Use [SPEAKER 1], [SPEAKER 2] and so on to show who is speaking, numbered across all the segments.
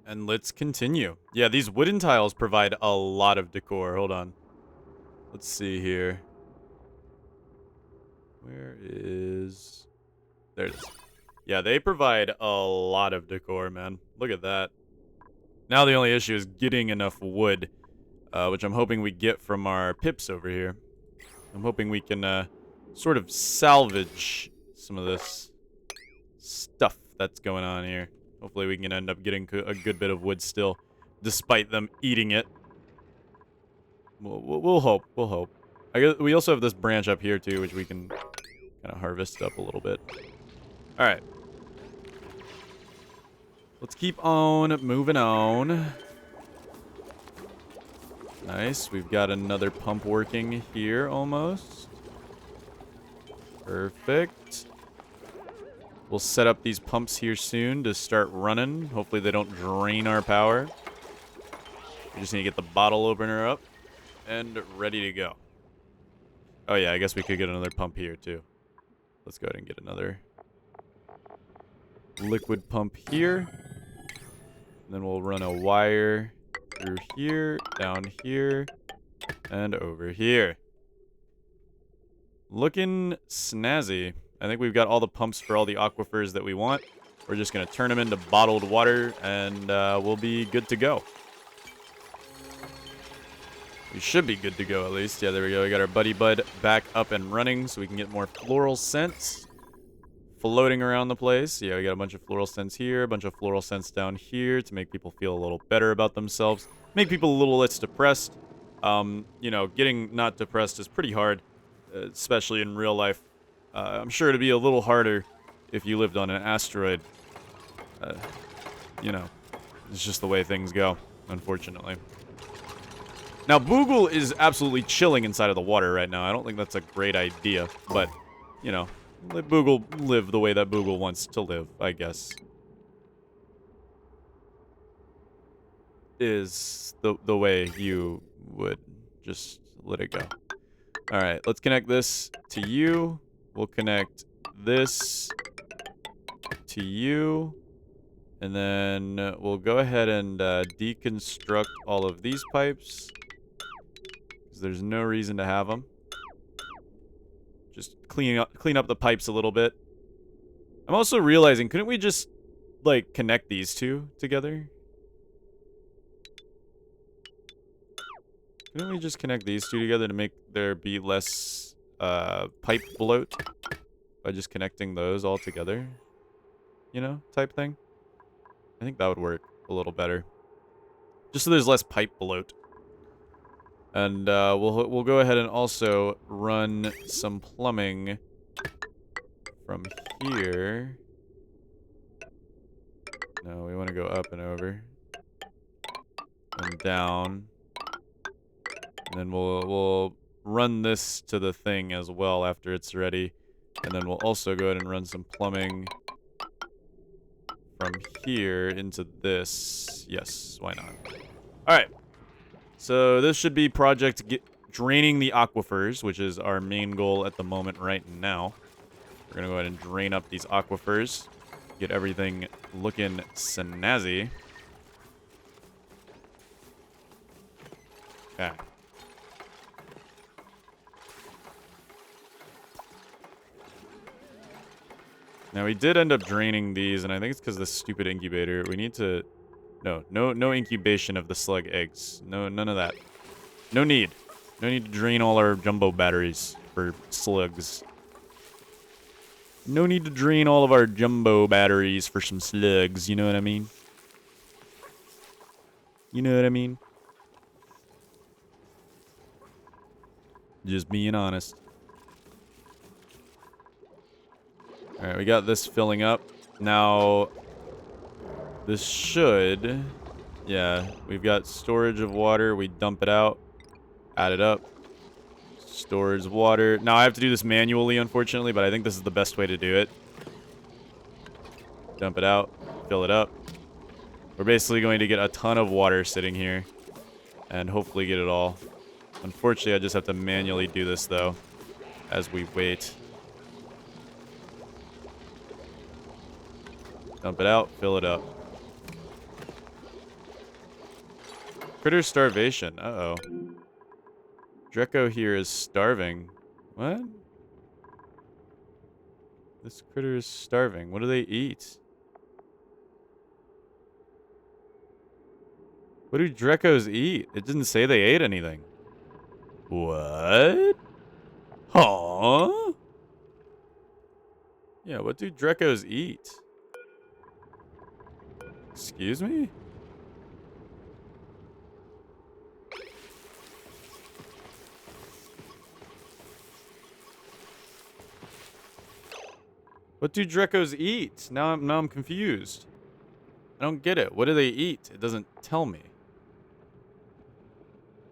[SPEAKER 1] And let's continue. Yeah, these wooden tiles provide a lot of decor. Hold on. Let's see here. Where is... There it is. Yeah, they provide a lot of decor, man. Look at that. Now the only issue is getting enough wood, which I'm hoping we get from our pips over here. I'm hoping we can sort of salvage some of this stuff that's going on here. Hopefully we can end up getting a good bit of wood still, despite them eating it. We'll hope. We'll hope. I guess we also have this branch up here, too, which we can kind of harvest up a little bit. All right. Let's keep on moving on. Nice. We've got another pump working here almost. Perfect. We'll set up these pumps here soon to start running. Hopefully they don't drain our power. We just need to get the bottle opener up and ready to go. Oh yeah, I guess we could get another pump here too. Let's go ahead and get another liquid pump here. And then we'll run a wire through here, down here, and over here. Looking snazzy. I think we've got all the pumps for all the aquifers that we want. We're just going to turn them into bottled water, and we'll be good to go. We should be good to go, at least. Yeah, there we go. We got our Buddy Bud back up and running, so we can get more floral scents floating around the place. Yeah, we got a bunch of floral scents here, a bunch of floral scents down here to make people feel a little better about themselves. Make people a little less depressed. You know, getting not depressed is pretty hard, especially in real life. I'm sure it'd be a little harder if you lived on an asteroid. You know, it's just the way things go, unfortunately. Now, Boogle is absolutely chilling inside of the water right now. I don't think that's a great idea, but, you know, let Boogle live the way that Boogle wants to live, I guess. Is the way you would just let it go. All right, let's connect this to you. We'll connect this to you. And then we'll go ahead and deconstruct all of these pipes. Because there's no reason to have them. Just clean up the pipes a little bit. I'm also realizing, couldn't we just, like, connect these two together? Couldn't we just connect these two together to make there be less pipe bloat? By just connecting those all together? You know, type thing? I think that would work a little better. Just so there's less pipe bloat. And we'll go ahead and also run some plumbing from here. No, we want to go up and over. And down. And then we'll run this to the thing as well after it's ready. And then we'll also go ahead and run some plumbing from here into this. Yes, why not? All right. So this should be project draining the aquifers, which is our main goal at the moment right now. We're going to go ahead and drain up these aquifers. Get everything looking snazzy. Okay. Now, we did end up draining these, and I think it's because of the stupid incubator. We need to... No incubation of the slug eggs. No, none of that. No need. No need to drain all our jumbo batteries for slugs. No need to drain all of our jumbo batteries for some slugs, you know what I mean? You know what I mean? Just being honest. Alright, we got this filling up. Now, this should... Yeah, we've got storage of water. We dump it out. Add it up. Storage water. Now, I have to do this manually, unfortunately, but I think this is the best way to do it. Dump it out. Fill it up. We're basically going to get a ton of water sitting here. And hopefully get it all. Unfortunately, I just have to manually do this, though, as we wait. Dump it out, fill it up. Critter starvation. Uh-oh. Dreco here is starving. What? This critter is starving. What do they eat? What do Drecos eat? It didn't say they ate anything. What? Huh? Yeah, what do Drecos eat? Excuse me? What do Drecos eat? Now I'm confused. I don't get it. What do they eat? It doesn't tell me.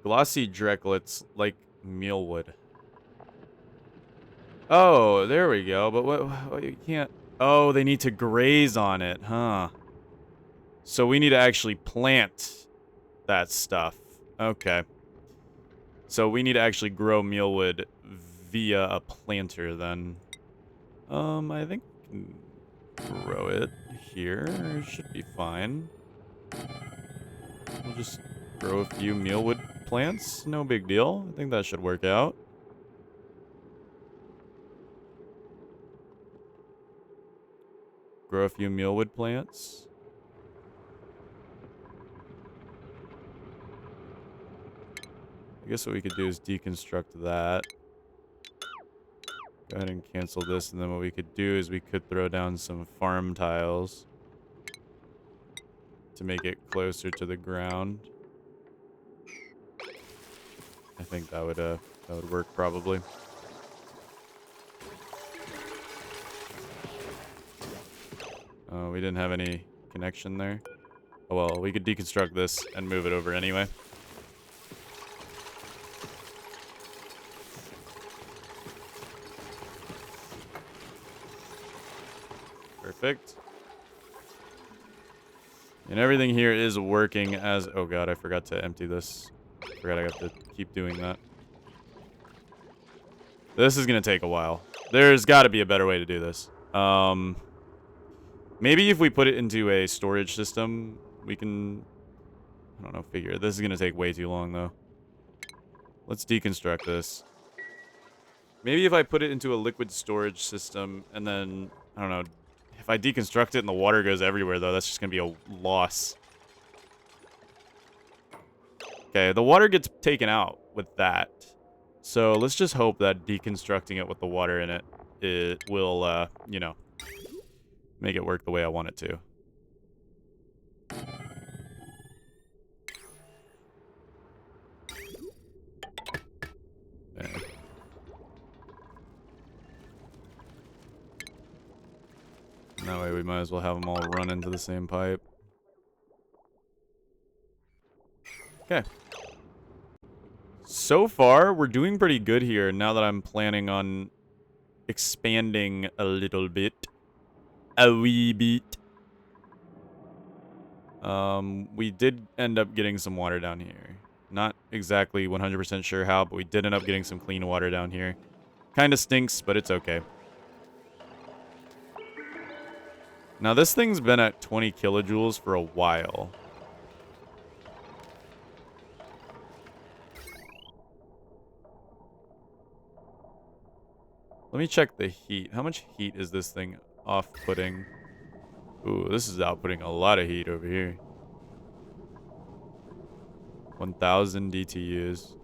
[SPEAKER 1] Glossy Drecklets like mealwood. Oh, there we go. But what you can't... Oh, they need to graze on it, huh? So we need to actually plant that stuff. Okay. So we need to actually grow mealwood via a planter then. I think we can grow it here. It should be fine. We'll just grow a few mealwood plants. No big deal. I think that should work out. Grow a few mealwood plants. I guess what we could do is deconstruct that. Go ahead and cancel this, and then what we could do is we could throw down some farm tiles to make it closer to the ground. I think that would work probably. Oh, we didn't have any connection there. Oh well, we could deconstruct this and move it over anyway. Perfect. And everything here is working as... Oh god, I forgot to empty this. Forgot I got to keep doing that. This is going to take a while. There's got to be a better way to do this. Maybe if we put it into a storage system, we can... I don't know, figure. This is going to take way too long, though. Let's deconstruct this. Maybe if I put it into a liquid storage system, and then... I don't know. If I deconstruct it and the water goes everywhere, though, that's just going to be a loss. Okay, the water gets taken out with that. So let's just hope that deconstructing it with the water in it, it will, you know, make it work the way I want it to. There. And that way we might as well have them all run into the same pipe. Okay. So far, we're doing pretty good here now that I'm planning on expanding a little bit. A wee bit. We did end up getting some water down here. Not exactly 100% sure how, but we did end up getting some clean water down here. Kinda stinks, but it's okay. Now, this thing's been at 20 kilojoules for a while. Let me check the heat. How much heat is this thing off-putting? Ooh, this is outputting a lot of heat over here. 1,000 DTUs.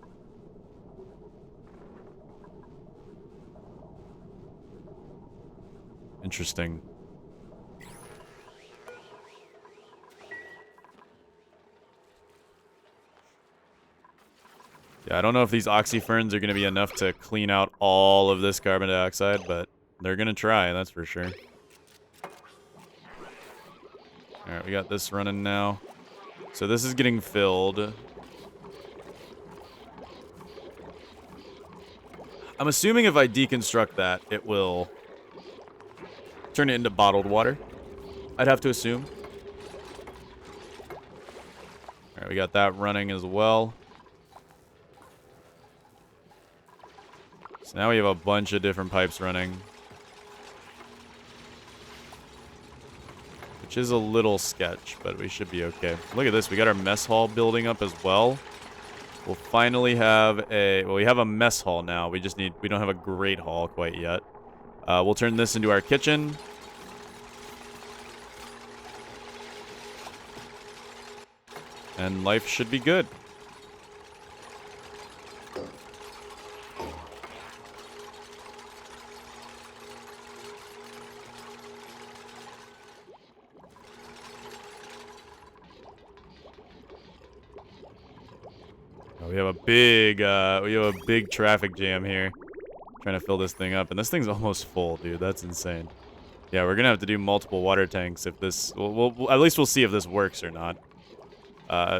[SPEAKER 1] Interesting. Yeah, I don't know if these oxyferns are going to be enough to clean out all of this carbon dioxide, but they're going to try, that's for sure. Alright, we got this running now. So this is getting filled. I'm assuming if I deconstruct that, it will turn it into bottled water. I'd have to assume. Alright, we got that running as well. So now we have a bunch of different pipes running. which is a little sketch, but we should be okay. Look at this. We got our mess hall building up as well. We'll finally have a... Well, we have a mess hall now. We don't have a great hall quite yet. We'll turn this into our kitchen. And life should be good. We have a big traffic jam here. Trying to fill this thing up, and this thing's almost full, dude. That's insane. Yeah, we're gonna have to do multiple water tanks if this... at least we'll see if this works or not.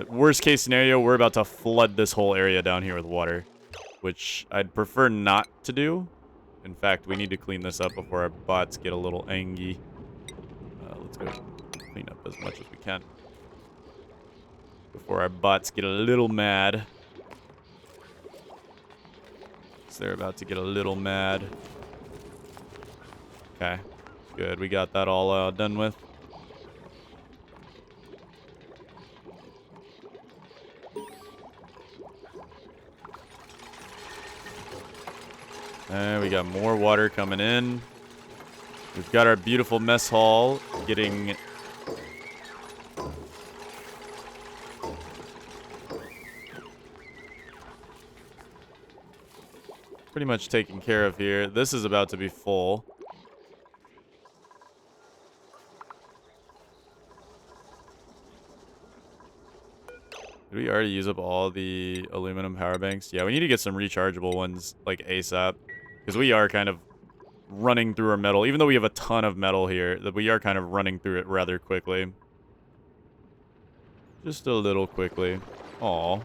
[SPEAKER 1] Worst case scenario, we're about to flood this whole area down here with water, which I'd prefer not to do. In fact, we need to clean this up before our bots get a little angry. Let's go clean up as much as we can before our bots get a little mad. They're about to get a little mad. Okay, good. We got that all done with. And we got more water coming in. We've got our beautiful mess hall getting... pretty much taken care of here. This is about to be full. Did we already use up all the aluminum power banks? Yeah, we need to get some rechargeable ones, like ASAP. Because we are kind of running through our metal. Even though we have a ton of metal here, that we are kind of running through it rather quickly. Just a little quickly. Aw.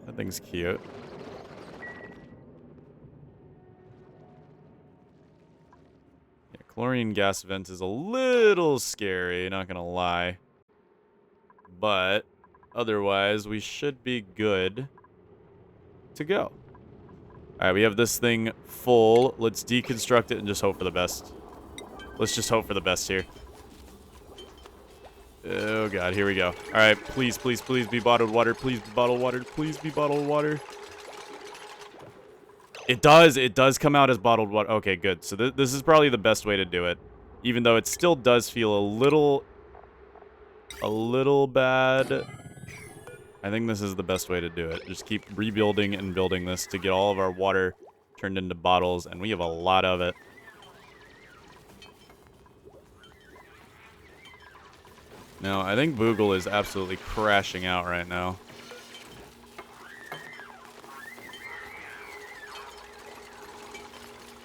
[SPEAKER 1] That thing's cute. Chlorine gas vent is a little scary, not gonna lie. But otherwise, we should be good to go. Alright, we have this thing full. Let's deconstruct it and just hope for the best. Let's just hope for the best here. Oh god, here we go. Alright, please, please, please be bottled water. Please be bottled water. Please be bottled water. It does come out as bottled water. Okay, good. So this is probably the best way to do it. Even though it still does feel a little bad. I think this is the best way to do it. Just keep rebuilding and building this to get all of our water turned into bottles, and we have a lot of it. Now, I think Boogle is absolutely crashing out right now.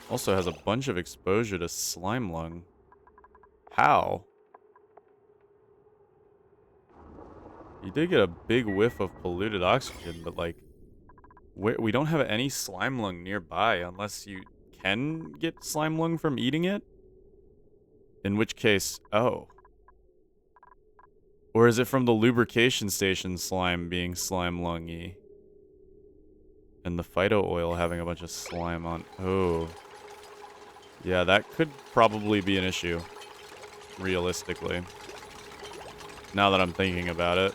[SPEAKER 1] Also has a bunch of exposure to slime lung. How? You did get a big whiff of polluted oxygen, but like, we don't have any slime lung nearby unless you can get slime lung from eating it. In which case, oh. Or is it from the lubrication station slime being slime lungy? And the phyto oil having a bunch of slime on. Oh. Yeah, that could probably be an issue. Realistically. Now that I'm thinking about it.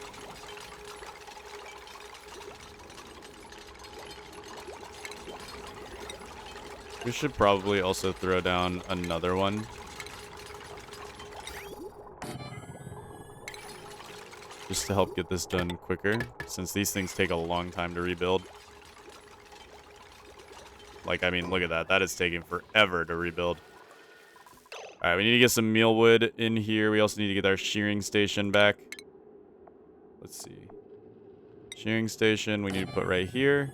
[SPEAKER 1] We should probably also throw down another one. Just to help get this done quicker, since these things take a long time to rebuild. Like, I mean, look at that. That is taking forever to rebuild. Alright, we need to get some mealwood in here. We also need to get our shearing station back. Let's see. Shearing station we need to put right here.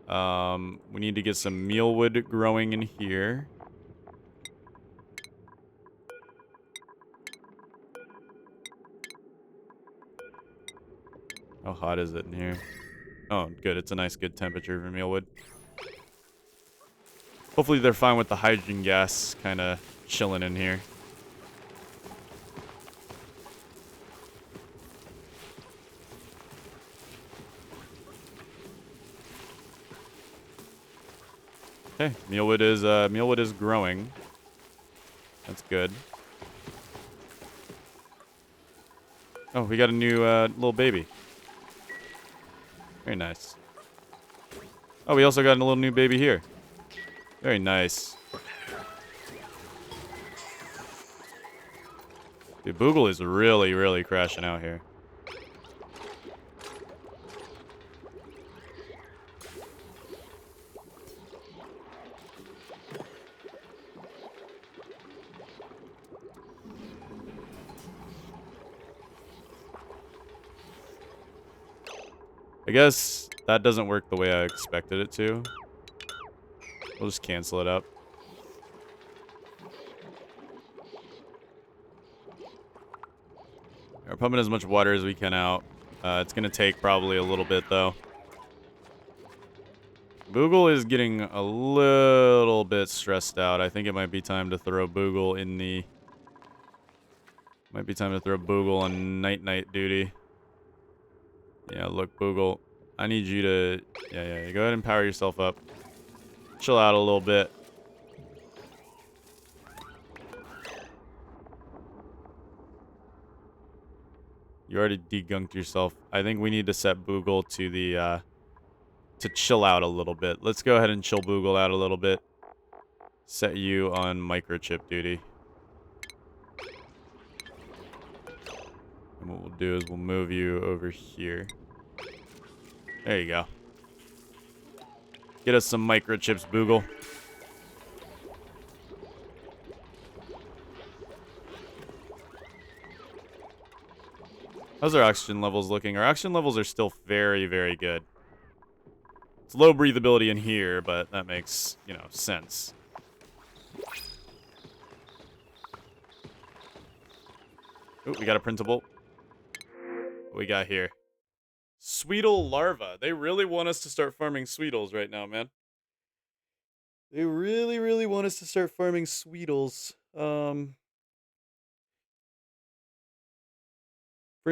[SPEAKER 1] We need to get some mealwood growing in here. How hot is it in here? Oh, good. It's a nice, good temperature for mealwood. Hopefully they're fine with the hydrogen gas kind of chilling in here. Okay, mealwood is growing. That's good. Oh, we got a new little baby. Very nice. Oh, we also got a little new baby here. Very nice. Dude, Boogle is really, really crashing out here. I guess that doesn't work the way I expected it to. We'll just cancel it up. We're pumping as much water as we can out. It's going to take probably a little bit, though. Boogle is getting a little bit stressed out. I think it might be time to throw Boogle in the... Might be time to throw Boogle on night-night duty. Yeah, look, Boogle. I need you to... Yeah, go ahead and power yourself up. Chill out a little bit. You already degunked yourself. I think we need to set Boogle to the, to chill out a little bit. Let's go ahead and chill Boogle out a little bit. Set you on microchip duty. And what we'll do is we'll move you over here. There you go. Get us some microchips, Boogle. How's our oxygen levels looking? Our oxygen levels are still very, very good. It's low breathability in here, but that makes, you know, sense. Oh, we got a printable. What we got here? Sweetle larva. They really want us to start farming Sweetles right now, man. They really, really want us to start farming Sweetles. For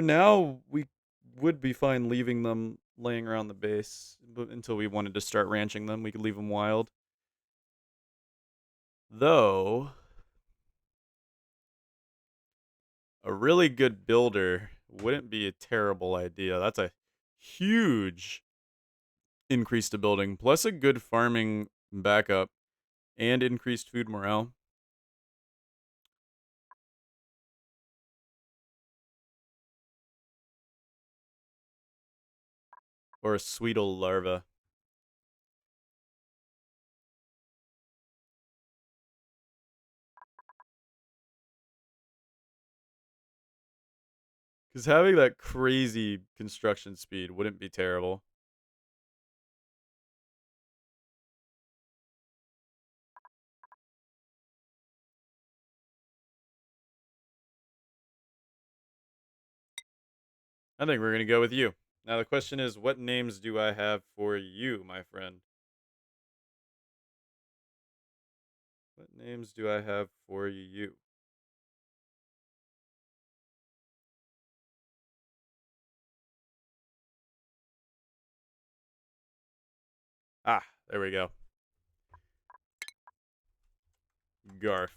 [SPEAKER 1] now, we would be fine leaving them laying around the base, but until we wanted to start ranching them, we could leave them wild. Though, a really good builder wouldn't be a terrible idea. That's a huge increase to building, plus a good farming backup and increased food morale. Or a Sweetle larva. Because having that crazy construction speed wouldn't be terrible. I think we're going to go with you. Now the question is, what names do I have for you, my friend? What names do I have for you? Ah, there we go. Garf.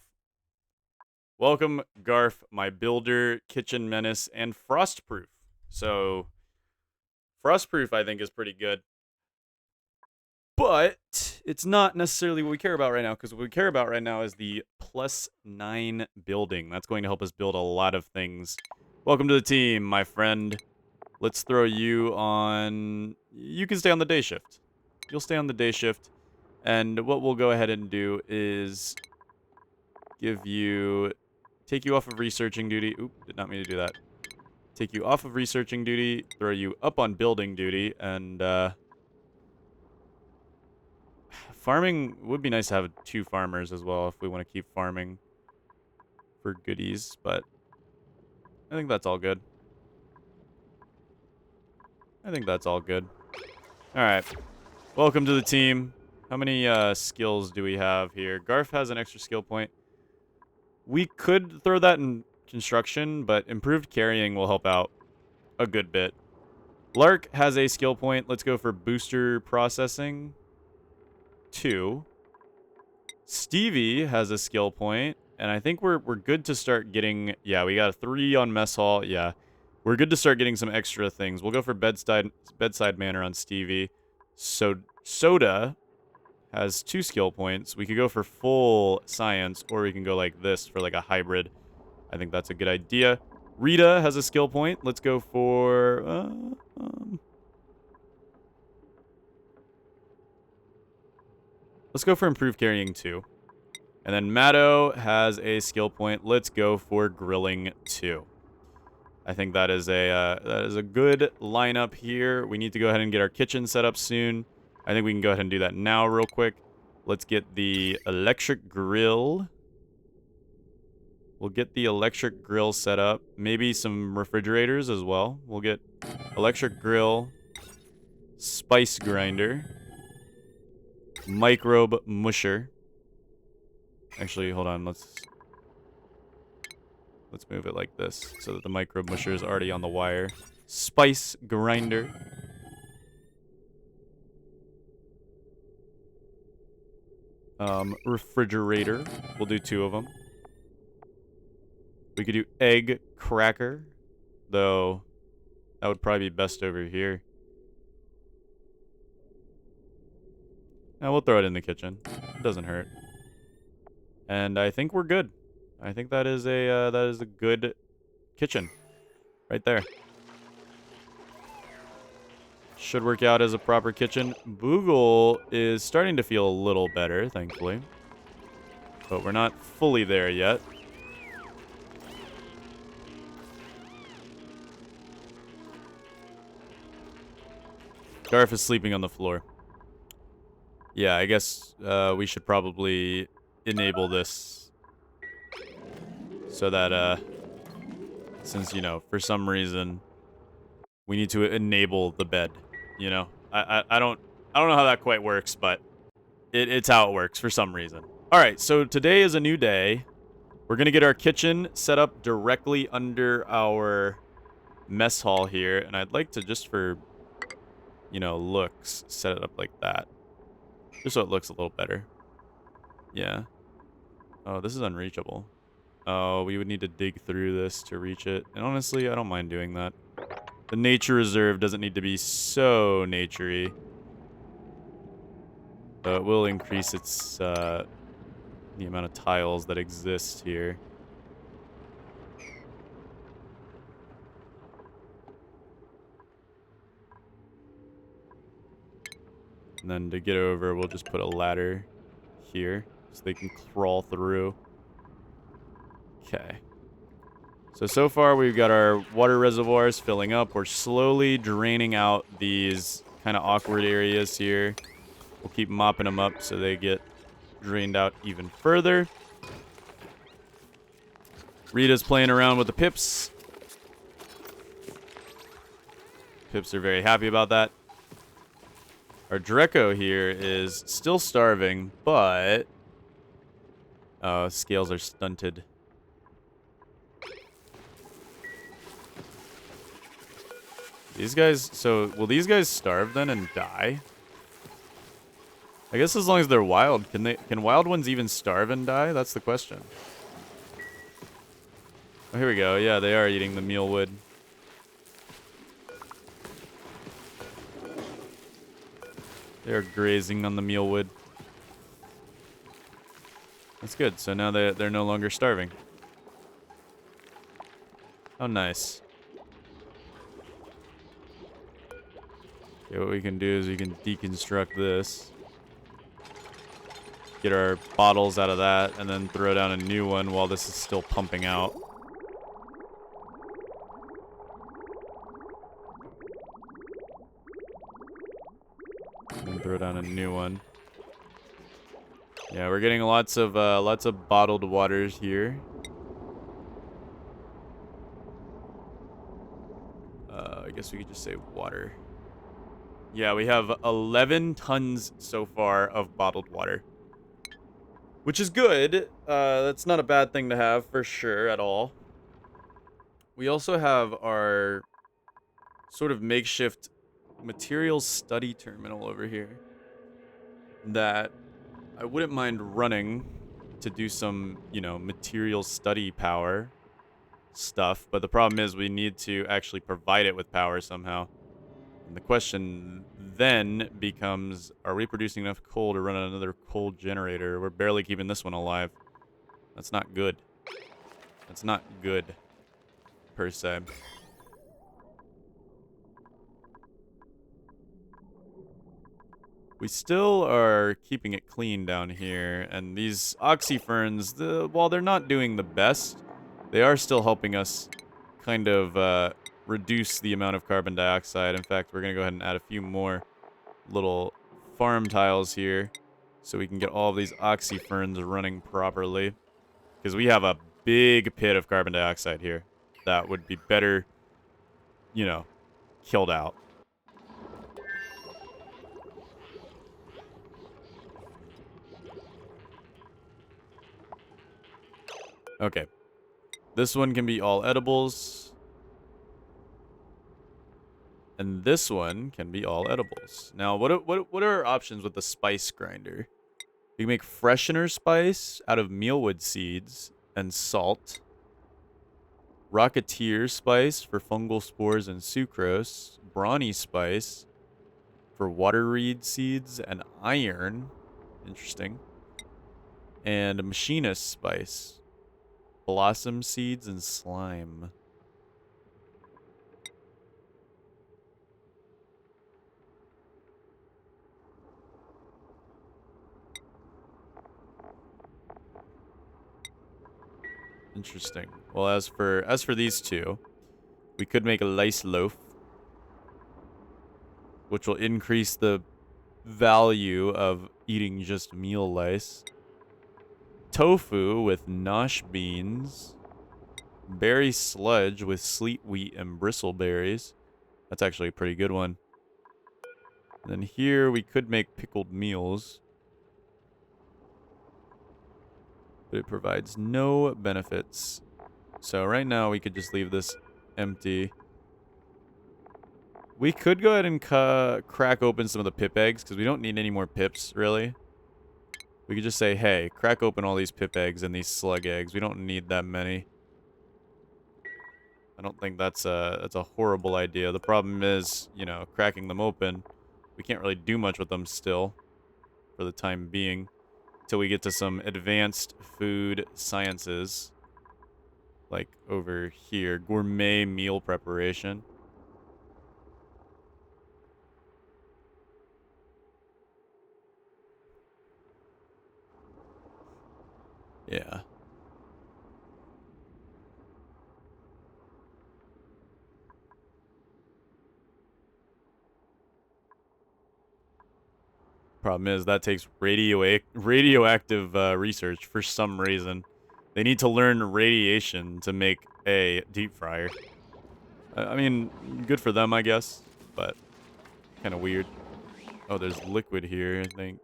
[SPEAKER 1] Welcome, Garf, my builder, kitchen menace, and frostproof. So, frostproof I think is pretty good. But it's not necessarily what we care about right now, because what we care about right now is the +9 building. That's going to help us build a lot of things. Welcome to the team, my friend. Let's throw you on... You can stay on the day shift. You'll stay on the day shift. And what we'll go ahead and do is give you... Take you off of researching duty. Oop, did not mean to do that. Take you off of researching duty, throw you up on building duty, and farming would be nice to have 2 farmers as well if we want to keep farming for goodies, but I think that's all good. I think that's all good. Alright. Welcome to the team. How many skills do we have here? Garf has an extra skill point. We could throw that in construction, but improved carrying will help out a good bit. Lark has a skill point. Let's go for booster processing. 2. Stevie has a skill point, and I think we're good to start getting... Yeah, we got a 3 on mess hall. Yeah. We're good to start getting some extra things. We'll go for bedside manner on Stevie. So Soda has 2 skill points. We could go for full science, or we can go like this for like a hybrid. I think that's a good idea. Rita has a skill point. Let's go for... let's go for improved carrying 2. And then Matto has a skill point. Let's go for grilling 2. I think that is a good lineup here. We need to go ahead and get our kitchen set up soon. I think we can go ahead and do that now real quick. Let's get the electric grill. We'll get the electric grill set up. Maybe some refrigerators as well. We'll get electric grill, spice grinder, microbe musher. Actually, hold on. Let's move it like this so that the microbe musher is already on the wire. Spice grinder. Refrigerator. We'll do 2 of them. We could do egg cracker, though that would probably be best over here. Now we'll throw it in the kitchen. It doesn't hurt. And I think we're good. I think that is a good kitchen right there. Should work out as a proper kitchen. Boogle is starting to feel a little better, thankfully. But we're not fully there yet. Garf is sleeping on the floor. Yeah, I guess we should probably enable this. So that, since, you know, for some reason, we need to enable the bed, you know? I don't know how that quite works, but it's how it works for some reason. All right, so today is a new day. We're going to get our kitchen set up directly under our mess hall here. And I'd like to, just for, you know, looks, set it up like that. Just so it looks a little better. Yeah. Oh, this is unreachable. Oh, we would need to dig through this to reach it. And honestly, I don't mind doing that. The nature reserve doesn't need to be so naturey. But it will increase its, the amount of tiles that exist here. And then to get over, we'll just put a ladder here so they can crawl through. Okay. So far we've got our water reservoirs filling up. We're slowly draining out these kind of awkward areas here. We'll keep mopping them up so they get drained out even further. Rita's playing around with the pips. Pips are very happy about that. Our Dreco here is still starving, but scales are stunted. These guys, so will these guys starve then and die? I guess as long as they're wild. Can wild ones even starve and die? That's the question. Oh, here we go. Yeah, they are eating the mealwood. They are grazing on the mealwood. That's good. So now they're no longer starving. Oh, nice. Okay, what we can do is we can deconstruct this. Get our bottles out of that, and then throw down a new one while this is still pumping out. And throw down a new one. Yeah, we're getting lots of bottled waters here. I guess we could just say water. Yeah, we have 11 tons so far of bottled water. Which is good. That's not a bad thing to have for sure at all. We also have our sort of makeshift materials study terminal over here that I wouldn't mind running to do some, you know, materials study power. stuff, but the problem is we need to actually provide it with power somehow. And the question then becomes, are we producing enough coal to run another coal generator? We're barely keeping this one alive. That's not good. That's not good, per se. We still are keeping it clean down here, and these oxyferns, while they're not doing the best, they are still helping us kind of reduce the amount of carbon dioxide. In fact, we're going to go ahead and add a few more little farm tiles here so we can get all of these oxyferns running properly. Because we have a big pit of carbon dioxide here that would be better, you know, killed out. Okay. This one can be all edibles. And this one can be all edibles. Now, what are our options with the spice grinder? We can make freshener spice out of mealwood seeds and salt. Rocketeer spice for fungal spores and sucrose. Brawny spice for waterweed seeds and iron. Interesting. And machinist spice. Blossom seeds and slime. Interesting. Well, as for these two, we could make a lice loaf, which will increase the value of eating just meal lice. Tofu with nosh beans. Berry sludge with sleet wheat and bristleberries. That's actually a pretty good one. And then here we could make pickled meals. But it provides no benefits. So right now we could just leave this empty. We could go ahead and crack open some of the pip eggs, because we don't need any more pips, really. We could just say, hey, crack open all these pip eggs and these slug eggs. We don't need that many. I don't think that's a horrible idea. The problem is, you know, cracking them open. We can't really do much with them still, for the time being, till we get to some advanced food sciences. Like over here, gourmet meal preparation. Yeah. Problem is, that takes radioactive research for some reason. They need to learn radiation to make a deep fryer. I mean, good for them, I guess, but kind of weird. Oh, there's liquid here, I think.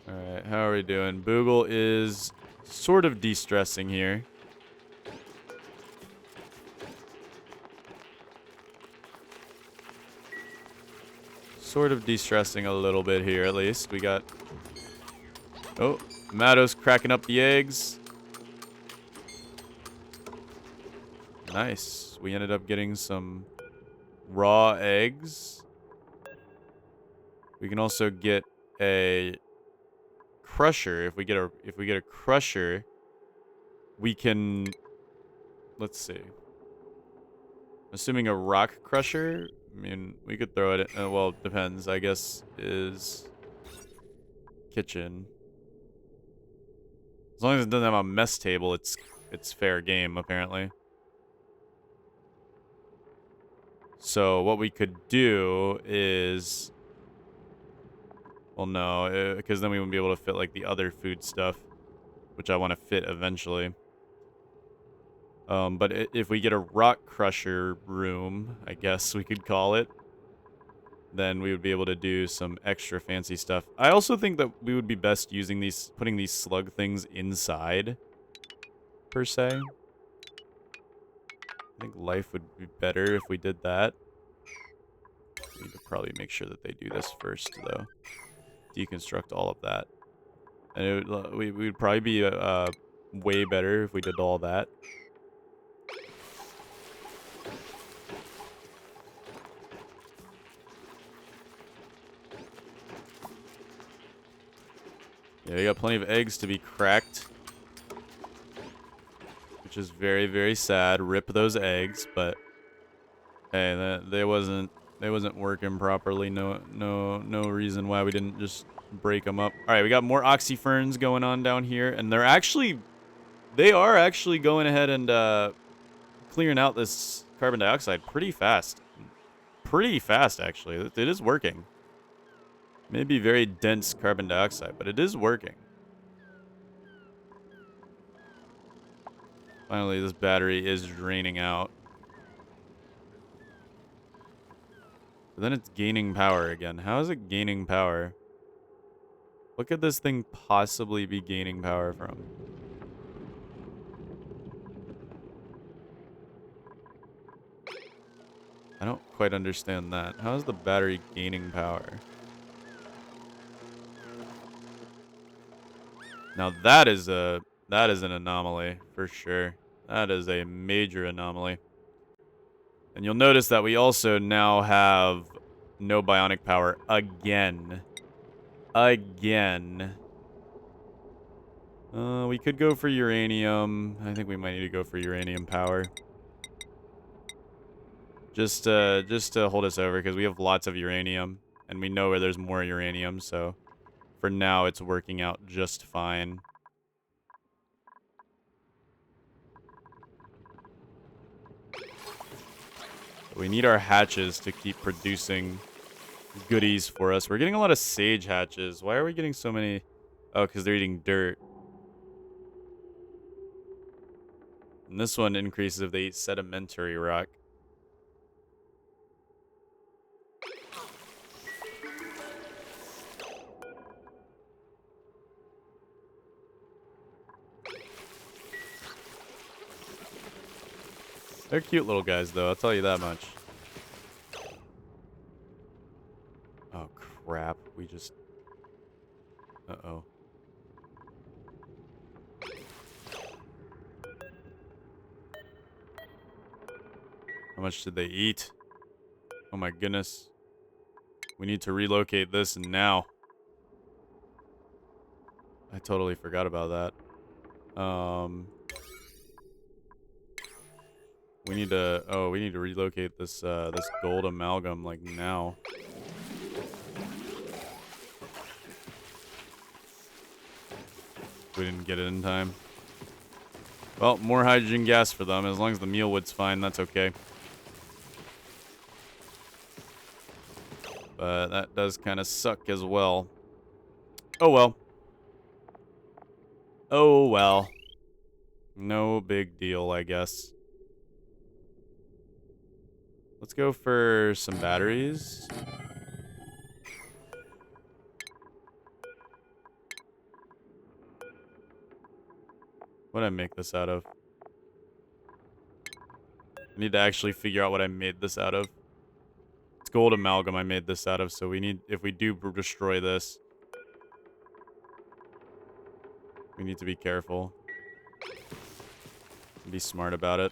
[SPEAKER 1] Alright, how are we doing? Boogle is sort of de-stressing here. Sort of de-stressing a little bit here, at least. We got... Oh, Matto's cracking up the eggs. Nice. We ended up getting some raw eggs. We can also get a crusher. If we get a crusher, we can... Let's see. Assuming a rock crusher, I mean, we could throw it in, well, it depends, I guess, is kitchen. As long as it doesn't have a mess table, it's fair game, apparently. So what we could do is... Well, no, because then we wouldn't be able to fit, like, the other food stuff, which I want to fit eventually. But if we get a rock crusher room, I guess we could call it, then we would be able to do some extra fancy stuff. I also think that we would be best using these, putting these slug things inside, per se. I think life would be better if we did that. Need to probably make sure that they do this first, though. Deconstruct all of that. And it would, we'd probably be way better if we did all that. Yeah, we got plenty of eggs to be cracked. Which is very, very sad. Rip those eggs, but hey, they wasn't working properly. No reason why we didn't just break them up. All right, we got more oxyferns going on down here, and they are actually going ahead and clearing out this carbon dioxide pretty fast. Pretty fast, actually. It is working. Maybe very dense carbon dioxide, but it is working. Finally, this battery is draining out. But then it's gaining power again. How is it gaining power? What could this thing possibly be gaining power from? I don't quite understand that. How is the battery gaining power? Now that is an anomaly for sure. That is a major anomaly. And you'll notice that we also now have no bionic power again. Again. We could go for uranium. I think we might need to go for uranium power. Just to hold us over, because we have lots of uranium. And we know where there's more uranium, so for now it's working out just fine. We need our hatches to keep producing goodies for us. We're getting a lot of sage hatches. Why are we getting so many? Oh, because they're eating dirt. And this one increases if they eat sedimentary rock. They're cute little guys, though. I'll tell you that much. Oh, crap. We just... Uh-oh. How much did they eat? Oh, my goodness. We need to relocate this now. I totally forgot about that. We need to... Oh, we need to relocate this, this gold amalgam, like, now. We didn't get it in time. Well, more hydrogen gas for them. As long as the mealwood's fine, that's okay. But that does kind of suck as well. Oh, well. Oh, well. No big deal, I guess. Let's go for some batteries. What did I make this out of? I need to actually figure out what I made this out of. It's gold amalgam I made this out of, so we need, if we do destroy this, we need to be careful. Be smart about it.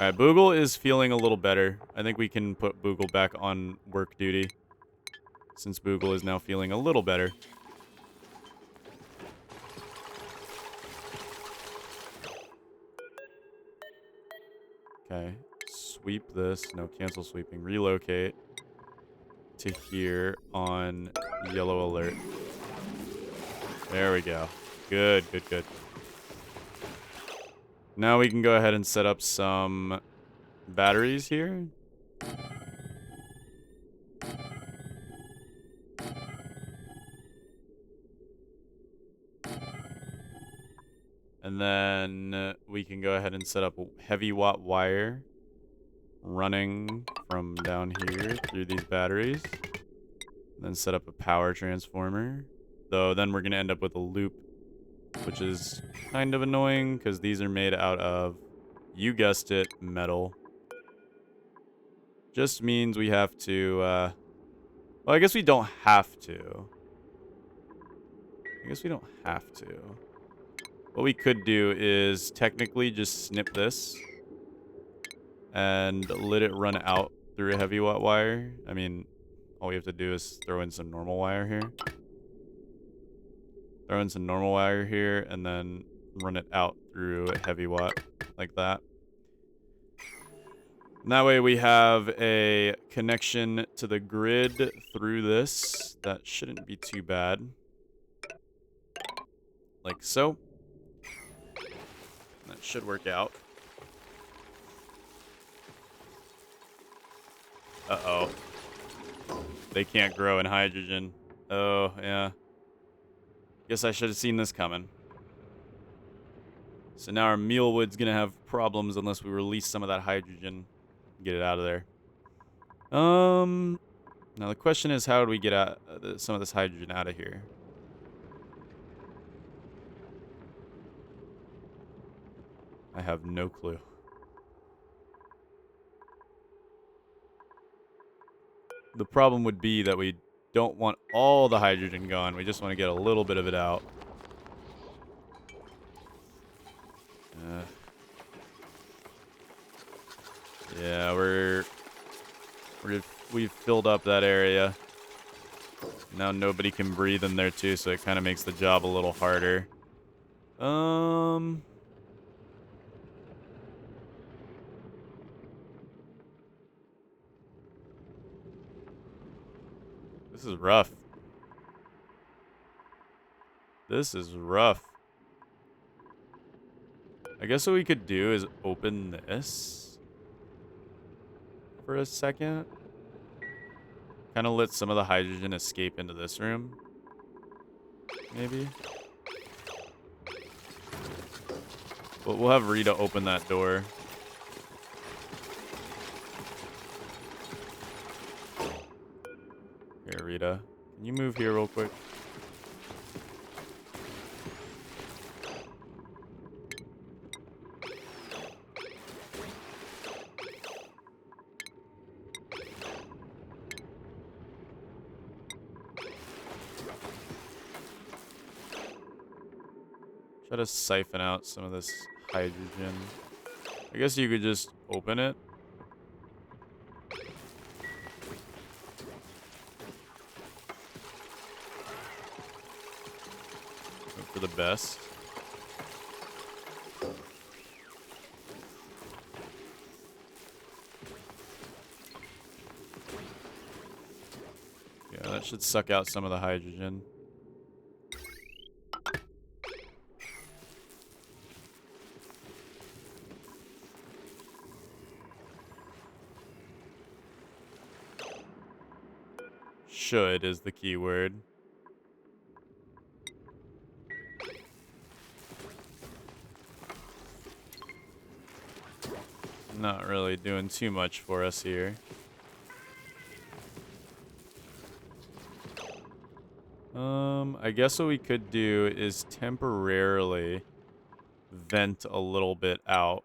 [SPEAKER 1] Alright, Boogle is feeling a little better. I think we can put Boogle back on work duty, since Boogle is now feeling a little better. Okay. Sweep this. No, cancel sweeping. Relocate to here on yellow alert. There we go. Good, good, good. Now we can go ahead and set up some batteries here. And then we can go ahead and set up a heavy watt wire running from down here through these batteries. And then set up a power transformer. Though then we're going to end up with a loop, which is kind of annoying because these are made out of, you guessed it, metal. just means we have to, well, I guess we don't have to. I guess we don't have to. What we could do is technically just snip this and let it run out through a heavy watt wire. I mean, all we have to do is throw in some normal wire here. Throw in some normal wire here and then run it out through a heavy watt like that. And that way we have a connection to the grid through this. That shouldn't be too bad. Like so. That should work out. Uh-oh. They can't grow in hydrogen. Oh, yeah. Guess I should have seen this coming. So now our mealwood's gonna have problems unless we release some of that hydrogen. Get it out of there. Now the question is, how do we get out some of this hydrogen out of here? I have no clue. The problem would be that we don't want all the hydrogen gone. We just want to get a little bit of it out. Yeah, we've filled up that area. Now nobody can breathe in there too, so it kind of makes the job a little harder. This is rough. This is rough. I guess what we could do is open this for a second. Kind of let some of the hydrogen escape into this room. Maybe. But we'll have Rita open that door. Here, Rita. Can you move here real quick? Try to siphon out some of this hydrogen. I guess you could just open it. Hope for the best. Yeah, that should suck out some of the hydrogen. Should is the key word. Not really doing too much for us here. I guess what we could do is temporarily vent a little bit out.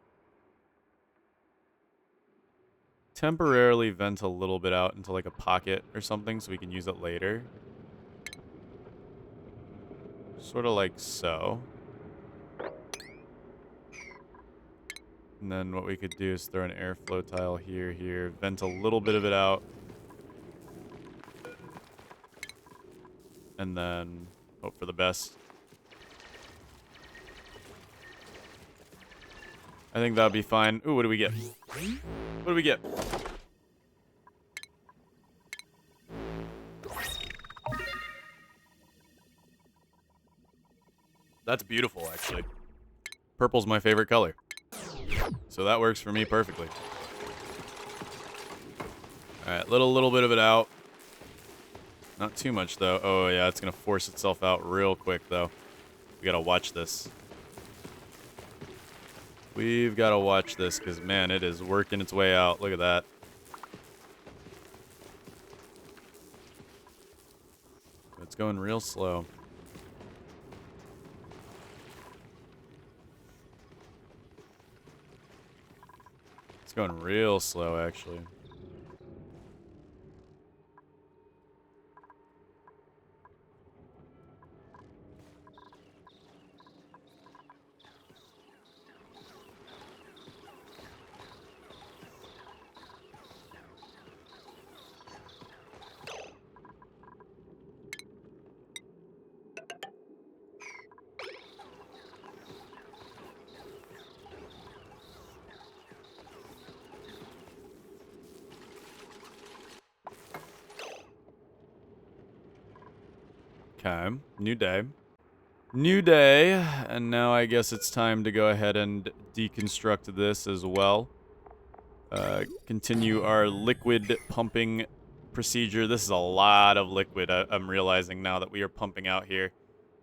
[SPEAKER 1] Temporarily vent a little bit out into like a pocket or something so we can use it later. Sort of like so. And then what we could do is throw an airflow tile here, vent a little bit of it out. And then hope for the best. I think that'll be fine. Ooh, what do we get? What do we get? That's beautiful, actually. Purple's my favorite color. So that works for me perfectly. Alright, little bit of it out. Not too much, though. Oh, yeah, it's going to force itself out real quick, though. We got to watch this. We've got to watch this, because, man, it is working its way out. Look at that. It's going real slow. It's going real slow, actually. Okay. New day. New day. And now I guess it's time to go ahead and deconstruct this as well. Continue our liquid pumping procedure. This is a lot of liquid I'm realizing now that we are pumping out here.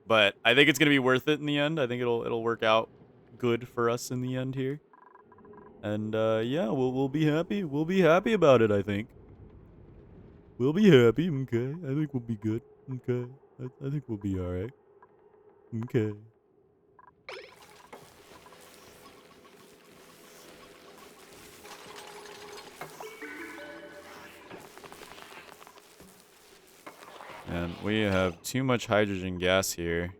[SPEAKER 1] But I think it's going to be worth it in the end. I think it'll work out good for us in the end here. And yeah, we'll be happy. We'll be happy about it, I think. We'll be happy, okay? I think we'll be good, okay? I think we'll be alright. Okay. And we have too much hydrogen gas here.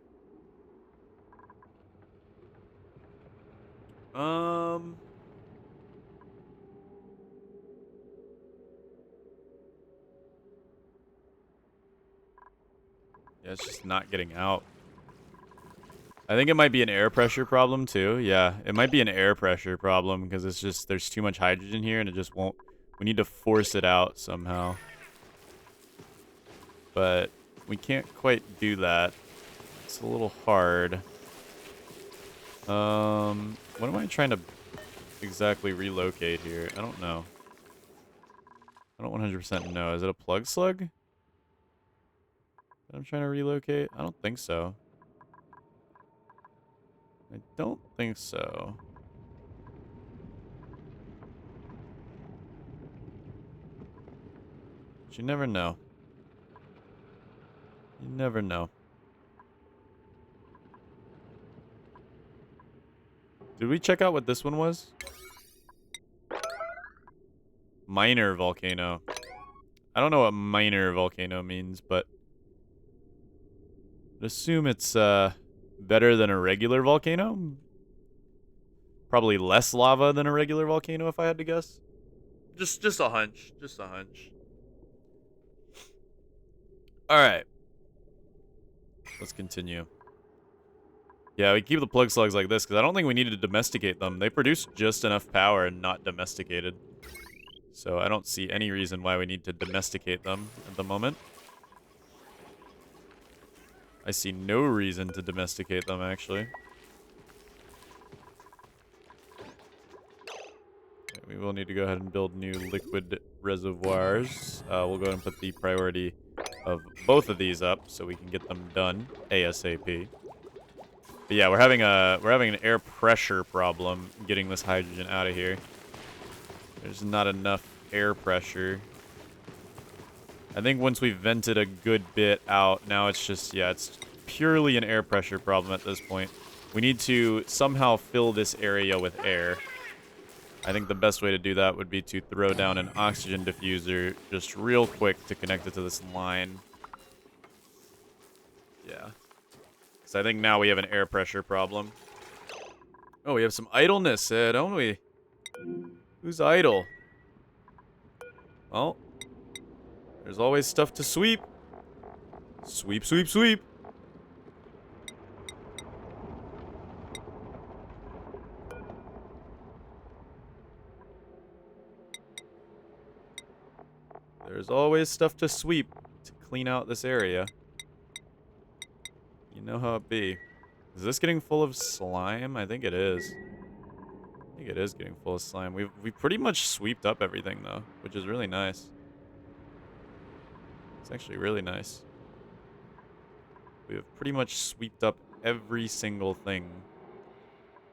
[SPEAKER 1] Yeah, it's just not getting out. I think it might be an air pressure problem too. Yeah, it might be an air pressure problem because it's just there's too much hydrogen here and it just won't. We need to force it out somehow. But we can't quite do that. It's a little hard. What am I trying to exactly relocate here? I don't know. I don't 100% know. Is it a plug slug that I'm trying to relocate? I don't think so. I don't think so. But you never know. You never know. Did we check out what this one was? Minor volcano. I don't know what minor volcano means, but I'd assume it's better than a regular volcano. Probably less lava than a regular volcano, if I had to guess. Just a hunch. Just a hunch. All right. Let's continue. Yeah, we keep the plug slugs like this because I don't think we need to domesticate them. They produce just enough power and not domesticated. So I don't see any reason why we need to domesticate them at the moment. I see no reason to domesticate them, actually. Okay, we will need to go ahead and build new liquid reservoirs. We'll go ahead and put the priority of both of these up so we can get them done ASAP. But yeah, we're having an air pressure problem getting this hydrogen out of here. There's not enough air pressure. I think once we've vented a good bit out, now it's just, yeah, it's purely an air pressure problem at this point. We need to somehow fill this area with air. I think the best way to do that would be to throw down an oxygen diffuser just real quick to connect it to this line. Yeah. So I think now we have an air pressure problem. Oh, we have some idleness, don't we? Who's idle? Well, there's always stuff to sweep. Sweep, sweep, sweep. There's always stuff to sweep to clean out this area. You know how it be. Is this getting full of slime? I think it is. I think it is getting full of slime. We've pretty much sweeped up everything though, which is really nice. It's actually really nice. We have pretty much sweeped up every single thing.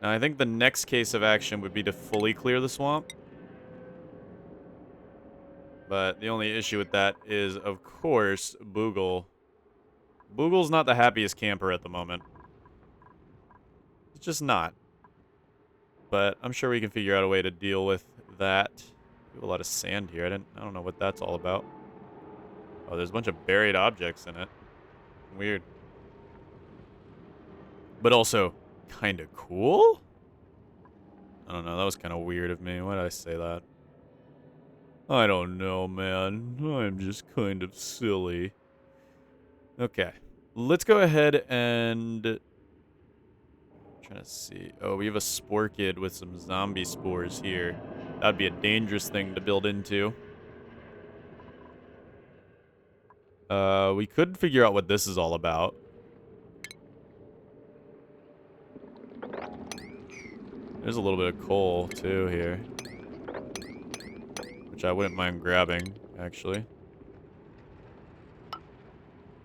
[SPEAKER 1] Now I think the next case of action would be to fully clear the swamp. But the only issue with that is, of course, Boogle. Boogle's not the happiest camper at the moment. It's just not. But I'm sure we can figure out a way to deal with that. We have a lot of sand here. I don't know what that's all about. Oh, there's a bunch of buried objects in it. Weird. But also, kind of cool? I don't know. That was kind of weird of me. Why did I say that? I don't know, man. I'm just kind of silly. Okay. Let's go ahead and... I'm trying to see. Oh, we have a spore kid with some zombie spores here. That'd be a dangerous thing to build into. We could figure out what this is all about. There's a little bit of coal, too, here. Which I wouldn't mind grabbing, actually.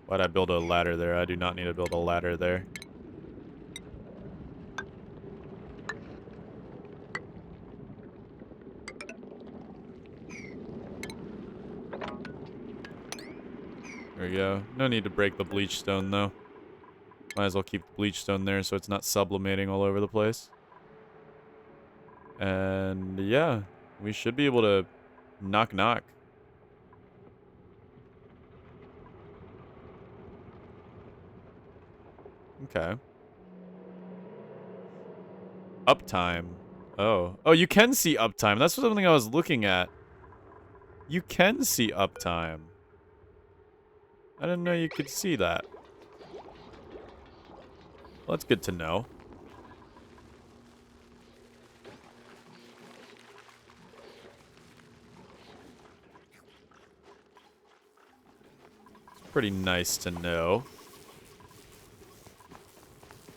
[SPEAKER 1] Why'd I build a ladder there? I do not need to build a ladder there. There we go. No need to break the bleach stone, though. Might as well keep the bleach stone there so it's not sublimating all over the place. And yeah, we should be able to knock knock. Okay. Uptime. Oh. Oh, you can see uptime. That's something I was looking at. You can see uptime. I didn't know you could see that. Well, that's good to know. It's pretty nice to know.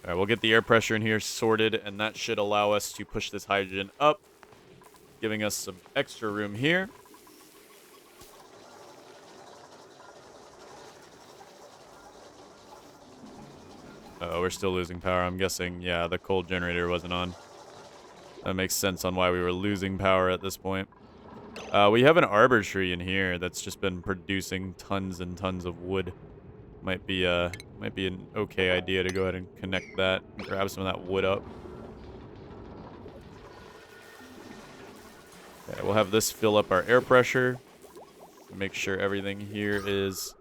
[SPEAKER 1] Alright, we'll get the air pressure in here sorted, and that should allow us to push this hydrogen up, giving us some extra room here. Uh-oh, we're still losing power. I'm guessing, yeah, the coal generator wasn't on. That makes sense on why we were losing power at this point. We have an arbor tree in here that's just been producing tons and tons of wood. Might be an okay idea to go ahead and connect that, and grab some of that wood up. Okay, we'll have this fill up our air pressure. Make sure everything here is...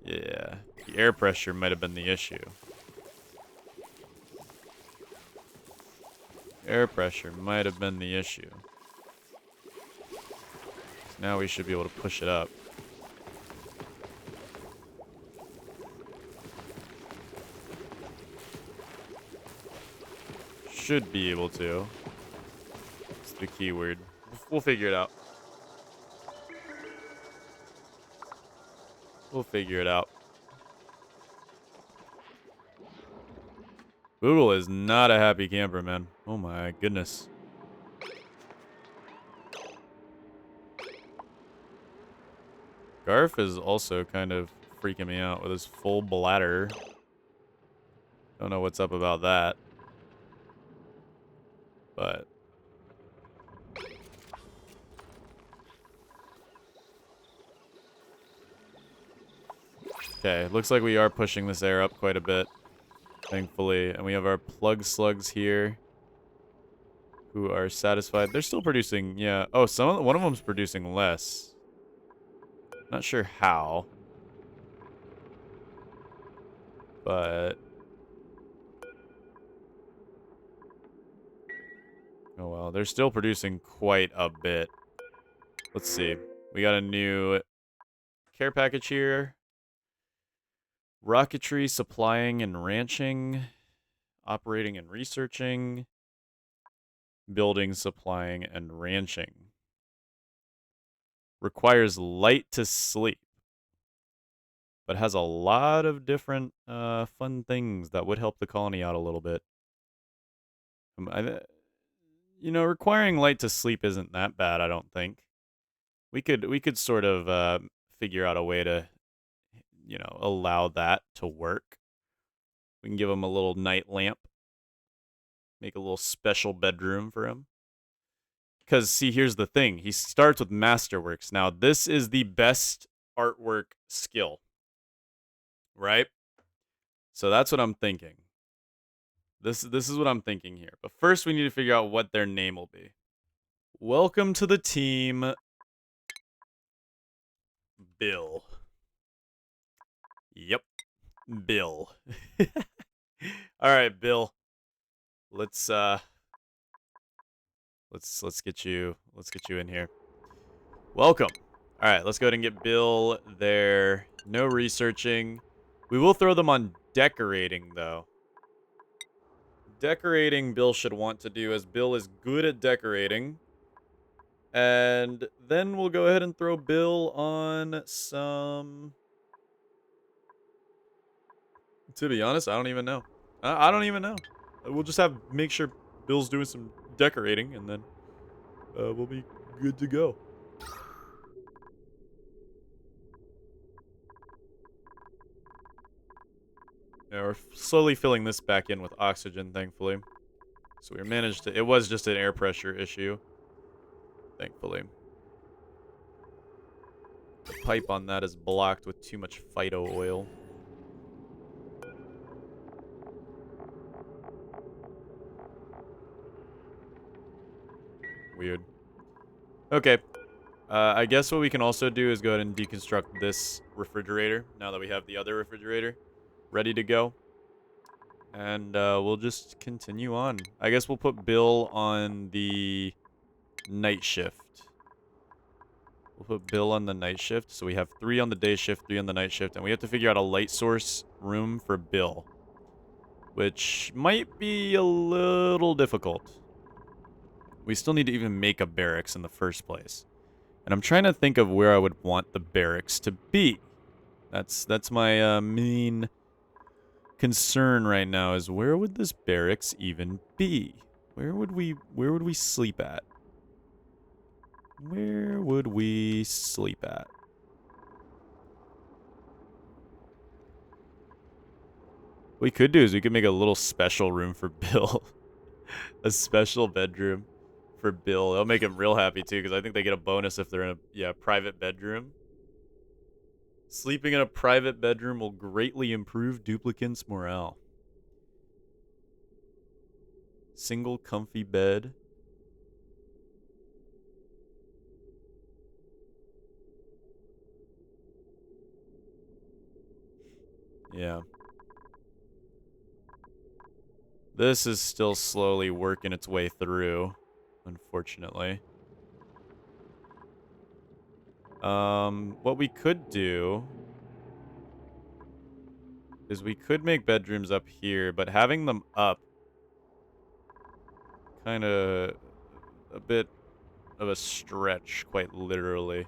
[SPEAKER 1] Yeah, the air pressure might have been the issue. Air pressure might have been the issue. So now we should be able to push it up. Should be able to. It's the keyword. We'll figure it out. We'll figure it out. Google is not a happy camper, man. Oh my goodness. Garf is also kind of freaking me out with his full bladder. Don't know what's up about that. But... Okay, looks like we are pushing this air up quite a bit, thankfully. And we have our plug slugs here who are satisfied. They're still producing, yeah. Oh, one of them's producing less. Not sure how. But... Oh well, they're still producing quite a bit. Let's see. We got a new care package here. Rocketry, supplying and ranching. Operating and researching. Building, supplying, and ranching. Requires light to sleep. But has a lot of different fun things that would help the colony out a little bit. You know, requiring light to sleep isn't that bad, I don't think. We could sort of figure out a way to, you know, allow that to work. We can give him a little night lamp. Make a little special bedroom for him. Because, see, here's the thing. He starts with Masterworks. Now, this is the best artwork skill. Right? So that's what I'm thinking. This is what I'm thinking here. But first, we need to figure out what their name will be. Welcome to the team, Bill. Yep, Bill. All right, Bill. Let's get you in here. Welcome. All right, let's go ahead and get Bill there. No researching. We will throw them on decorating though. Decorating Bill should want to do, as Bill is good at decorating. And then we'll go ahead and throw Bill on some... To be honest, I don't even know. I don't even know. We'll just make sure Bill's doing some decorating, and then we'll be good to go. Yeah, we're slowly filling this back in with oxygen, thankfully. So we managed to... It was just an air pressure issue, thankfully. The pipe on that is blocked with too much phyto oil. Weird. Okay. I guess what we can also do is go ahead and deconstruct this refrigerator, now that we have the other refrigerator ready to go. And we'll just continue on. I guess we'll put Bill on the night shift. We'll put Bill on the night shift. So we have 3 on the day shift, 3 on the night shift. And we have to figure out a light source room for Bill, which might be a little difficult. We still need to even make a barracks in the first place. And I'm trying to think of where I would want the barracks to be. That's my main concern right now, is where would this barracks even be? Where would we sleep at? Where would we sleep at? What we could do is we could make a little special room for Bill. A special bedroom for Bill. It'll make him real happy too, because I think they get a bonus if they're in a private bedroom. Sleeping in a private bedroom will greatly improve duplicants' morale. Single comfy bed. Yeah. This is still slowly working its way through, unfortunately. What we could do is we could make bedrooms up here, but having them up kind of a bit of a stretch, quite literally.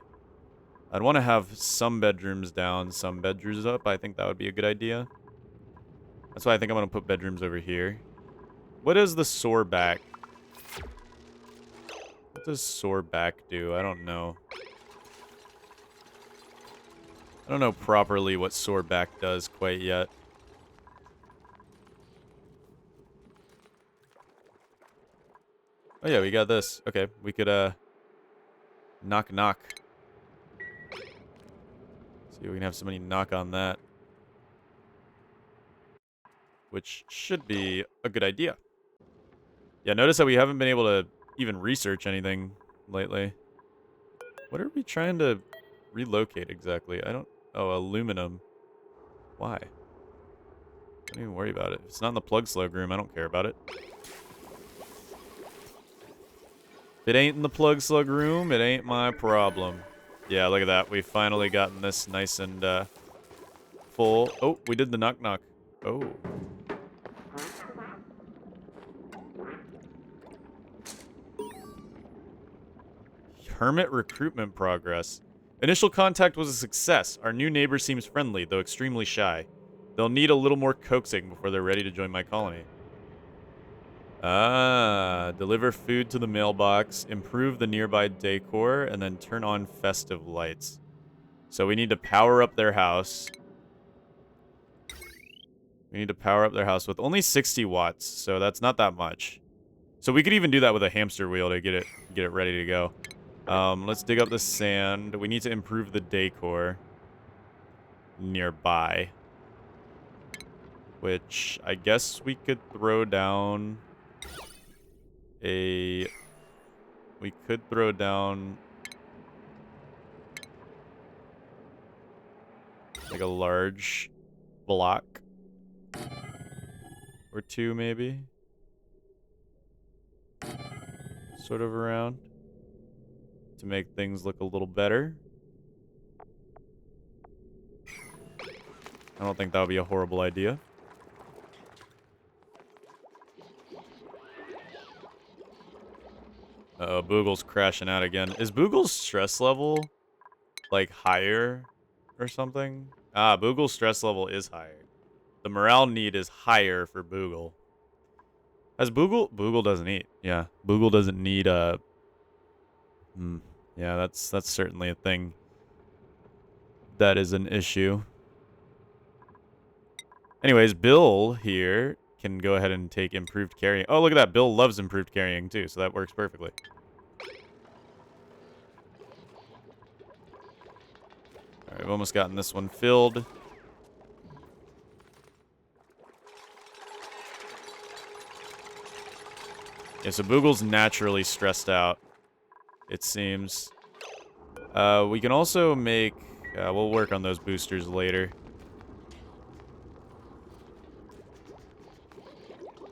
[SPEAKER 1] I'd want to have some bedrooms down, some bedrooms up. I think that would be a good idea. That's why I think I'm going to put bedrooms over here. What is the sore back? What does sore back do? I don't know. I don't know properly what sore back does quite yet. Oh yeah, we got this. Okay, we could knock knock. See if we can have somebody knock on that. Which should be a good idea. Yeah, notice that we haven't been able to even research anything lately. What are we trying to relocate exactly? I don't... Oh, aluminum. Why? Don't even worry about it. If it's not in the plug slug room, I don't care about it. If it ain't in the plug slug room, it ain't my problem. Yeah, look at that. We've finally gotten this nice and full. Oh, we did the knock knock. Oh. Hermit recruitment progress. Initial contact was a success. Our new neighbor seems friendly, though extremely shy. They'll need a little more coaxing before they're ready to join my colony. Ah, deliver food to the mailbox, improve the nearby decor, and then turn on festive lights. So we need to power up their house. We need to power up their house with only 60 watts, so that's not that much. So we could even do that with a hamster wheel to get it ready to go. Let's dig up the sand. We need to improve the decor nearby. Which I guess we could throw down a... We could throw down like a large block or two, maybe. Sort of around to make things look a little better. I don't think that would be a horrible idea. Uh-oh, Boogle's crashing out again. Is Boogle's stress level, like, higher or something? Ah, Boogle's stress level is higher. The morale need is higher for Boogle. Has Boogle doesn't eat. Yeah, Boogle doesn't need yeah, that's certainly a thing. That is an issue. Anyways, Bill here can go ahead and take improved carrying. Oh, look at that. Bill loves improved carrying too, so that works perfectly. All right, I've almost gotten this one filled. Yeah, so Boogle's naturally stressed out, it seems. We can also make... we'll work on those boosters later.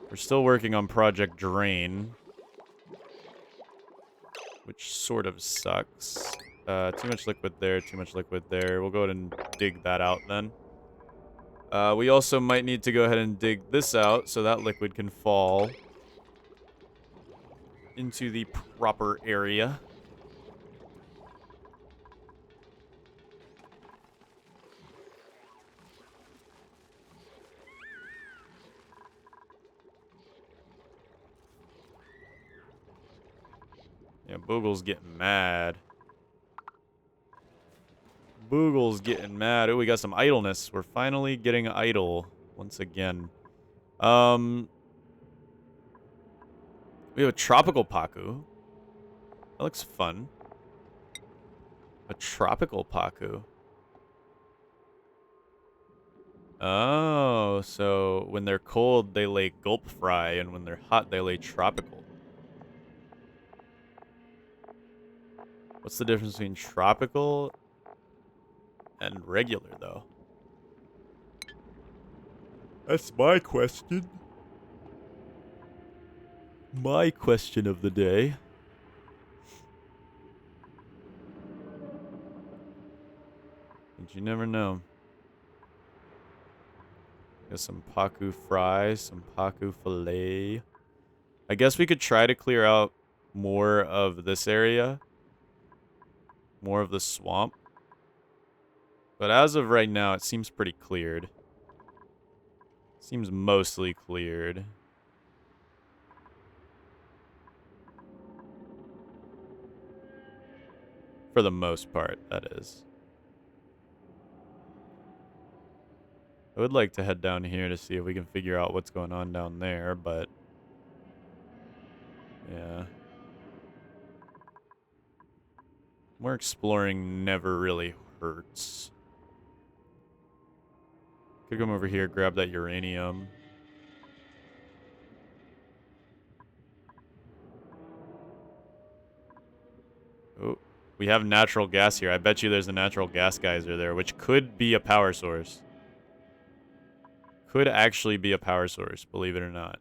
[SPEAKER 1] We're still working on Project Drain, which sort of sucks. Too much liquid there, too much liquid there. We'll go ahead and dig that out then. We also might need to go ahead and dig this out so that liquid can fall into the proper area. Yeah, Boogle's getting mad. Boogle's getting mad. Oh, we got some idleness. We're finally getting idle once again. We have a tropical Paku. That looks fun. A tropical Paku. Oh, so when they're cold, they lay gulp fry, and when they're hot, they lay tropical. What's the difference between tropical and regular, though? That's my question. My question of the day. But you never know. Got some Paku fry, some Paku fillet. I guess we could try to clear out more of this area. More of the swamp. But as of right now, it seems pretty cleared. Seems mostly cleared. For the most part, that is. I would like to head down here to see if we can figure out what's going on down there, but... yeah. More exploring never really hurts. Could come over here, grab that uranium. Oh, we have natural gas here. I bet you there's a natural gas geyser there, which could be a power source. Could actually be a power source, believe it or not.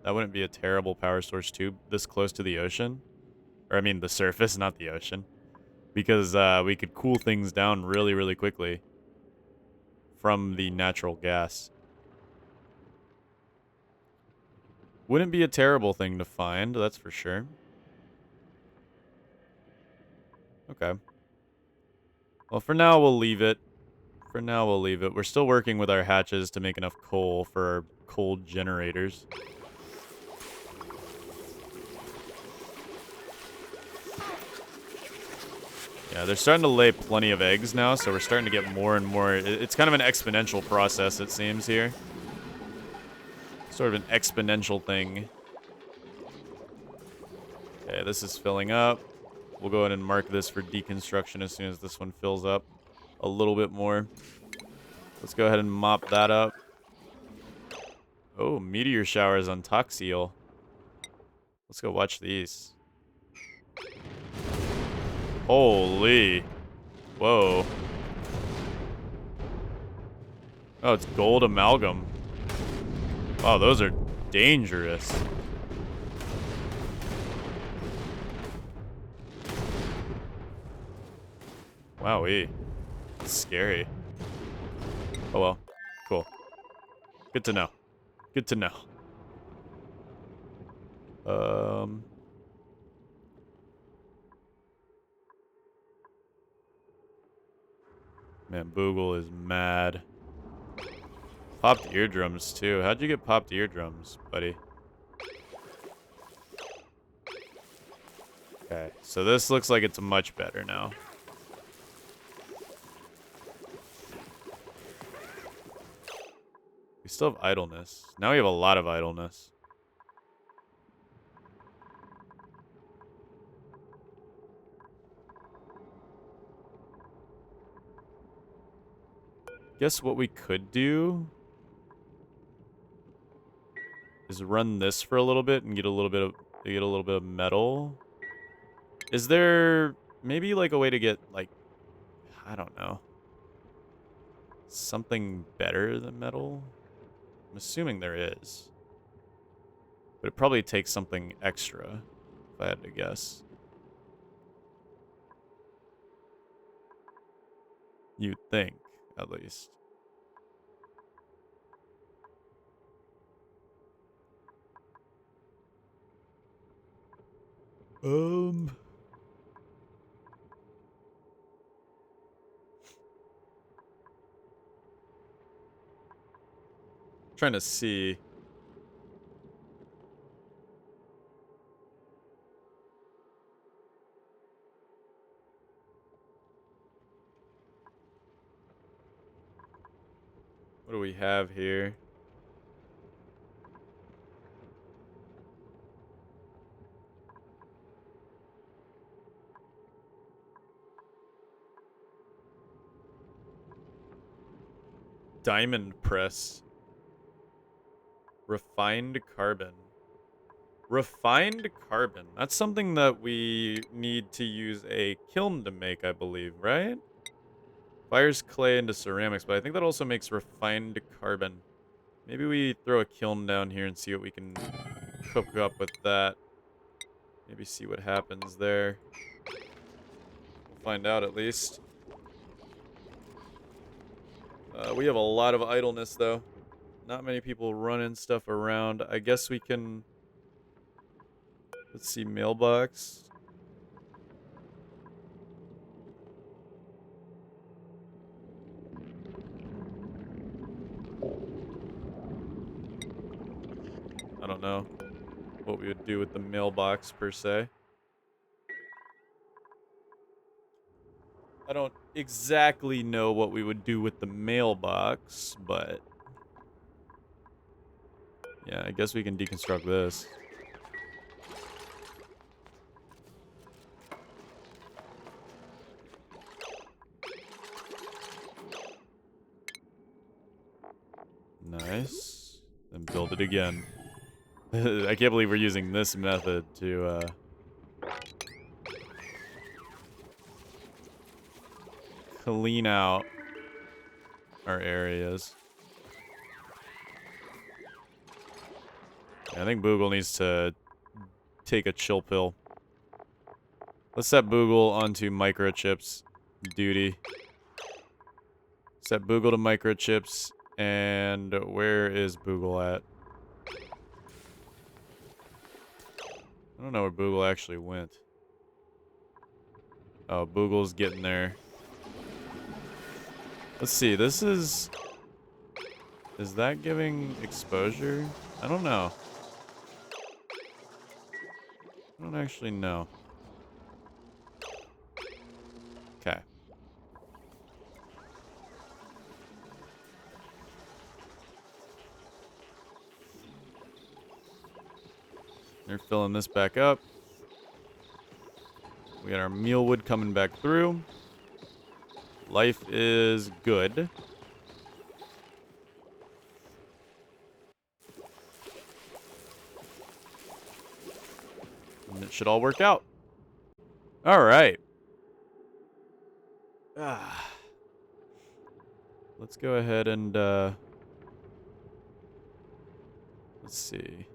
[SPEAKER 1] That wouldn't be a terrible power source too, this close to the ocean. Or I mean the surface, not the ocean. Because we could cool things down really, really quickly from the natural gas. Wouldn't be a terrible thing to find, that's for sure. Okay. Well, for now, we'll leave it. For now, we'll leave it. We're still working with our hatches to make enough coal for our cold generators. Yeah, they're starting to lay plenty of eggs now, so we're starting to get more and more. It's kind of an exponential process, it seems, here. Sort of an exponential thing. Okay, this is filling up. We'll go ahead and mark this for deconstruction as soon as this one fills up a little bit more. Let's go ahead and mop that up. Oh, meteor showers on Toxeel. Let's go watch these. Holy. Whoa. Oh, it's gold amalgam. Wow, those are dangerous. Wowee. That's scary. Oh well. Cool. Good to know. Good to know. Um... Man, Boogle is mad. Popped eardrums, too. How'd you get popped eardrums, buddy? Okay, so this looks like it's much better now. We still have idleness. Now we have a lot of idleness. Guess what we could do is run this for a little bit and get a little bit of metal. Is there maybe like a way to get like, I don't know, something better than metal? I'm assuming there is. But it probably takes something extra, if I had to guess. You'd think, at least. Trying to see. What do we have here? Diamond press. Refined carbon. Refined carbon. That's something that we need to use a kiln to make, I believe, right? Fires clay into ceramics, but I think that also makes refined carbon. Maybe we throw a kiln down here and see what we can cook up with that. Maybe see what happens there. We'll find out at least. We have a lot of idleness, though. Not many people running stuff around. I guess we can... Let's see, mailbox. I don't know what we would do with the mailbox, per se. I don't exactly know what we would do with the mailbox, but... Yeah, I guess we can deconstruct this. Nice. Then build it again. I can't believe we're using this method to, clean out our areas. Yeah, I think Boogle needs to take a chill pill. Let's set Boogle onto microchips duty. Set Boogle to microchips, and where is Boogle at? I don't know where Boogle actually went. Oh, Boogle's getting there. Let's see, this is... Is that giving exposure? I don't know. I don't actually know. Okay. They're filling this back up. We got our mealwood coming back through. Life is good. And it should all work out. All right. Let's go ahead and, let's see.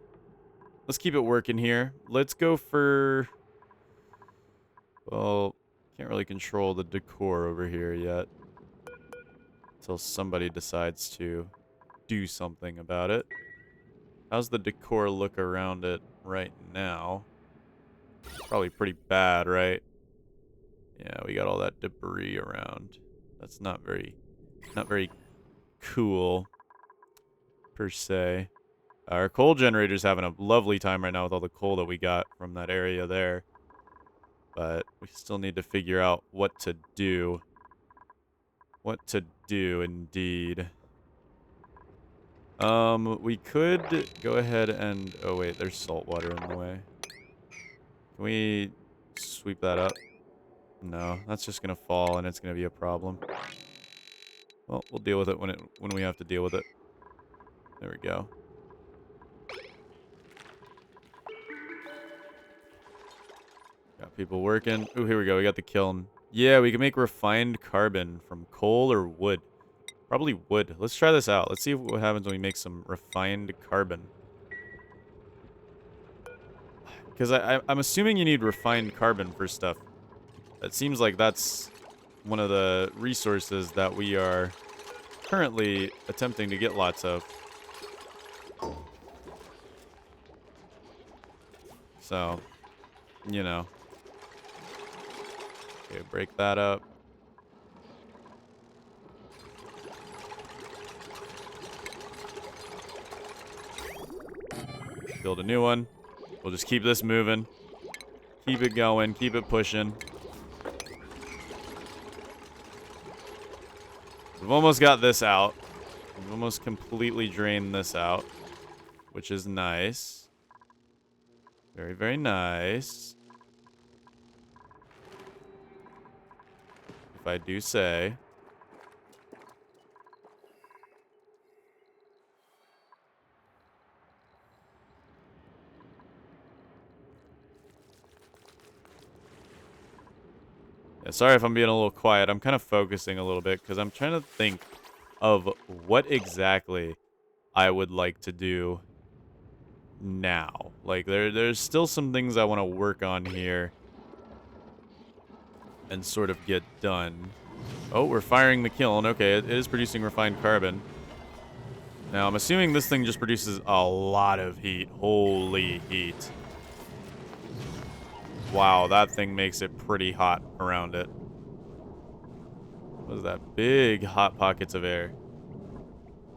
[SPEAKER 1] Let's keep it working here. Let's go for... Well, can't really control the decor over here yet. Until somebody decides to do something about it. How's the decor look around it right now. Probably pretty bad, right? Yeah, we got all that debris around. That's not very cool, per se. Our coal generator's having a lovely time right now with all the coal that we got from that area there. But we still need to figure out what to do. What to do, indeed. We could go ahead and... Oh, wait, there's salt water in the way. Can we sweep that up? No, that's just gonna fall, and it's gonna be a problem. Well, we'll deal with it when we have to deal with it. There we go. Got people working. Ooh, here we go. We got the kiln. Yeah, we can make refined carbon from coal or wood. Probably wood. Let's try this out. Let's see what happens when we make some refined carbon. Because I'm assuming you need refined carbon for stuff. It seems like that's one of the resources that we are currently attempting to get lots of. So, you know. Okay, break that up. Build a new one. We'll just keep this moving. Keep it going. Keep it pushing. We've almost got this out. We've almost completely drained this out, which is nice. Very, very nice. If I do say. Yeah, sorry if I'm being a little quiet. I'm kind of focusing a little bit because I'm trying to think of what exactly I would like to do now. Like, there's still some things I want to work on here and sort of get done. Oh, we're firing the kiln. Okay, it is producing refined carbon. Now, I'm assuming this thing just produces a lot of heat. Holy heat. Wow, that thing makes it pretty hot around it. What is that? Big hot pockets of air.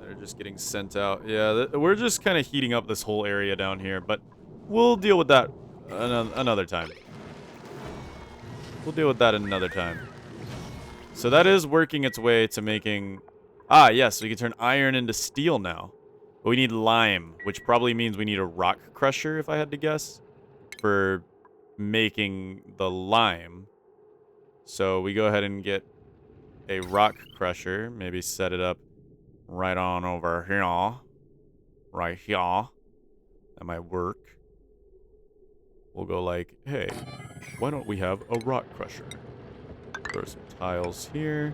[SPEAKER 1] They're just getting sent out. Yeah, we're just kind of heating up this whole area down here, but we'll deal with that another time. We'll deal with that another time. So that is working its way to making... Ah, yes, we can turn iron into steel now. But we need lime, which probably means we need a rock crusher, if I had to guess, for making the lime. So we go ahead and get a rock crusher. Maybe set it up right on over here. Right here. That might work. We'll go like, hey, why don't we have a rock crusher? Throw some tiles here.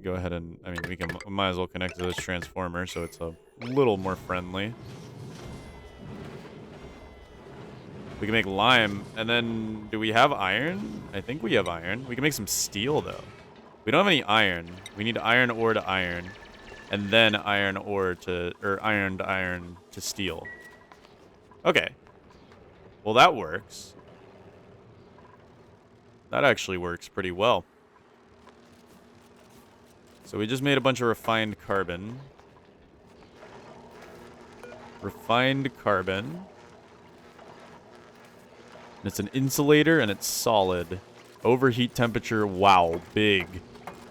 [SPEAKER 1] Go ahead and, I mean, we might as well connect to this transformer so it's a little more friendly. We can make lime, and then, do we have iron? I think we have iron. We can make some steel, though. We don't have any iron. We need iron ore to iron, and then iron ore to, or ironed iron to steel. Okay. Well, that works. That actually works pretty well. So we just made a bunch of refined carbon. Refined carbon. And it's an insulator, and it's solid. Overheat temperature, wow, big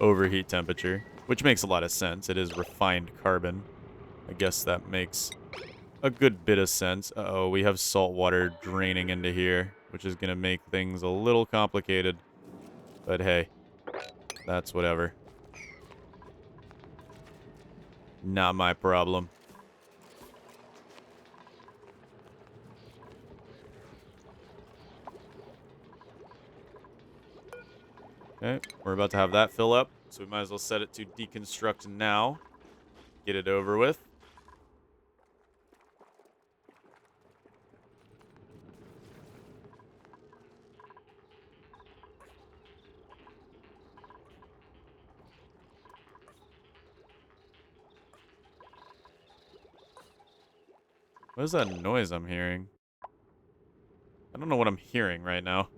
[SPEAKER 1] overheat temperature. Which makes a lot of sense. It is refined carbon. I guess that makes a good bit of sense. Uh-oh, we have salt water draining into here, which is going to make things a little complicated. But hey, that's whatever. Not my problem. Okay, we're about to have that fill up, so we might as well set it to deconstruct now. Get it over with. What is that noise I'm hearing? I don't know what I'm hearing right now.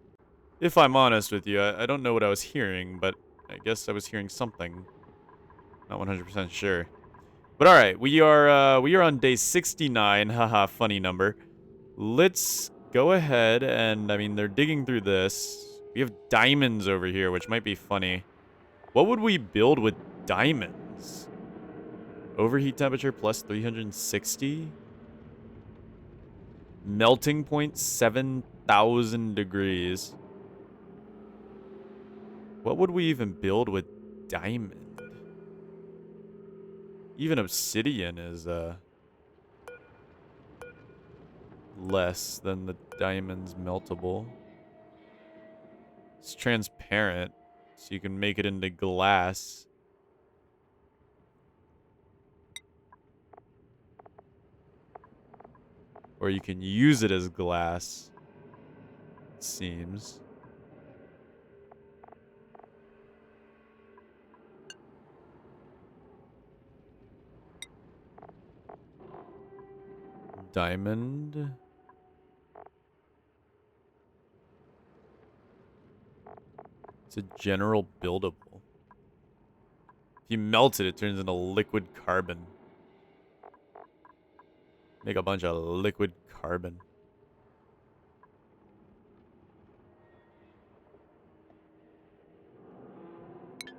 [SPEAKER 1] If I'm honest with you, I don't know what I was hearing, but I guess I was hearing something. Not 100% sure. But all right, we are on day 69. Haha, funny number. Let's go ahead and I mean they're digging through this. We have diamonds over here, which might be funny. What would we build with diamonds? Overheat temperature plus 360. Melting point 7,000 degrees. What would we even build with diamond? Even obsidian is less than the diamond's meltable. It's transparent, so you can make it into glass. Or you can use it as glass, it seems. Diamond. It's a general buildable. If you melt it, it turns into liquid carbon. Make a bunch of liquid carbon.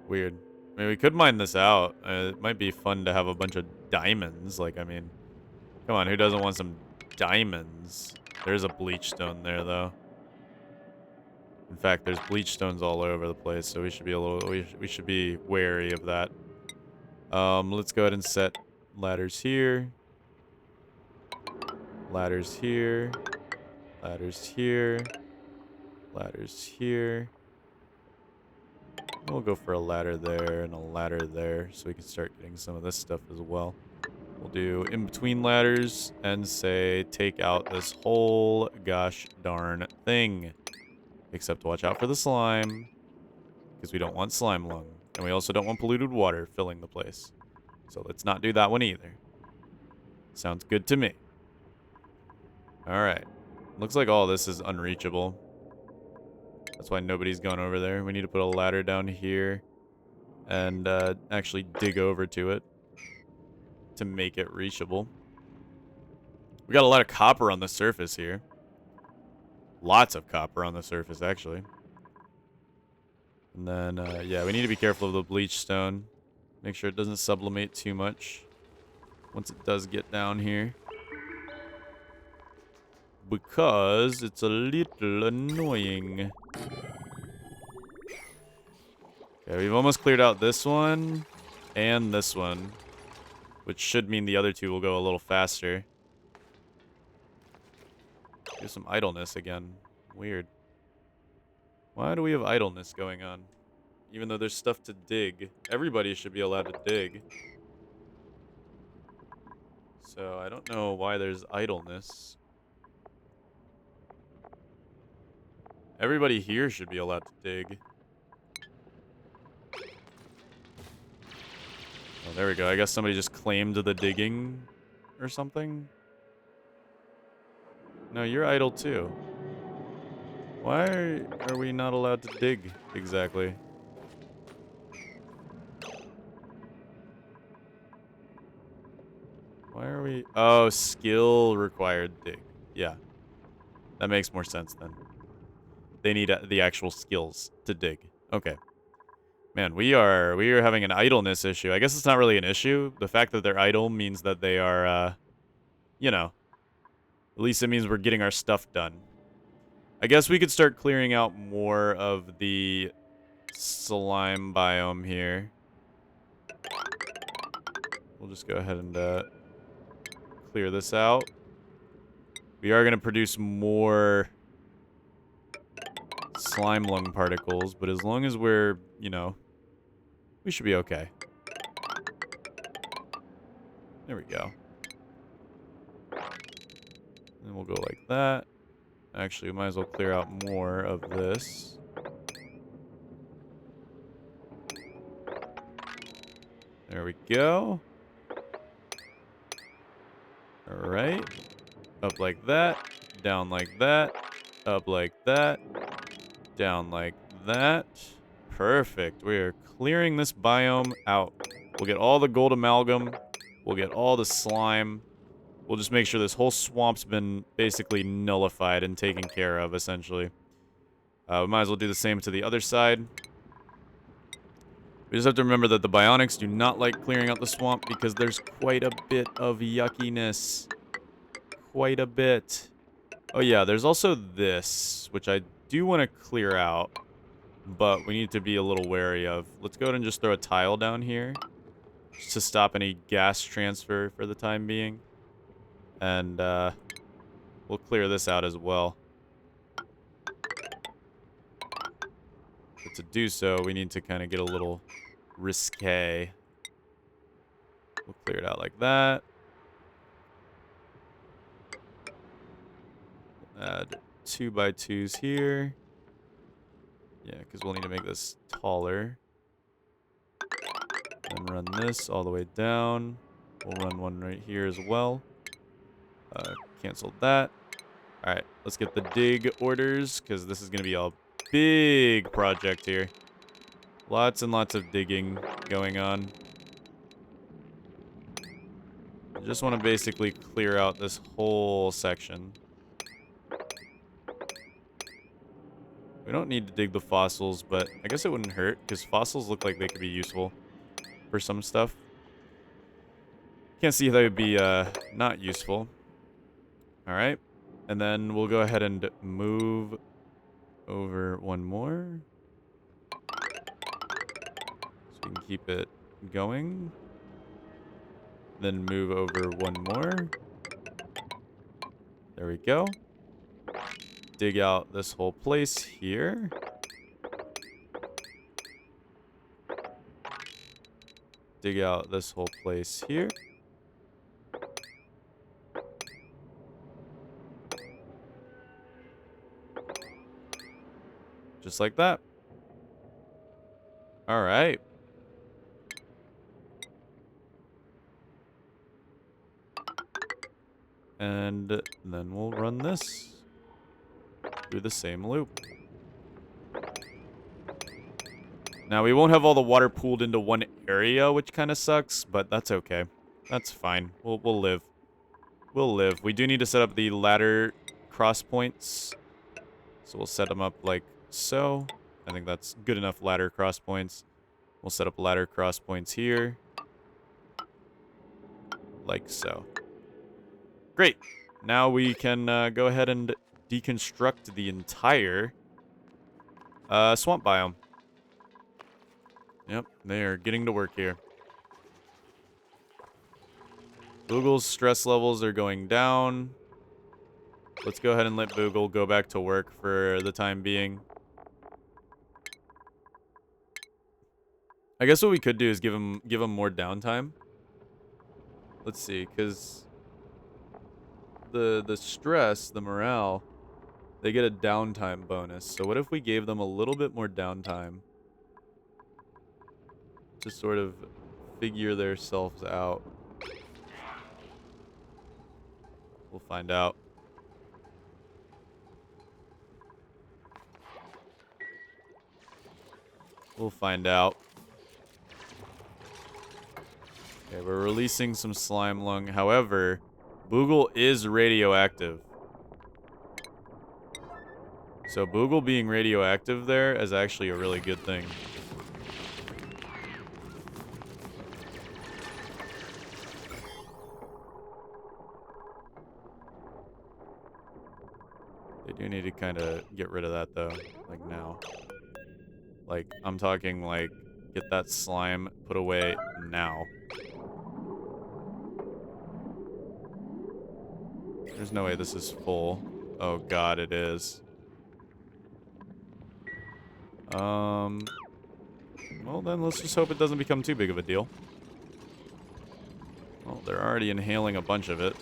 [SPEAKER 1] Weird. I mean, we could mine this out. It might be fun to have a bunch of diamonds. Like, I mean, come on, who doesn't want some diamonds? There's a bleach stone there, though. In fact, there's bleach stones all over the place, so we should be a little. We should be wary of that. Let's go ahead and set ladders here. Ladders here. Ladders here. Ladders here. We'll go for a ladder there and a ladder there so we can start getting some of this stuff as well. We'll do in between ladders and say take out this whole gosh darn thing. Except watch out for the slime because we don't want slime lung. And we also don't want polluted water filling the place. So let's not do that one either. Sounds good to me. Alright. Looks like all this is unreachable. That's why nobody's gone over there. We need to put a ladder down here and actually dig over to it to make it reachable. We got a lot of copper on the surface here. Lots of copper on the surface, actually. And then, yeah, we need to be careful of the bleach stone. Make sure it doesn't sublimate too much once it does get down here. Because it's a little annoying. Okay, we've almost cleared out this one and this one, which should mean the other two will go a little faster. Here's some idleness again. Weird. Why do we have idleness going on? Even though there's stuff to dig. Everybody should be allowed to dig. So I don't know why there's idleness. Everybody here should be allowed to dig. Oh, there we go. I guess somebody just claimed the digging or something. No, you're idle too. Why are we not allowed to dig exactly? Why are we... Oh, skill required dig. Yeah. That makes more sense then. They need the actual skills to dig. Okay. Man, we are having an idleness issue. I guess it's not really an issue. The fact that they're idle means that they are, you know, at least it means we're getting our stuff done. I guess we could start clearing out more of the slime biome here. We'll just go ahead and clear this out. We are going to produce more slime lung particles, but as long as we're, you know, we should be okay. There we go. And we'll go like that. Actually, we might as well clear out more of this. There we go. Alright. Up like that. Down like that. Up like that. Down like that. Perfect. We are clearing this biome out. We'll get all the gold amalgam. We'll get all the slime. We'll just make sure this whole swamp's been basically nullified and taken care of, essentially. We might as well do the same to the other side. We just have to remember that the bionics do not like clearing out the swamp because there's quite a bit of yuckiness. Quite a bit. Oh yeah, there's also this, which I do want to clear out, but we need to be a little wary of. Let's go ahead and just throw a tile down here just to stop any gas transfer for the time being. And we'll clear this out as well. But to do so, we need to kind of get a little risque. We'll clear it out like that. Add 2x2s here. Yeah, because we'll need to make this taller. And run this all the way down. We'll run one right here as well. Cancel that. Alright, let's get the dig orders, because this is going to be a big project here. Lots and lots of digging going on. I just want to basically clear out this whole section. We don't need to dig the fossils, but I guess it wouldn't hurt, because fossils look like they could be useful for some stuff. Can't see how they would be not useful. Alright, and then we'll go ahead and move over one more. So we can keep it going. Then move over one more. There we go. Dig out this whole place here. Dig out this whole place here. Just like that. All right. And then we'll run this through the same loop. Now, we won't have all the water pooled into one area, which kind of sucks, but that's okay. That's fine. We'll live. We'll live. We do need to set up the ladder cross points. So we'll set them up like so. I think that's good enough ladder cross points. We'll set up ladder cross points here. Like so. Great. Now we can go ahead and deconstruct the entire swamp biome. Yep, they are getting to work here. Boogle's stress levels are going down. Let's go ahead and let Boogle go back to work for the time being. I guess what we could do is give him more downtime. Let's see, because the stress, the morale, they get a downtime bonus. So what if we gave them a little bit more downtime to sort of figure themselves out? We'll find out. We'll find out. Okay, we're releasing some slime lung. However, Boogle is radioactive. So Boogle being radioactive there is actually a really good thing. They do need to kind of get rid of that, though. Like, now. Like, I'm talking, like, get that slime put away now. There's no way this is full. Oh, God, it is. Well, then let's just hope it doesn't become too big of a deal. Well, they're already inhaling a bunch of it.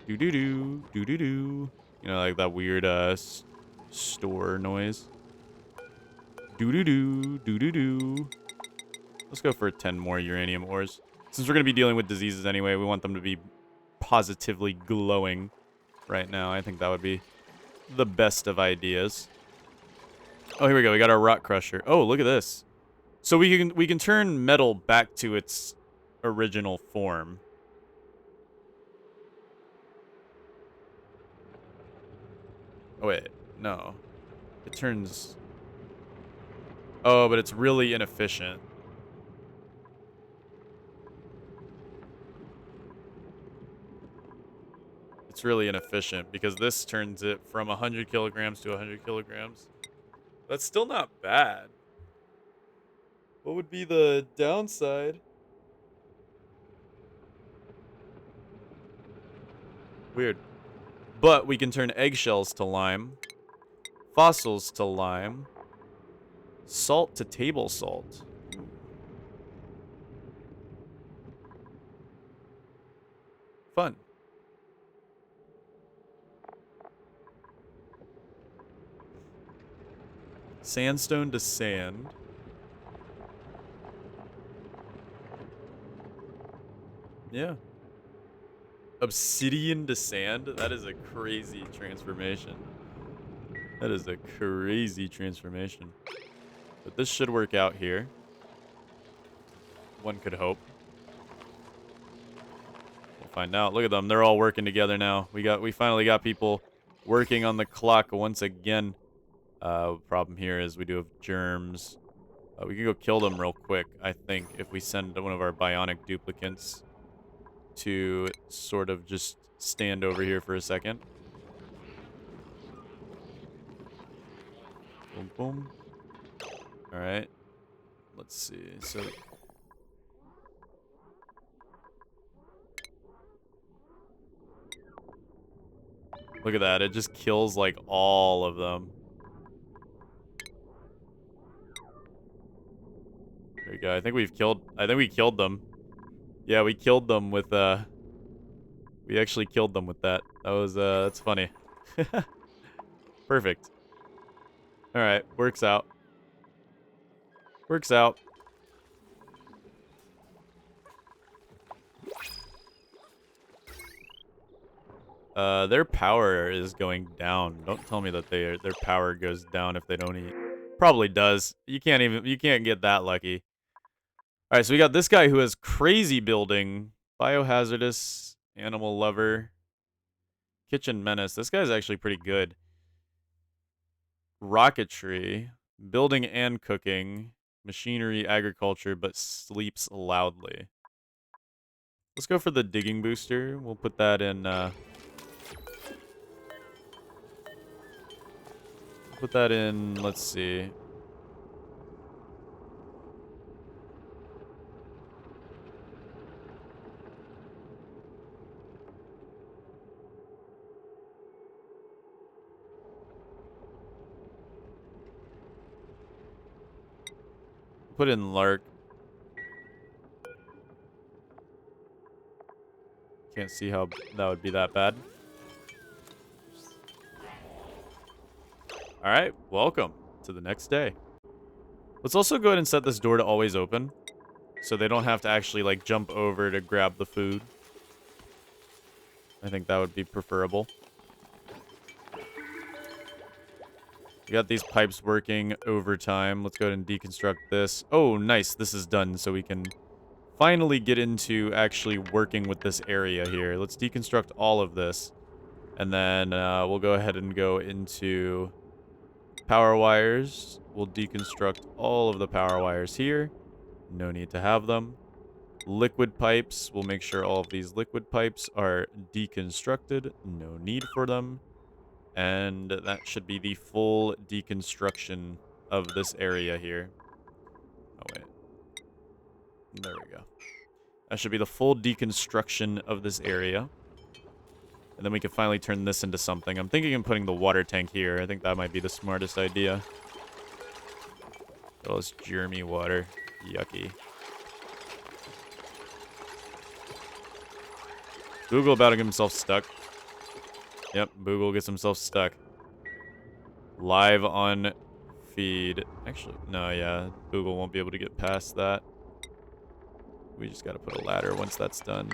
[SPEAKER 1] Do-do-do, do-do-do. You know, like that weird, store noise. Doo-doo-doo, doo-doo-doo. Let's go for 10 more uranium ores. Since we're going to be dealing with diseases anyway, we want them to be positively glowing right now. I think that would be the best of ideas. Oh, here we go. We got our rock crusher. Oh, look at this. So we can turn metal back to its original form. Oh, wait. No. It turns... Oh, but it's really inefficient. It's really inefficient because this turns it from 100 kilograms to 100 kilograms. That's still not bad. What would be the downside? Weird. But we can turn eggshells to lime, fossils to lime, salt to table salt. Fun. Sandstone to sand. Yeah. Obsidian to sand? That is a crazy transformation. That is a crazy transformation. But this should work out here. One could hope. We'll find out. Look at them. They're all working together now. We finally got people working on the clock once again. Problem here is we do have germs. We can go kill them real quick, I think, if we send one of our bionic duplicants to sort of just stand over here for a second. Boom, boom. All right. Let's see. So look at that. It just kills like all of them. There we go. I think we killed them. Yeah, we killed them with we actually killed them with that. That was that's funny. Perfect. All right, works out. Works out. Their power is going down. Don't tell me that their power goes down if they don't eat. Probably does. You can't get that lucky. All right, so we got this guy who has crazy building, biohazardous, animal lover, kitchen menace. This guy's actually pretty good. Rocketry, building and cooking, machinery, agriculture, but sleeps loudly. Let's go for the digging booster. We'll put that in, let's see. Put in Lark. Can't see how that would be that bad. All right, welcome to the next day. Let's also go ahead and set this door to always open, so they don't have to actually like jump over to grab the food. I think that would be preferable. We got these pipes working overtime. Let's go ahead and deconstruct this. Oh, nice. This is done, so we can finally get into actually working with this area here. Let's deconstruct all of this. And then we'll go ahead and go into power wires. We'll deconstruct all of the power wires here. No need to have them. Liquid pipes. We'll make sure all of these liquid pipes are deconstructed. No need for them. And that should be the full deconstruction of this area here. Oh, wait. There we go. That should be the full deconstruction of this area. And then we can finally turn this into something. I'm thinking of putting the water tank here. I think that might be the smartest idea. Oh, it's germy water. Yucky. Google about to get himself stuck. Yep, Boogle gets himself stuck. Live on feed. Actually, no, yeah. Google won't be able to get past that. We just gotta put a ladder once that's done.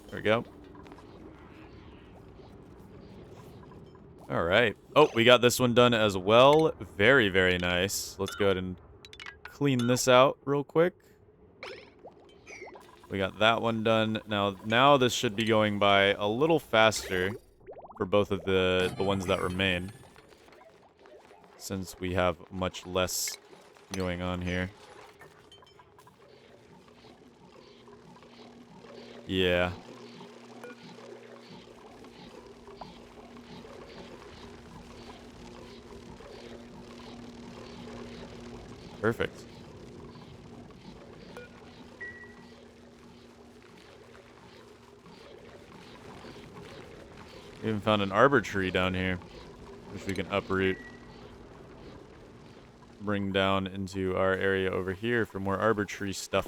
[SPEAKER 1] There we go. All right. Oh, we got this one done as well. Very, very nice. Let's go ahead and clean this out real quick. We got that one done. Now this should be going by a little faster for both of the ones that remain, since we have much less going on here. Yeah. Perfect. We even found an arbor tree down here, which we can uproot. Bring down into our area over here for more arbor tree stuff.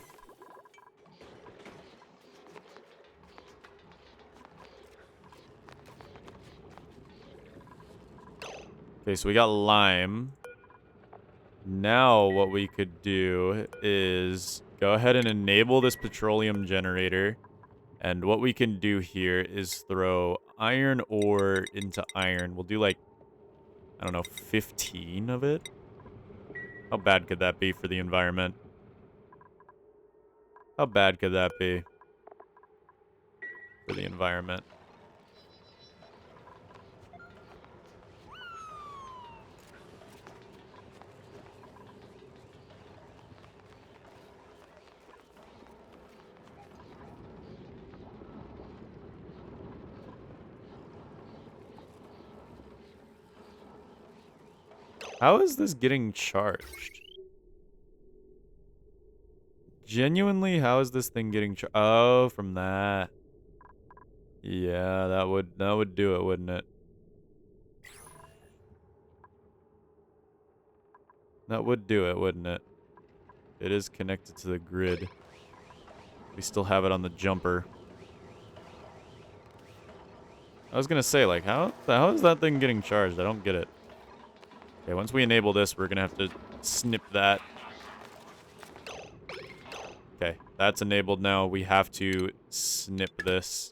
[SPEAKER 1] Okay, so we got lime. Now what we could do is go ahead and enable this petroleum generator. And what we can do here is throw iron ore into iron. We'll do like, I don't know, 15 of it. How bad could that be for the environment? How bad could that be for the environment? How is this getting charged? Genuinely, how is this thing getting charged? Oh, from that. Yeah, that would do it, wouldn't it? That would do it, wouldn't it? It is connected to the grid. We still have it on the jumper. I was gonna say, like, how is that thing getting charged? I don't get it. Okay, once we enable this, we're gonna have to snip that. Okay, that's enabled now. We have to snip this.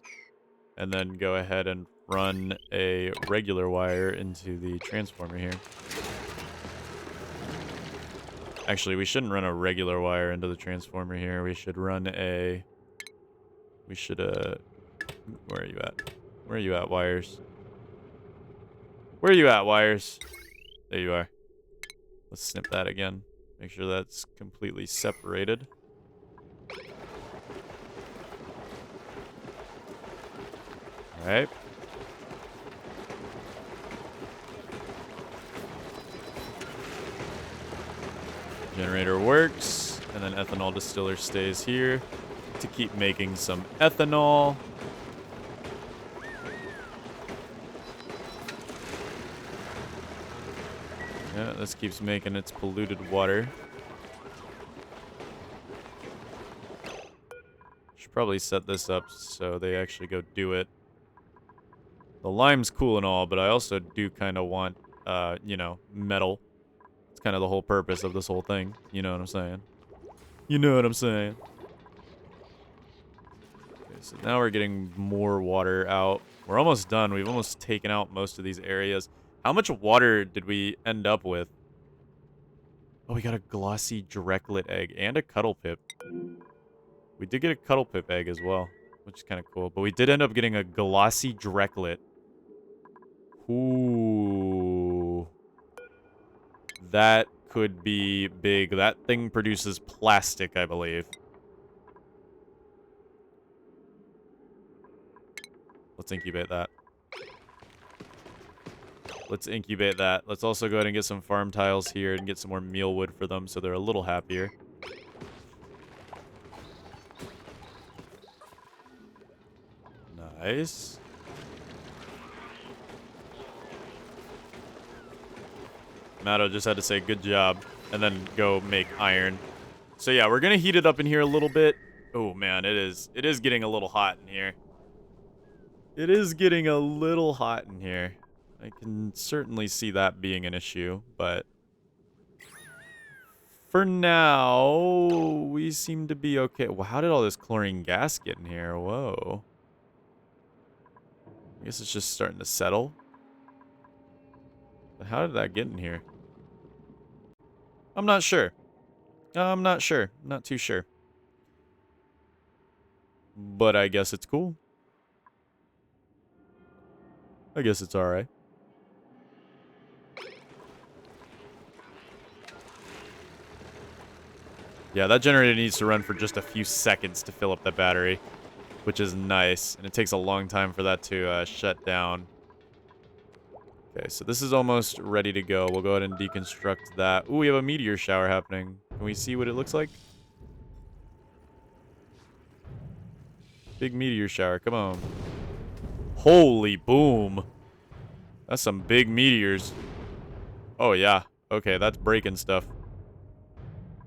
[SPEAKER 1] And then go ahead and run a regular wire into the transformer here. Actually, we shouldn't run a regular wire into the transformer here. We should run a... We should, where are you at? Where are you at, wires? Where are you at, wires? There you are. Let's snip that again. Make sure that's completely separated. Alright. Generator works, and then ethanol distiller stays here to keep making some ethanol. Yeah, this keeps making its polluted water. Should probably set this up so they actually go do it. The lime's cool and all, but I also do kind of want, you know, metal. It's kind of the whole purpose of this whole thing. You know what I'm saying? You know what I'm saying? Okay, so now we're getting more water out. We're almost done. We've almost taken out most of these areas. How much water did we end up with? Oh, we got a glossy Drecklet egg and a Cuddle Pip. We did get a Cuddle Pip egg as well, which is kind of cool. But we did end up getting a glossy Drecklet. Ooh. That could be big. That thing produces plastic, I believe. Let's incubate that. Let's incubate that. Let's also go ahead and get some farm tiles here and get some more mealwood for them so they're a little happier. Nice. Matto just had to say good job and then go make iron. So yeah, we're gonna heat it up in here a little bit. Oh man, it is getting a little hot in here. It is getting a little hot in here. I can certainly see that being an issue, but for now, we seem to be okay. Well, how did all this chlorine gas get in here? Whoa. I guess it's just starting to settle. But how did that get in here? I'm not sure. I'm not sure. Not too sure. But I guess it's cool. I guess it's alright. Yeah, that generator needs to run for just a few seconds to fill up that battery, which is nice. And it takes a long time for that to shut down. Okay, so this is almost ready to go. We'll go ahead and deconstruct that. Ooh, we have a meteor shower happening. Can we see what it looks like? Big meteor shower, come on. Holy boom. That's some big meteors. Oh, yeah. Okay, that's breaking stuff.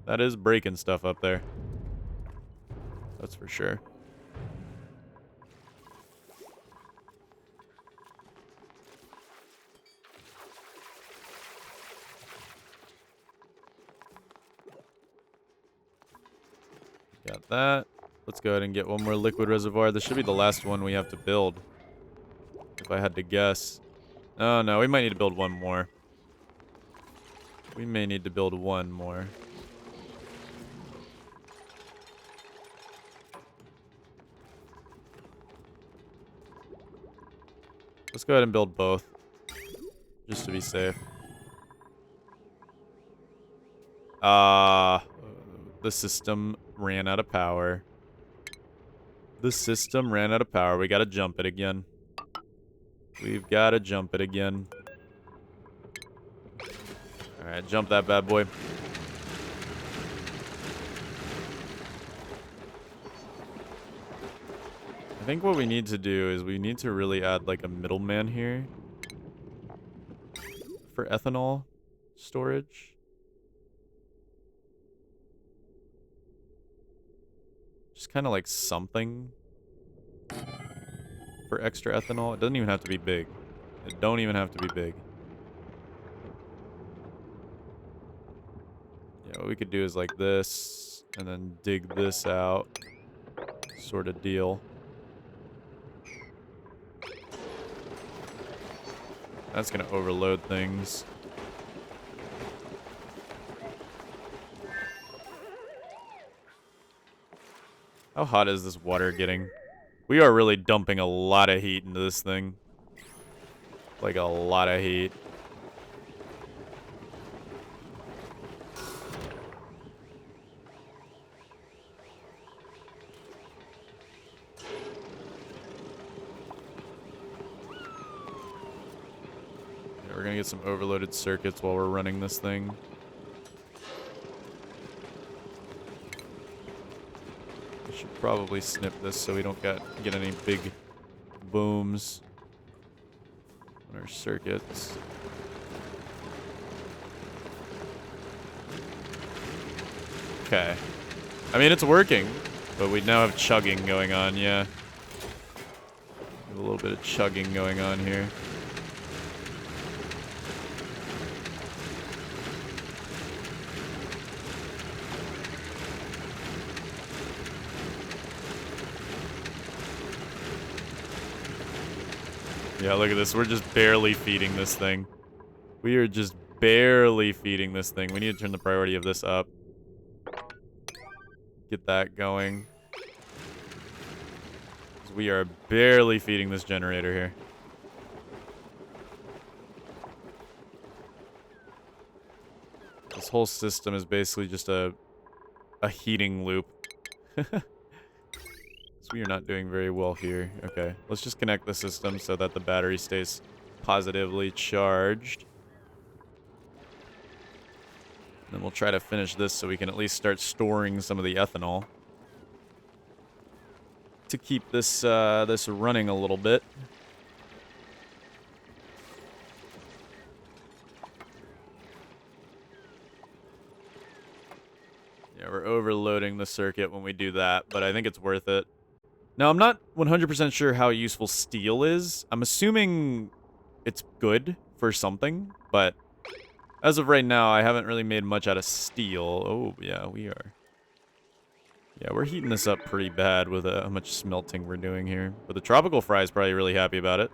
[SPEAKER 1] That is breaking stuff up there. That's for sure. Got that. Let's go ahead and get one more liquid reservoir. This should be the last one we have to build, if I had to guess. Oh, no, we might need to build one more. We may need to build one more. Let's go ahead and build both, just to be safe. The system ran out of power. The system ran out of power. We gotta jump it again. We've gotta jump it again. Alright, jump that bad boy. I think what we need to do is we need to really add like a middleman here for ethanol storage. Just kind of like something for extra ethanol. It doesn't even have to be big. It don't even have to be big. Yeah, what we could do is like this, and then dig this out, sort of deal. That's gonna overload things. How hot is this water getting? We are really dumping a lot of heat into this thing. Like a lot of heat. Yeah, we're gonna get some overloaded circuits while we're running this thing. We should probably snip this so we don't get any big booms on our circuits. Okay. I mean, it's working, but we now have chugging going on, yeah. We have a little bit of chugging going on here. Yeah, look at this. We're just barely feeding this thing. We are just barely feeding this thing. We need to turn the priority of this up. Get that going. 'Cause we are barely feeding this generator here. This whole system is basically just a heating loop. So we are not doing very well here. Okay, let's just connect the system so that the battery stays positively charged. Then we'll try to finish this so we can at least start storing some of the ethanol to keep this this running a little bit. Yeah, we're overloading the circuit when we do that, but I think it's worth it. Now, I'm not 100% sure how useful steel is. I'm assuming it's good for something, but as of right now, I haven't really made much out of steel. Oh, yeah, we are. Yeah, we're heating this up pretty bad with how much smelting we're doing here. But the tropical fry is probably really happy about it.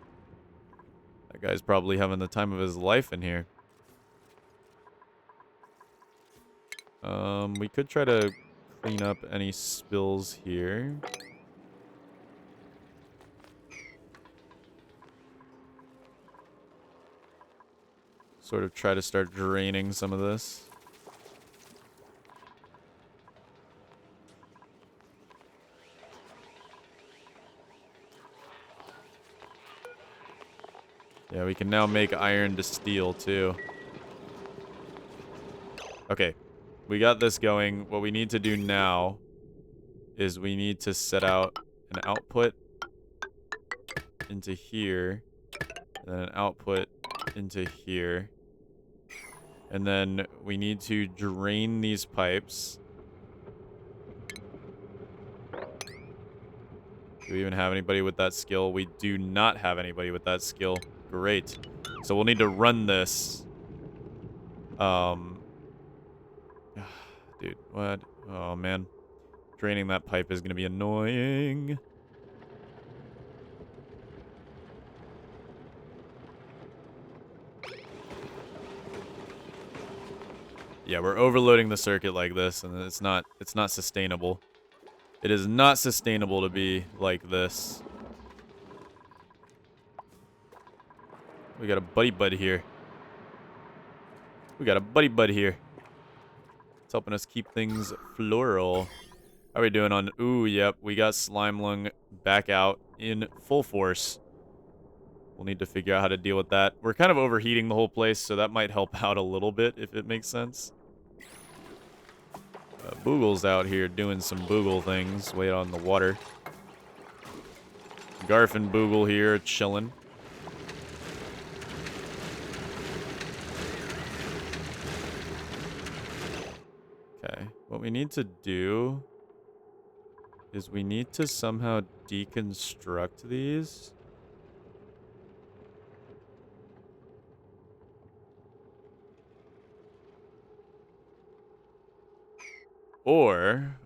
[SPEAKER 1] That guy's probably having the time of his life in here. We could try to clean up any spills here. Sort of try to start draining some of this. Yeah, we can now make iron to steel, too. Okay, we got this going. What we need to do now is we need to set out an output into here, and then an output into here. And then we need to drain these pipes. Do we even have anybody with that skill? We do not have anybody with that skill. Great. So we'll need to run this. Dude, what? Oh, man. Draining that pipe is going to be annoying. Yeah, we're overloading the circuit like this, and it's not sustainable. It is not sustainable to be like this. We got a buddy bud here. We got a buddy bud here. It's helping us keep things floral. How are we doing on... Ooh, yep. We got slime lung back out in full force. We'll need to figure out how to deal with that. We're kind of overheating the whole place, so that might help out a little bit, if it makes sense. Boogle's out here doing some Boogle things way out on the water. Garf and Boogle here chilling. Okay, what we need to do is we need to somehow deconstruct these. Or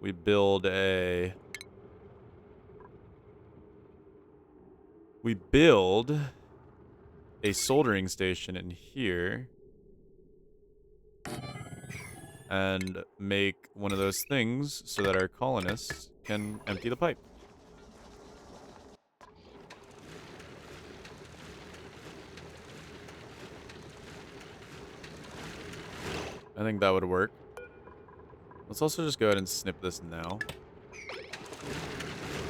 [SPEAKER 1] we build a soldering station in here and make one of those things so that our colonists can empty the pipe. I think that would work. Let's also just go ahead and snip this now.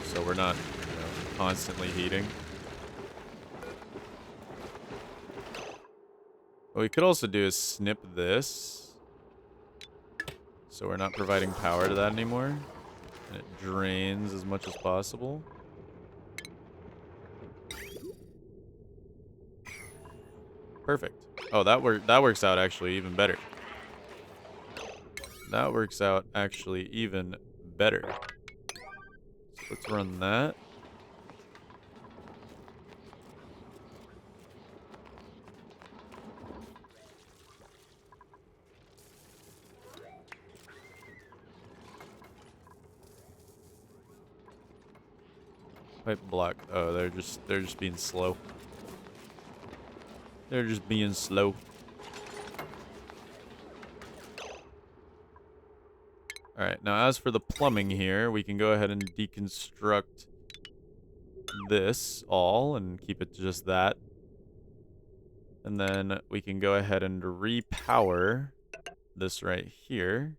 [SPEAKER 1] So we're not, constantly heating. What we could also do is snip this. So we're not providing power to that anymore. And it drains as much as possible. Perfect. Oh, that works out actually even better. That works out actually even better. So let's run that. Pipe block. Oh, they're just being slow. They're just being slow. Alright, now as for the plumbing here, we can go ahead and deconstruct this all and keep it just that. And then we can go ahead and repower this right here.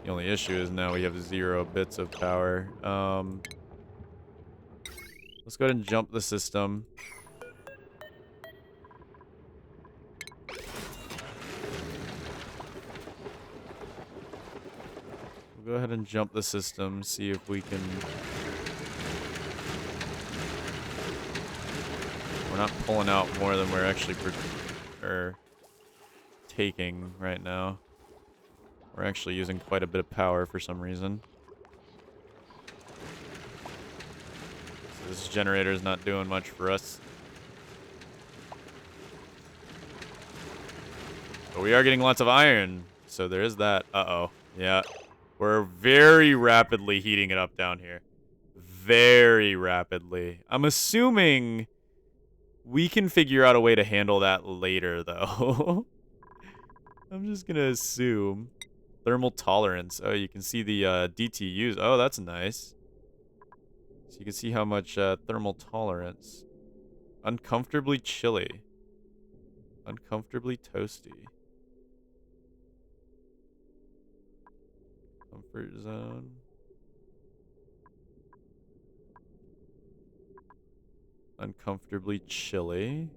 [SPEAKER 1] The only issue is now we have 0 bits of power. Let's go ahead and jump the system. We'll go ahead and jump the system, see if we can... We're not pulling out more than we're actually... taking right now. We're actually using quite a bit of power for some reason. So this generator is not doing much for us. But we are getting lots of iron, so there is that. Uh-oh. Yeah. We're very rapidly heating it up down here. Very rapidly. I'm assuming we can figure out a way to handle that later, though. I'm just gonna assume. Thermal tolerance. Oh, you can see the DTUs. Oh, that's nice. So you can see how much thermal tolerance. Uncomfortably chilly. Uncomfortably toasty. Comfort zone. Uncomfortably chilly.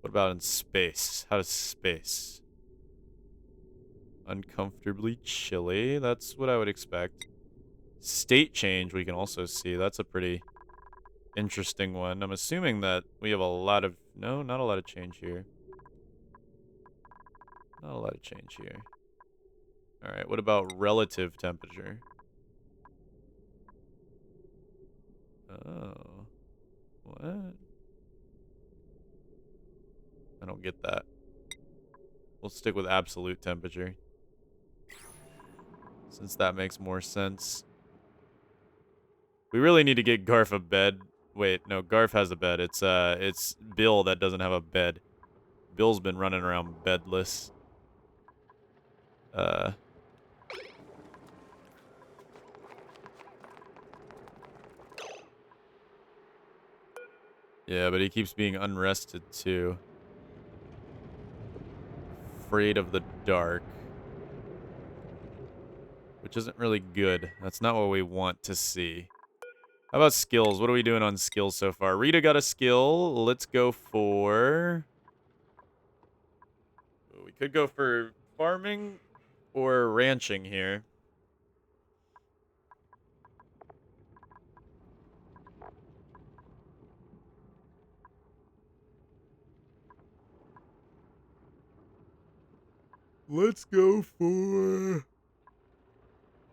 [SPEAKER 1] What about in space? How does space? Uncomfortably chilly. That's what I would expect. State change we can also see. That's a pretty interesting one. I'm assuming that we have a lot of... No, not a lot of change here. Not a lot of change here. Alright, what about relative temperature? Oh. What? I don't get that. We'll stick with absolute temperature, since that makes more sense. We really need to get Garf a bed. Wait, no, Garf has a bed. It's Bill that doesn't have a bed. Bill's been running around bedless. Yeah, but he keeps being unrested too. Afraid of the dark. Which isn't really good. That's not what we want to see. How about skills? What are we doing on skills so far? Rita got a skill. Let's go for... We could go for farming or ranching here. Let's go for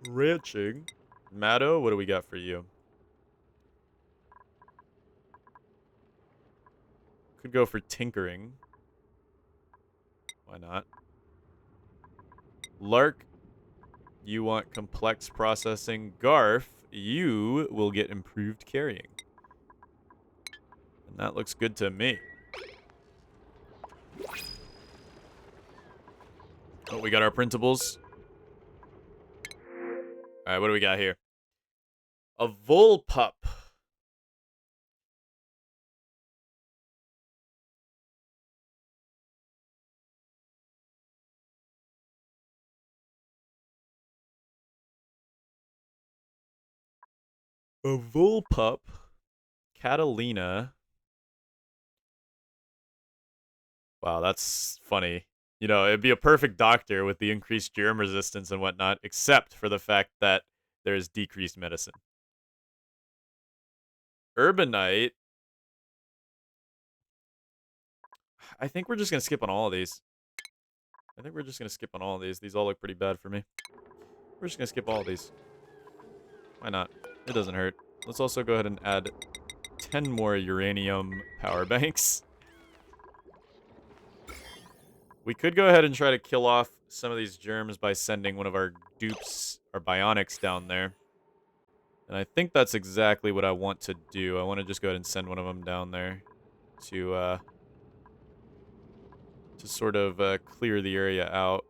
[SPEAKER 1] ranching. Matto, what do we got for you? Could go for tinkering. Why not? Lark, you want complex processing. Garf, you will get improved carrying. And that looks good to me. Oh, we got our printables. Alright, what do we got here? A Volpup. A Volpup. Catalina. Wow, that's funny. You know, it'd be a perfect doctor with the increased germ resistance and whatnot, except for the fact that there's decreased medicine. Urbanite. I think we're just going to skip on all of these. These all look pretty bad for me. We're just going to skip all of these. Why not? It doesn't hurt. Let's also go ahead and add 10 more uranium power banks. We could go ahead and try to kill off some of these germs by sending one of our dupes, our bionics, down there. And I think that's exactly what I want to do. I want to just go ahead and send one of them down there to sort of clear the area out.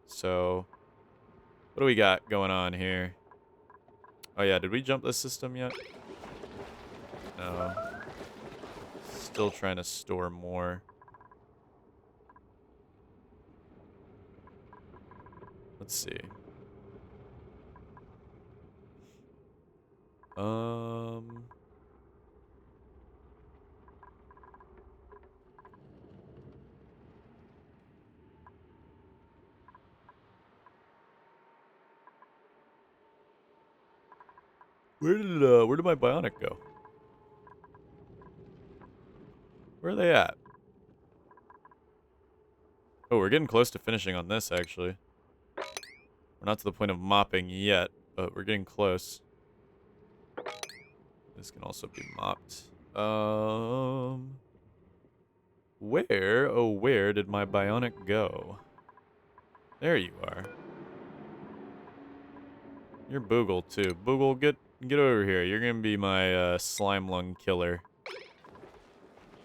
[SPEAKER 1] So, what do we got going on here? Oh yeah, did we jump this system yet? No. Still trying to store more. Let's see. Where did my bionic go? Where are they at? Oh, we're getting close to finishing on this, actually. We're not to the point of mopping yet, but we're getting close. This can also be mopped. Where, oh, where did my bionic go? There you are. You're Boogle, too. Boogle, get over here. You're gonna be my, slime lung killer.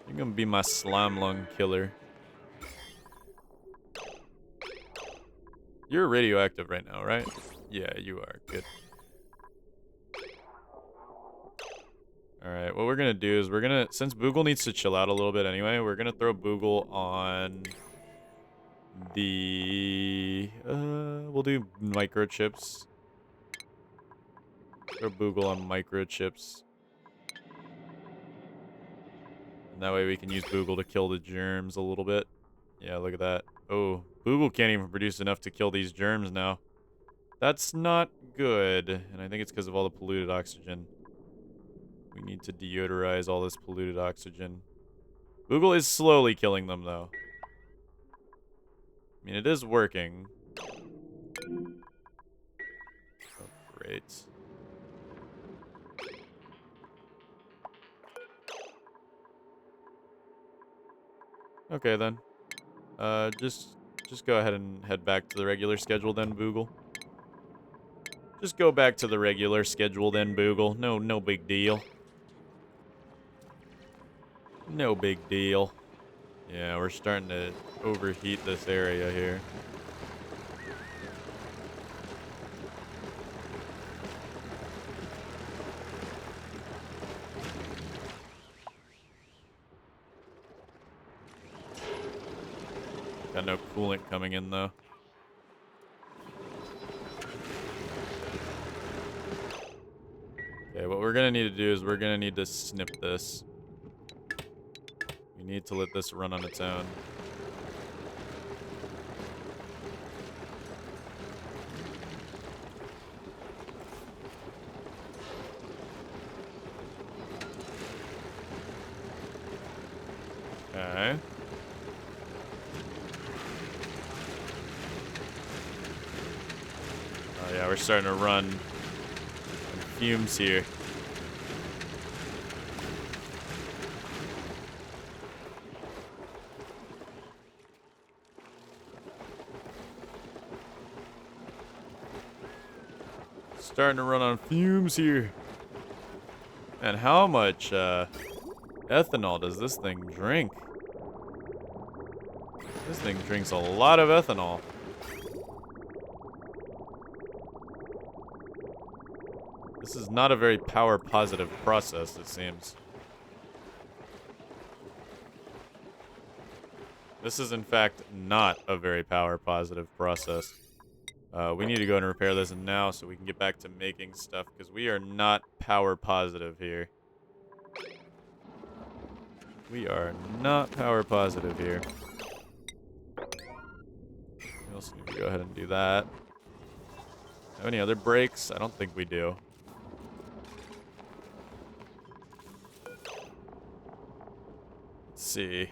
[SPEAKER 1] You're gonna be my slime lung killer. You're radioactive right now, right? Yeah, you are. Good. Alright, what we're gonna do is we're gonna, since Boogle needs to chill out a little bit anyway, we're gonna throw Boogle on the, we'll do microchips. Throw Boogle on microchips. And that way we can use Boogle to kill the germs a little bit. Yeah, look at that. Oh, Boogle can't even produce enough to kill these germs now. That's not good. And I think it's because of all the polluted oxygen. We need to deodorize all this polluted oxygen. Boogle is slowly killing them, though. I mean, it is working. Oh, great. Okay, then. Just go ahead and head back to the regular schedule then, Boogle. Just go back to the regular schedule then, Boogle. No big deal. No big deal. Yeah, we're starting to overheat this area here. Got no coolant coming in, though. Okay, what we're gonna need to do is we're gonna need to snip this. We need to let this run on its own. Okay. Oh yeah, we're starting to run on fumes here. Starting to run on fumes here. And how much ethanol does this thing drink? This thing drinks a lot of ethanol. This is not a very power positive process, it seems. This is in fact not a very power positive process. We need to go and repair this now so we can get back to making stuff, because we are not power positive here. We are not power positive here. We also need to go ahead and do that. Have any other breaks? I don't think we do. Let's see.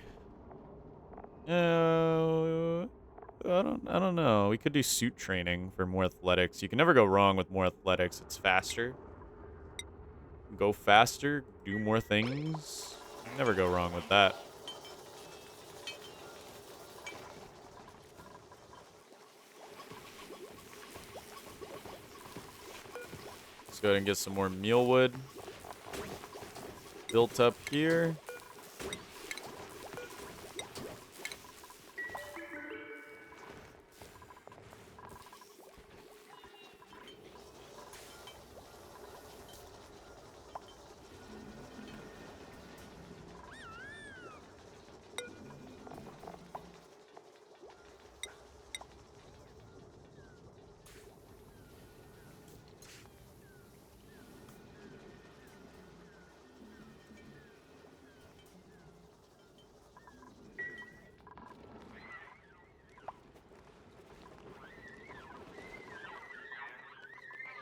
[SPEAKER 1] I don't know. We could do suit training for more athletics. You can never go wrong with more athletics. It's faster. Go faster, do more things. You never go wrong with that. Let's go ahead and get some more mealwood built up here.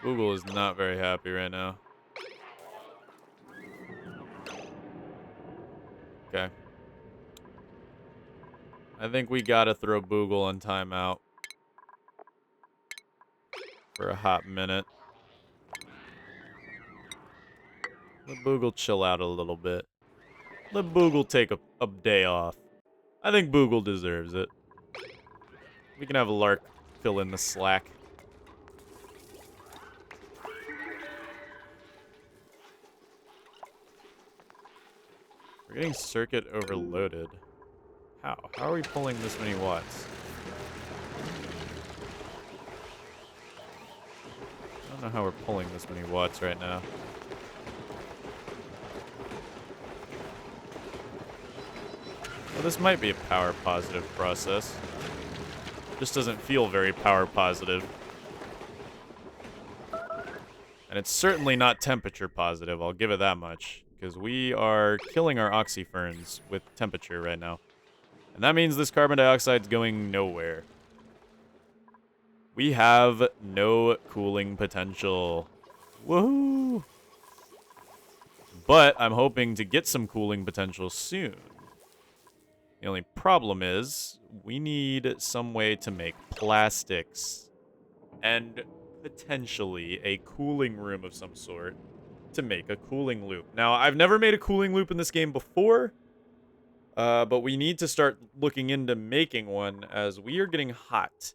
[SPEAKER 1] Google is not very happy right now. Okay. I think we gotta throw Boogle on timeout for a hot minute. Let Boogle chill out a little bit. Let Boogle take a day off. I think Boogle deserves it. We can have Lark fill in the slack. We're getting circuit overloaded. How? How are we pulling this many watts? I don't know how we're pulling this many watts right now. Well, this might be a power positive process. Just doesn't feel very power positive. And it's certainly not temperature positive, I'll give it that much. Because we are killing our oxyferns with temperature right now. And that means this carbon dioxide's going nowhere. We have no cooling potential. Woohoo! But I'm hoping to get some cooling potential soon. The only problem is, we need some way to make plastics. And potentially a cooling room of some sort to make a cooling loop. Now, I've never made a cooling loop in this game before, but we need to start looking into making one as we are getting hot.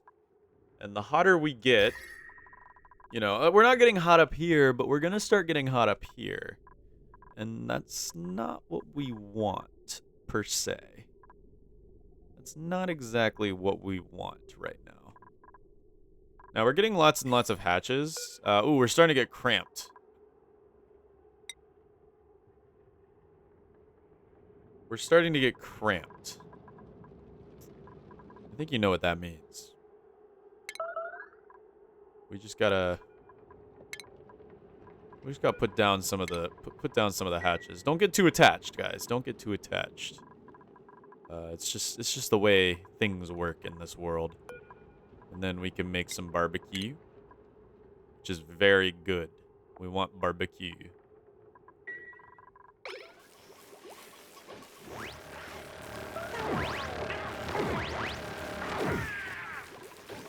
[SPEAKER 1] And the hotter we get, you know, we're not getting hot up here, but we're going to start getting hot up here. And that's not what we want, per se. That's not exactly what we want right now. Now, we're getting lots and lots of hatches. Ooh, we're starting to get cramped. We're starting to get cramped. I think you know what that means. We just gotta put down some of the hatches. Don't get too attached, guys. Don't get too attached. It's just the way things work in this world. And then we can make some barbecue, which is very good. We want barbecue.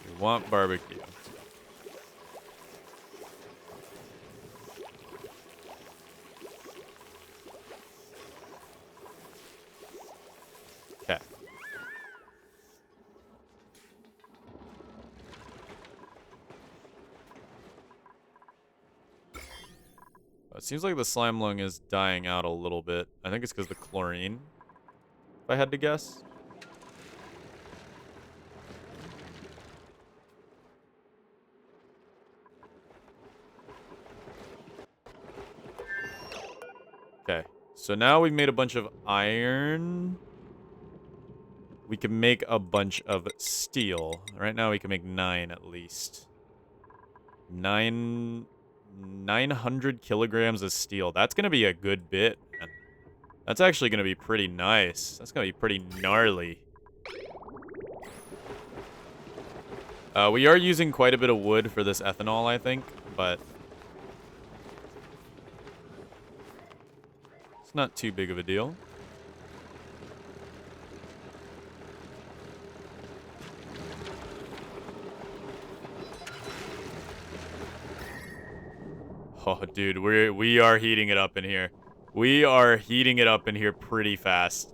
[SPEAKER 1] We want barbecue. Okay. It seems like the slime lung is dying out a little bit. I think it's because of the chlorine, if I had to guess. Okay, so now we've made a bunch of iron. We can make a bunch of steel. Right now we can make 9 at least. 900 kilograms of steel. That's going to be a good bit, man. That's actually going to be pretty nice. That's going to be pretty gnarly. We are using quite a bit of wood for this ethanol, I think, but it's not too big of a deal. Oh, dude, we are heating it up in here. We are heating it up in here pretty fast.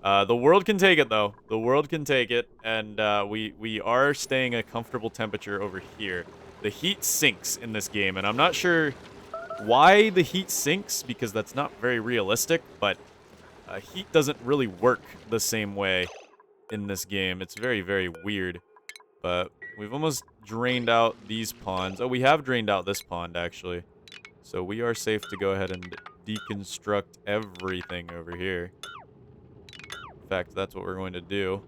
[SPEAKER 1] The world can take it, though. The world can take it, and we are staying at a comfortable temperature over here. The heat sinks in this game, and I'm not sure why the heat sinks, because that's not very realistic, but heat doesn't really work the same way in this game. It's very, very weird. But we've almost drained out these ponds. Oh, we have drained out this pond, actually. So we are safe to go ahead and deconstruct everything over here. In fact, that's what we're going to do.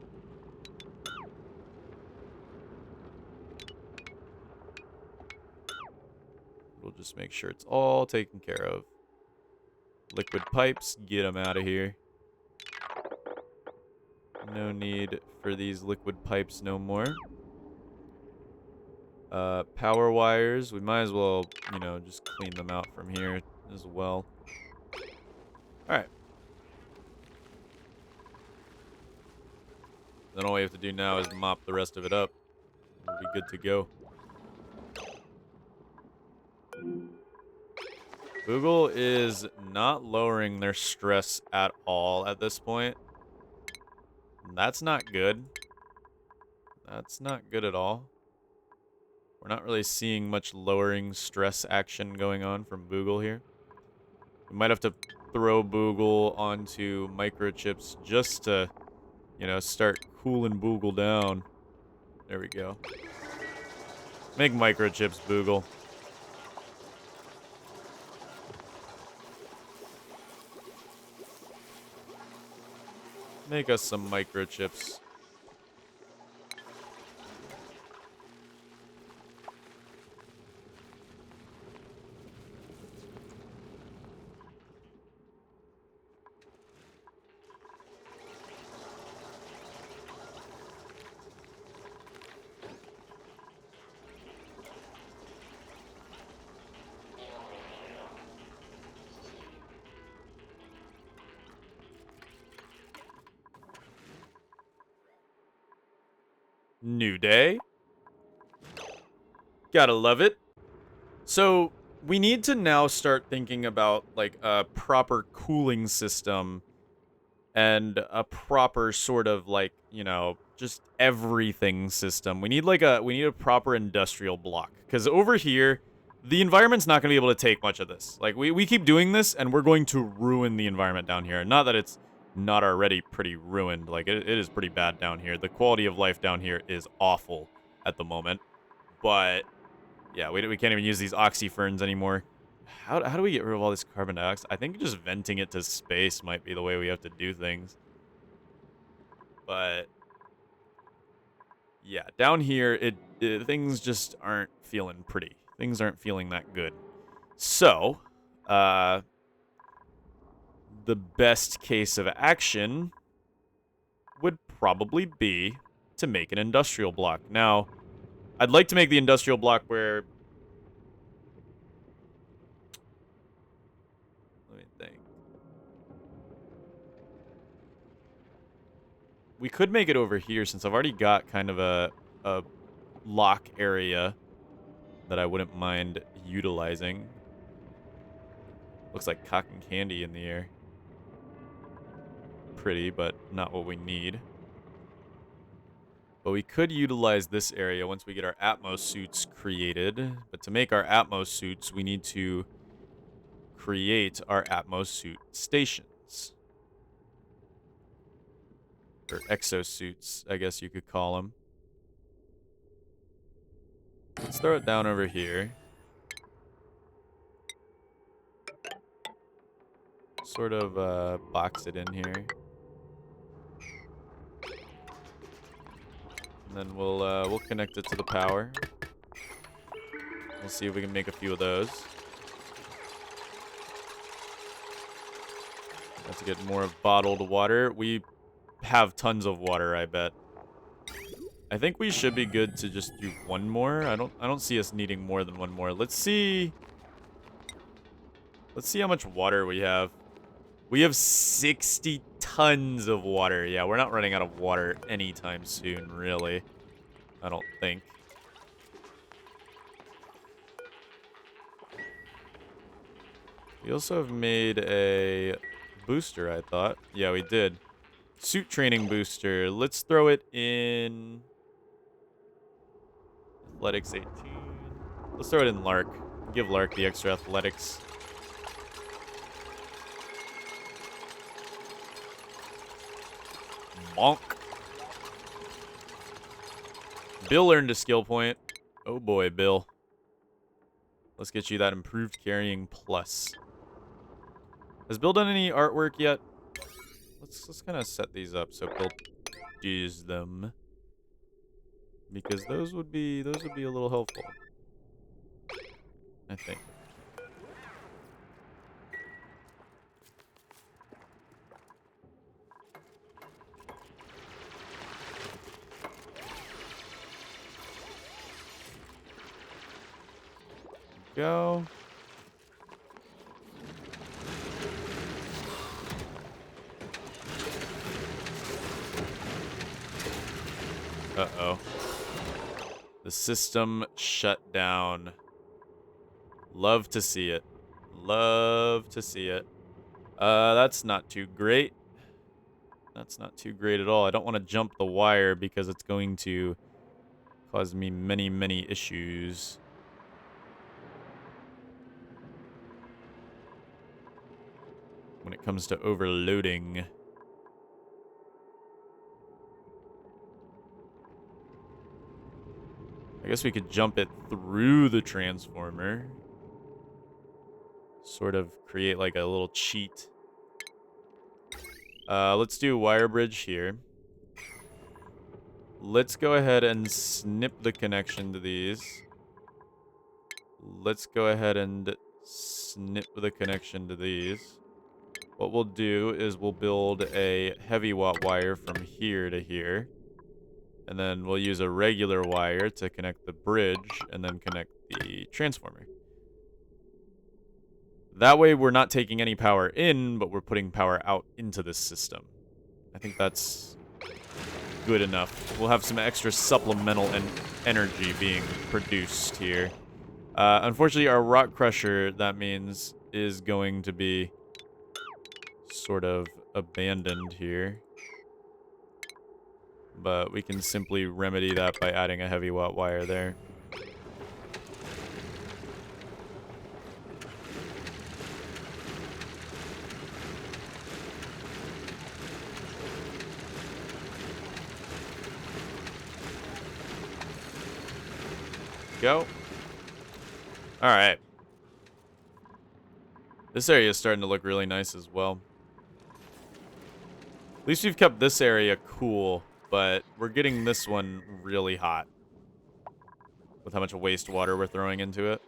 [SPEAKER 1] We'll just make sure it's all taken care of. Liquid pipes, get them out of here. No need for these liquid pipes no more. Power wires, we might as well, you know, just clean them out from here as well. Alright. Then all we have to do now is mop the rest of it up. We'll be good to go. Google is not lowering their stress at all at this point. That's not good. That's not good at all. We're not really seeing much lowering stress action going on from Boogle here. We might have to throw Boogle onto microchips just to, you know, start cooling Boogle down. There we go. Make microchips, Boogle. Make us some microchips. New day. Gotta love it. So, we need to now start thinking about, like, a proper cooling system and a proper sort of, like, you know, just everything system. We need a proper industrial block. Because over here, the environment's not going to be able to take much of this. Like, we keep doing this, and we're going to ruin the environment down here. Not that it's not already pretty ruined. Like, it is pretty bad down here. The quality of life down here is awful at the moment. But yeah, we can't even use these oxyferns anymore. How do we get rid of all this carbon dioxide? I think just venting it to space might be the way we have to do things. But yeah, down here, things just aren't feeling pretty. Things aren't feeling that good. So, the best case of action would probably be to make an industrial block. Now, I'd like to make the industrial block where... Let me think. We could make it over here since I've already got kind of a lock area that I wouldn't mind utilizing. Looks like cotton candy in the air. Pretty, but not what we need. But we could utilize this area once we get our Atmos suits created. But to make our Atmos suits, we need to create our Atmos suit stations. Or exosuits, I guess you could call them. Let's throw it down over here. Sort of box it in here. And then we'll connect it to the power. We'll see if we can make a few of those. Have to get more of bottled water. We have tons of water, I bet. I think we should be good to just do one more. I don't see us needing more than one more. Let's see how much water we have. We have 60 tons of water. Yeah, we're not running out of water anytime soon, really. I don't think. We also have made a booster, I thought. Yeah, we did. Suit training booster. Let's throw it in... Athletics 18. Let's throw it in Lark. Give Lark the extra athletics. Bonk. Bill earned a skill point. Oh boy, Bill. Let's get you that improved carrying plus. Has Bill done any artwork yet? Let's kind of set these up so Bill does them. Because those would be a little helpful. I think. Go. Uh-oh. The system shut down. Love to see it. Love to see it. That's not too great. That's not too great at all. I don't want to jump the wire because it's going to cause me many, many issues. When it comes to overloading. I guess we could jump it through the transformer. Sort of create like a little cheat. Let's do wire bridge here. Let's go ahead and snip the connection to these. Let's go ahead and snip the connection to these. What we'll do is we'll build a heavy watt wire from here to here. And then we'll use a regular wire to connect the bridge and then connect the transformer. That way we're not taking any power in, but we're putting power out into this system. I think that's good enough. We'll have some extra supplemental energy being produced here. Unfortunately, our rock crusher, that means, is going to be sort of abandoned here. But we can simply remedy that by adding a heavy watt wire there. Go. All right. This area is starting to look really nice as well. At least we've kept this area cool, but we're getting this one really hot with how much wastewater we're throwing into it.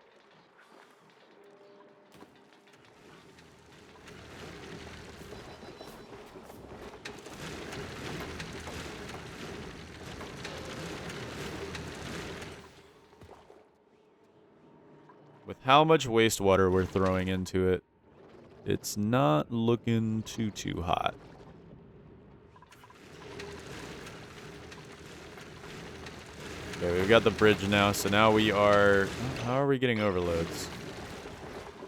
[SPEAKER 1] With how much wastewater we're throwing into it, it's not looking too hot. Okay, we've got the bridge now, so now we are... How are we getting overloads?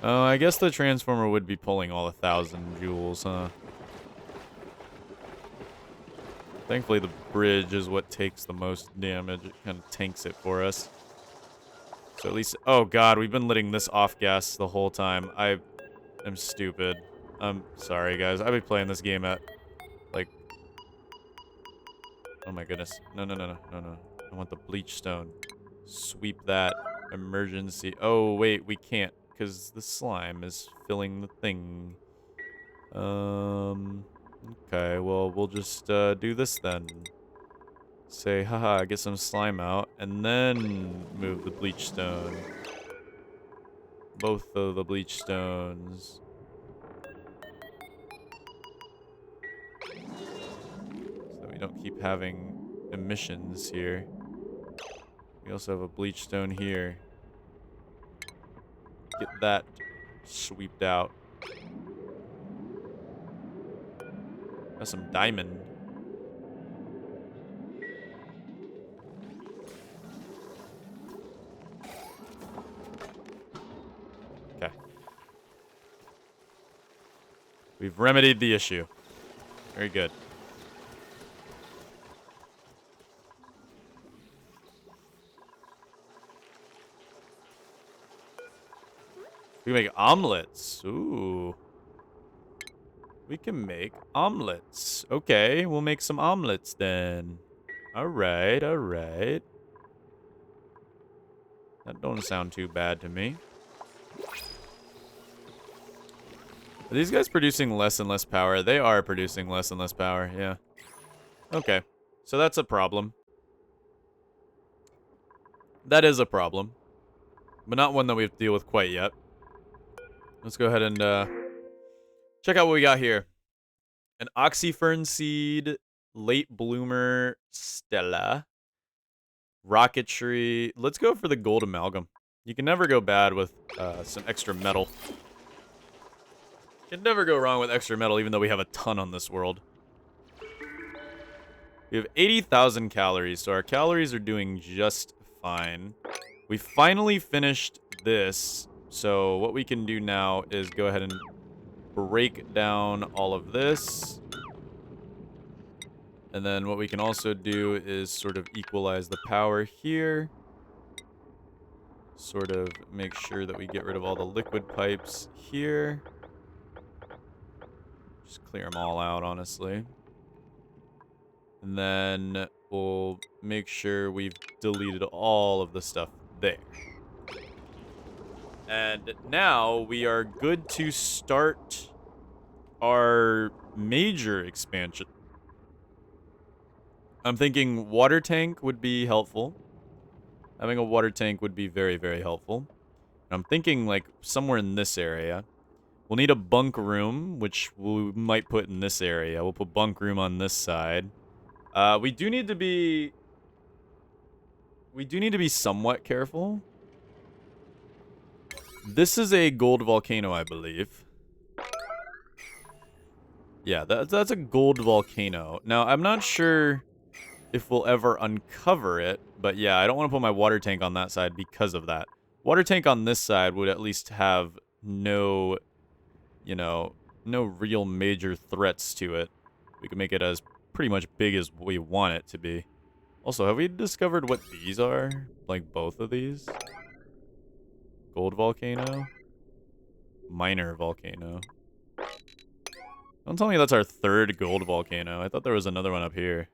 [SPEAKER 1] Oh, I guess the transformer would be pulling all 1,000 joules, huh? Thankfully, the bridge is what takes the most damage. It kind of tanks it for us. So at least... Oh, God, we've been letting this off gas the whole time. I am stupid. I'm sorry, guys. I've been playing this game at, like... Oh, my goodness. No. I want the bleach stone. Sweep that. Emergency. Oh, wait, we can't, because the slime is filling the thing. Okay, well, we'll just do this then. Say, haha, get some slime out, and then move the bleach stone. Both of the bleach stones. So we don't keep having emissions here. We also have a bleach stone here. Get that sweeped out. Got some diamond. Okay. We've remedied the issue. Very good. We can make omelets. Ooh. We can make omelets. Okay, we'll make some omelets then. Alright. That don't sound too bad to me. Are these guys producing less and less power? They are producing less and less power, yeah. Okay, so that's a problem. That is a problem. But not one that we have to deal with quite yet. Let's go ahead and check out what we got here. An oxyfern seed, late bloomer, Stella, rocketry. Let's go for the gold amalgam. You can never go bad with some extra metal. You can never go wrong with extra metal, even though we have a ton on this world. We have 80,000 calories, so our calories are doing just fine. We finally finished this, so what we can do now is go ahead and break down all of this. And then what we can also do is sort of equalize the power here. Sort of make sure that we get rid of all the liquid pipes here. Just clear them all out, honestly. And then we'll make sure we've deleted all of the stuff there. And now we are good to start our major expansion. I'm thinking water tank would be helpful. Having a water tank would be very, very helpful. I'm thinking, like, somewhere in this area. We'll need a bunk room, which we might put in this area. We'll put bunk room on this side. We do need to be somewhat careful. This is a gold volcano, I believe. Yeah, that's a gold volcano. Now, I'm not sure if we'll ever uncover it, but yeah, I don't want to put my water tank on that side because of that. Water tank on this side would at least have no, you know, no real major threats to it. We can make it as pretty much big as we want it to be. Also, have we discovered what these are? Like both of these? Gold volcano? Minor volcano. Don't tell me that's our third gold volcano. I thought there was another one up here.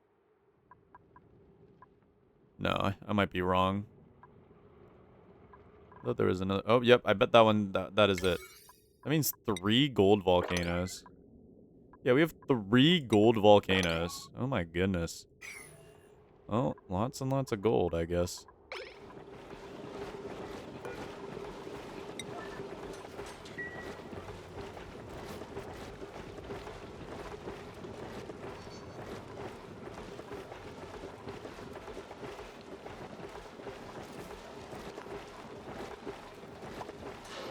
[SPEAKER 1] No, I might be wrong. I thought there was another. Oh, yep. I bet that one, that is it. That means 3 gold volcanoes. Yeah, we have 3 gold volcanoes. Oh my goodness. Oh, lots and lots of gold, I guess.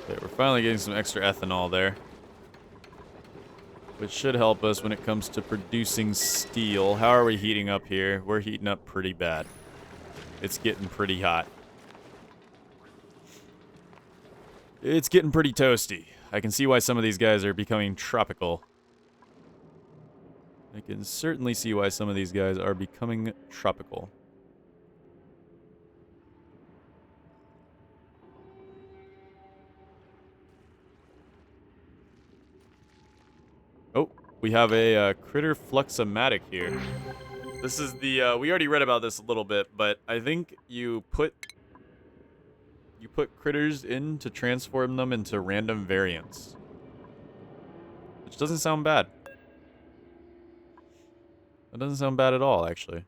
[SPEAKER 1] Okay, we're finally getting some extra ethanol there, which should help us when it comes to producing steel. How are we heating up here? We're heating up pretty bad. It's getting pretty hot. It's getting pretty toasty. I can see why some of these guys are becoming tropical. I can certainly see why some of these guys are becoming tropical. Oh, we have a critter fluxomatic here. This is the, we already read about this a little bit, but I think you put critters in to transform them into random variants. Which doesn't sound bad. That doesn't sound bad at all, actually.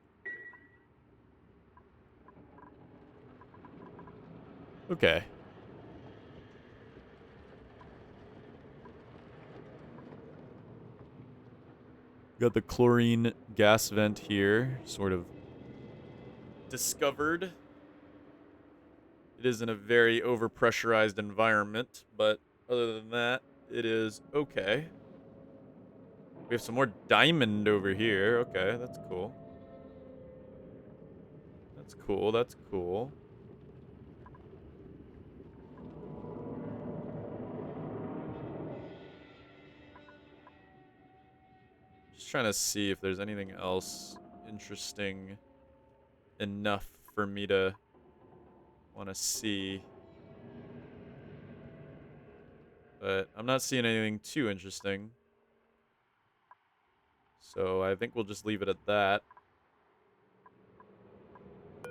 [SPEAKER 1] Okay. Got the chlorine gas vent here, sort of discovered. It is in a very overpressurized environment, but other than that, it is okay. We have some more diamond over here. Okay, that's cool. That's cool, that's cool. Just trying to see if there's anything else interesting enough for me to want to see. But I'm not seeing anything too interesting. So I think we'll just leave it at that. I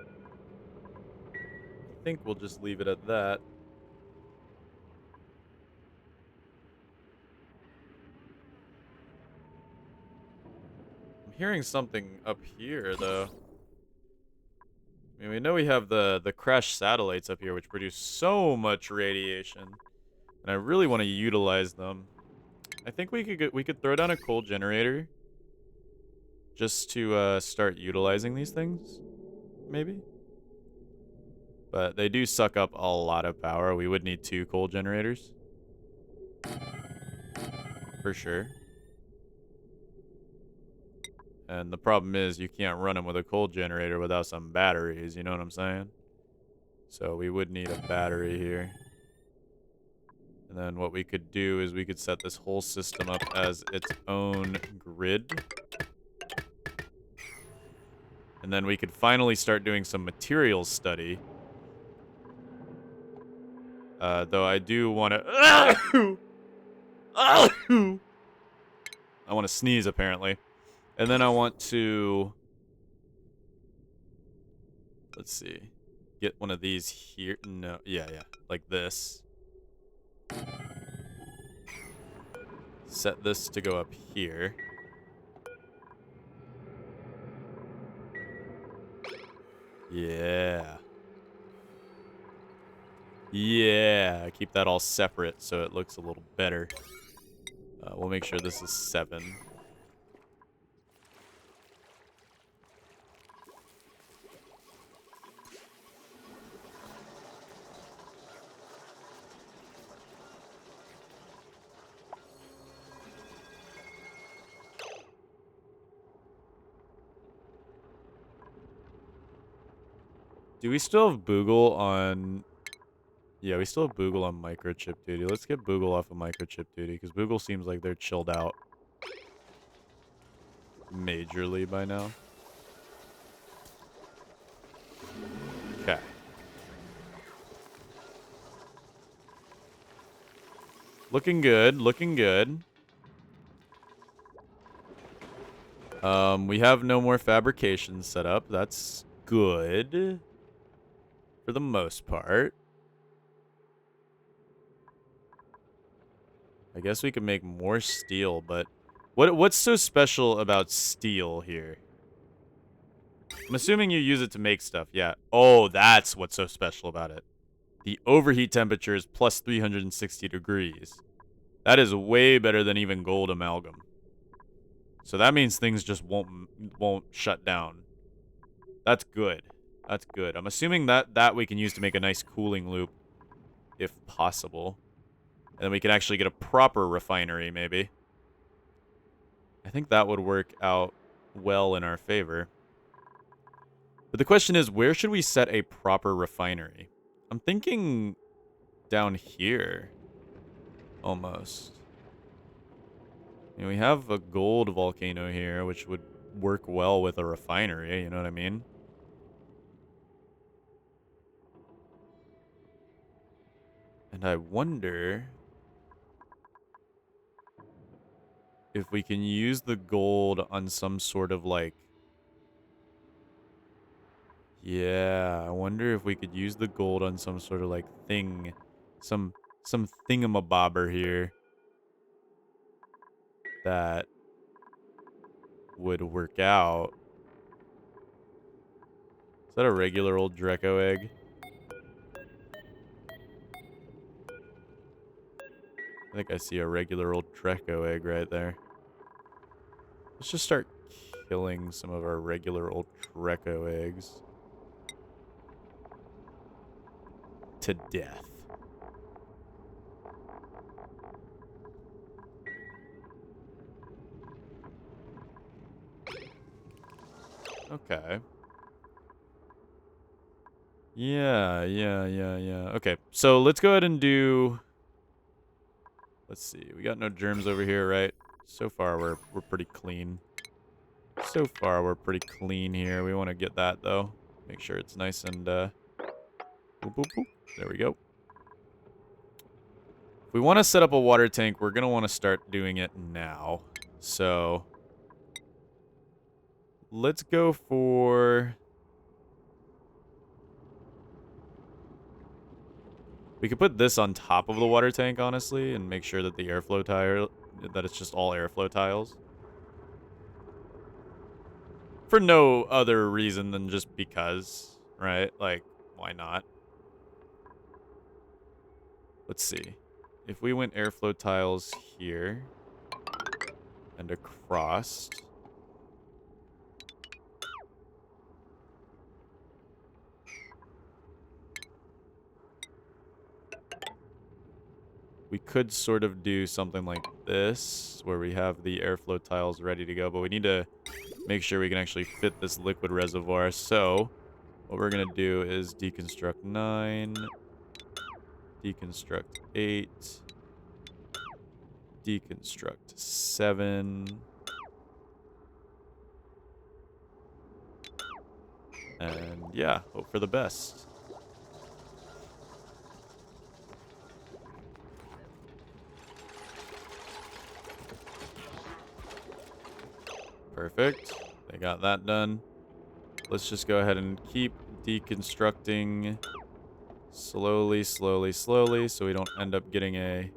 [SPEAKER 1] think we'll just leave it at that. I'm hearing something up here, though. I mean, we know we have the crashed satellites up here, which produce so much radiation, and I really want to utilize them. I think we could throw down a coal generator just to start utilizing these things, maybe. But they do suck up a lot of power. We would need 2 coal generators. For sure. And the problem is you can't run them with a coal generator without some batteries, you know what I'm saying? So we would need a battery here. And then what we could do is we could set this whole system up as its own grid. And then we could finally start doing some materials study. Though I do want to... I want to sneeze, apparently. And then I want to... Let's see. Get one of these here. No, yeah. Like this. Set this to go up here. Yeah. Yeah. Keep that all separate so it looks a little better. We'll make sure this is 7. Do we still have Boogle on... Yeah, we still have Boogle on microchip duty. Let's get Boogle off of microchip duty, because Boogle seems like they're chilled out majorly by now. Okay. Looking good, looking good. We have no more fabrications set up. That's good. For the most part. I guess we could make more steel, but... What's so special about steel here? I'm assuming you use it to make stuff, yeah. Oh, that's what's so special about it. The overheat temperature is plus 360 degrees. That is way better than even gold amalgam. So that means things just won't shut down. That's good. That's good. I'm assuming that we can use to make a nice cooling loop, if possible. And then we can actually get a proper refinery, maybe. I think that would work out well in our favor. But the question is, where should we set a proper refinery? I'm thinking down here. Almost. You know, we have a gold volcano here, which would work well with a refinery, you know what I mean? And I wonder if we can use the gold on some sort of, like... Yeah, I wonder if we could use the gold on some sort of, like, thing. Some thingamabobber here. That would work out. Is that a regular old Draco egg? I think I see a regular old Draco egg right there. Let's just start killing some of our regular old Draco eggs. To death. Okay. Yeah. Okay, so let's go ahead and do... Let's see. We got no germs over here, right? So far, we're pretty clean. So far, we're pretty clean here. We want to get that, though. Make sure it's nice and, boop, boop, boop. There we go. If we want to set up a water tank, we're going to want to start doing it now. So... Let's go for... We could put this on top of the water tank, honestly, and make sure that the airflow tile... That it's just all airflow tiles. For no other reason than just because, right? Like, why not? Let's see. If we went airflow tiles here... And across... We could sort of do something like this, where we have the airflow tiles ready to go, but we need to make sure we can actually fit this liquid reservoir. So what we're going to do is deconstruct 9, deconstruct 8, deconstruct 7, and yeah, hope for the best. Perfect. They got that done. Let's just go ahead and keep deconstructing slowly, slowly, slowly, so we don't end up getting a,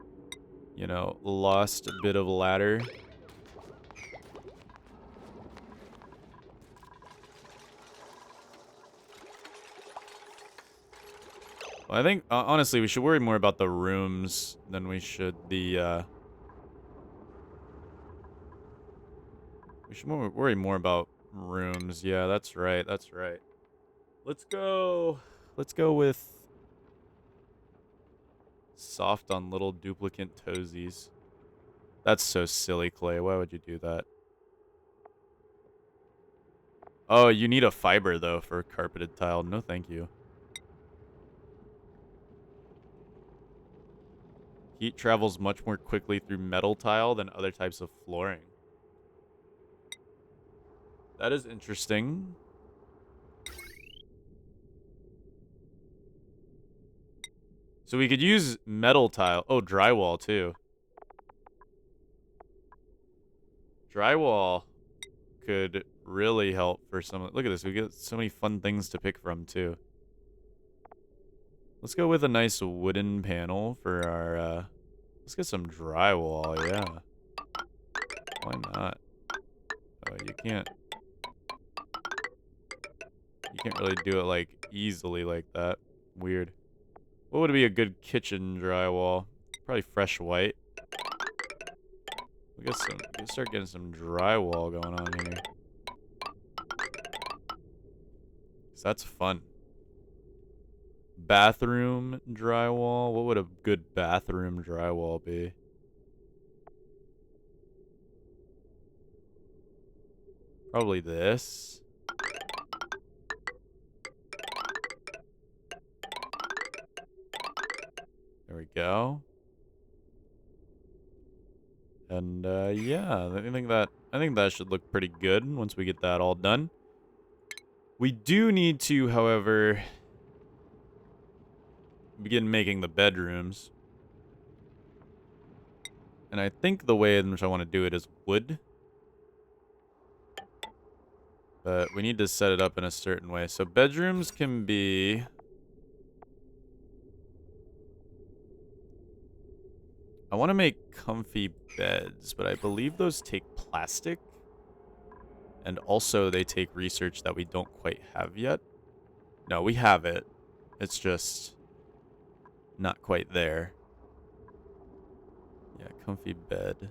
[SPEAKER 1] you know, lost bit of ladder. Well, I think, honestly, we should worry more about the rooms than we should the, we should worry more about rooms. Yeah, that's right, that's right. Let's go with soft on little duplicate toesies. That's so silly, Clay. Why would you do that? Oh, you need a fiber, though, for carpeted tile. No, thank you. Heat travels much more quickly through metal tile than other types of flooring. That is interesting. So we could use metal tile. Oh, drywall, too. Drywall could really help for some... Look at this. We get so many fun things to pick from, too. Let's go with a nice wooden panel for our... Let's get some drywall, yeah. Why not? Oh, you can't... You can't really do it, like, easily like that. Weird. What would be a good kitchen drywall? Probably fresh white. We can start getting some drywall going on here. 'Cause that's fun. Bathroom drywall. What would a good bathroom drywall be? Probably this. There we go. And yeah, I think that should look pretty good once we get that all done. We do need to, however, begin making the bedrooms. And I think the way in which I want to do it is wood. But we need to set it up in a certain way. So bedrooms can be... I want to make comfy beds, but I believe those take plastic. And also they take research that we don't quite have yet. No, we have it. It's just not quite there. Yeah, comfy bed.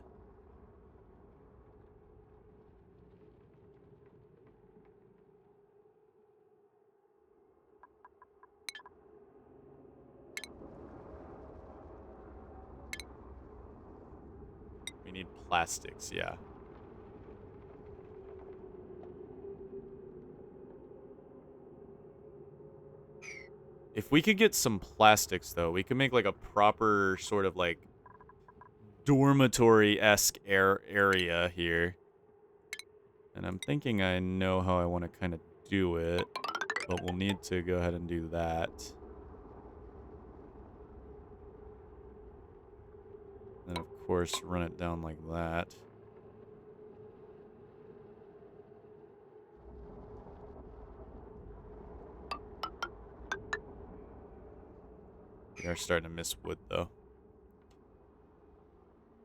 [SPEAKER 1] We need plastics, yeah. If we could get some plastics, though, we could make, like, a proper sort of, like, dormitory-esque area here. And I'm thinking I know how I want to kind of do it, but we'll need to go ahead and do that. And, of course, run it down like that. We are starting to miss wood, though.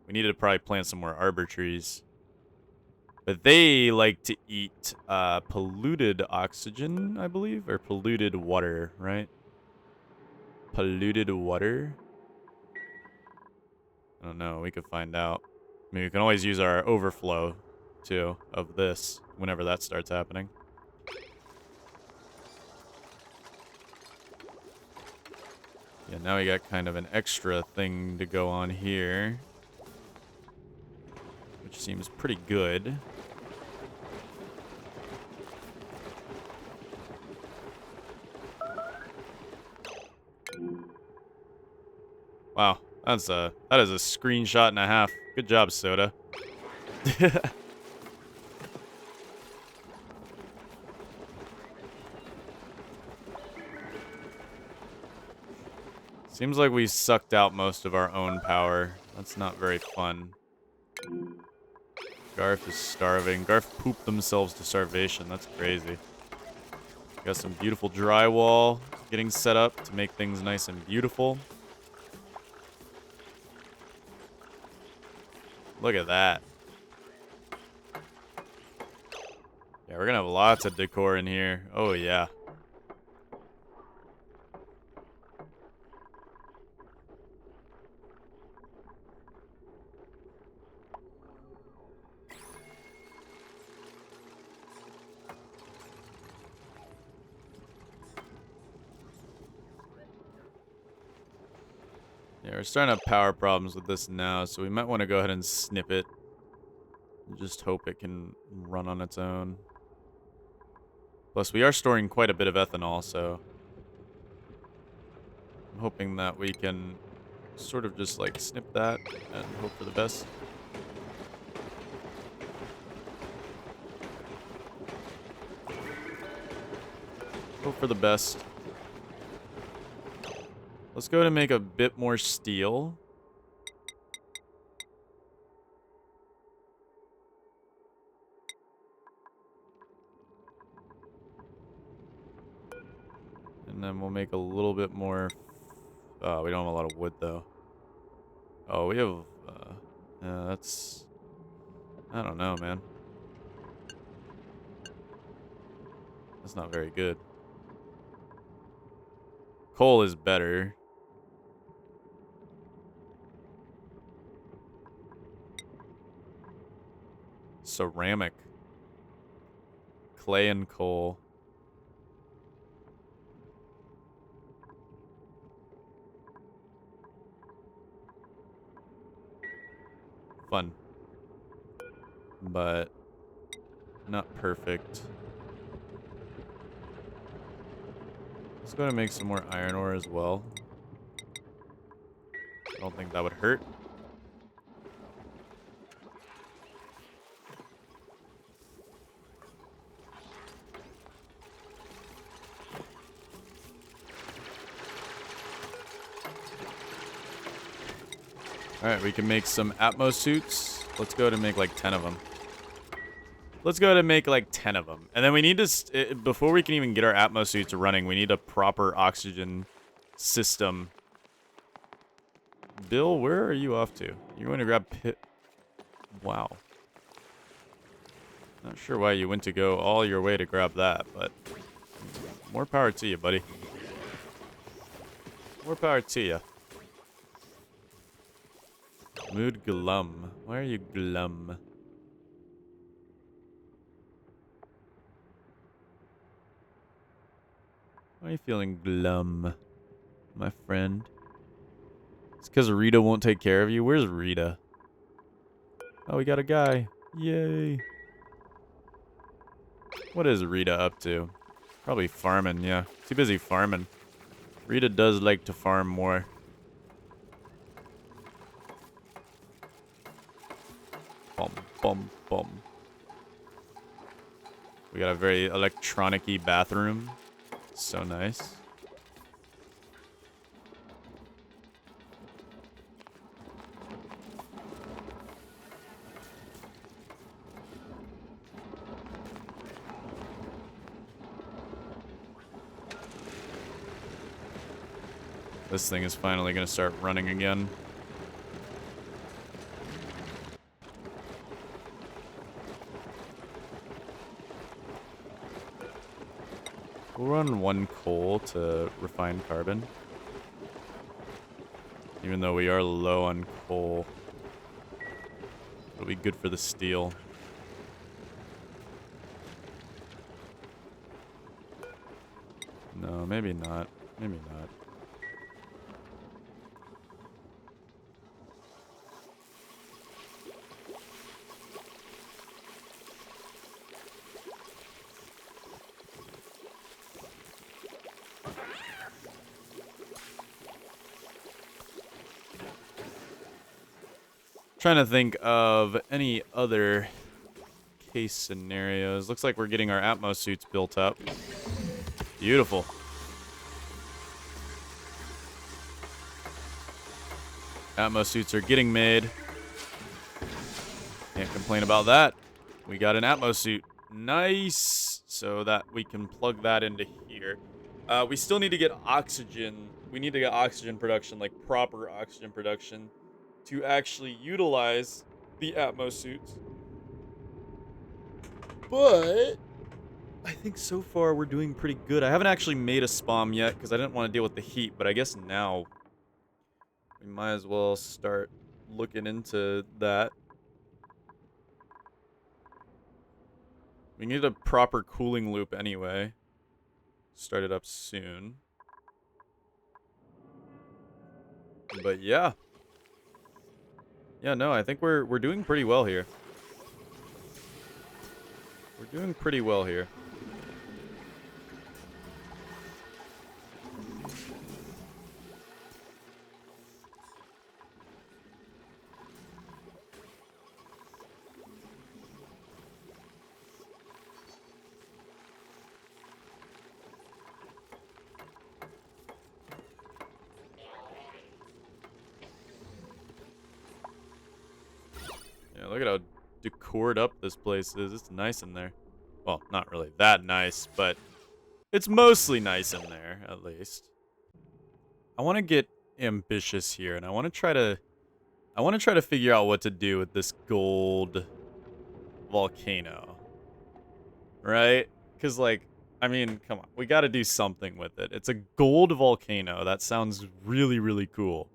[SPEAKER 1] We need to probably plant some more arbor trees. But they like to eat polluted oxygen, I believe, or polluted water, right? Polluted water? I don't know. We could find out. I mean, we can always use our overflow, too, of this whenever that starts happening. Yeah, now we got kind of an extra thing to go on here, which seems pretty good. Wow, that is a screenshot and a half. Good job, Soda. Seems like we sucked out most of our own power. That's not very fun. Garf is starving. Garf pooped themselves to starvation. That's crazy. Got some beautiful drywall getting set up to make things nice and beautiful. Look at that. Yeah, we're gonna have lots of decor in here. Oh, yeah. Yeah, we're starting to have power problems with this now, so we might want to go ahead and snip it. And just hope it can run on its own. Plus, we are storing quite a bit of ethanol, so I'm hoping that we can sort of just, like, snip that and hope for the best. Hope for the best. Let's go ahead and make a bit more steel. And then we'll make a little bit more. Oh, we don't have a lot of wood, though. Oh, we have. That's. I don't know, man. That's not very good. Coal is better. Ceramic. Clay and coal. Fun. But not perfect. Let's go ahead and make some more iron ore as well. I don't think that would hurt. Alright, we can make some Atmos suits. Let's go ahead and make like 10 of them. Let's go ahead and make like 10 of them. And then we need to, before we can even get our Atmos suits running, we need a proper oxygen system. Bill, where are you off to? You're going to grab pit. Wow. Not sure why you went to go all your way to grab that, but more power to you, buddy. More power to you. Mood glum. Why are you glum? Why are you feeling glum, my friend? It's because Rita won't take care of you? Where's Rita? Oh, we got a guy. Yay. What is Rita up to? Probably farming, yeah. Too busy farming. Rita does like to farm more. Bum, bum, bum. We got a very electronic-y bathroom. So nice. This thing is finally going to start running again. We'll run one coal to refine carbon. Even though we are low on coal. It'll be good for the steel. No, maybe not. Maybe not. Trying to think of any other case scenarios. Looks like we're getting our Atmos suits built up. Beautiful. Atmos suits are getting made. Can't complain about that. We got an Atmos suit. Nice. So that we can plug that into here. We still need to get oxygen. We need to get oxygen production, like proper oxygen production, to actually utilize the Atmos suits. But I think so far we're doing pretty good. I haven't actually made a SPOM yet because I didn't want to deal with the heat, but I guess now we might as well start looking into that. We need a proper cooling loop anyway. Start it up soon. But yeah. Yeah, no, I think we're doing pretty well here. We're doing pretty well here. Yeah, look at how decored up this place is. It's nice in there. Well, not really that nice, but it's mostly nice in there, at least. I want to get ambitious here, and I want to try to figure out what to do with this gold volcano. Right? Because, like, I mean, come on. We got to do something with it. It's a gold volcano. That sounds really, really cool.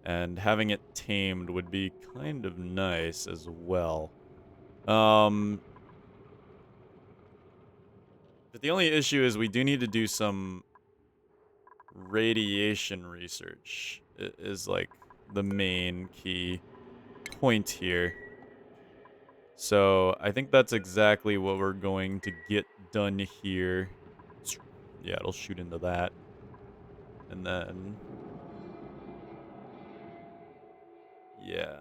[SPEAKER 1] And having it tamed would be kind of nice as well. But the only issue is we do need to do some radiation research. It is, like, the main key point here. So I think that's exactly what we're going to get done here. Yeah, it'll shoot into that. And then... yeah.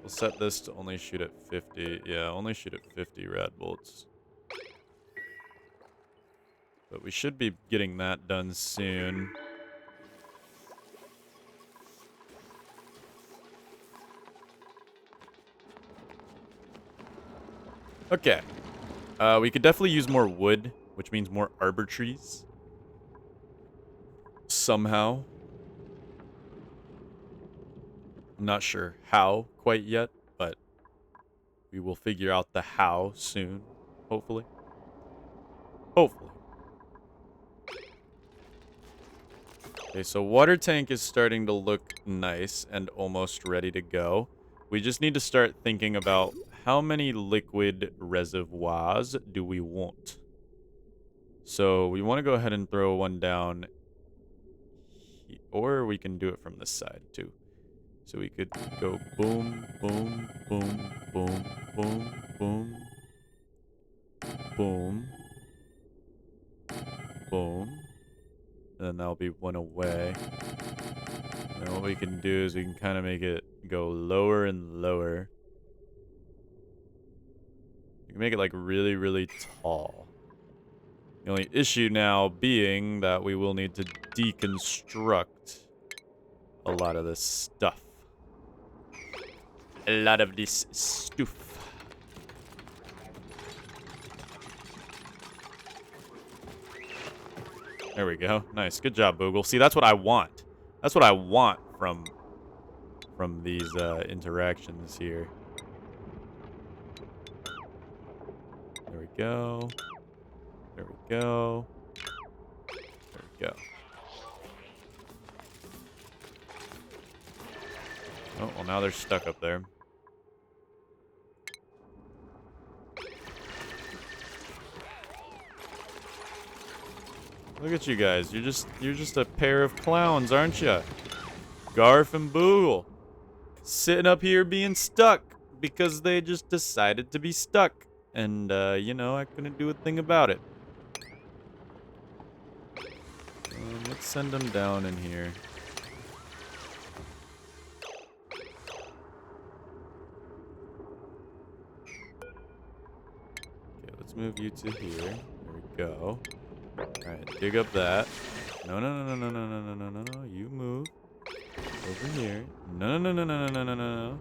[SPEAKER 1] We'll set this to only shoot at 50. Yeah, only shoot at 50 rad bolts. But we should be getting that done soon. Okay. We could definitely use more wood, which means more arbor trees. Somehow. I'm not sure how quite yet, but we will figure out the how soon, hopefully. Hopefully. Okay, so water tank is starting to look nice and almost ready to go. We just need to start thinking about how many liquid reservoirs do we want. So we want to go ahead and throw one down, or we can do it from this side too. So we could go boom, boom, boom, boom, boom, boom, boom, boom. And then that'll be one away. And what we can do is we can kind of make it go lower and lower. We can make it like really, really tall. The only issue now being that we will need to deconstruct a lot of this stuff. A lot of this stuff. There we go. Nice. Good job, Boogle. See, that's what I want. That's what I want from these interactions here. There we go. There we go. There we go. Oh, well, now they're stuck up there. Look at you guys. You're just a pair of clowns, aren't you? Garf and Boogle. Sitting up here being stuck because they just decided to be stuck. And, you know, I couldn't do a thing about it. Let's send them down in here. Okay, let's move you to here. There we go. Alright, dig up that. No, no, no, no, no, no, no, no, no, no, no. You move over here. No, no, no, no, no, no, no, no, no.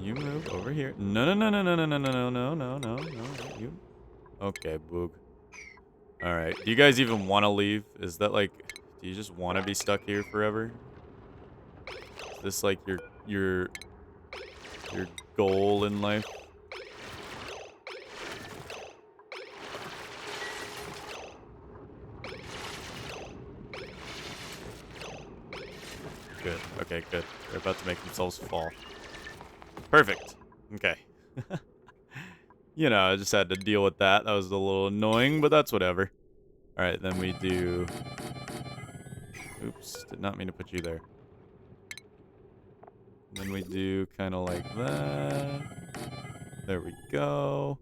[SPEAKER 1] You move over here. No, no, no, no, no, no, no, no, no, no, no, no. You. Okay, Boog. Alright. Do you guys even want to leave? Is that like, do you just want to be stuck here forever? Is this like your goal in life? Good. Okay, good. They're about to make themselves fall. Perfect. Okay. You know, I just had to deal with that. That was a little annoying, but that's whatever. Alright, then we do... Oops, did not mean to put you there. Then we do kind of like that. There we go.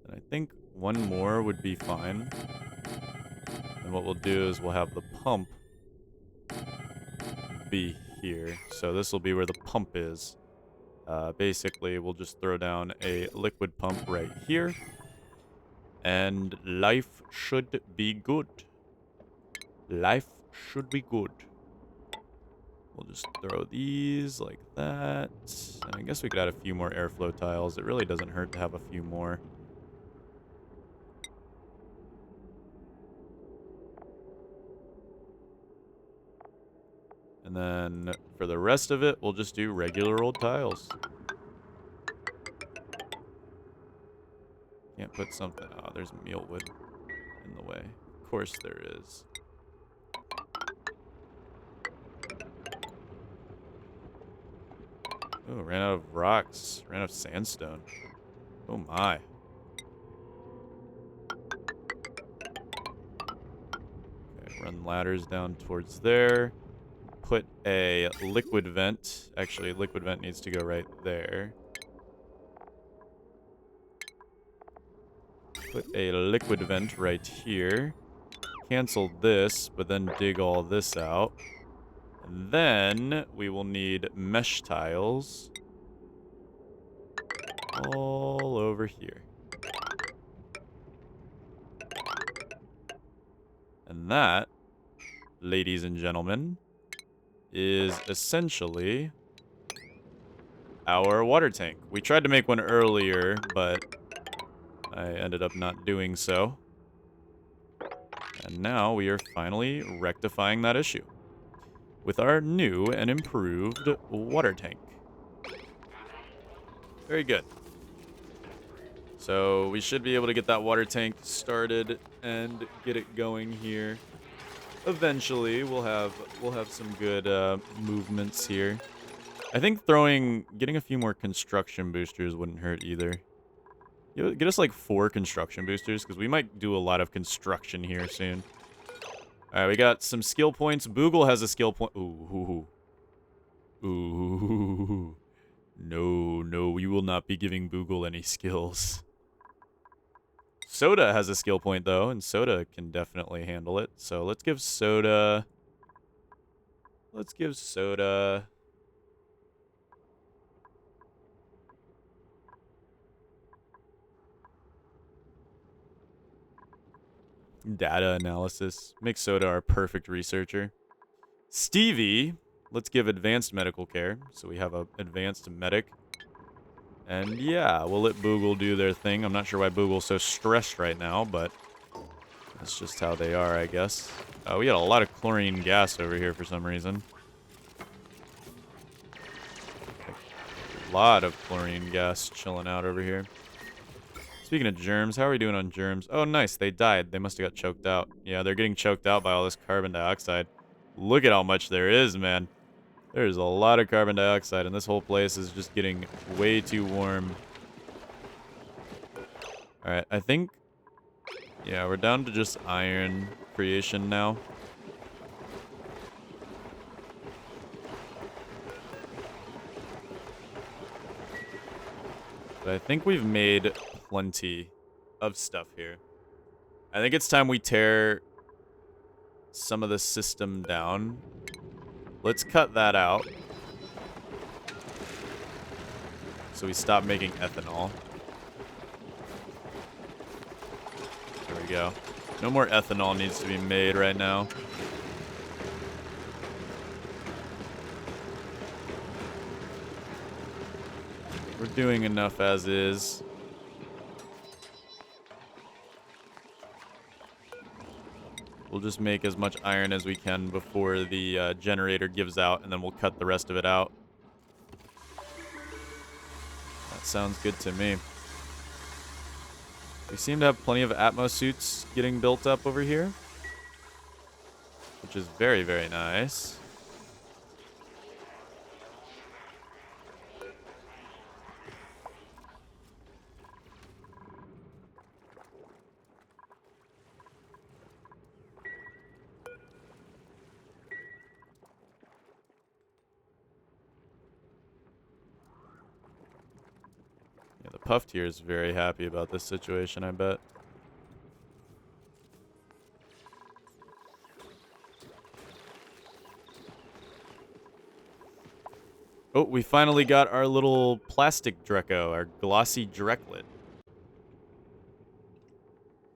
[SPEAKER 1] And I think one more would be fine. And what we'll do is we'll have the pump be here. So this will be where the pump is. Basically, we'll just throw down a liquid pump right here. And life should be good. Life should be good. We'll just throw these like that. And I guess we could add a few more airflow tiles. It really doesn't hurt to have a few more. And then for the rest of it, we'll just do regular old tiles. Can't put something... Oh, there's mealwood in the way. Of course there is. Oh, ran out of rocks. Ran out of sandstone. Oh my. Okay, run ladders down towards there. Put a liquid vent. Actually, liquid vent needs to go right there. Put a liquid vent right here. Cancel this, but then dig all this out. And then we will need mesh tiles all over here. And that, ladies and gentlemen, is essentially our water tank. We tried to make one earlier, but I ended up not doing so. And now we are finally rectifying that issue with our new and improved water tank. Very good. So we should be able to get that water tank started and get it going here. Eventually, we'll have some good movements here. I think getting a few more construction boosters wouldn't hurt either. Get us like 4 construction boosters, because we might do a lot of construction here soon. All right, we got some skill points. Boogle has a skill point. Ooh. Ooh. No, we will not be giving Boogle any skills. Soda has a skill point, though, and Soda can definitely handle it. So let's give Soda... data analysis. Make Soda our perfect researcher. Stevie, let's give advanced medical care. So we have an advanced medic. And yeah, we'll let Boogle do their thing. I'm not sure why Boogle's so stressed right now, but that's just how they are, I guess. We got a lot of chlorine gas over here for some reason. A lot of chlorine gas chilling out over here. Speaking of germs, how are we doing on germs? Oh, nice. They died. They must have got choked out. Yeah, they're getting choked out by all this carbon dioxide. Look at how much there is, man. There's a lot of carbon dioxide, and this whole place is just getting way too warm. Alright, I think... yeah, we're down to just iron creation now. But I think we've made plenty of stuff here. I think it's time we tear some of the system down. Let's cut that out. So we stop making ethanol. There we go. No more ethanol needs to be made right now. We're doing enough as is. We'll just make as much iron as we can before the generator gives out, and then we'll cut the rest of it out. That sounds good to me. We seem to have plenty of Atmos suits getting built up over here, which is very, very nice. Yeah, the Puffed here is very happy about this situation, I bet. Oh, we finally got our little plastic Dreco, our glossy Dreklet.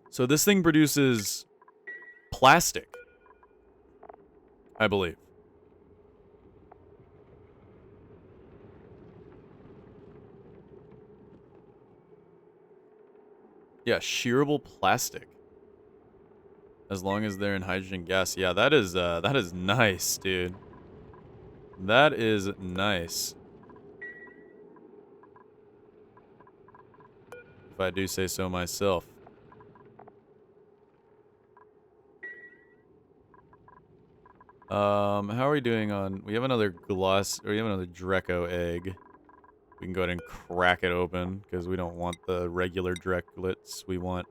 [SPEAKER 1] So this thing produces plastic, I believe. Yeah, shearable plastic. As long as they're in hydrogen gas. Yeah, that is nice, dude. That is nice. If I do say so myself. How are we doing on... We have another we have another Dreco egg. We can go ahead and crack it open, because we don't want the regular Dreklets. We want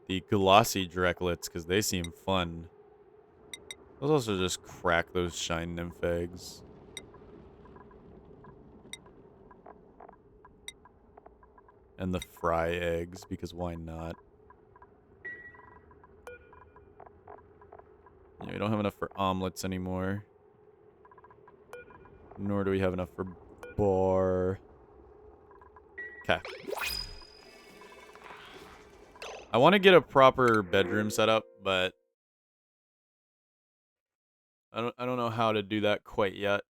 [SPEAKER 1] the glossy Dreklets, because they seem fun. Let's also just crack those Shine Nymph eggs. And the fry eggs, because why not? Yeah, we don't have enough for omelets anymore. Nor do we have enough for bar. Okay. I want to get a proper bedroom setup, but I don't know how to do that quite yet.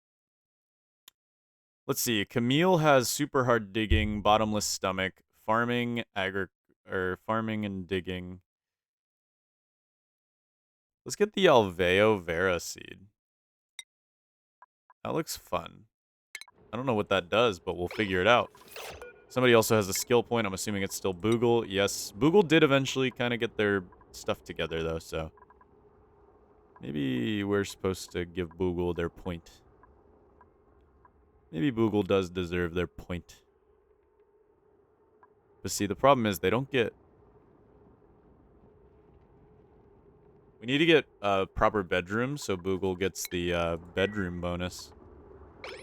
[SPEAKER 1] Let's see. Camille has super hard digging, bottomless stomach, farming, farming and digging. Let's get the Alveo Vera seed. That looks fun. I don't know what that does, but we'll figure it out. Somebody also has a skill point. I'm assuming it's still Boogle. Yes, Boogle did eventually kind of get their stuff together, though, so... Maybe we're supposed to give Boogle their point. Maybe Boogle does deserve their point. But see, the problem is they don't get... We need to get a proper bedroom, so Boogle gets the bedroom bonus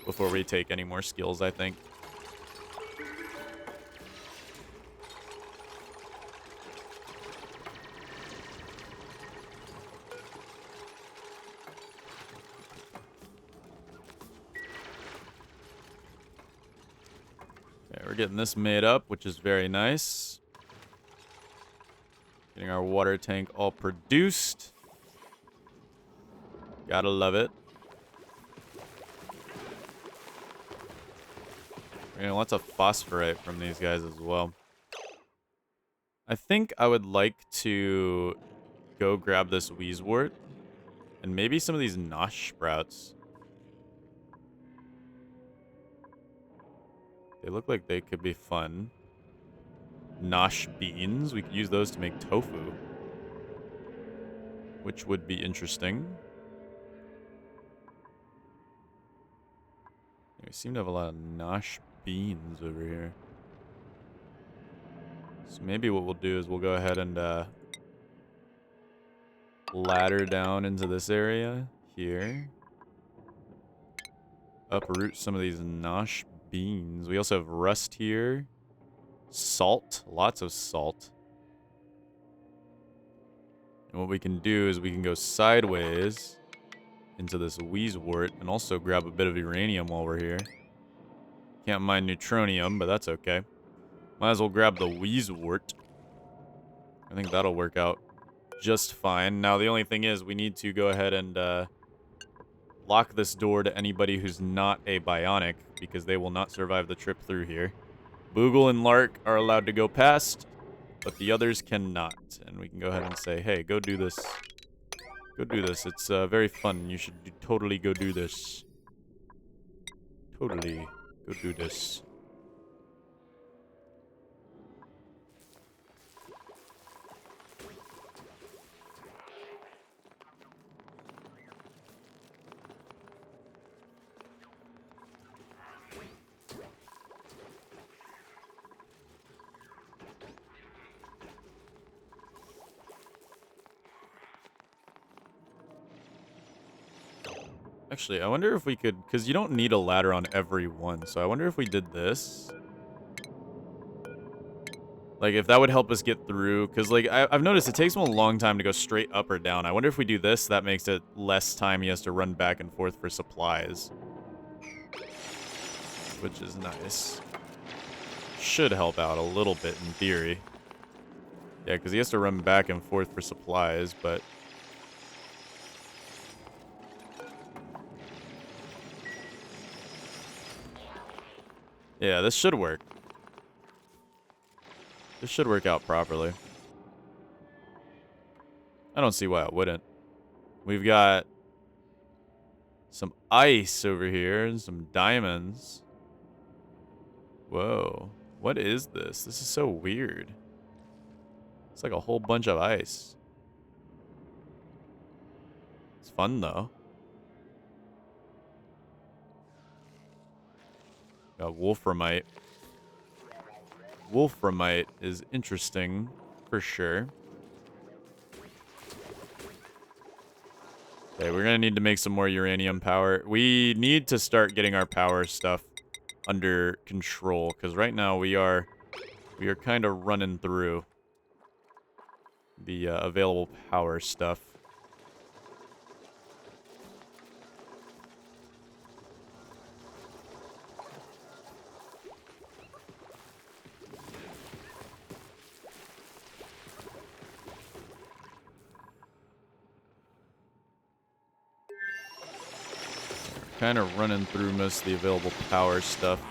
[SPEAKER 1] before we take any more skills, I think. Okay, we're getting this made up, which is very nice. Getting our water tank all produced. Gotta love it. We're getting lots of phosphorite from these guys as well. I think I would like to go grab this Wheezewort. And maybe some of these Nosh sprouts. They look like they could be fun. Nosh beans. We could use those to make tofu. Which would be interesting. We seem to have a lot of Nosh beans over here. So maybe what we'll do is we'll go ahead and ladder down into this area here. Uproot some of these Nosh beans. We also have rust here. Salt. Lots of salt. And what we can do is we can go sideways into this Wheezewort and also grab a bit of uranium while we're here. Can't mine neutronium, but that's okay. Might as well grab the Wheezewort. I think that'll work out just fine. Now, the only thing is we need to go ahead and lock this door to anybody who's not a bionic, because they will not survive the trip through here. Boogle and Lark are allowed to go past, but the others cannot. And we can go ahead and say, hey, go do this. Go do this. It's very fun. You should totally go do this. Totally go do this. Actually, I wonder if we could, because you don't need a ladder on every one, so I wonder if we did this. Like, if that would help us get through, because, like, I've noticed it takes him a long time to go straight up or down. I wonder if we do this, that makes it less time he has to run back and forth for supplies. Which is nice. Should help out a little bit in theory. Yeah, because he has to run back and forth for supplies, but... yeah, this should work. This should work out properly. I don't see why it wouldn't. We've got some ice over here and some diamonds. Whoa. What is this? This is so weird. It's like a whole bunch of ice. It's fun, though. Got wolframite. Wolframite is interesting, for sure. Okay, we're gonna need to make some more uranium power. We need to start getting our power stuff under control, because right now we are kind of running through the available power stuff. Kind of running through most of the available power stuff.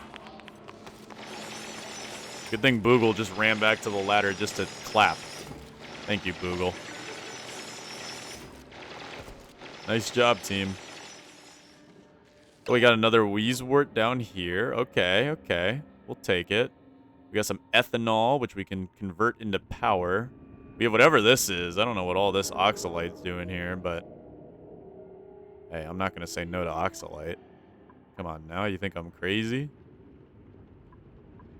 [SPEAKER 1] Good thing Boogle just ran back to the ladder just to clap. Thank you, Boogle. Nice job, team. Oh, we got another Wheezewort down here. Okay, okay. We'll take it. We got some ethanol, which we can convert into power. We have whatever this is. I don't know what all this oxalite's doing here, but... hey, I'm not going to say no to oxalite. Come on now, you think I'm crazy?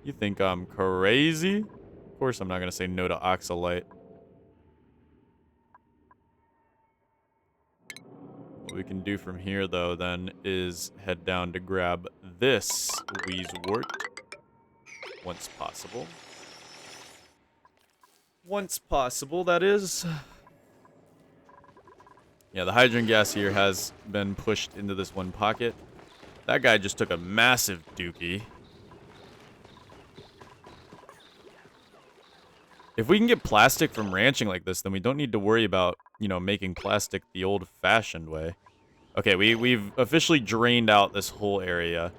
[SPEAKER 1] You think I'm crazy? Of course I'm not going to say no to oxalite. What we can do from here, though, then, is head down to grab this Wheezewort. Once possible. Once possible, that is. Yeah, the hydrogen gas here has been pushed into this one pocket. That guy just took a massive dookie. If we can get plastic from ranching like this, then we don't need to worry about, you know, making plastic the old-fashioned way. Okay, we've officially drained out this whole area.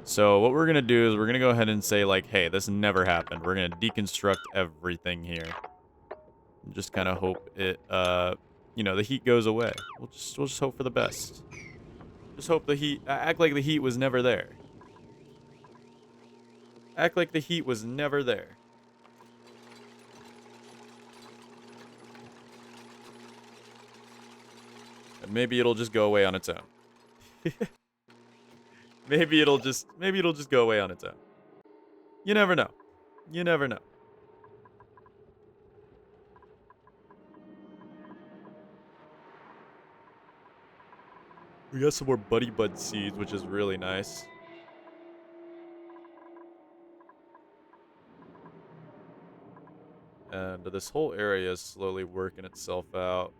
[SPEAKER 1] So what we're going to do is we're going to go ahead and say, like, hey, this never happened. We're going to deconstruct everything here. And just kind of hope it, you know, the heat goes away. We'll just hope for the best. Just hope the heat... act like the heat was never there. Act like the heat was never there. And maybe it'll just go away on its own. Maybe it'll just go away on its own. You never know. You never know. We got some more Buddy Bud seeds, which is really nice. And this whole area is slowly working itself out.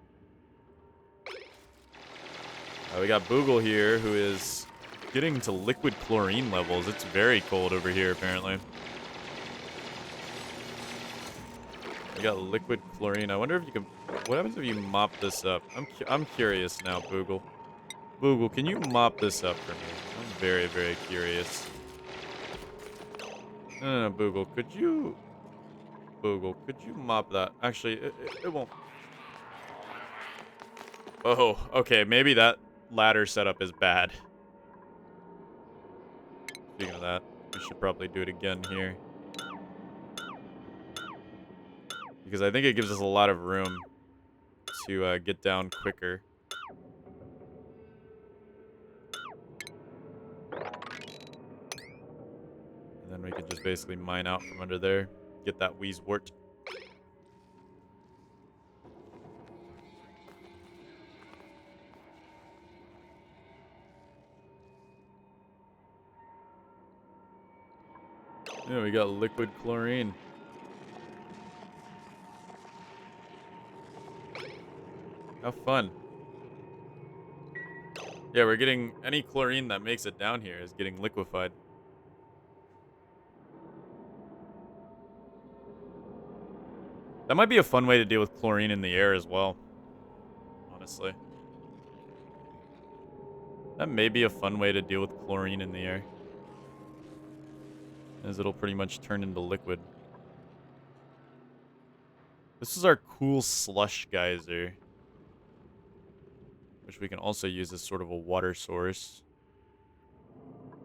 [SPEAKER 1] We got Boogle here, who is getting to liquid chlorine levels. It's very cold over here, apparently. We got liquid chlorine. I wonder if you can... What happens if you mop this up? I'm curious now, Boogle. Boogle, can you mop this up for me? I'm very, very curious. No, Boogle, could you... Boogle, could you mop that? Actually, it won't... Oh, okay, maybe that ladder setup is bad. Speaking of that, we should probably do it again here. Because I think it gives us a lot of room to get down quicker. And then we can just basically mine out from under there. Get that Wheezewort. Yeah, we got liquid chlorine. How fun. Yeah, we're getting... Any chlorine that makes it down here is getting liquefied. That might be a fun way to deal with chlorine in the air as well. Honestly. That may be a fun way to deal with chlorine in the air. As it'll pretty much turn into liquid. This is our cool slush geyser. Which we can also use as sort of a water source.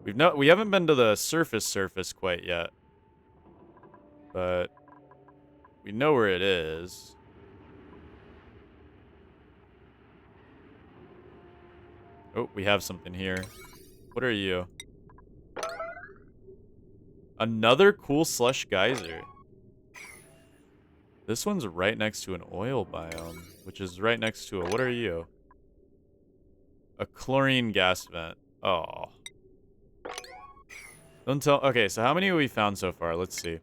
[SPEAKER 1] We haven't been to the surface quite yet. But we know where it is. Oh, we have something here. What are you? Another cool slush geyser. This one's right next to an oil biome, which is right next to a... What are you? A chlorine gas vent. Oh. Don't tell... Okay, so how many have we found so far? Let's see.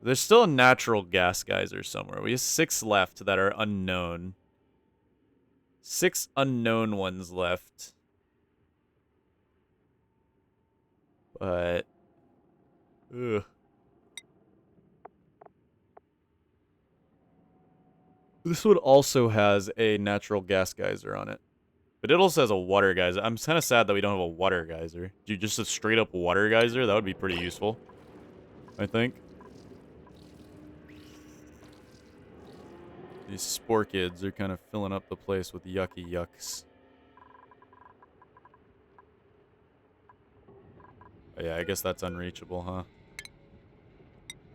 [SPEAKER 1] There's still a natural gas geyser somewhere. We have 6 left that are unknown. 6 unknown ones left. But... Ugh. This one also has a natural gas geyser on it. But it also has a water geyser. I'm kind of sad that we don't have a water geyser. Dude, just a straight up water geyser? That would be pretty useful. I think. These spore kids are kind of filling up the place with yucky yucks. Oh, yeah, I guess that's unreachable, huh?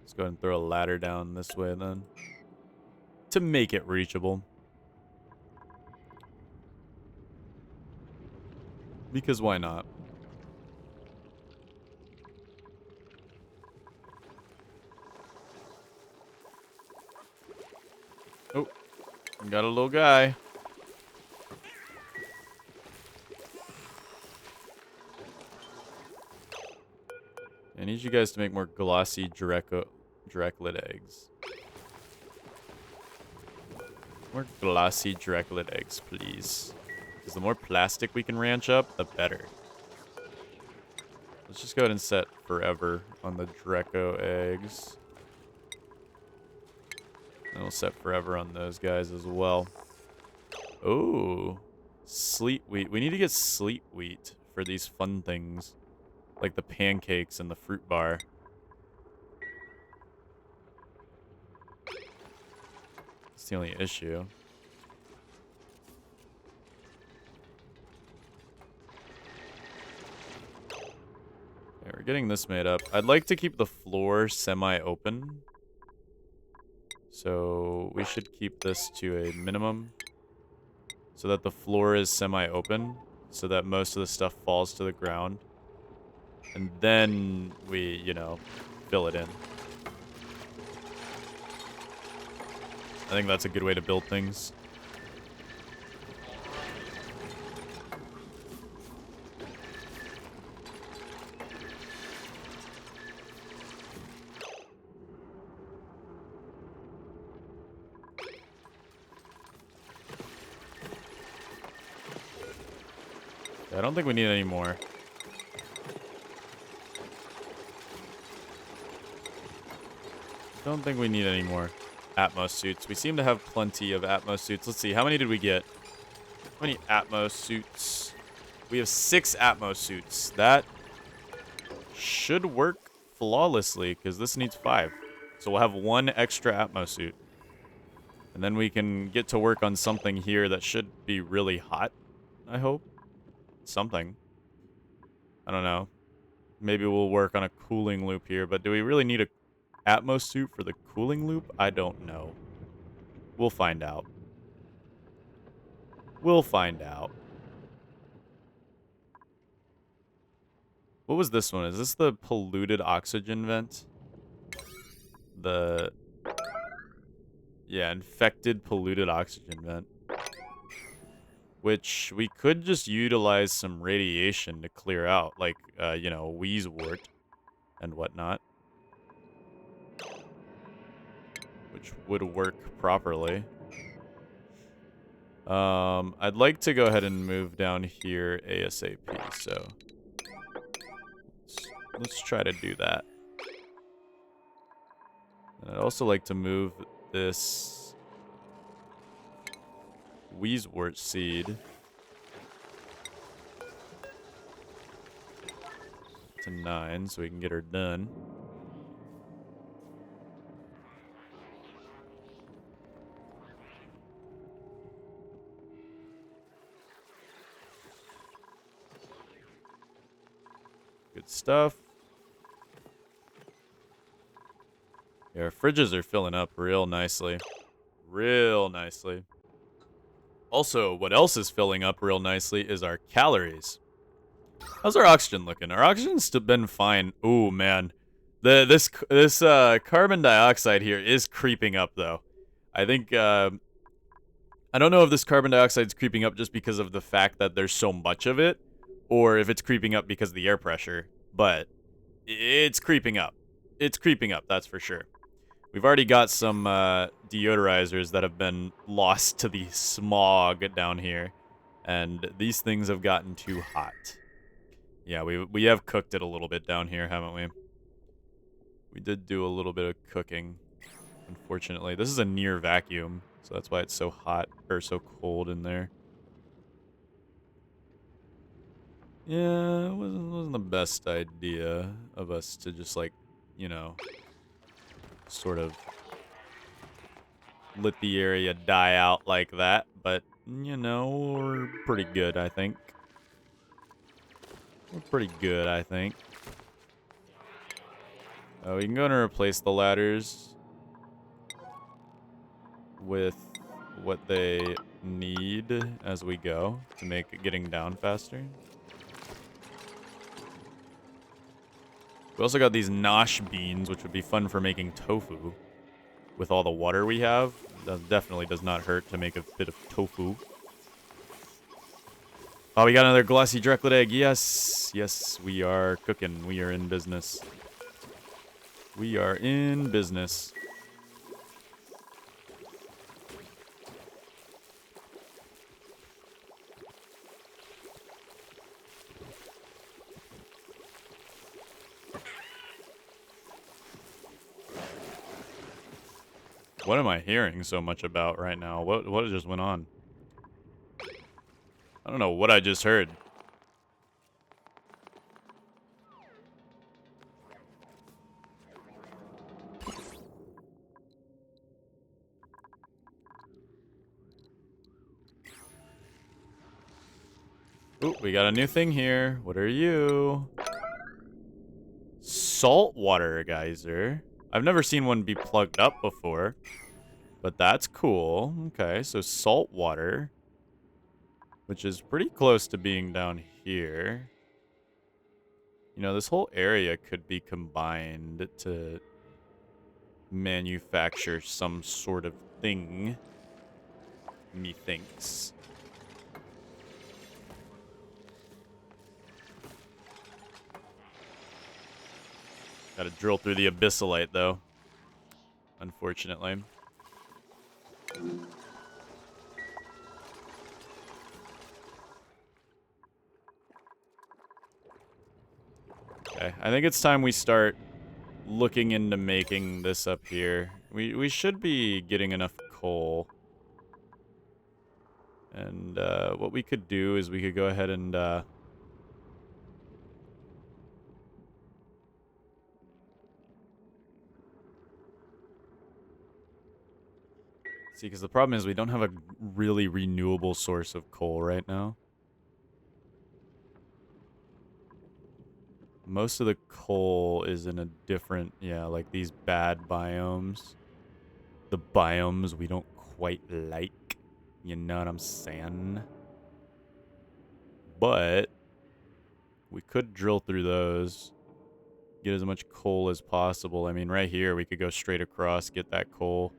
[SPEAKER 1] Let's go ahead and throw a ladder down this way then. To make it reachable. Because why not? Oh, we got a little guy. I need you guys to make more glossy Dracolet eggs. More glossy Dracolet eggs, please. Because the more plastic we can ranch up, the better. Let's just go ahead and set forever on the Draco eggs. And we'll set forever on those guys as well. Oh, sleet wheat. We need to get sleet wheat for these fun things. Like the pancakes and the fruit bar. That's the only issue. Okay, we're getting this made up. I'd like to keep the floor semi-open. So we should keep this to a minimum. So that the floor is semi-open. So that most of the stuff falls to the ground. And then we, you know, fill it in. I think that's a good way to build things. I don't think we need any more. Don't think we need any more Atmos suits. We seem to have plenty of Atmos suits. Let's see, how many did we get? How many Atmos suits? We have 6 Atmos suits. That should work flawlessly, because this needs 5. So we'll have 1 extra Atmos suit. And then we can get to work on something here that should be really hot, I hope. Something. I don't know. Maybe we'll work on a cooling loop here, but do we really need a Atmos suit for the cooling loop? I don't know. We'll find out. We'll find out. What was this one? Is this the polluted oxygen vent? Yeah, infected polluted oxygen vent. Which we could just utilize some radiation to clear out, like, you know, wheezewort and whatnot. Which would work properly. I'd like to go ahead and move down here ASAP, so let's try to do that. And I'd also like to move this wheezewort seed to 9 so we can get her done. Good stuff. Yeah, our fridges are filling up real nicely. Real nicely. Also, what else is filling up real nicely is our calories. How's our oxygen looking? Our oxygen's still been fine. Ooh, man. This carbon dioxide here is creeping up, though. I think, I don't know if this carbon dioxide's creeping up just because of the fact that there's so much of it, or if it's creeping up because of the air pressure, but it's creeping up. It's creeping up, that's for sure. We've already got some deodorizers that have been lost to the smog down here, and these things have gotten too hot. Yeah, we have cooked it a little bit down here, haven't we? We did do a little bit of cooking, unfortunately. This is a near vacuum, so that's why it's so hot, or so cold in there. Yeah, it wasn't the best idea of us to just, like, you know, sort of let the area die out like that, but, you know, we're pretty good, I think. We're pretty good, I think. We can go and replace the ladders with what they need as we go to make it getting down faster. We also got these nosh beans, which would be fun for making tofu. With all the water we have, that definitely does not hurt to make a bit of tofu. Oh, we got another glossy Dreclet egg. Yes, yes, we are cooking. We are in business. We are in business. What am I hearing so much about right now? What just went on? I don't know what I just heard. Ooh, we got a new thing here. What are you? Saltwater geyser. I've never seen one be plugged up before, but that's cool. Okay, so salt water, which is pretty close to being down here. You know, this whole area could be combined to manufacture some sort of thing, methinks. Gotta drill through the abyssalite, though. Unfortunately. Okay, I think it's time we start looking into making this up here. We should be getting enough coal. And what we could do is we could go ahead and see, because the problem is we don't have a really renewable source of coal right now. Most of the coal is in a different, yeah, like these bad biomes. The biomes we don't quite like. You know what I'm saying? But we could drill through those. Get as much coal as possible. I mean, right here, we could go straight across, get that coal.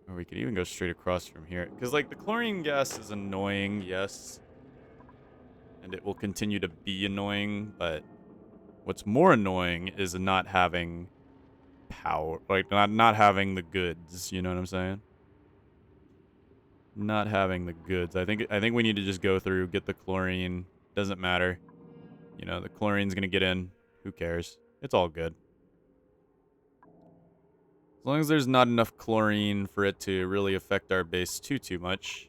[SPEAKER 1] Or we could even go straight across from here. Because, like, the chlorine gas is annoying, yes. And it will continue to be annoying, but what's more annoying is not having power. Like, not having the goods, you know what I'm saying? Not having the goods. I think we need to just go through, get the chlorine. Doesn't matter. You know, the chlorine's gonna get in. Who cares? It's all good. As long as there's not enough chlorine for it to really affect our base too much,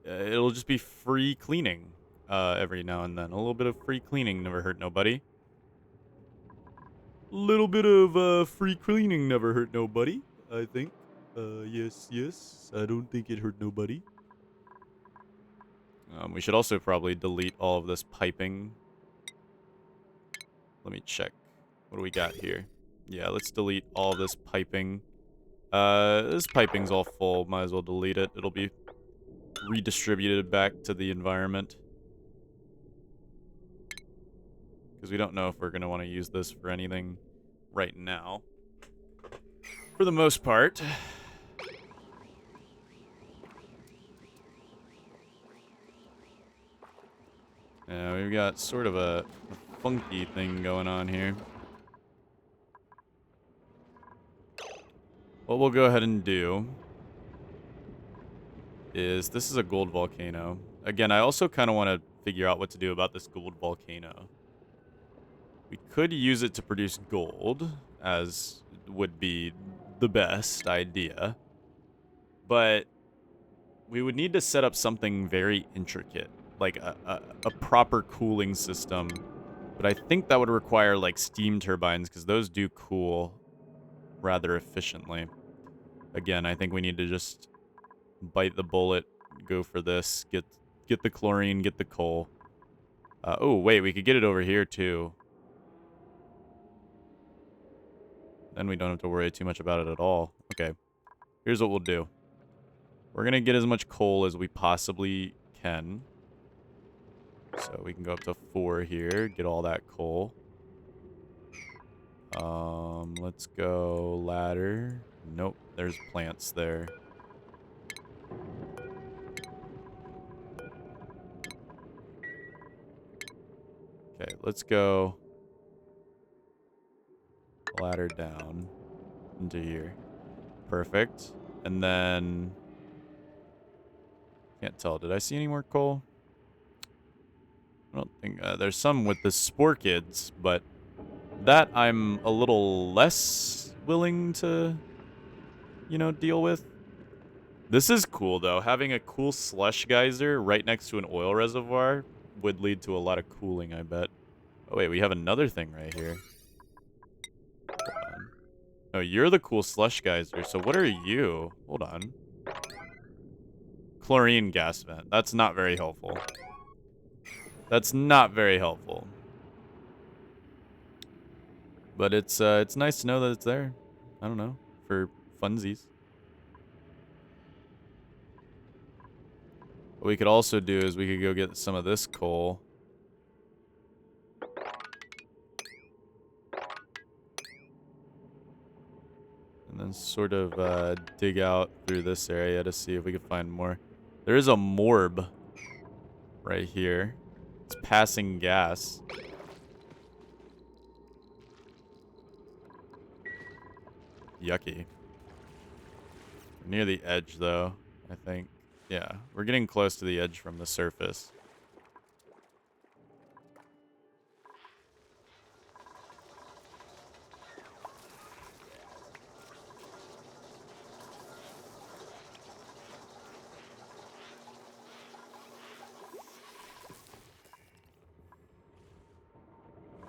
[SPEAKER 1] it'll just be free cleaning every now and then. A little bit of free cleaning never hurt nobody. A little bit of free cleaning never hurt nobody, I think. Yes. I don't think it hurt nobody. We should also probably delete all of this piping. Let me check. What do we got here? Yeah, let's delete all this piping. This piping's all full. Might as well delete it. It'll be redistributed back to the environment. Because we don't know if we're going to want to use this for anything right now. For the most part. Yeah, we've got sort of a funky thing going on here. What we'll go ahead and do is, this is a gold volcano. Again, I also kind of want to figure out what to do about this gold volcano. We could use it to produce gold, as would be the best idea. But we would need to set up something very intricate, like a proper cooling system. But I think that would require, like, steam turbines, because those do cool rather efficiently. Again, I think we need to just bite the bullet, go for this, get the chlorine, get the coal. Oh, wait, we could get it over here, too. Then we don't have to worry too much about it at all. Okay, here's what we'll do. We're going to get as much coal as we possibly can. So we can go up to 4 here, get all that coal. Let's go ladder. Nope, there's plants there. Okay, let's go ladder down into here. Perfect. And then, can't tell, did I see any more coal? I don't think, there's some with the spore kids, but that I'm a little less willing to, you know, deal with. This is cool, though. Having a cool slush geyser right next to an oil reservoir would lead to a lot of cooling, I bet. Oh, wait, we have another thing right here. Hold on. Oh, you're the cool slush geyser, so what are you? Hold on. Chlorine gas vent. That's not very helpful. That's not very helpful. But it's nice to know that it's there. I don't know, for funsies. What we could also do is we could go get some of this coal. And then sort of dig out through this area to see if we can find more. There is a morb right here. It's passing gas. Yucky. Near the edge, though, I think. Yeah, we're getting close to the edge from the surface.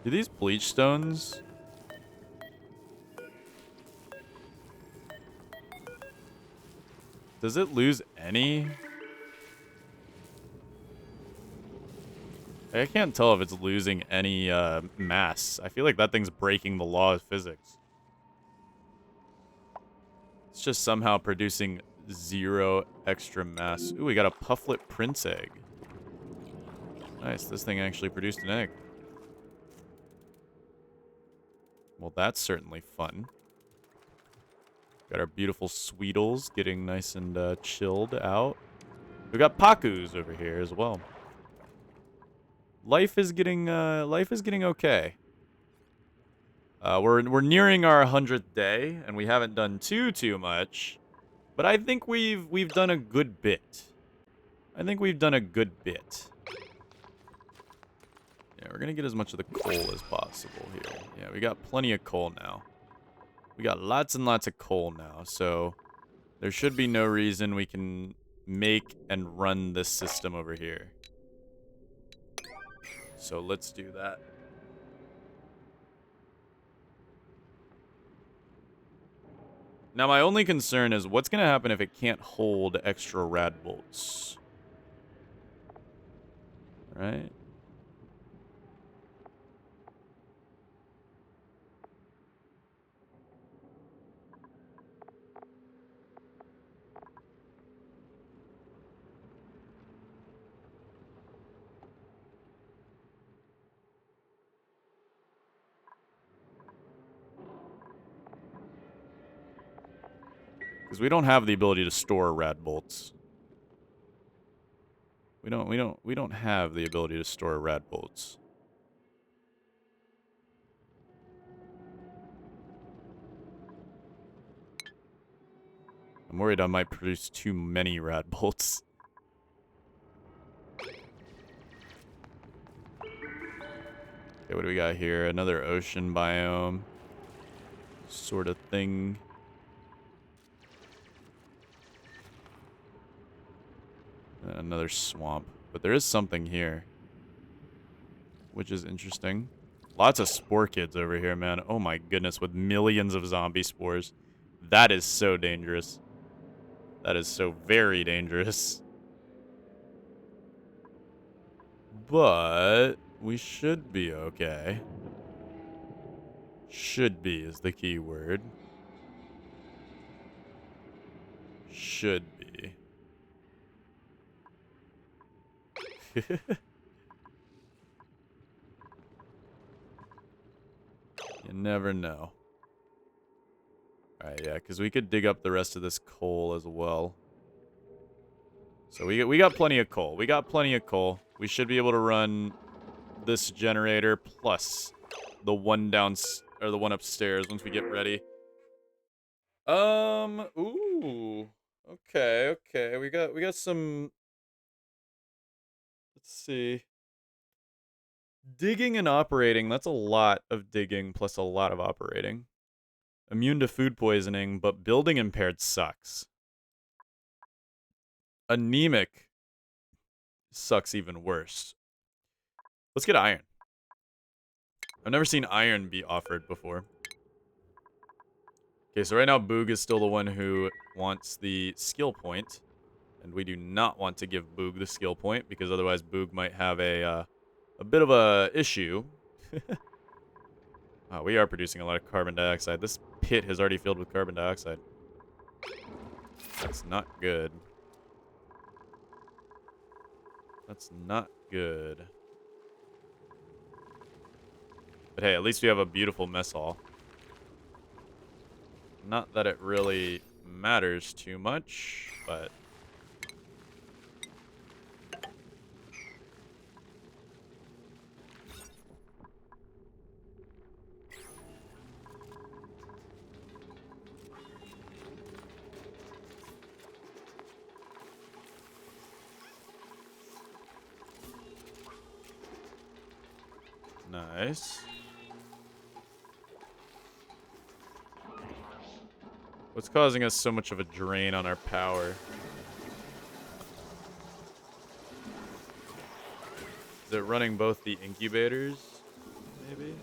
[SPEAKER 1] Do these bleach stones... Does it lose any? I can't tell if it's losing any mass. I feel like that thing's breaking the law of physics. It's just somehow producing 0 extra mass. Ooh, we got a pufflet prince egg. Nice, this thing actually produced an egg. Well, that's certainly fun. Got our beautiful Sweetles getting nice and chilled out. We got Pakus over here as well. Life is getting okay. We're nearing our 100th day, and we haven't done too much, but I think we've done a good bit. I think we've done a good bit. Yeah, we're gonna get as much of the coal as possible here. Yeah, we got plenty of coal now. We got lots and lots of coal now, so there should be no reason we can make and run this system over here. So let's do that. Now, my only concern is what's going to happen if it can't hold extra rad bolts? Right? Because we don't have the ability to store rad bolts. We don't have the ability to store rad bolts. I'm worried I might produce too many rad bolts. Okay, what do we got here? Another ocean biome sort of thing. Another swamp. But there is something here, which is interesting. Lots of spore kids over here, man. Oh my goodness, with millions of zombie spores. That is so dangerous. That is so very dangerous. But we should be okay. Should be is the key word. Should be. You never know. Alright, yeah, because we could dig up the rest of this coal as well. So we got plenty of coal. We got plenty of coal. We should be able to run this generator plus the one or the one upstairs once we get ready. Ooh. Okay. We got some. Let's see. Digging and operating, that's a lot of digging plus a lot of operating. Immune to food poisoning, but building impaired sucks. Anemic sucks even worse. Let's get iron. I've never seen iron be offered before. Okay, so right now Boog is still the one who wants the skill point. And we do not want to give Boog the skill point, because otherwise Boog might have a bit of a issue. Wow, we are producing a lot of carbon dioxide. This pit has already filled with carbon dioxide. That's not good. That's not good. But hey, at least we have a beautiful mess hall. Not that it really matters too much, but... Nice. What's causing us so much of a drain on our power? Is it running both the incubators? Maybe?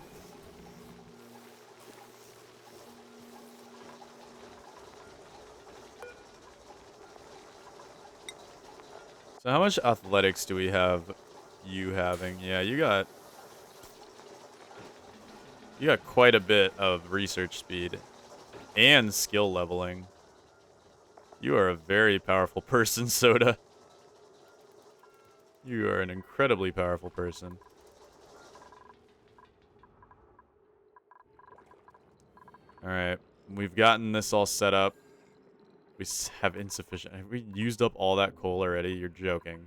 [SPEAKER 1] So how much athletics do we have you having? Yeah, you got quite a bit of research speed and skill leveling. You are a very powerful person, Soda. You are an incredibly powerful person. Alright, we've gotten this all set up. We have insufficient... Have we used up all that coal already? You're joking.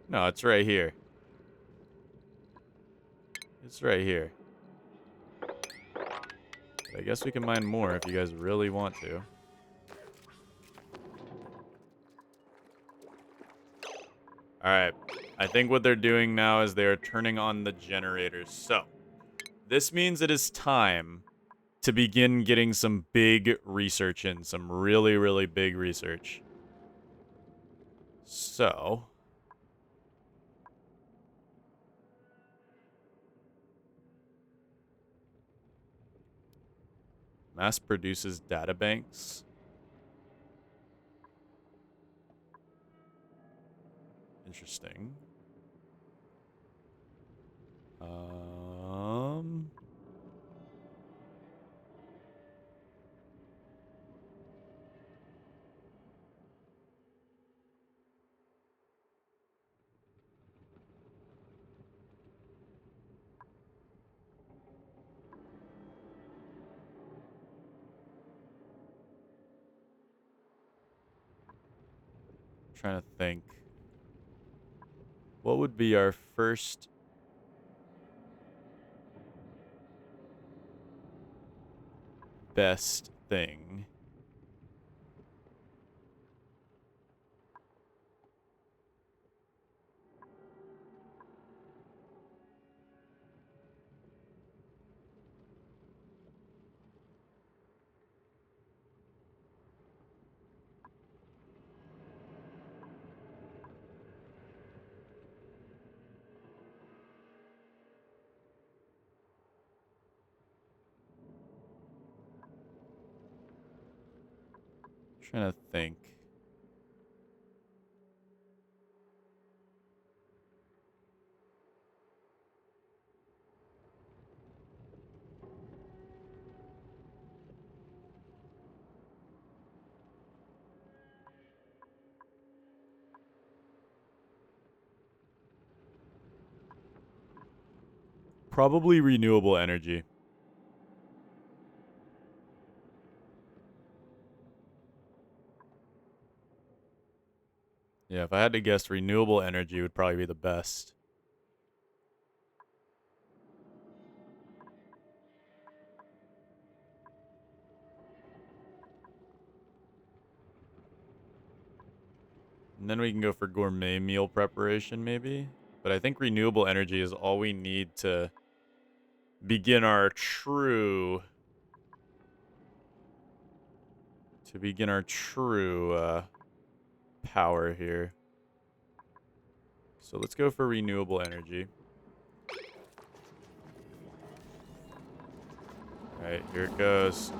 [SPEAKER 1] No, it's right here. It's right here. But I guess we can mine more if you guys really want to. Alright. I think what they're doing now is they are turning on the generators. So, this means it is time to begin getting some big research in. Some really, really big research. So... mass produces databanks. Interesting. Trying to think. What would be our first best thing? Trying to think. Probably renewable energy. Yeah, if I had to guess, renewable energy would probably be the best. And then we can go for gourmet meal preparation, maybe. But I think renewable energy is all we need to begin our true... power here. So let's go for renewable energy. Alright, here it goes.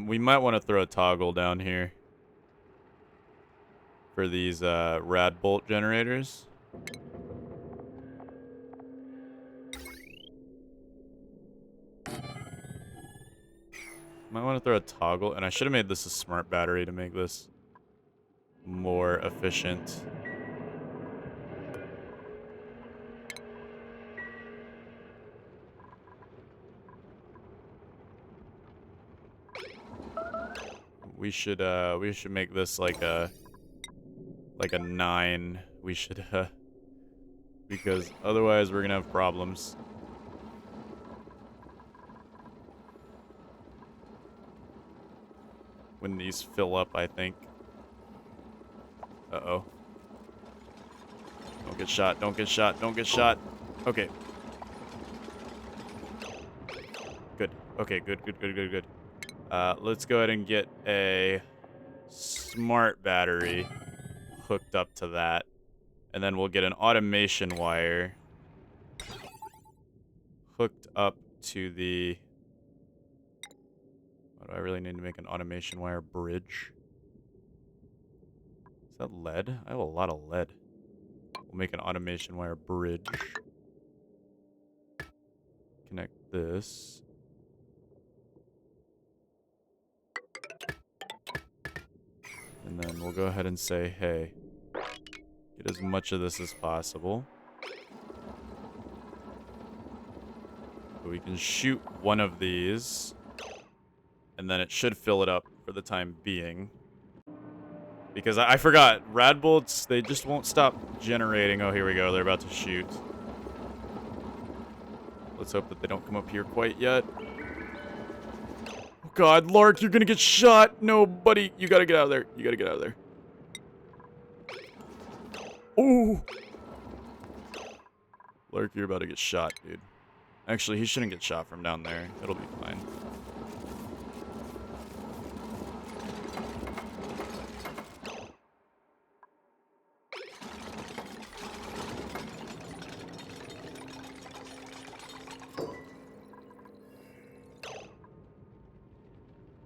[SPEAKER 1] We might want to throw a toggle down here for these rad bolt generators. Might want to throw a toggle, and I should have made this a smart battery to make this more efficient. we should make this like a 9. We should because otherwise we're gonna have problems. When these fill up, I think. Uh-oh. Don't get shot, don't get shot, don't get shot. Okay. Good. Okay, good. Let's go ahead and get a smart battery hooked up to that. And then we'll get an automation wire hooked up to the... What do I really need to make an automation wire bridge? Is that lead? I have a lot of lead. We'll make an automation wire bridge. Connect this. And then we'll go ahead and say, hey, get as much of this as possible. So we can shoot one of these. And then it should fill it up for the time being. Because I forgot, rad bolts, they just won't stop generating. Oh, here we go. They're about to shoot. Let's hope that they don't come up here quite yet. Oh, God, Lark, you're gonna get shot. No, buddy, you gotta get out of there. You gotta get out of there. Ooh. Lark, you're about to get shot, dude. Actually, he shouldn't get shot from down there. It'll be fine.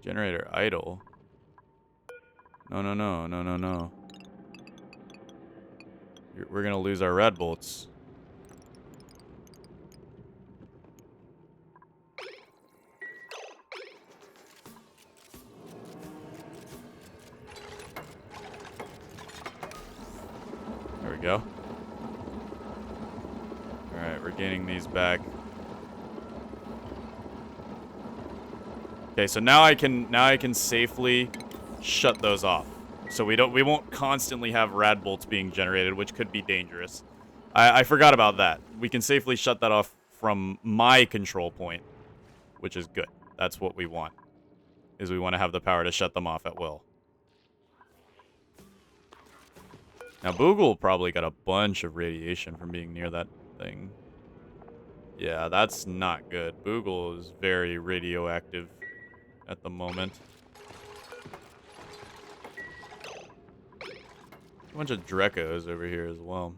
[SPEAKER 1] Generator idle. No. We're gonna lose our rad bolts. There we go. Alright, we're gaining these back. Okay, so now I can safely shut those off. So we won't constantly have rad bolts being generated, which could be dangerous. I forgot about that. We can safely shut that off from my control point, which is good. That's what we want. Is we want to have the power to shut them off at will. Now Boogle probably got a bunch of radiation from being near that thing. Yeah, that's not good. Boogle is very radioactive at the moment. A bunch of Drekos over here as well.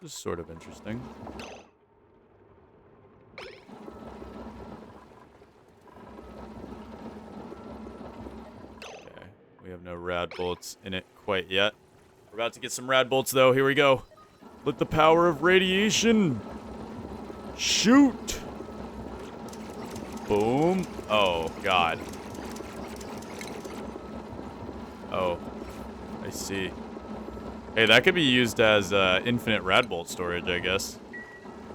[SPEAKER 1] This is sort of interesting. Okay, we have no rad bolts in it quite yet. We're about to get some rad bolts though. Here we go. Let the power of radiation shoot. Boom. Oh, God. Oh, I see. Hey, that could be used as infinite rad bolt storage, I guess.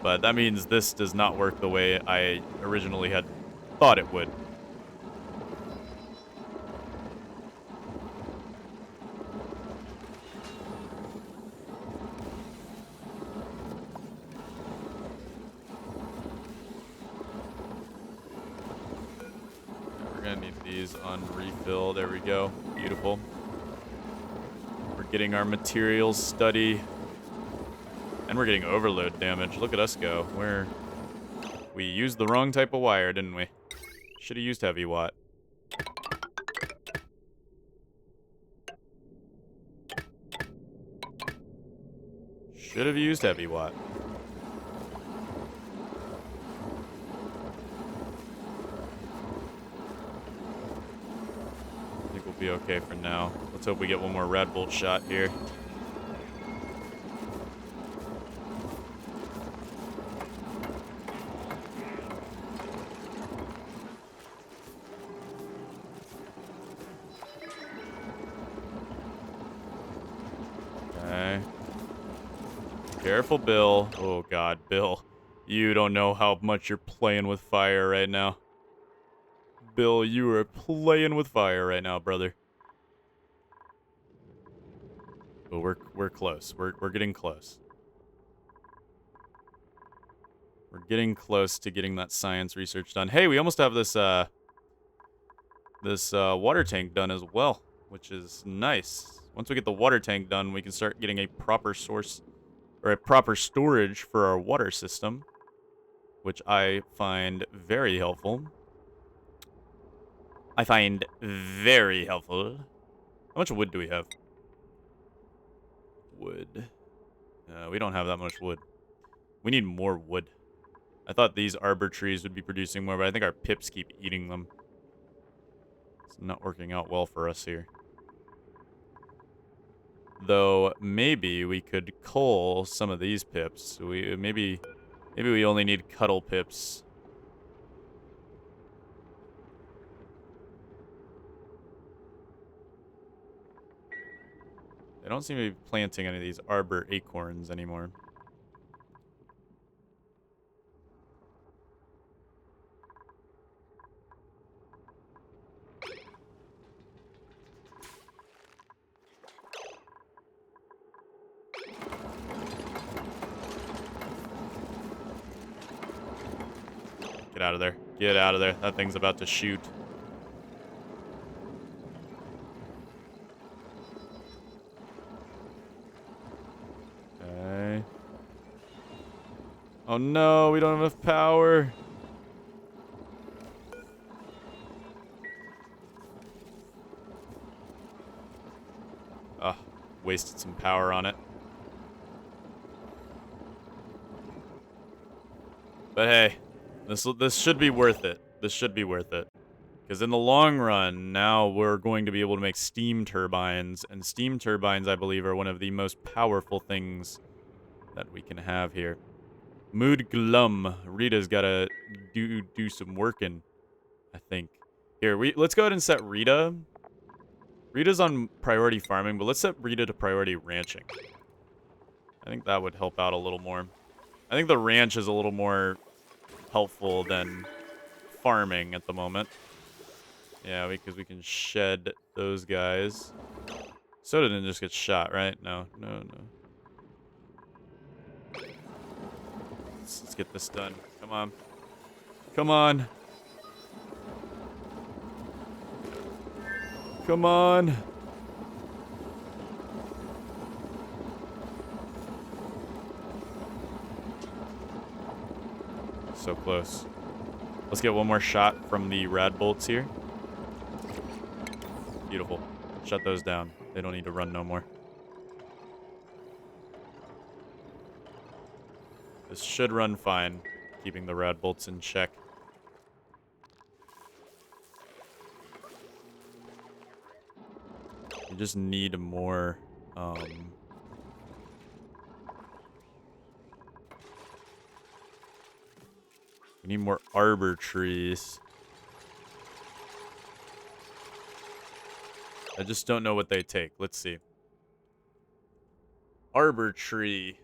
[SPEAKER 1] But that means this does not work the way I originally had thought it would. On refill. There we go. Beautiful. We're getting our materials study. And we're getting overload damage. Look at us go. We used the wrong type of wire, didn't we? Should have used heavy watt. Should have used heavy watt. Be okay for now. Let's hope we get one more rad bolt shot here. Okay. Careful, Bill. Oh, God, Bill. You don't know how much you're playing with fire right now. Bill, you are playing with fire right now, brother. But we're close. We're getting close. We're getting close to getting that science research done. Hey, we almost have this water tank done as well, which is nice. Once we get the water tank done, we can start getting a proper source or a proper storage for our water system, which I find very helpful. I find very helpful. How much wood do we have? Wood. We don't have that much wood. We need more wood. I thought these arbor trees would be producing more, but I think our pips keep eating them. It's not working out well for us here. Though maybe we could cull some of these pips. Maybe we only need cuddle pips. They don't seem to be planting any of these arbor acorns anymore. Get out of there. Get out of there. That thing's about to shoot. Okay. Oh no, we don't have enough power. Ugh, wasted some power on it. But hey, this should be worth it. This should be worth it. Because in the long run, now we're going to be able to make steam turbines. And steam turbines, I believe, are one of the most powerful things that we can have here. Mood glum. Rita's got to do some working, I think. Here, let's go ahead and set Rita. Rita's on priority farming, but let's set Rita to priority ranching. I think that would help out a little more. I think the ranch is a little more helpful than farming at the moment. Yeah, because we can shed those guys. Soda didn't just get shot, right? No. Let's get this done. Come on. Come on. Come on. So close. Let's get one more shot from the rad bolts here. Beautiful. Shut those down. They don't need to run no more. This should run fine, keeping the rad bolts in check. We just need more, we need more arbor trees. I just don't know what they take. Let's see. Arbor tree.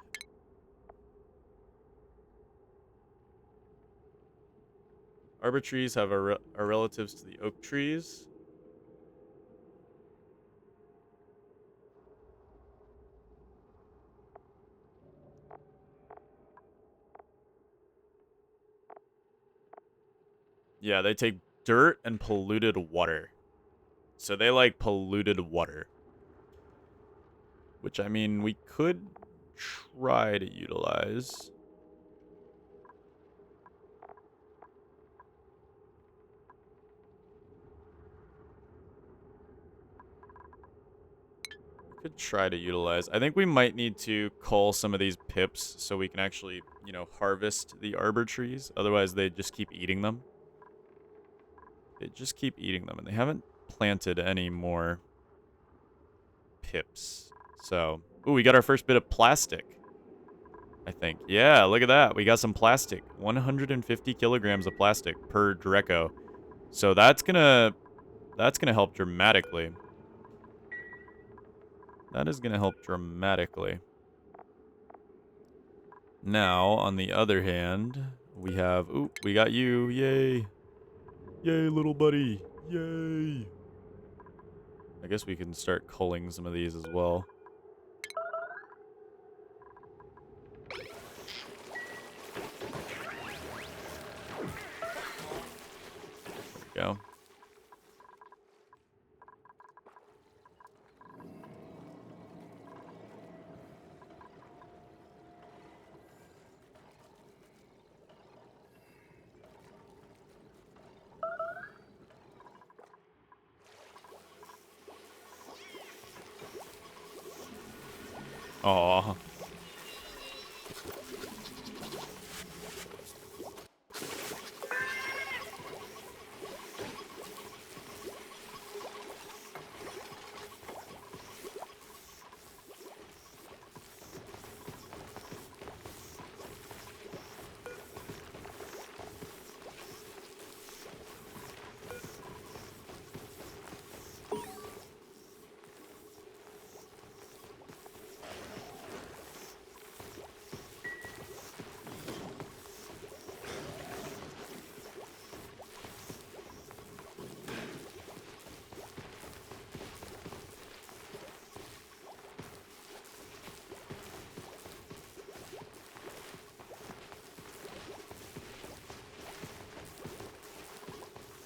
[SPEAKER 1] Arbor trees are relatives to the oak trees. Yeah, they take dirt and polluted water. So they like polluted water. Which, I mean, we could try to utilize. I think we might need to cull some of these pips so we can actually, you know, harvest the arbor trees. Otherwise, they just keep eating them. They just keep eating them, and they haven't planted any more pips. So, ooh, we got our first bit of plastic, I think. Yeah, look at that. We got some plastic. 150 kilograms of plastic per Dreco. So that's gonna help dramatically. That is gonna help dramatically. Now, on the other hand, we have... Ooh, we got you. Yay. Yay, little buddy. Yay. I guess we can start culling some of these as well. Go. Aw.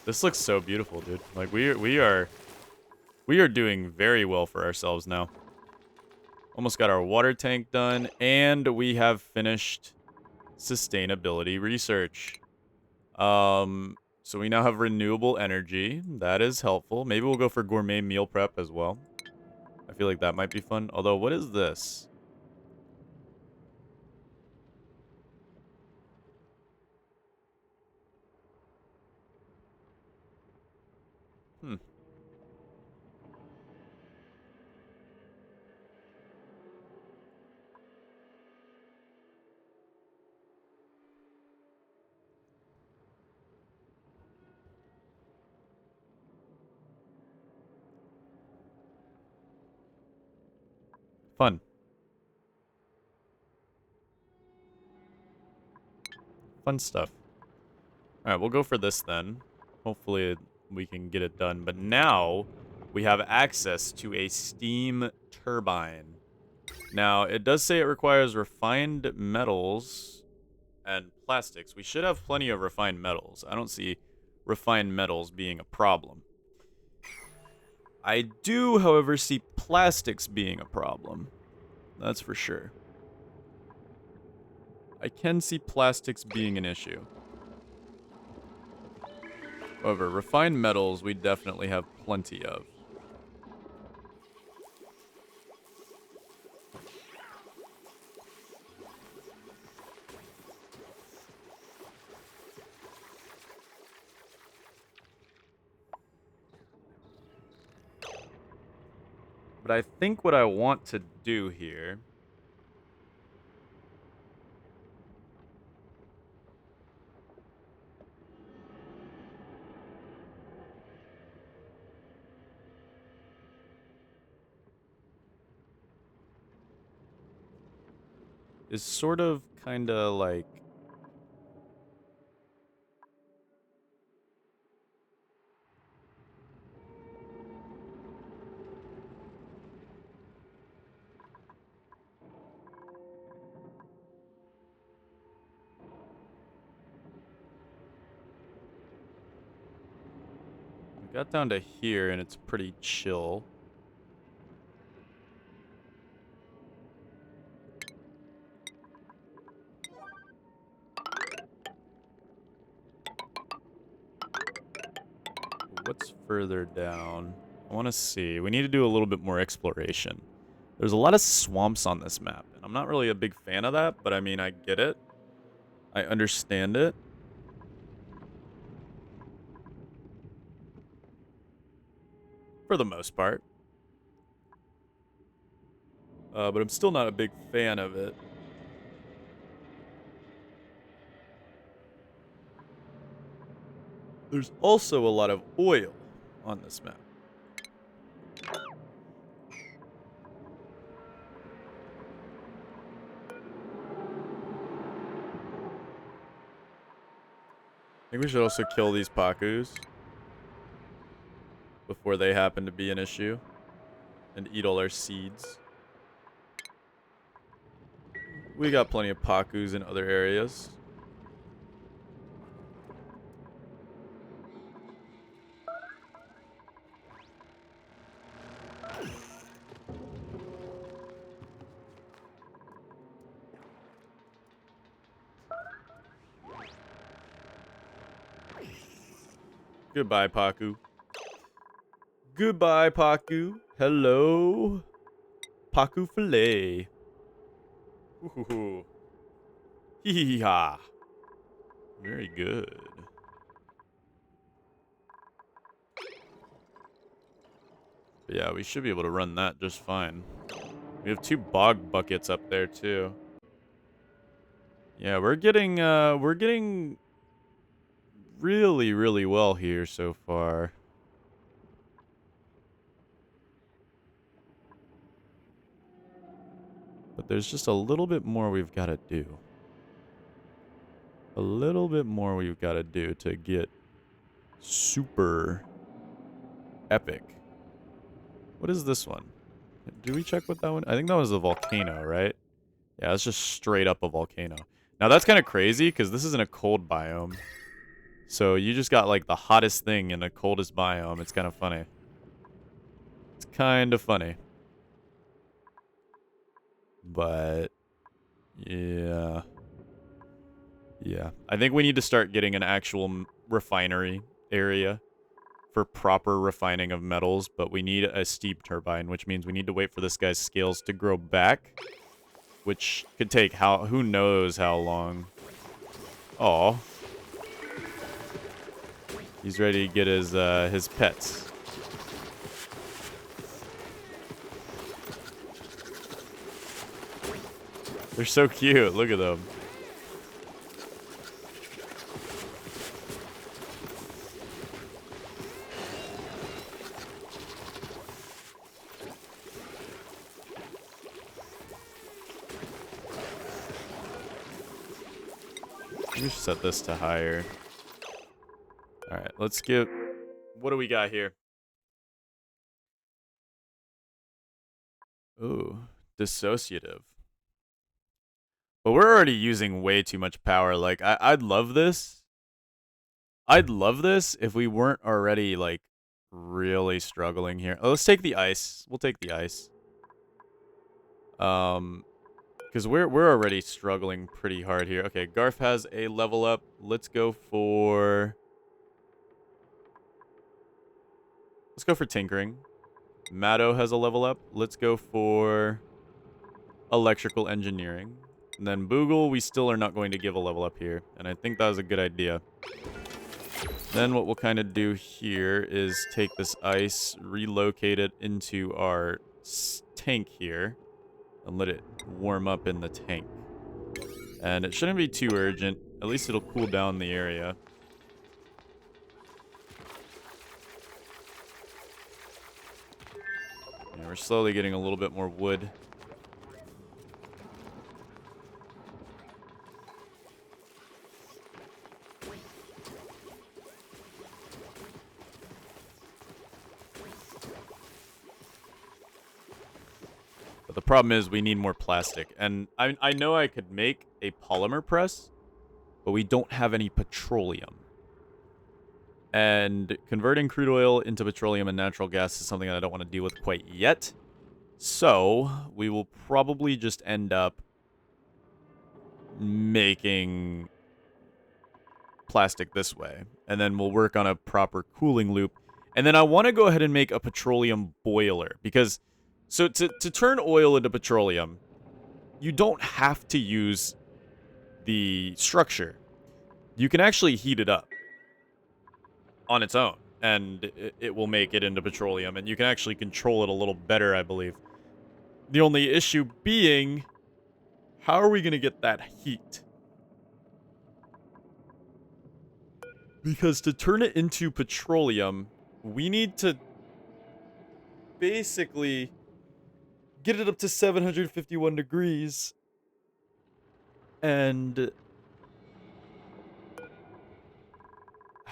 [SPEAKER 1] This looks so beautiful, dude. Like, we are doing very well for ourselves now. Almost got our water tank done, and we have finished sustainability research. So we now have renewable energy. That is helpful. Maybe we'll go for gourmet meal prep as well. I feel like that might be fun. Although, what is this? Hmm. Fun. Fun stuff. Alright, we'll go for this then. Hopefully we can get it done. But now we have access to a steam turbine. Now, it does say it requires refined metals and plastics. We should have plenty of refined metals. I don't see refined metals being a problem. I do, however, see plastics being a problem. That's for sure. I can see plastics being an issue. However, refined metals we definitely have plenty of. But I think what I want to do here is sort of kind of like... We got down to here and it's pretty chill. What's further down? I want to see. We need to do a little bit more exploration. There's a lot of swamps on this map, and I'm not really a big fan of that, but I mean, I get it. I understand it. For the most part. But I'm still not a big fan of it. There's also a lot of oil on this map. think we should also kill these Pakus before they happen to be an issue and eat all our seeds. We got plenty of Pakus in other areas. Goodbye, Paku. Goodbye, Paku. Hello. Paku fillet. Ooh. Hee hee ha. Very good. But yeah, we should be able to run that just fine. We have 2 bog buckets up there too. Yeah, we're getting really, really well here so far. But there's just a little bit more we've got to do. A little bit more we've got to do to get super epic. What is this one? Did we check what that one? I think that was a volcano, right? Yeah, it's just straight up a volcano. Now that's kind of crazy because this isn't a cold biome. So you just got like the hottest thing in the coldest biome. It's kind of funny. It's kind of funny. But yeah. Yeah. I think we need to start getting an actual refinery area for proper refining of metals, but we need a steam turbine, which means we need to wait for this guy's scales to grow back, which could take who knows how long. Oh, he's ready to get his pets. They're so cute. Look at them. We should set this to higher. Alright, let's get... What do we got here? Ooh, dissociative. But we're already using way too much power. Like, I'd love this. I'd love this if we weren't already, like, really struggling here. Oh, let's take the ice. We'll take the ice. Because we're already struggling pretty hard here. Okay, Garf has a level up. Let's go for tinkering. Matto has a level up. Let's go for electrical engineering. And then Boogle, we still are not going to give a level up here. And I think that was a good idea. Then what we'll kind of do here is take this ice, relocate it into our tank here, and let it warm up in the tank. And it shouldn't be too urgent. At least it'll cool down the area. Yeah, we're slowly getting a little bit more wood. But the problem is we need more plastic. And I know I could make a polymer press, but we don't have any petroleum. And converting crude oil into petroleum and natural gas is something that I don't want to deal with quite yet. So, we will probably just end up making plastic this way. And then we'll work on a proper cooling loop. And then I want to go ahead and make a petroleum boiler. Because, so to turn oil into petroleum, you don't have to use the structure. You can actually heat it up on its own, and it will make it into petroleum, and you can actually control it a little better, I believe. The only issue being, how are we going to get that heat? Because to turn it into petroleum, we need to basically get it up to 751 degrees, and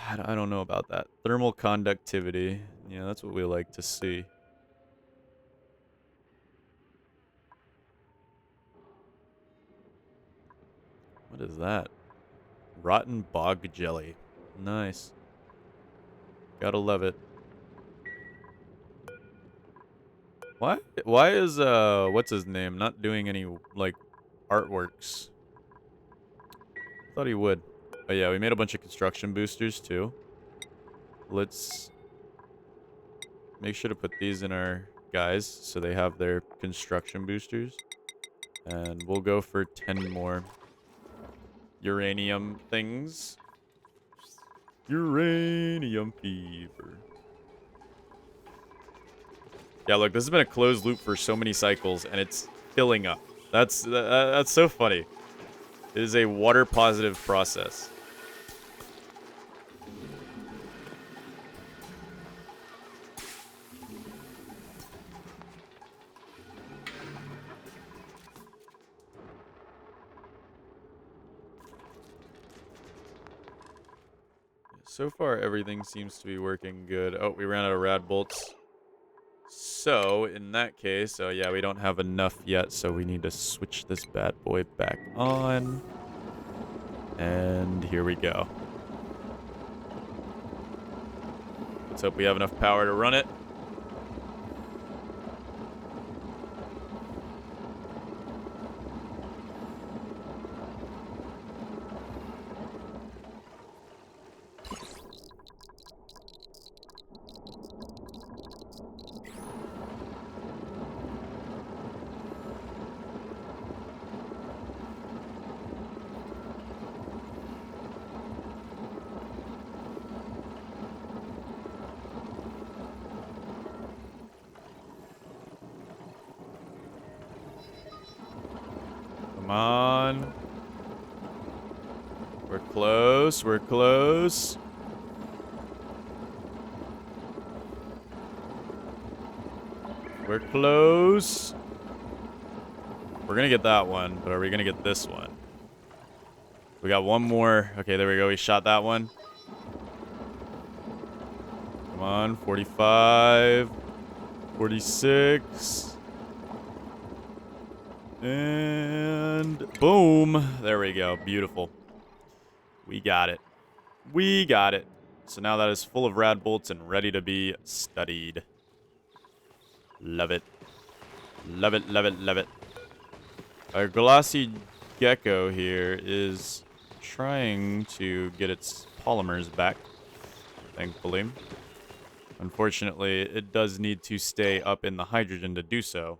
[SPEAKER 1] I don't know about that. Thermal conductivity. Yeah, that's what we like to see. What is that? Rotten bog jelly. Nice. Gotta love it. Why? Why is what's his name not doing any like artworks? Thought he would. Oh yeah, we made a bunch of construction boosters too. Let's make sure to put these in our guys so they have their construction boosters. And we'll go for 10 more uranium things. Uranium fever. Yeah, look, this has been a closed loop for so many cycles, and it's filling up. That's so funny. It is a water-positive process. So far, everything seems to be working good. Oh, we ran out of rad bolts. So, in that case, oh yeah, we don't have enough yet, so we need to switch this bad boy back on. And here we go. Let's hope we have enough power to run it. Come on. We're close. We're close. We're close. We're going to get that one, but are we going to get this one? We got one more. Okay, there we go. We shot that one. Come on. 45. 46. And boom. There we go. Beautiful. We got it. We got it. So now that is full of rad bolts and ready to be studied. Love it. Love it, love it, love it. Our glossy gecko here is trying to get its polymers back, thankfully. Unfortunately, it does need to stay up in the hydrogen to do so.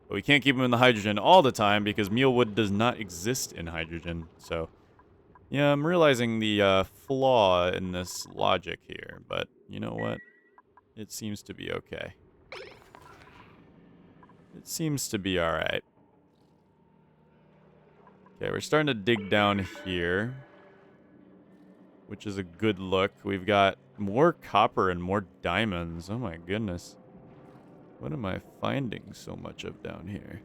[SPEAKER 1] But we can't keep them in the hydrogen all the time because mealwood does not exist in hydrogen. So, yeah, I'm realizing the flaw in this logic here. But you know what? It seems to be okay. It seems to be alright. Okay, we're starting to dig down here, which is a good look. We've got more copper and more diamonds. Oh my goodness. What am I finding so much of down here?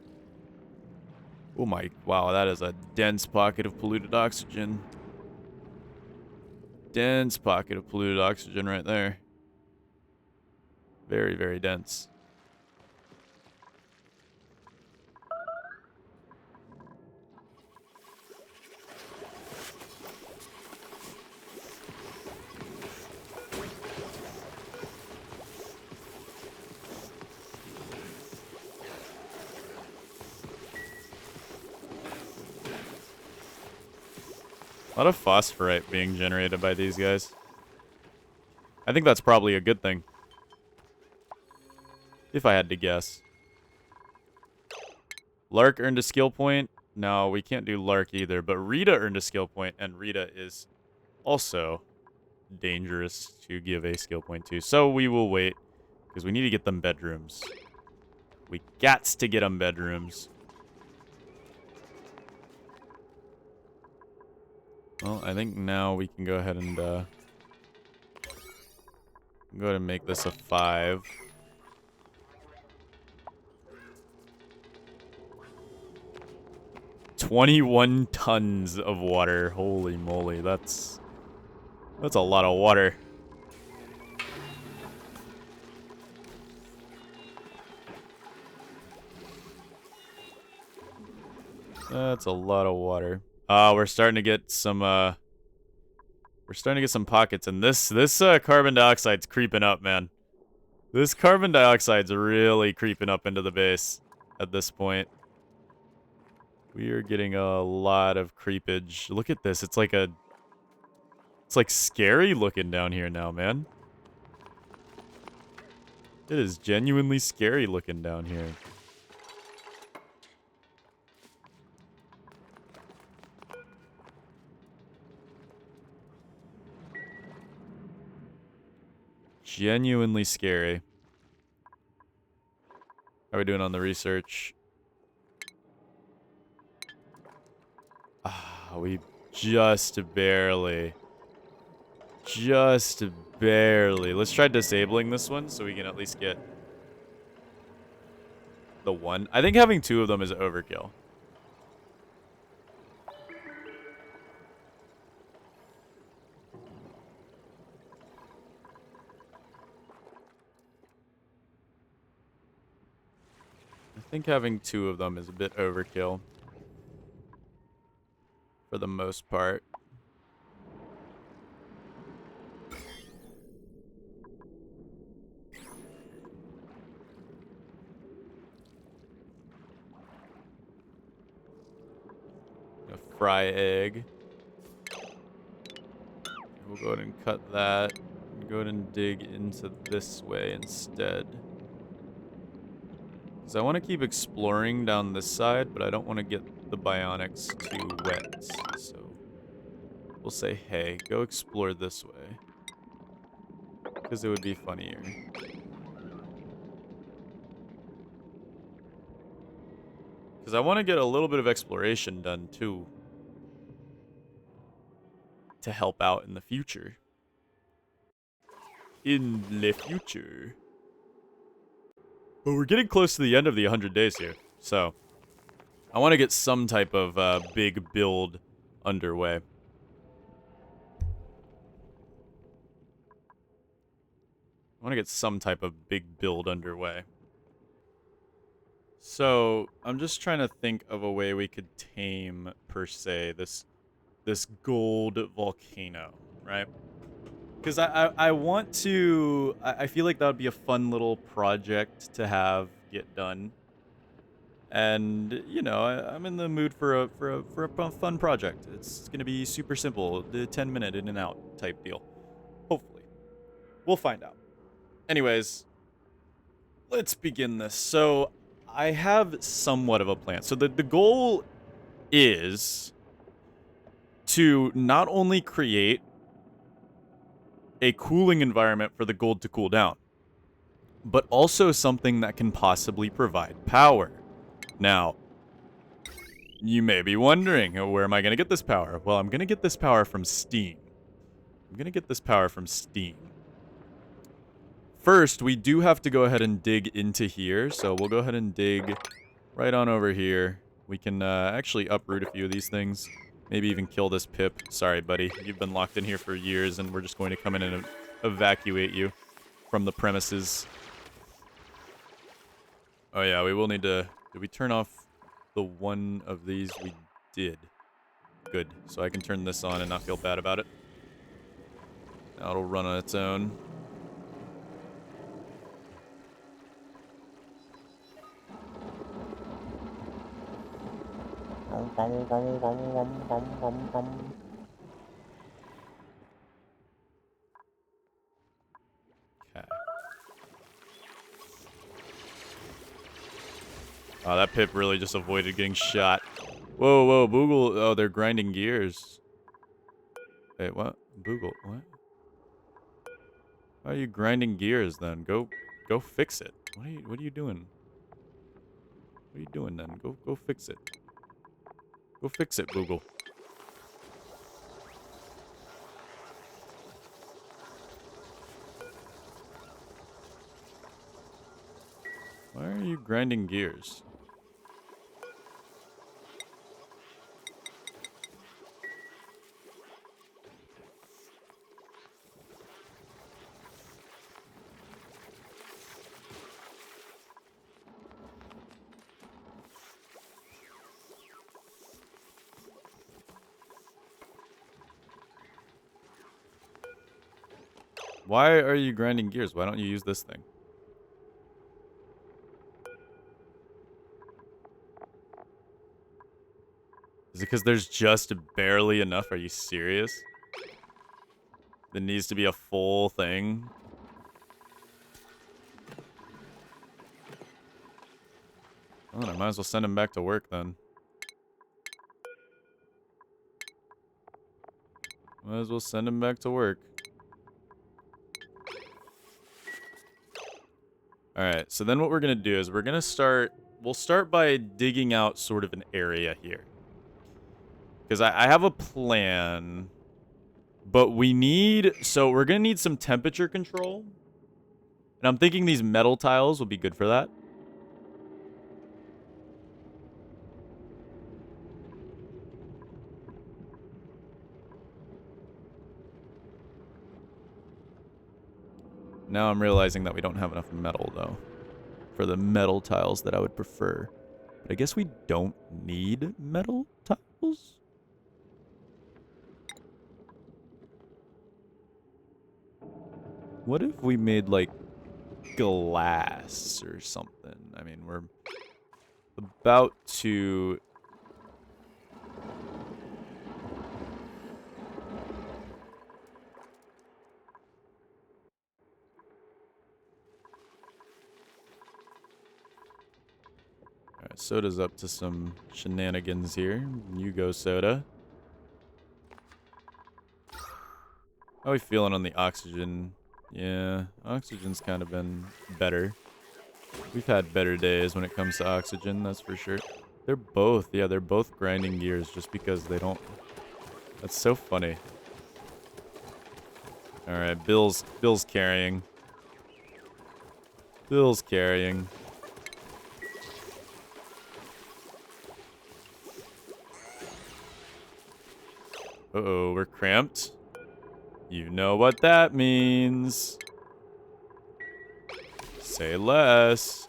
[SPEAKER 1] Oh my, wow, that is a dense pocket of polluted oxygen. Dense pocket of polluted oxygen right there. Very, very dense. A lot of phosphorite being generated by these guys. I think that's probably a good thing. If I had to guess. Lark earned a skill point. No, we can't do Lark either. But Rita earned a skill point, and Rita is also dangerous to give a skill point to. So we will wait, because we need to get them bedrooms. We gots to get them bedrooms. Well, I think now we can go ahead and make this a 5. "21 tons of water. Holy moly, that's That's a lot of water. That's a lot of water. We're starting to get some pockets, and this carbon dioxide's creeping up, man. This carbon dioxide's really creeping up into the base at this point. We are getting a lot of creepage. Look at this. It's like scary looking down here now, man. It is genuinely scary looking down here. Genuinely scary. How are we doing on the research? We just barely. Just barely. Let's try disabling this one so we can at least get the one. I think having two of them is overkill. I think having two of them is a bit overkill. For the most part. A fry egg. We'll go ahead and cut that. And go ahead and dig into this way instead. Because I want to keep exploring down this side, but I don't want to get the bionics too wet. So we'll say, hey, go explore this way. Because it would be funnier. Because I want to get a little bit of exploration done too. To help out in the future. In the future. But we're getting close to the end of the 100 days here. So, I want to get some type of big build underway. So, I'm just trying to think of a way we could tame, per se, this gold volcano, right? Because I want to... I feel like that would be a fun little project to have get done. And, you know, I'm in the mood for a fun project. It's going to be super simple. The 10-minute in and out type deal. Hopefully. We'll find out. Anyways, let's begin this. So, I have somewhat of a plan. So, the goal is to not only create a cooling environment for the gold to cool down, but also something that can possibly provide power. Now, you may be wondering, where am I going to get this power? Well, I'm going to get this power from steam. First, we do have to go ahead and dig into here, so we'll go ahead and dig right on over here. We can actually uproot a few of these things. Maybe even kill this pip. Sorry, buddy. You've been locked in here for years, and we're just going to come in and evacuate you from the premises. Oh, yeah, we will need to... Did we turn off the one of these? We did. Good. So I can turn this on and not feel bad about it. Now it'll run on its own. Okay. Oh, that pip really just avoided getting shot. Whoa, whoa, Boogle. Oh, they're grinding gears. Wait, what? Boogle, what? Why are you grinding gears then? Go fix it. What are you doing? What are you doing then? Go fix it. Go fix it, Boogle. Why are you grinding gears? Why are you grinding gears? Why don't you use this thing? Is it because there's just barely enough? Are you serious? There needs to be a full thing. Well, I might as well send him back to work then. Might as well send him back to work. Alright, so then what we're going to do is we're going to start... We'll start by digging out sort of an area here. Because I have a plan. But we need... So we're going to need some temperature control. And I'm thinking these metal tiles will be good for that. Now I'm realizing that we don't have enough metal, though. For the metal tiles that I would prefer. But I guess we don't need metal tiles? What if we made, like, glass or something? I mean, we're about to... Alright, Soda's up to some shenanigans here. You go, Soda. How are we feeling on the oxygen? Yeah, oxygen's kind of been better. We've had better days when it comes to oxygen, that's for sure. They're both, yeah, they're both grinding gears just because they don't... That's so funny. Alright, Bill's carrying. Bill's carrying. Uh-oh, we're cramped. You know what that means. Say less.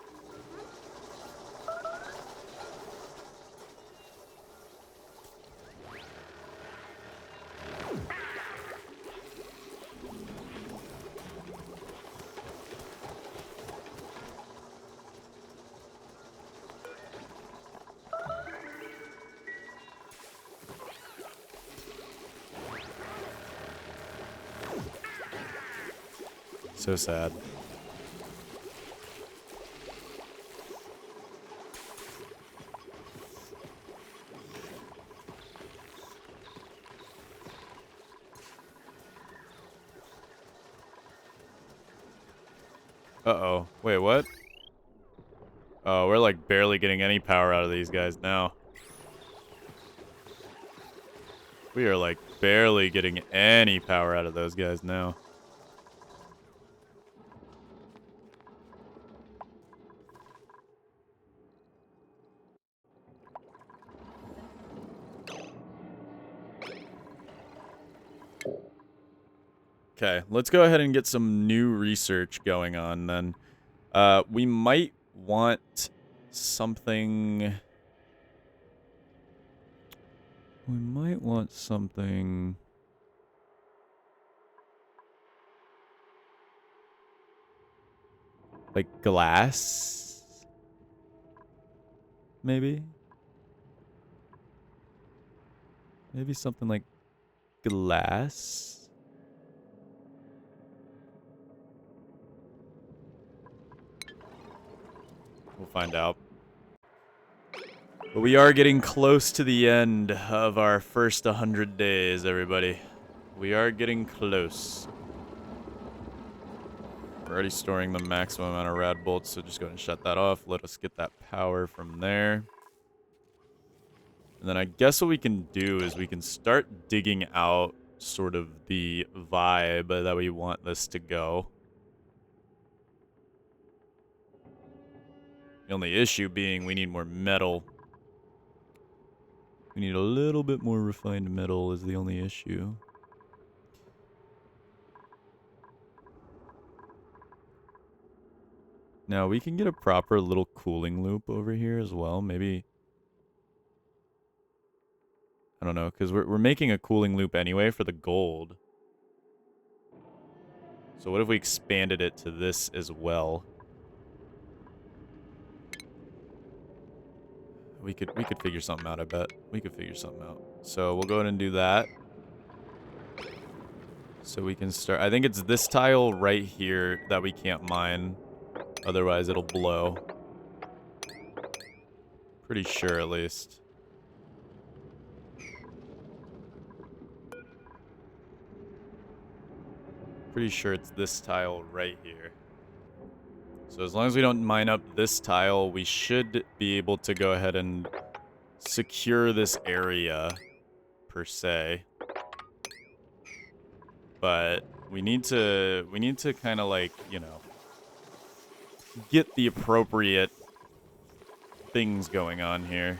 [SPEAKER 1] So sad. Uh-oh. Wait, what? Oh, we're like barely getting any power out of these guys now. We are like barely getting any power out of those guys now. Okay, let's go ahead and get some new research going on then. We might want something... We might want something... Like glass? Maybe? Maybe something like glass? We'll find out. But we are getting close to the end of our first 100 days, everybody. We are getting close. We're already storing the maximum amount of rad bolts, so just go ahead and shut that off. Let us get that power from there. And then I guess what we can do is we can start digging out sort of the vibe that we want this to go. The only issue being we need more metal. We need a little bit more refined metal is the only issue. Now, we can get a proper little cooling loop over here as well. Maybe... I don't know, because we're making a cooling loop anyway for the gold. So what if we expanded it to this as well? We could figure something out, I bet. We could figure something out. So we'll go ahead and do that. So we can start. I think it's this tile right here that we can't mine. Otherwise, it'll blow. Pretty sure, at least. Pretty sure it's this tile right here. So as long as we don't mine up this tile, we should be able to go ahead and secure this area, per se. But we need to kind of like, you know, get the appropriate things going on here.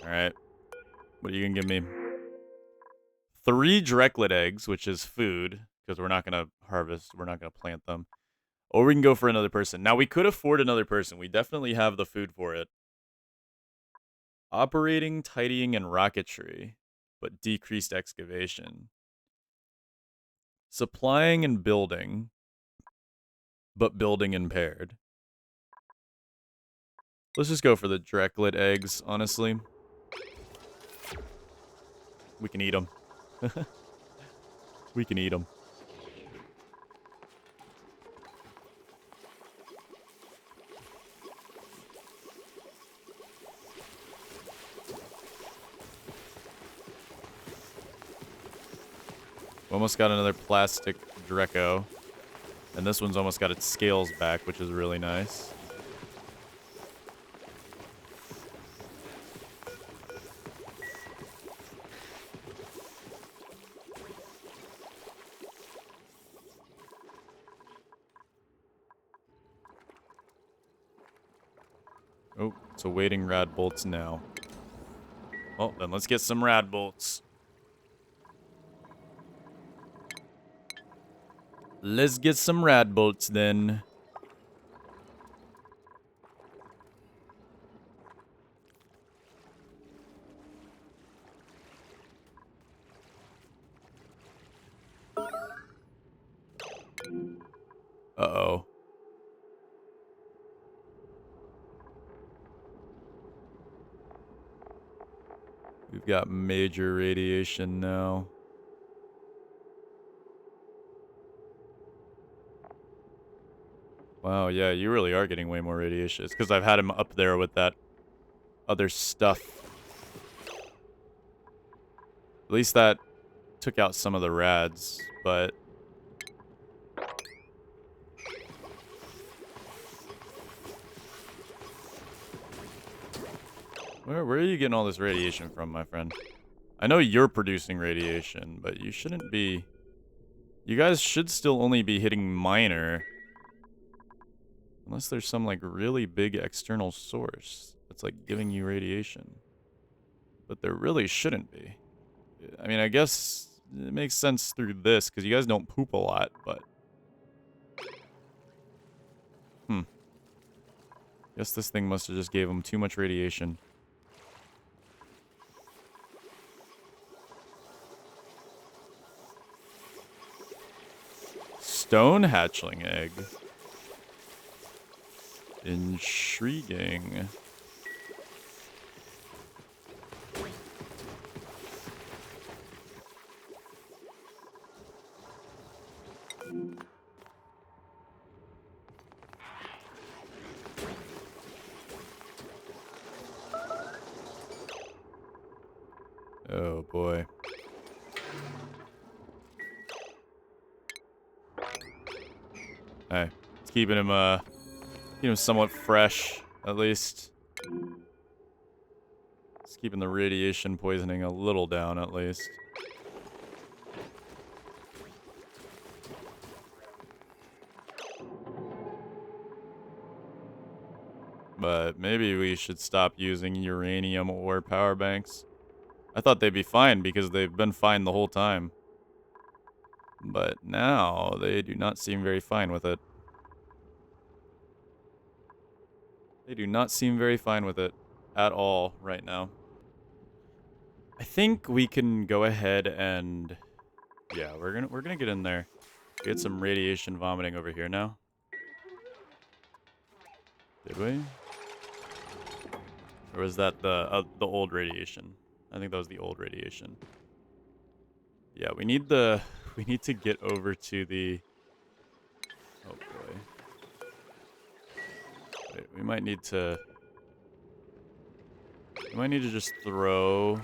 [SPEAKER 1] All right. What are you gonna give me? 3 Drecklet eggs, which is food, because we're not gonna harvest, we're not gonna plant them. Or we can go for another person. Now we could afford another person. We definitely have the food for it. Operating, tidying, and rocketry, but decreased excavation. Supplying and building, but building impaired. Let's just go for the Drecklet eggs, honestly. We can eat them. We can eat them. Almost got another plastic Drecko. And this one's almost got its scales back, which is really nice. Oh, it's awaiting rad bolts now. Well, then let's get some rad bolts. Let's get some rad bolts then. Uh-oh. We've got major radiation now. Wow, yeah, you really are getting way more radiation. It's because I've had him up there with that other stuff. At least that took out some of the rads, but... Where are you getting all this radiation from, my friend? I know you're producing radiation, but you shouldn't be... You guys should still only be hitting minor. Unless there's some, like, really big external source that's, like, giving you radiation. But there really shouldn't be. I mean, I guess it makes sense through this, because you guys don't poop a lot, but... Guess this thing must have just gave them too much radiation. Stone hatchling egg. Intriguing. Oh boy. Hey, it's keeping him somewhat fresh, at least. It's keeping the radiation poisoning a little down, at least. But maybe we should stop using uranium or power banks. I thought they'd be fine because they've been fine the whole time. But now they do not seem very fine with it. They do not seem very fine with it at all right now. I think we can go ahead and... Yeah, we're gonna get in there. Get some radiation vomiting over here now. Did we? Or was that the old radiation? I think that was the old radiation. Yeah, we need to get over to the... Oh boy. Wait, we might need to just throw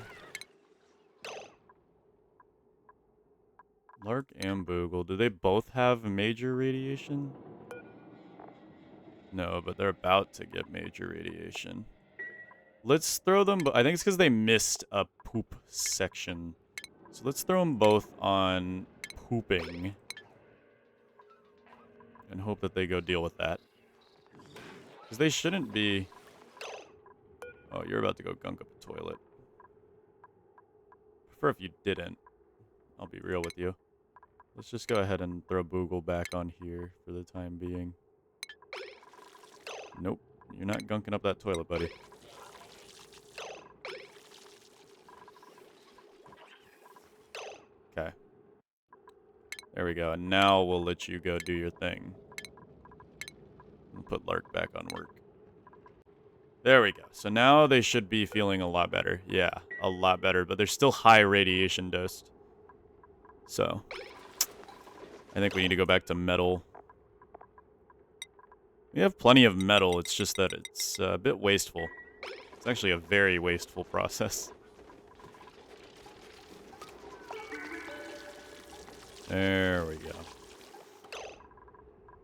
[SPEAKER 1] Lark and Boogle. Do they both have major radiation? No, but they're about to get major radiation. Let's throw them... I think it's because they missed a poop section. So let's throw them both on pooping. And hope that they go deal with that. Because they shouldn't be... Oh, you're about to go gunk up a toilet. Prefer if you didn't. I'll be real with you. Let's just go ahead and throw Boogle back on here for the time being. Nope. You're not gunking up that toilet, buddy. Okay. There we go. And now we'll let you go do your thing. We'll put Lark back on work. There we go. So now they should be feeling a lot better. Yeah, a lot better. But they're still high radiation dosed. So, I think we need to go back to metal. We have plenty of metal. It's just that it's a bit wasteful. It's actually a very wasteful process. There we go.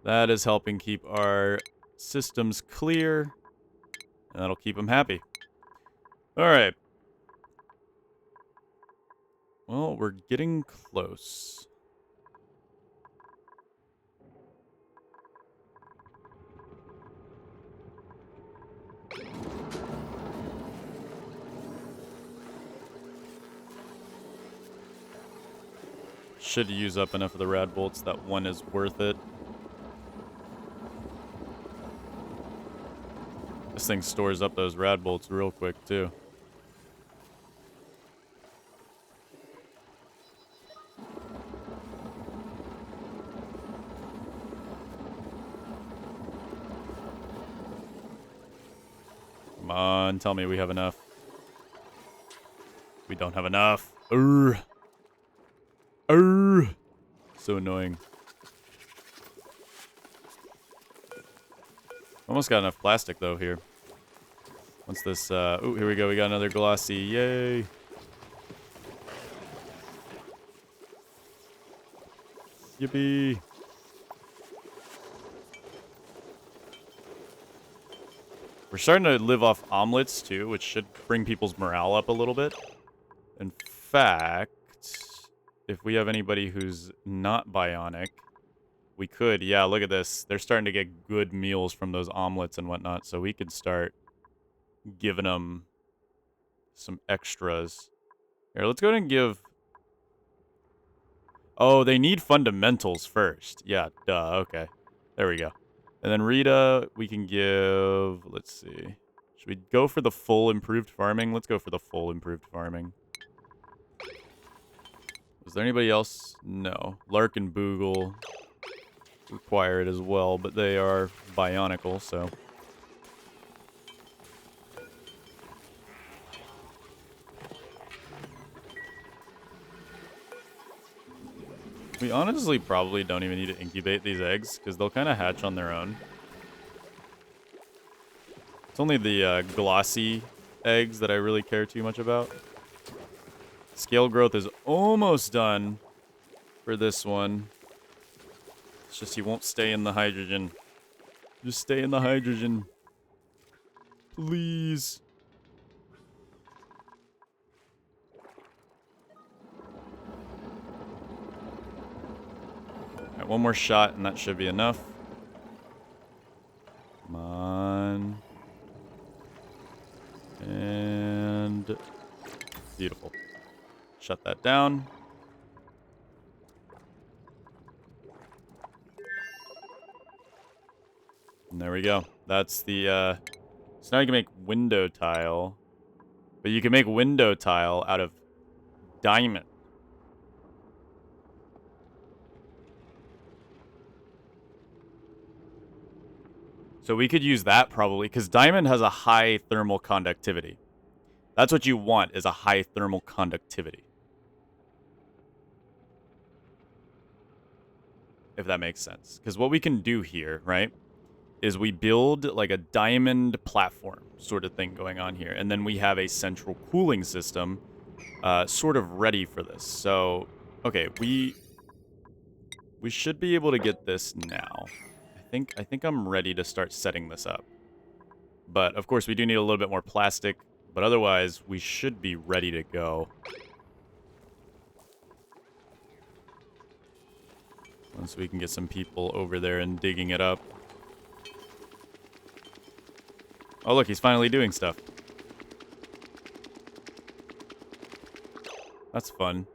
[SPEAKER 1] That is helping keep our systems clear. And that'll keep them happy. Alright. Well, we're getting close. Should use up enough of the rad bolts that one is worth it. This thing stores up those rad bolts real quick, too. Come on, tell me we have enough. We don't have enough. Urgh. Urgh. So annoying. Almost got enough plastic, though, here. Once this, oh, here we go. We got another glossy. Yay. Yippee. We're starting to live off omelets, too, which should bring people's morale up a little bit. In fact, if we have anybody who's not bionic, we could. Yeah, look at this. They're starting to get good meals from those omelets and whatnot, so we could start giving them some extras. Here, let's go ahead and give... Oh, they need fundamentals first. Yeah, duh, okay. There we go. And then Rita, we can give... Let's see. Should we go for the full improved farming? Let's go for the full improved farming. Was there anybody else? No. Lark and Boogle require it as well, but they are bionical, so... We honestly probably don't even need to incubate these eggs, because they'll kind of hatch on their own. It's only the glossy eggs that I really care too much about. Scale growth is almost done for this one. It's just he won't stay in the hydrogen. Just stay in the hydrogen. Please. Alright, one more shot and that should be enough. Come on. And... Beautiful. Shut that down. And there we go. That's the, so now you can make window tile. But you can make window tile out of diamond. So we could use that probably, because diamond has a high thermal conductivity. That's what you want, is a high thermal conductivity. If that makes sense. Because what we can do here, right, is we build like a diamond platform sort of thing going on here. And then we have a central cooling system sort of ready for this. So, okay, we should be able to get this now. I think I'm ready to start setting this up. But, of course, we do need a little bit more plastic. But otherwise, we should be ready to go. Once we can get some people over there and digging it up. Oh, look, he's finally doing stuff. That's fun.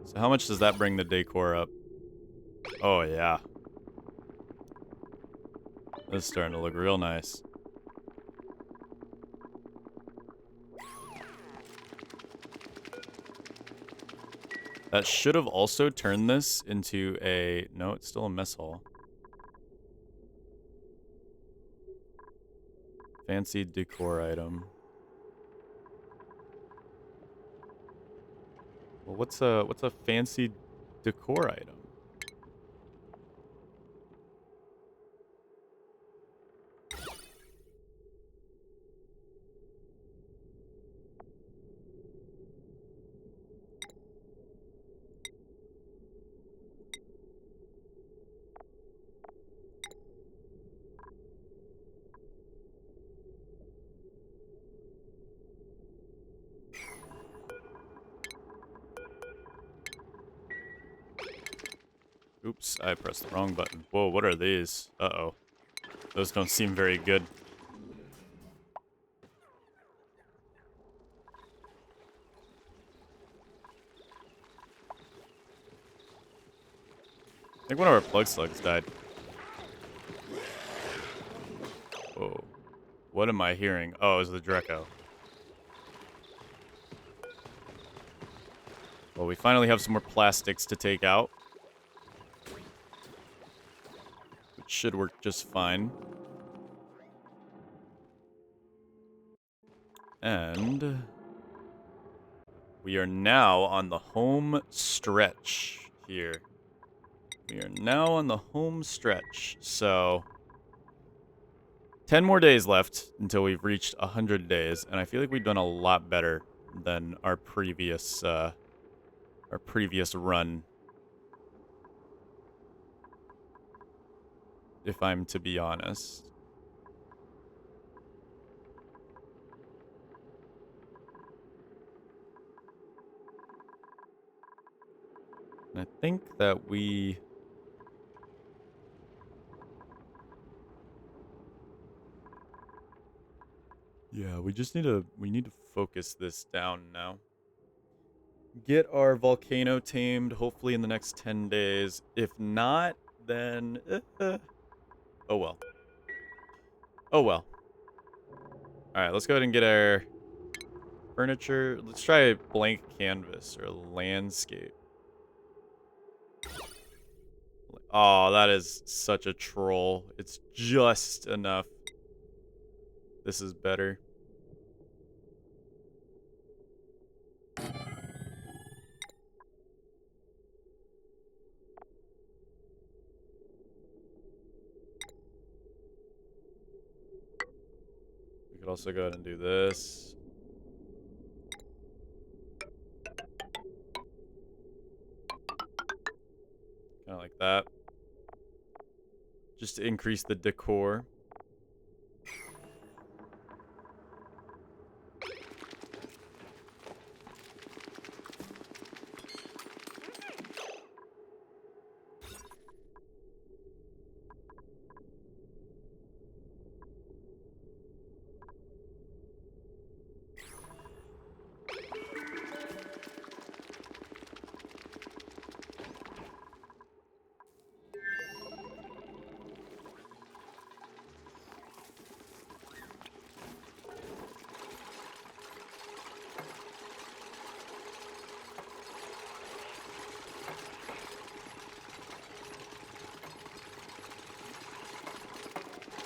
[SPEAKER 1] So how much does that bring the decor up? Oh, yeah. This is starting to look real nice. That should have also turned this into a... No, it's still a mess hall. Fancy decor item. Well, what's a fancy decor item? Oops, I pressed the wrong button. Whoa, what are these? Uh-oh. Those don't seem very good. I think one of our plug slugs died. Whoa. What am I hearing? Oh, it was the Dreco. Well, we finally have some more plastics to take out. Which should work just fine. And we are now on the home stretch here. We are now on the home stretch. So 10 more days left until we've reached 100 days, and I feel like we've done a lot better than our previous run. If I'm to be honest. And I think that we... Yeah, we need to focus this down now. Get our volcano tamed, hopefully in the next 10 days. If not, then... oh well. Oh well. Alright, let's go ahead and get our furniture. Let's try a blank canvas or landscape. Oh, that is such a troll. It's just enough. This is better. We could also go ahead and do this. Kind of like that. Just to increase the decor.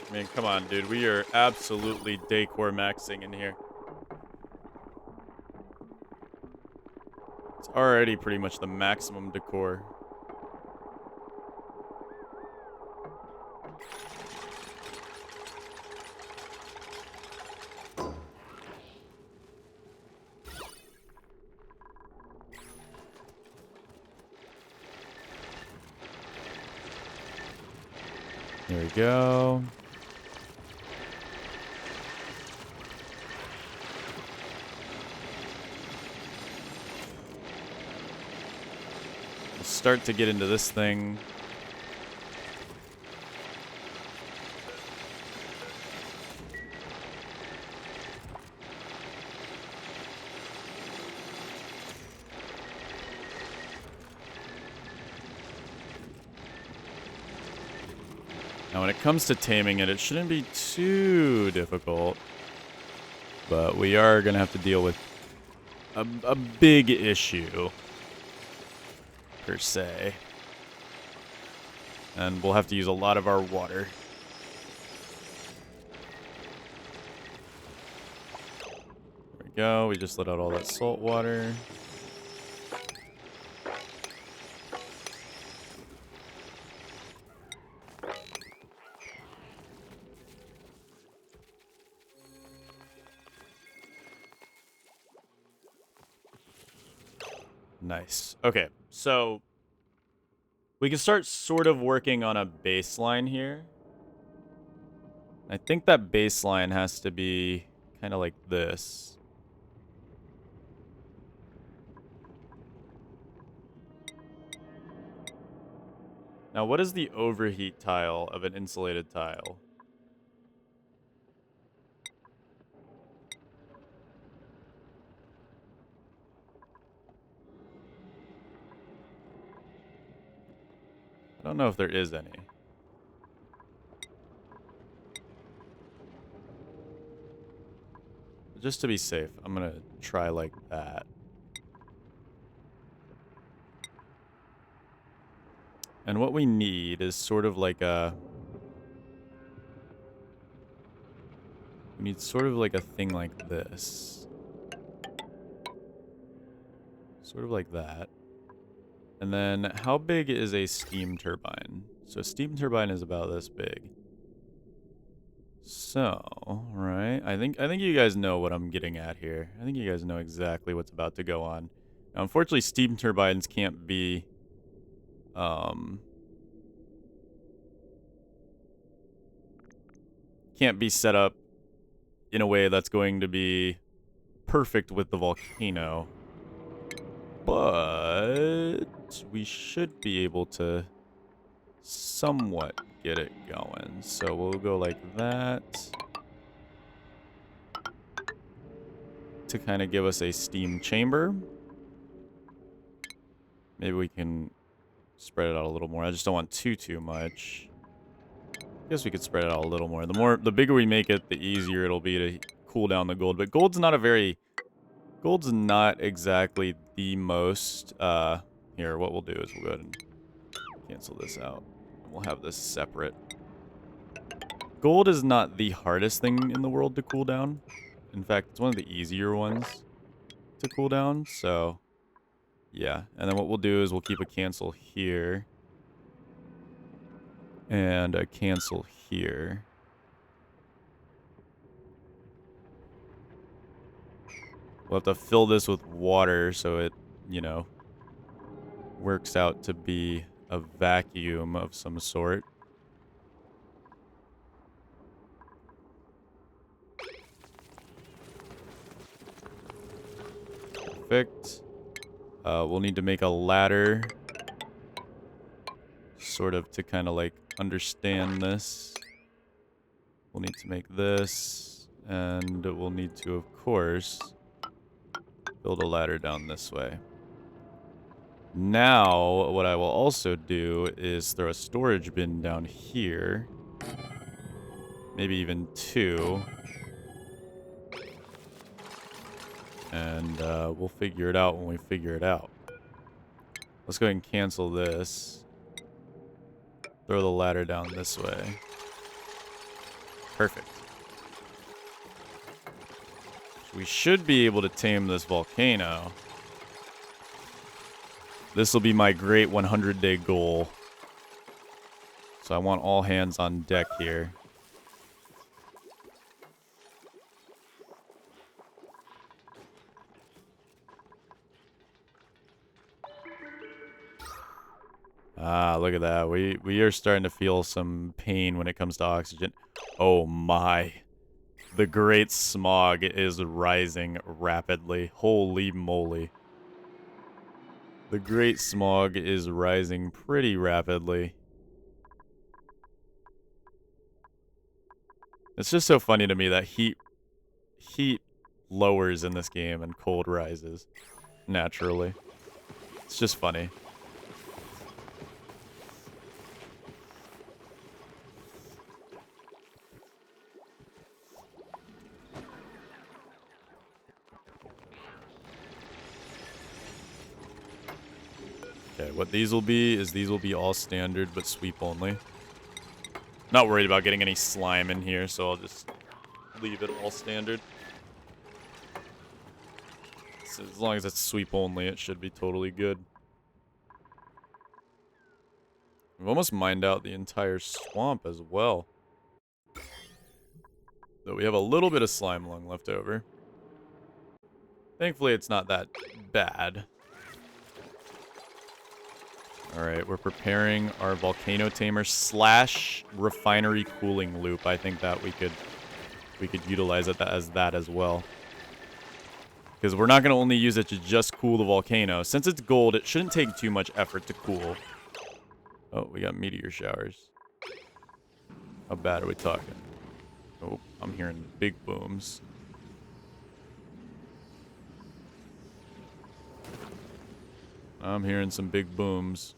[SPEAKER 1] I mean, come on, dude. We are absolutely decor maxing in here. It's already pretty much the maximum decor. There we go. We'll start to get into this thing. Now, when it comes to taming it, it shouldn't be too difficult. But we are going to have to deal with a big issue, per se. And we'll have to use a lot of our water. There we go. We just let out all that salt water. Nice. Okay, so we can start sort of working on a baseline here. I think that baseline has to be kind of like this. Now, what is the overheat tile of an insulated tile? I don't know if there is any. Just to be safe, I'm going to try like that. And what we need is sort of like a... We need sort of like a thing like this. Sort of like that. And then how big is a steam turbine? So a steam turbine is about this big. So, right. I think you guys know what I'm getting at here. I think you guys know exactly what's about to go on. Now, unfortunately, steam turbines can't be set up in a way that's going to be perfect with the volcano. But we should be able to somewhat get it going. So we'll go like that to kind of give us a steam chamber. Maybe we can spread it out a little more. I just don't want too much. I guess we could spread it out a little more. The bigger we make it, the easier it'll be to cool down the gold. But gold's not exactly the most, here, what we'll do is we'll go ahead and cancel this out. We'll have this separate. Gold is not the hardest thing in the world to cool down. In fact, it's one of the easier ones to cool down, so yeah. And then what we'll do is we'll keep a cancel here. And a cancel here. We'll have to fill this with water so it, you know, works out to be a vacuum of some sort. Perfect. We'll need to make a ladder sort of to kind of like understand this. We'll need to make this, and we'll need to, of course, build a ladder down this way. Now, what I will also do is throw a storage bin down here. Maybe even two. And we'll figure it out when we figure it out. Let's go ahead and cancel this. Throw the ladder down this way. Perfect. We should be able to tame this volcano. This will be my great 100-day goal. So I want all hands on deck here. Ah, look at that. We are starting to feel some pain when it comes to oxygen. Oh my. The great smog is rising rapidly. Holy moly. The great smog is rising pretty rapidly. It's just so funny to me that heat lowers in this game and cold rises naturally. It's just funny. Okay, what these will be is these will be all standard but sweep only. Not worried about getting any slime in here, so I'll just leave it all standard. So as long as it's sweep only, it should be totally good. We've almost mined out the entire swamp as well. Though we have a little bit of slime lung left over. Thankfully, it's not that bad. Alright, we're preparing our volcano tamer / refinery cooling loop. I think that we could utilize it as that as well. Because we're not going to only use it to just cool the volcano. Since it's gold, it shouldn't take too much effort to cool. Oh, we got meteor showers. How bad are we talking? Oh, I'm hearing big booms. I'm hearing some big booms.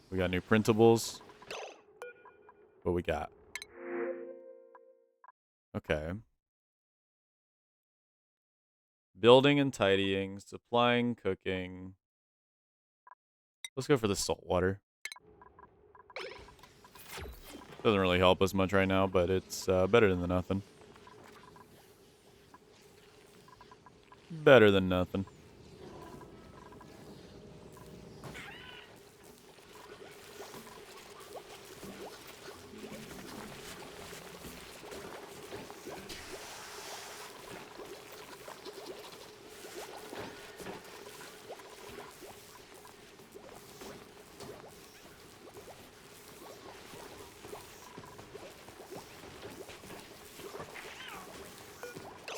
[SPEAKER 1] We got new printables. What we got? Okay. Building and tidying, supplying, cooking. Let's go for the salt water. Doesn't really help us much right now, but it's better than nothing. Better than nothing.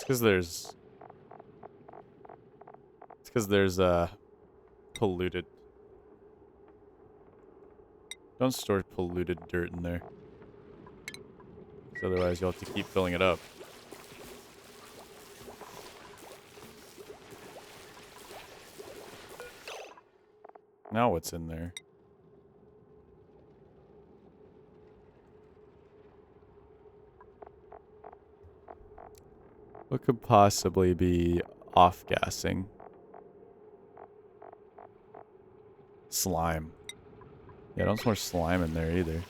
[SPEAKER 1] It's because there's polluted. Don't store polluted dirt in there. Because otherwise you'll have to keep filling it up. Now what's in there? What could possibly be off-gassing? Slime. Yeah, don't store slime in there either.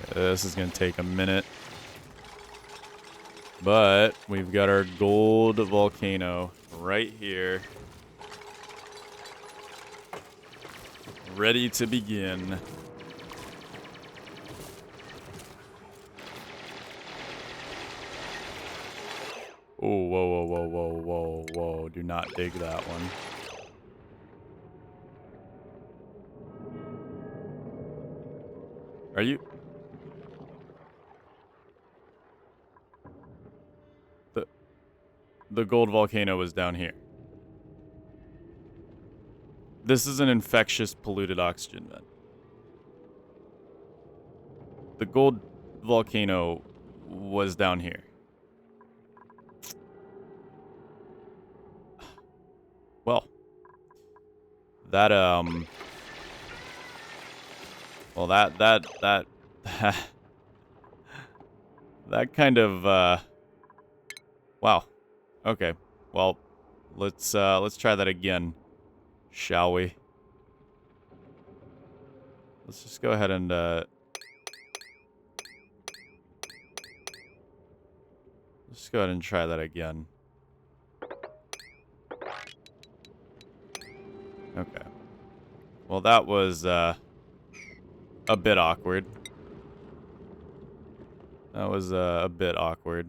[SPEAKER 1] Yeah, this is going to take a minute. But we've got our gold volcano right here. Ready to begin. Oh, whoa, whoa, whoa, whoa, whoa, whoa. Do not dig that one. Are you... The gold volcano was down here. This is an infectious polluted oxygen vent. The gold volcano was down here. Well, that well that that kind of wow. Okay. Well, let's try that again, shall we? Let's just go ahead and let's go ahead and try that again. Okay. Well, that was a bit awkward. That was a bit awkward.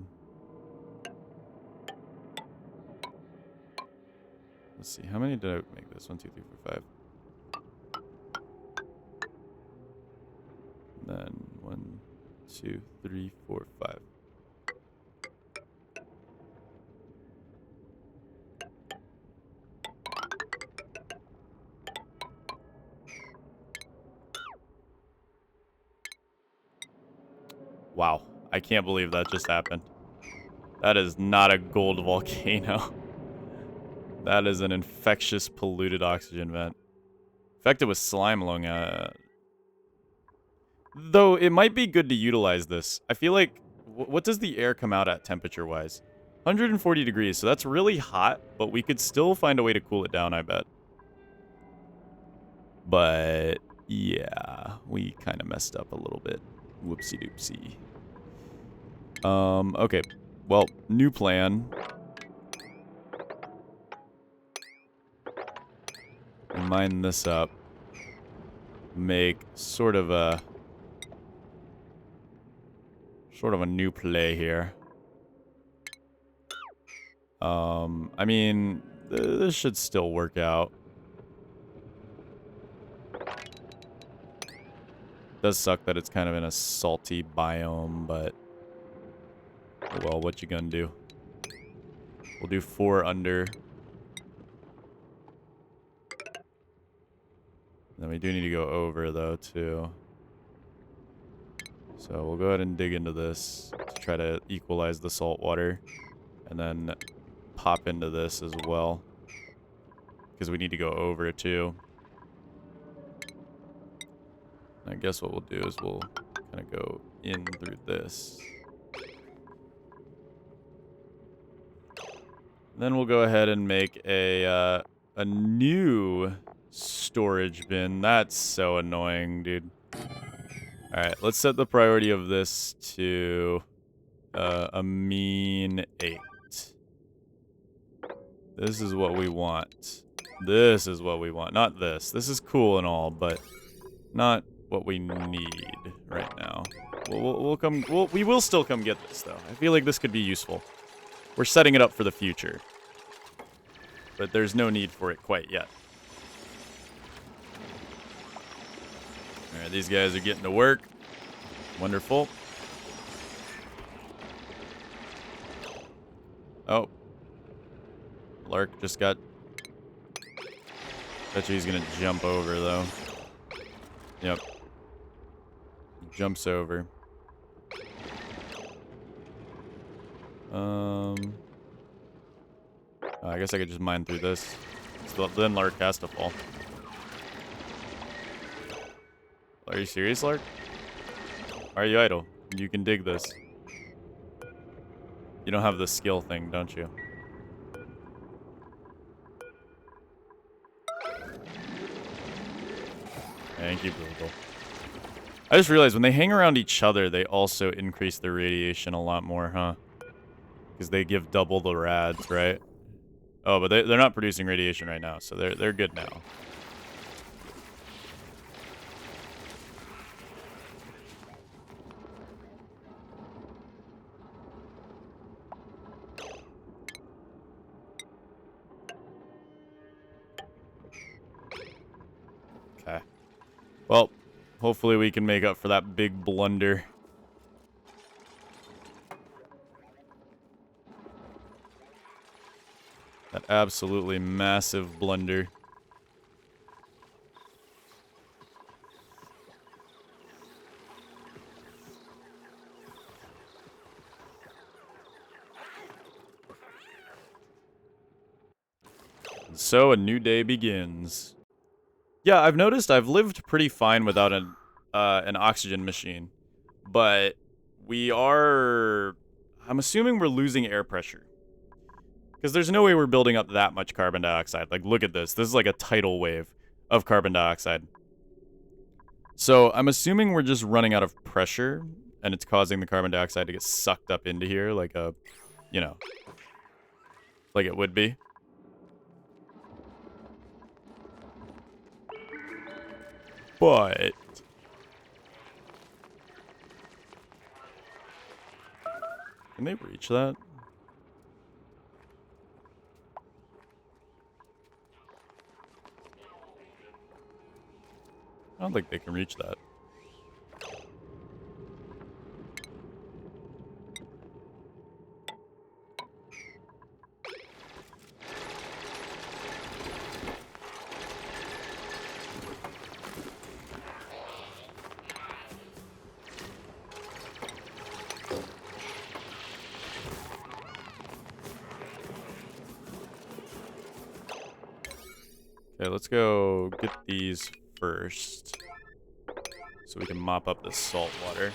[SPEAKER 1] Let's see. How many did I make this? 1, 2, 3, 4, 5. And then 1, 2, 3, 4, 5. Wow. I can't believe that just happened. That is not a gold volcano. That is an infectious, polluted oxygen vent. Infected with slime along. Though it might be good to utilize this. I feel like, what does the air come out at temperature-wise? 140 degrees, so that's really hot, but we could still find a way to cool it down, I bet. But, yeah, we kind of messed up a little bit. Whoopsie-doopsie. Okay. Well, new plan. We mine this up. Make sort of a new play here. I mean, this should still work out. Does suck that it's kind of in a salty biome, but oh well, what you gonna do? We'll do 4 under. Then we do need to go over, though, too. So we'll go ahead and dig into this to try to equalize the salt water. And then pop into this as well. Because we need to go over, too. And I guess what we'll do is we'll kind of go in through this. Then we'll go ahead and make a new storage bin. That's so annoying, dude. Alright, let's set the priority of this to a mean 8. This is what we want. This is what we want. Not this. This is cool and all, but not what we need right now. We will still come get this, though. I feel like this could be useful. We're setting it up for the future. But there's no need for it quite yet. Alright, these guys are getting to work. Wonderful. Oh. Lark just got... Bet you he's gonna jump over, though. Yep. Jumps over. I guess I could just mine through this. So then Lark has to fall. Are you serious, Lark? Are you idle? You can dig this. You don't have the skill thing, don't you? Thank you, Google. I just realized when they hang around each other, they also increase their radiation a lot more, huh? Because they give double the rads, right? Oh, but they're not producing radiation right now, so they're good now. Okay. Well, hopefully we can make up for that big blunder. That absolutely massive blunder. And so a new day begins. Yeah, I've noticed I've lived pretty fine without an oxygen machine, but we are. I'm assuming we're losing air pressure because there's no way we're building up that much carbon dioxide. Like, look at this. This is like a tidal wave of carbon dioxide. So I'm assuming we're just running out of pressure, and it's causing the carbon dioxide to get sucked up into here, like a, you know, like it would be. But can they reach that? I don't think they can reach that. Okay, let's go get these first so we can mop up this salt water.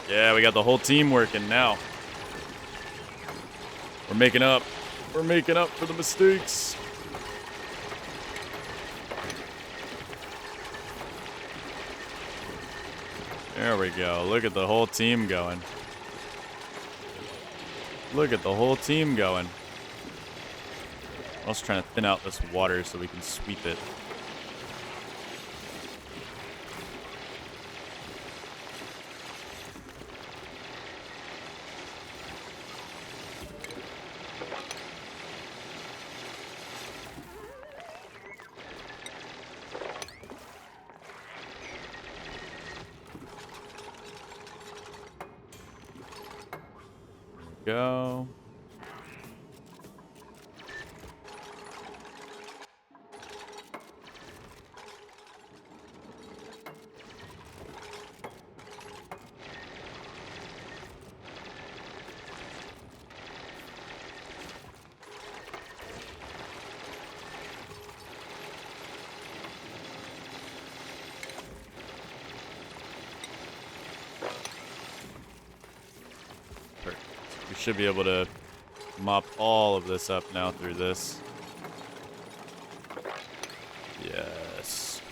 [SPEAKER 1] Yeah, we got the whole team working now. We're making up. We're making up for the mistakes. There we go. Look at the whole team going. Look at the whole team going. I'm also trying to thin out this water so we can sweep it. Go. We should be able to mop all of this up now through this. Yes.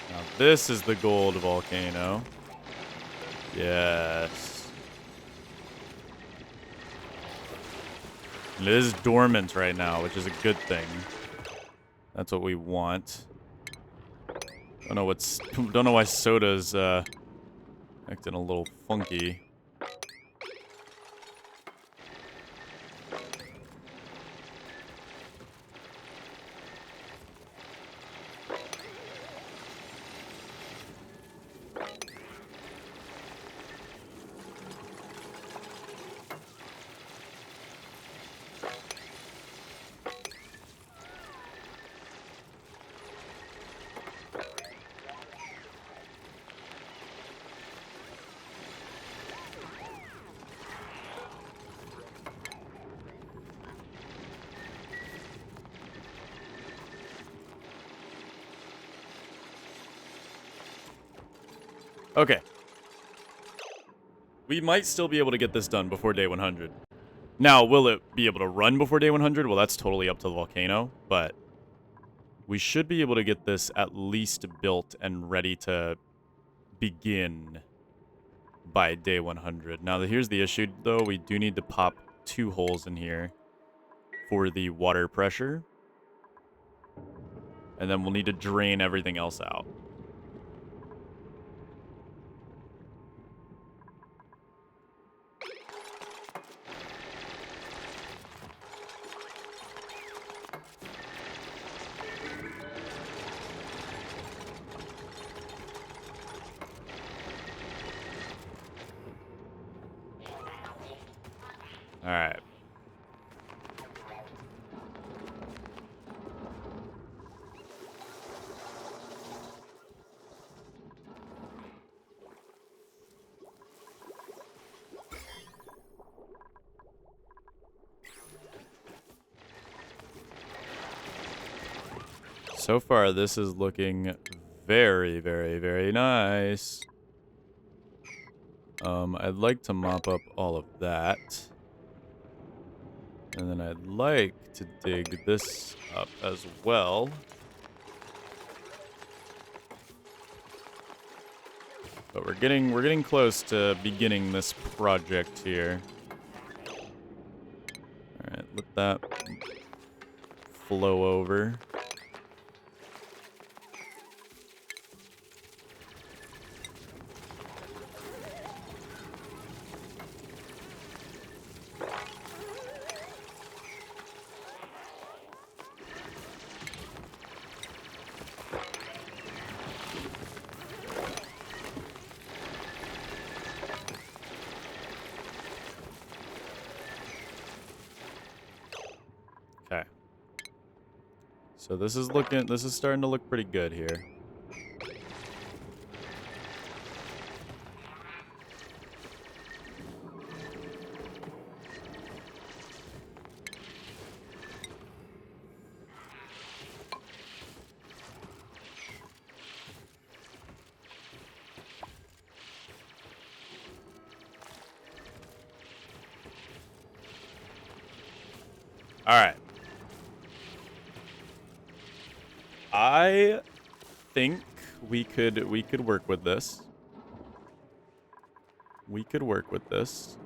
[SPEAKER 1] Now this is the gold volcano. Yes. It is dormant right now, which is a good thing. That's what we want. Don't know why soda's acting a little funky. Okay. We might still be able to get this done before day 100. Now, will it be able to run before day 100? Well, that's totally up to the volcano, but we should be able to get this at least built and ready to begin by day 100. Now, here's the issue, though. We do need to pop 2 holes in here for the water pressure. And then we'll need to drain everything else out. All right. So far, this is looking very, very, very nice. I'd like to mop up all of that. And then I'd like to dig this up as well. But we're getting close to beginning this project here. Alright, let that flow over. Okay. So this is starting to look pretty good here. All right. I think we could work with this. We could work with this.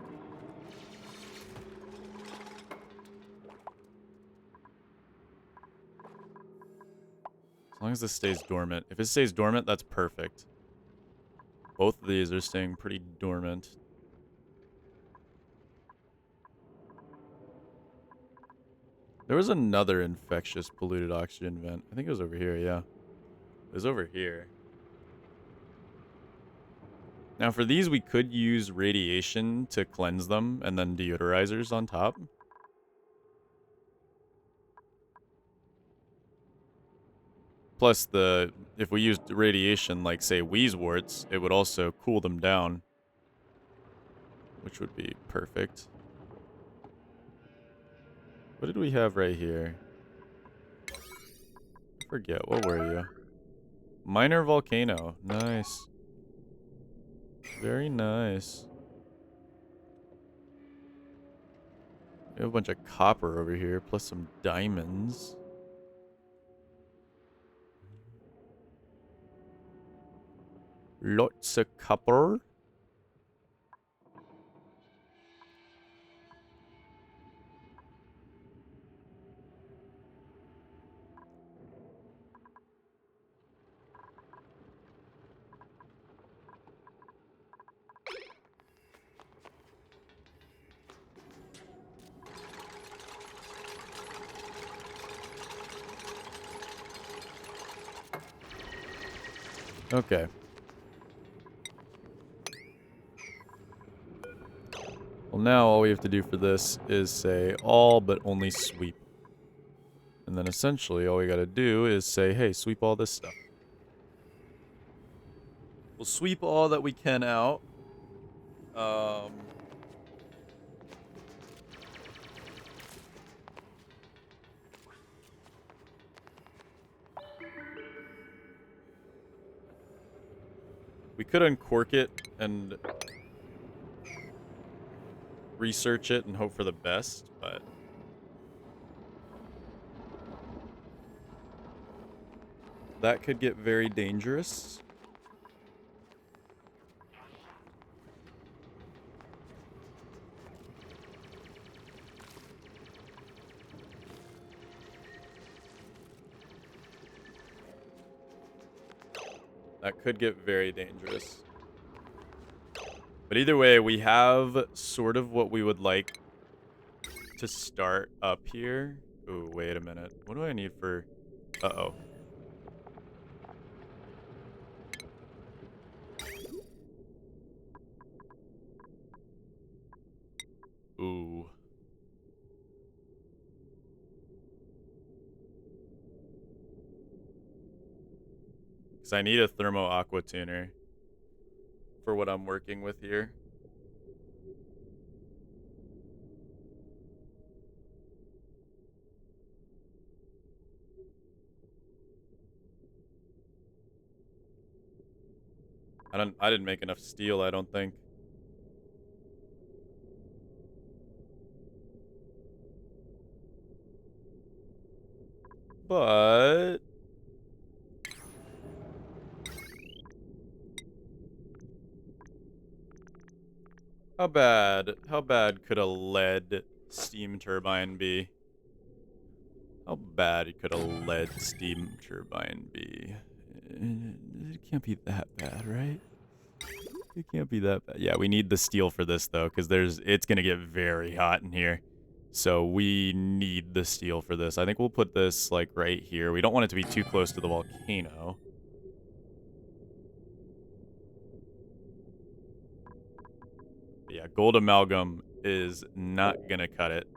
[SPEAKER 1] As long as this stays dormant. If it stays dormant, that's perfect. Both of these are staying pretty dormant. There was another infectious polluted oxygen vent. I think it was over here, yeah. It was over here. Now for these, we could use radiation to cleanse them and then deodorizers on top. Plus, if we used radiation, like, say, wheezeworts, it would also cool them down. Which would be perfect. What did we have right here? I forget. What were you? Minor volcano. Nice. Very nice. We have a bunch of copper over here, plus some diamonds. Lots of copper. Okay. Well, now all we have to do for this is say all but only sweep. And then essentially all we gotta do is say, hey, sweep all this stuff. We'll sweep all that we can out. We could uncork it and research it and hope for the best, but that could get very dangerous. That could get very dangerous. But either way, we have sort of what we would like to start up here. Ooh, wait a minute. What do I need for... Uh-oh. Ooh. Because I need a thermo aqua tuner for what I'm working with here. I didn't make enough steel, I don't think. But how bad could a lead steam turbine be? How bad could a lead steam turbine be? It can't be that bad, right? It can't be that bad. Yeah, we need the steel for this though, because it's gonna get very hot in here. So we need the steel for this. I think we'll put this like right here. We don't want it to be too close to the volcano. But yeah, gold amalgam is not gonna cut it.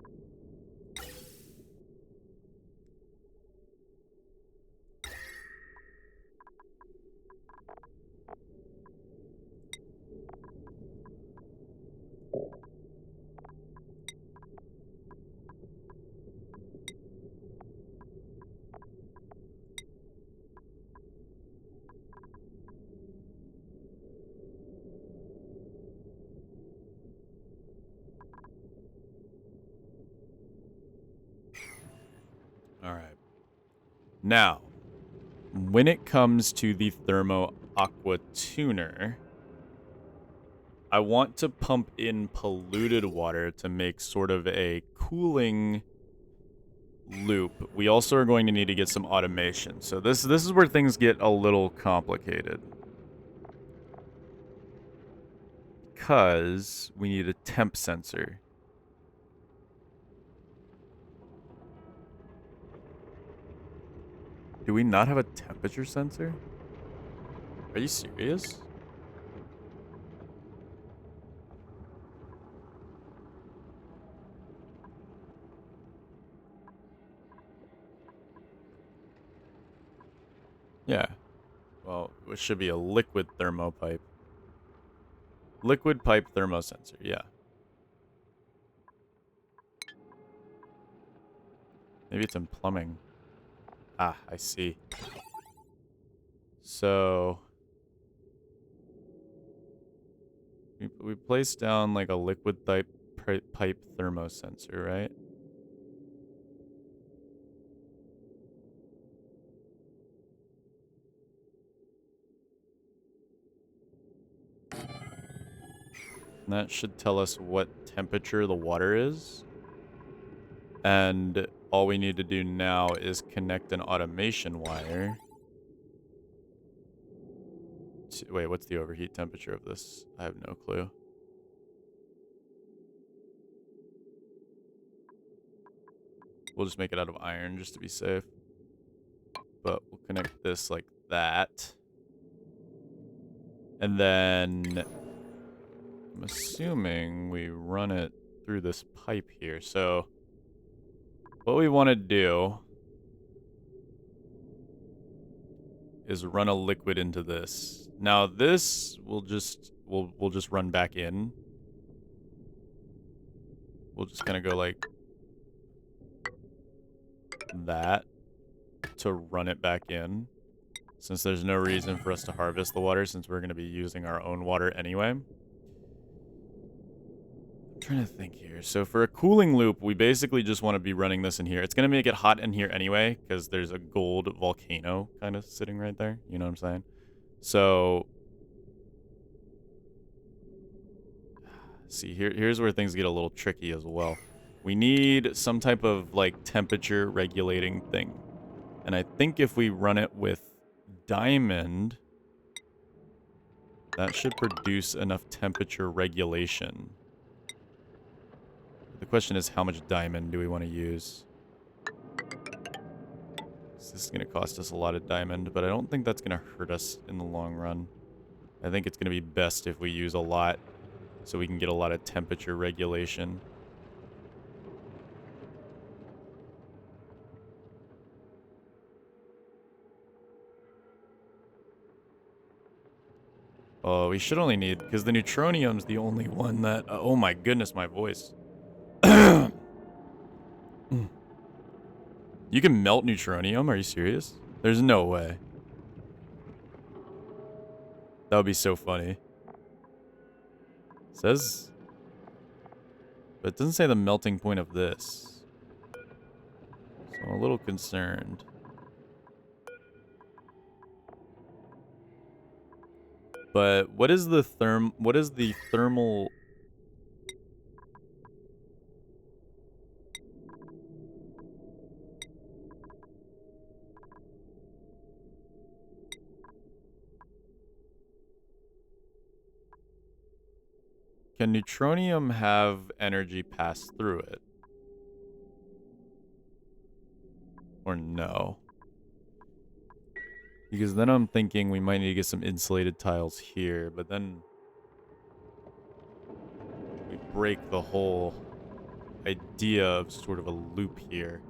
[SPEAKER 1] All right. Now, when it comes to the Thermo Aqua Tuner, I want to pump in polluted water to make sort of a cooling loop. We also are going to need to get some automation. So this is where things get a little complicated. Because we need a temp sensor. Do we not have a temperature sensor? Are you serious? Yeah. Well, it should be a liquid thermopipe. Liquid pipe thermosensor, yeah. Maybe it's in plumbing. Ah, I see. So we place down like a liquid pipe thermosensor, right? And that should tell us what temperature the water is. And all we need to do now is connect an automation wire. Wait, what's the overheat temperature of this? I have no clue. We'll just make it out of iron just to be safe. But we'll connect this like that. And then I'm assuming we run it through this pipe here. So what we want to do is run a liquid into this. Now this will just we'll just run back in. We'll just kind of go like that to run it back in, since there's no reason for us to harvest the water since we're going to be using our own water anyway. I'm trying to think here. So for a cooling loop, we basically just want to be running this in here. It's going to make it hot in here anyway because there's a gold volcano kind of sitting right there. You know what I'm saying? So see, here's where things get a little tricky as well. We need some type of like temperature regulating thing. And I think if we run it with diamond, that should produce enough temperature regulation. The question is, how much diamond do we want to use? So this is going to cost us a lot of diamond, but I don't think that's going to hurt us in the long run. I think it's going to be best if we use a lot so we can get a lot of temperature regulation. Oh, we should only need, because the neutronium's the only one that, oh my goodness, my voice. You can melt neutronium? Are you serious? There's no way. That would be so funny. It says... But it doesn't say the melting point of this. So I'm a little concerned. But what is the thermal... Can neutronium have energy pass through it? Or no? Because then I'm thinking we might need to get some insulated tiles here, but then we break the whole idea of sort of a loop here.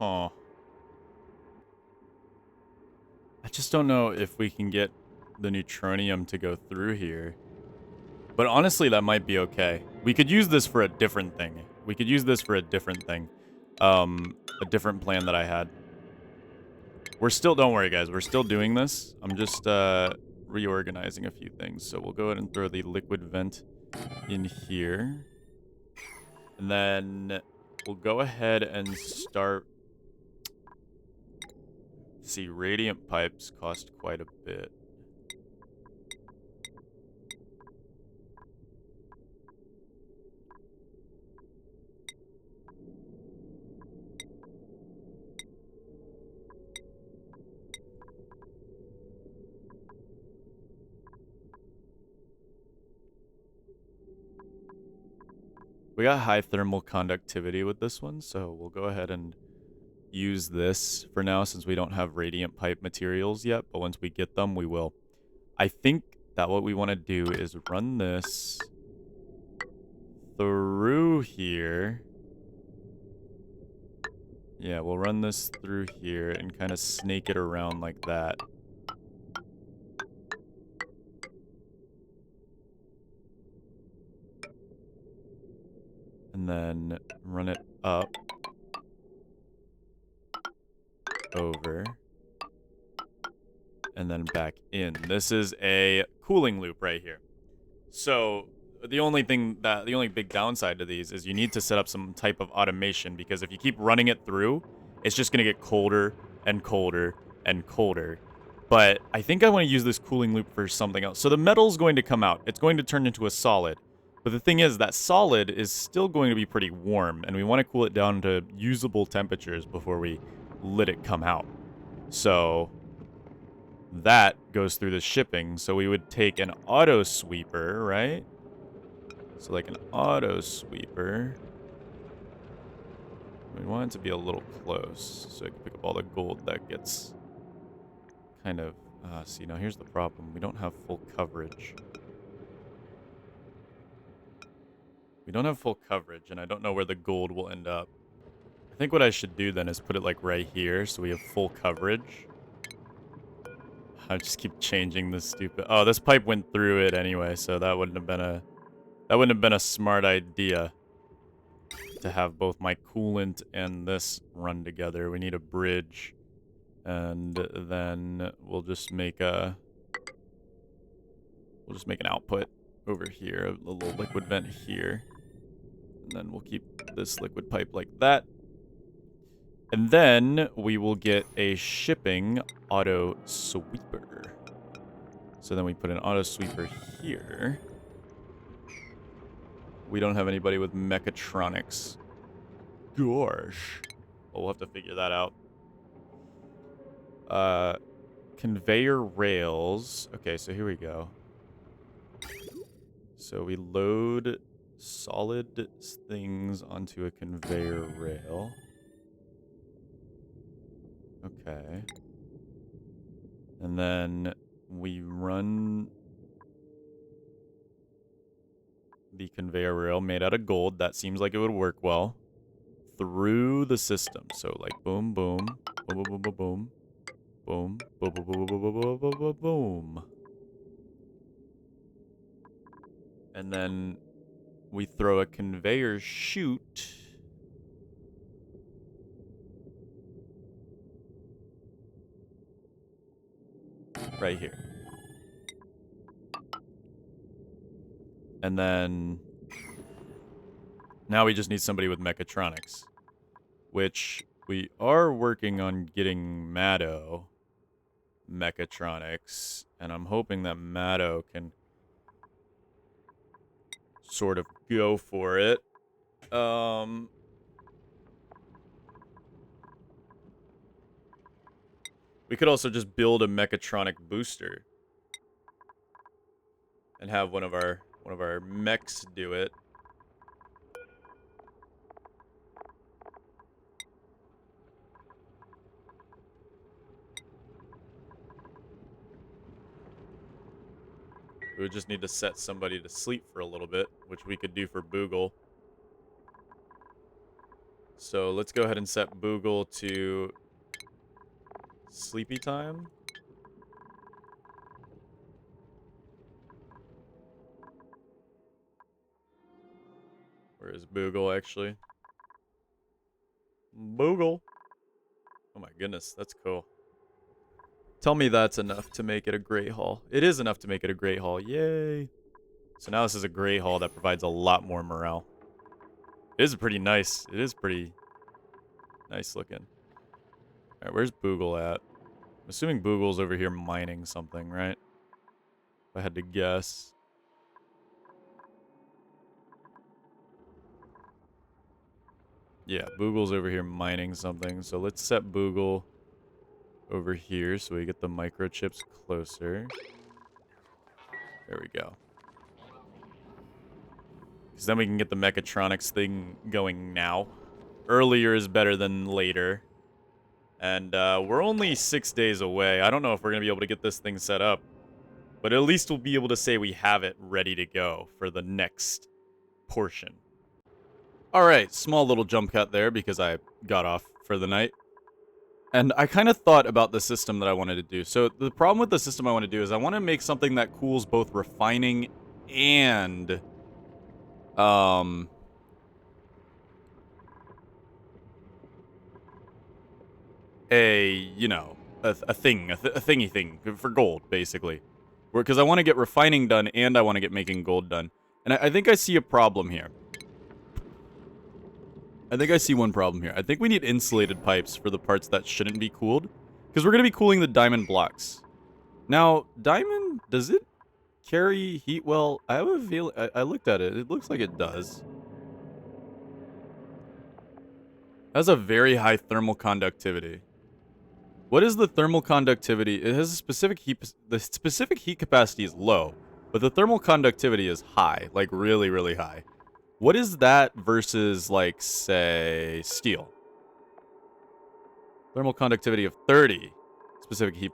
[SPEAKER 1] Huh. I just don't know if we can get the neutronium to go through here. But honestly, that might be okay. We could use this for a different thing. A different plan that I had. We're still, don't worry guys, we're still doing this. I'm just reorganizing a few things. So we'll go ahead and throw the liquid vent in here. And then we'll go ahead and start... See, radiant pipes cost quite a bit. We got high thermal conductivity with this one, so we'll go ahead and use this for now since we don't have radiant pipe materials yet, but once we get them, we will. I think that what we want to do is run this through here. Yeah, we'll run this through here and kind of snake it around like that. And then run it up, over, and then back in. This is a cooling loop right here. So the only big downside to these is you need to set up some type of automation, because if you keep running it through, it's just going to get colder and colder and colder. But I think I want to use this cooling loop for something else. So the metal's going to come out. It's going to turn into a solid. But the thing is, that solid is still going to be pretty warm, and we want to cool it down to usable temperatures before we let it come out. So that goes through the shipping. So we would take an auto sweeper, right? So like an auto sweeper. We want it to be a little close, so I can pick up all the gold that gets kind of... see, now here's the problem. We don't have full coverage. We don't have full coverage, and I don't know where the gold will end up. I think what I should do then is put it like right here, so we have full coverage. I just keep changing this stupid... Oh, this pipe went through it anyway, so that wouldn't have been a smart idea to have both my coolant and this run together. We need a bridge, and then we'll just make an output over here, a little liquid vent here. And then we'll keep this liquid pipe like that. And then we will get a shipping auto sweeper. So then we put an auto sweeper here. We don't have anybody with mechatronics. Gosh. Well, we'll have to figure that out. Conveyor rails. Okay, so here we go. So we load solid things onto a conveyor rail. Okay. And then we run the conveyor rail made out of gold. That seems like it would work well. Through the system. So like boom, boom, boom, boom, boom, boom, boom. Boom, boom, boom, boom, boom, boom, boom, boom, boom. And then we throw a conveyor chute right here. And then now we just need somebody with mechatronics, which we are working on getting Maddo mechatronics, and I'm hoping that Maddo can sort of go for it. We could also just build a mechatronic booster and have one of our mechs do it. We would just need to set somebody to sleep for a little bit, which we could do for Boogle. So let's go ahead and set Boogle to sleepy time. Where is Boogle, actually? Boogle. Oh my goodness, that's cool. Tell me that's enough to make it a Great Hall. It is enough to make it a Great Hall. Yay. So now this is a Great Hall that provides a lot more morale. It is pretty nice. It is pretty nice looking. Alright, where's Boogle at? I'm assuming Boogle's over here mining something, right? If I had to guess. Yeah, Boogle's over here mining something. So let's set Boogle over here so we get the microchips closer. There we go. Because then we can get the mechatronics thing going now. Earlier is better than later. And we're only 6 days away. I don't know if we're going to be able to get this thing set up. But at least we'll be able to say we have it ready to go for the next portion. Alright, small little jump cut there because I got off for the night. And I kind of thought about the system that I wanted to do. So the problem with the system I want to do is I want to make something that cools both refining and a thingy thing for gold, basically. Because I want to get refining done and I want to get making gold done. And I think I see a problem here. I think I see one problem here. I think we need insulated pipes for the parts that shouldn't be cooled. Because we're going to be cooling the diamond blocks. Now, diamond, does it carry heat well? I have a feeling, I looked at it. It looks like it does. It has a very high thermal conductivity. What is the thermal conductivity? It has a specific heat, the specific heat capacity is low, but the thermal conductivity is high, like really, really high. What is that versus, like, say, steel? Thermal conductivity of 30. Specific heat.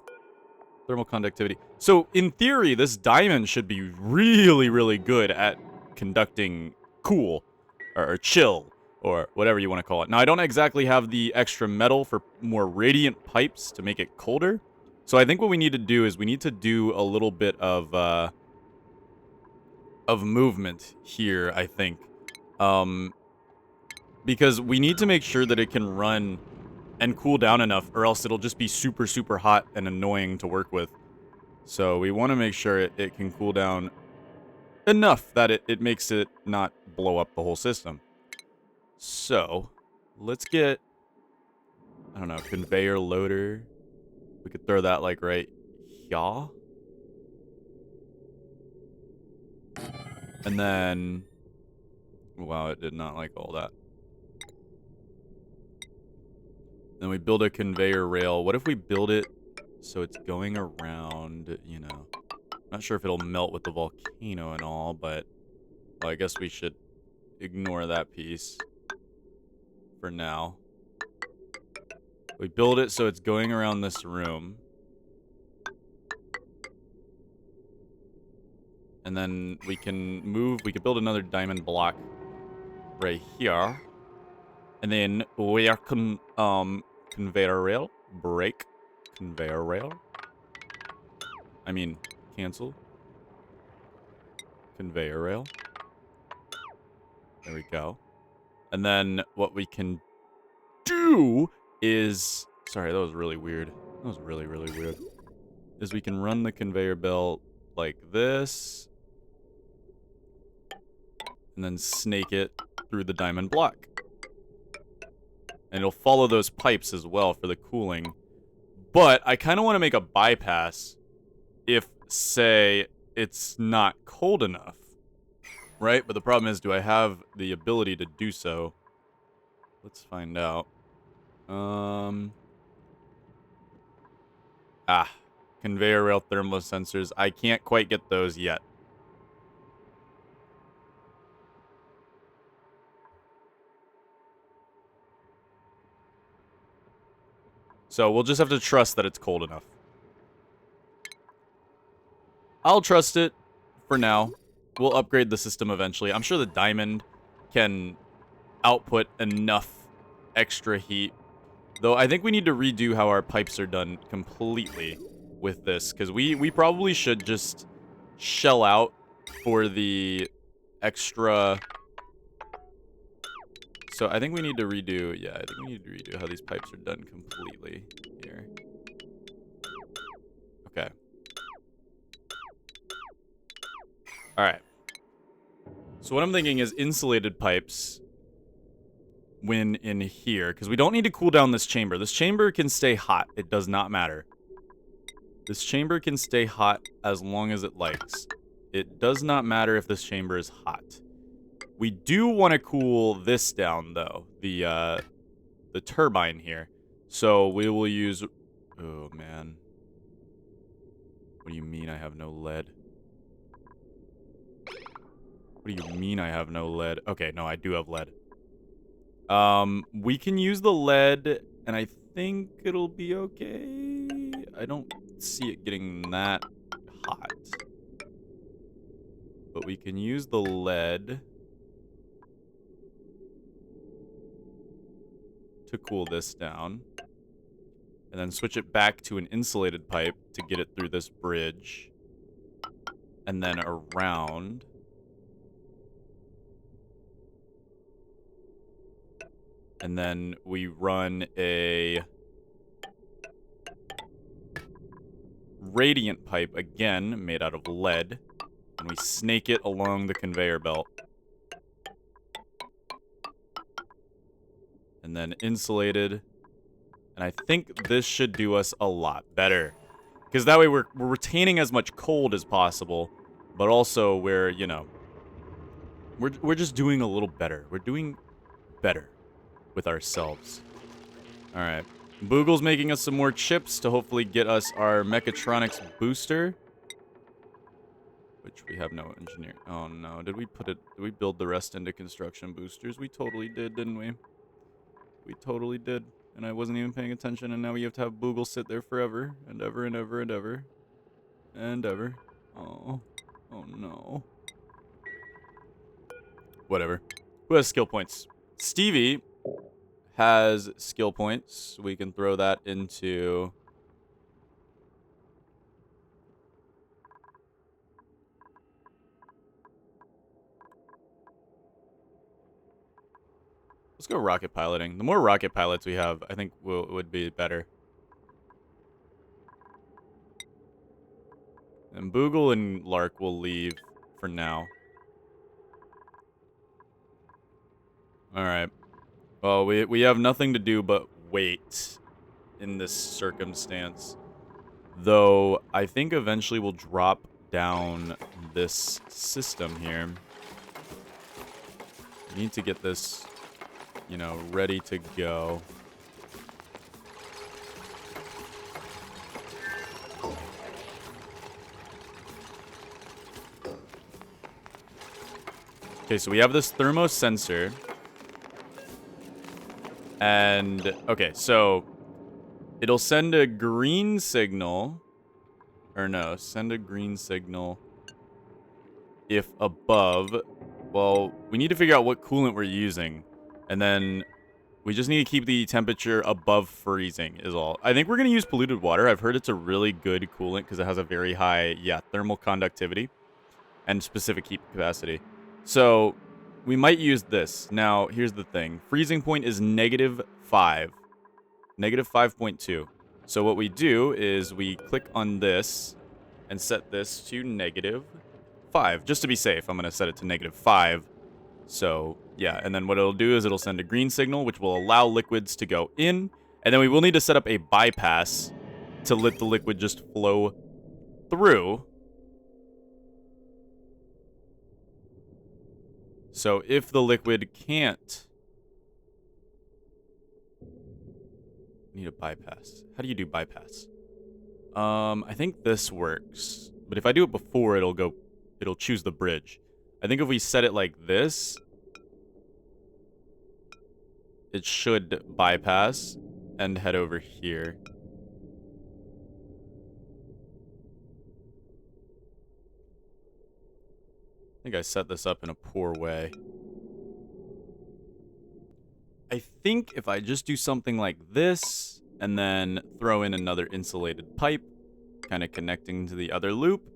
[SPEAKER 1] Thermal conductivity. So, in theory, this diamond should be really, really good at conducting cool, or chill, or whatever you want to call it. Now, I don't exactly have the extra metal for more radiant pipes to make it colder. So I think what we need to do is we need to do a little bit of movement here, I think. Because we need to make sure that it can run and cool down enough, or else it'll just be super, super hot and annoying to work with. So we want to make sure it can cool down enough that it makes it not blow up the whole system. So, let's get, I don't know, conveyor loader. We could throw that, like, right here. And then, wow, it did not like all that. Then we build a conveyor rail. What if we build it so it's going around, you know, not sure if it'll melt with the volcano and all, but, well, I guess we should ignore that piece for now. We build it so it's going around this room. And then we can move, we could build another diamond block right here. And then we are conveyor rail, break, conveyor rail. I mean, cancel. Conveyor rail. There we go. And then what we can do is, sorry, that was really weird. That was really, really weird. Is we can run the conveyor belt like this. and then snake it through the diamond block. And it'll follow those pipes as well for the cooling. But I kind of want to make a bypass if, say, it's not cold enough. Right? But the problem is, do I have the ability to do so? Let's find out. Conveyor rail thermal sensors. I can't quite get those yet. So we'll just have to trust that it's cold enough. I'll trust it for now. We'll upgrade the system eventually. I'm sure the diamond can output enough extra heat. Though I think we need to redo how our pipes are done completely with this. Because we probably should just shell out for the extra... So I think we need to redo... Yeah, I think we need to redo how these pipes are done completely here. Okay. Alright. So what I'm thinking is insulated pipes when in here. Because we don't need to cool down this chamber. This chamber can stay hot. It does not matter. This chamber can stay hot as long as it likes. It does not matter if this chamber is hot. We do want to cool this down, though. The turbine here. So we will use... Oh, man. What do you mean I have no lead? What do you mean I have no lead? Okay, no, I do have lead. We can use the lead, and I think it'll be okay. I don't see it getting that hot. But we can use the lead to cool this down. And then switch it back to an insulated pipe to get it through this bridge. And then around... And then we run a radiant pipe, again, made out of lead. And we snake it along the conveyor belt. And then insulated. And I think this should do us a lot better. Because that way we're retaining as much cold as possible. But also we're, you know... We're just doing a little better. We're doing better with ourselves. Alright. Boogle's making us some more chips to hopefully get us our mechatronics booster. Which we have no engineer. Oh no, did we build the rest into construction boosters? We totally did, didn't we? We totally did. And I wasn't even paying attention, and now we have to have Boogle sit there forever. And ever and ever and ever. And ever. Oh. Oh no. Whatever. Who has skill points? Stevie has skill points. We can throw that into... Let's go rocket piloting. The more rocket pilots we have, I think would be better. And Boogle and Lark will leave for now. Alright. Well, we have nothing to do but wait in this circumstance. Though, I think eventually we'll drop down this system here. We need to get this, you know, ready to go. Okay, so we have this thermosensor. And, okay, so it'll send a green signal. Or no, send a green signal if above. Well, we need to figure out what coolant we're using. And then we just need to keep the temperature above freezing is all. I think we're going to use polluted water. I've heard it's a really good coolant because it has a very high, thermal conductivity and specific heat capacity. So we might use this. Now, here's the thing. Freezing point is -5. -5.2. So what we do is we click on this and set this to -5. Just to be safe, I'm going to set it to -5. So, yeah, and then what it'll do is it'll send a green signal, which will allow liquids to go in, and then we will need to set up a bypass to let the liquid just flow through. So if the liquid can't... Need a bypass. How do you do bypass? I think this works. But if I do it before, it'll choose the bridge. I think if we set it like this, it should bypass and head over here. I think I set this up in a poor way. I think if I just do something like this, and then throw in another insulated pipe, kind of connecting to the other loop,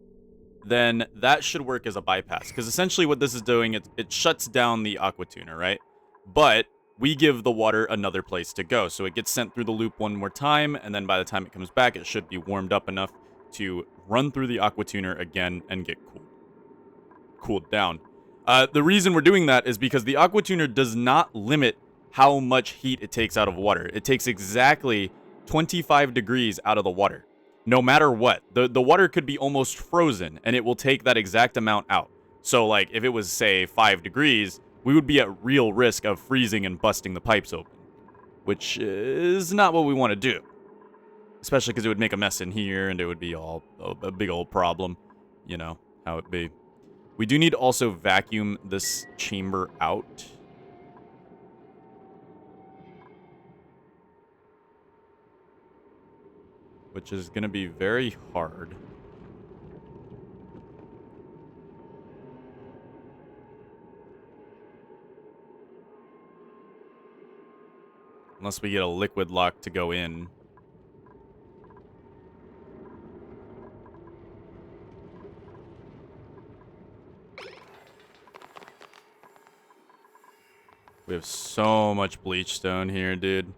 [SPEAKER 1] then that should work as a bypass. Because essentially what this is doing, it shuts down the aqua tuner, right? But we give the water another place to go. So it gets sent through the loop one more time, and then by the time it comes back, it should be warmed up enough to run through the aqua tuner again and get cooled down. The reason we're doing that is because the aqua tuner does not limit how much heat it takes out of water. It takes exactly 25 degrees out of the water. No matter what. The water could be almost frozen, and it will take that exact amount out. So, like, if it was, say, 5 degrees, we would be at real risk of freezing and busting the pipes open. Which is not what we want to do. Especially because it would make a mess in here, and it would be all a big old problem. You know, how it be. We do need to also vacuum this chamber out. Which is going to be very hard. Unless we get a liquid lock to go in. We have so much bleach stone here, dude.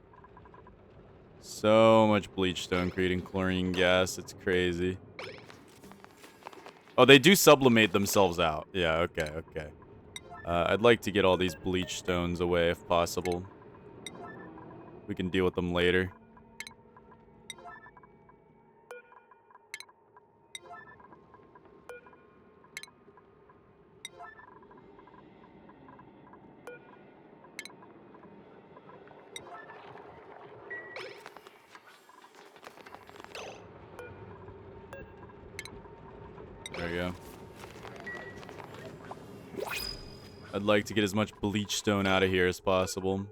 [SPEAKER 1] So much bleach stone creating chlorine gas. It's crazy. Oh, they do sublimate themselves out. Yeah, okay, okay. I'd like to get all these bleach stones away if possible. We can deal with them later. There we go. I'd like to get as much bleach stone out of here as possible.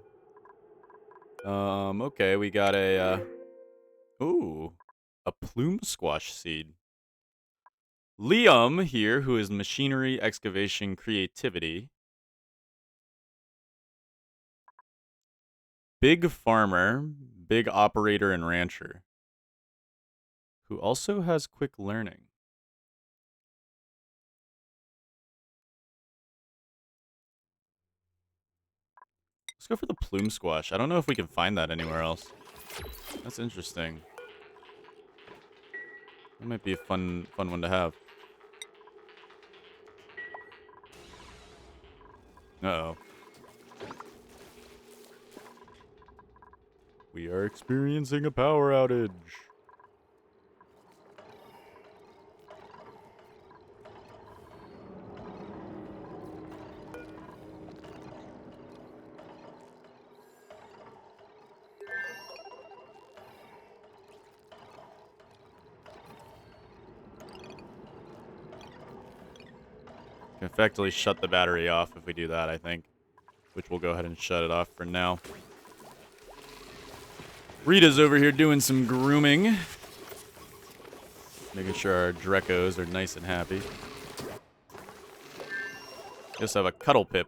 [SPEAKER 1] Okay, we got a, ooh, a plume squash seed. Liam here, who is machinery, excavation, creativity. Big farmer, big operator, and rancher. Who also has quick learning. Let's go for the plume squash. I don't know if we can find that anywhere else. That's interesting. That might be a fun one to have. Uh-oh. We are experiencing a power outage. Can effectively shut the battery off if we do that, I think. Which we'll go ahead and shut it off for now. Rita's over here doing some grooming. Making sure our Drecos are nice and happy. Just have a cuddle pip.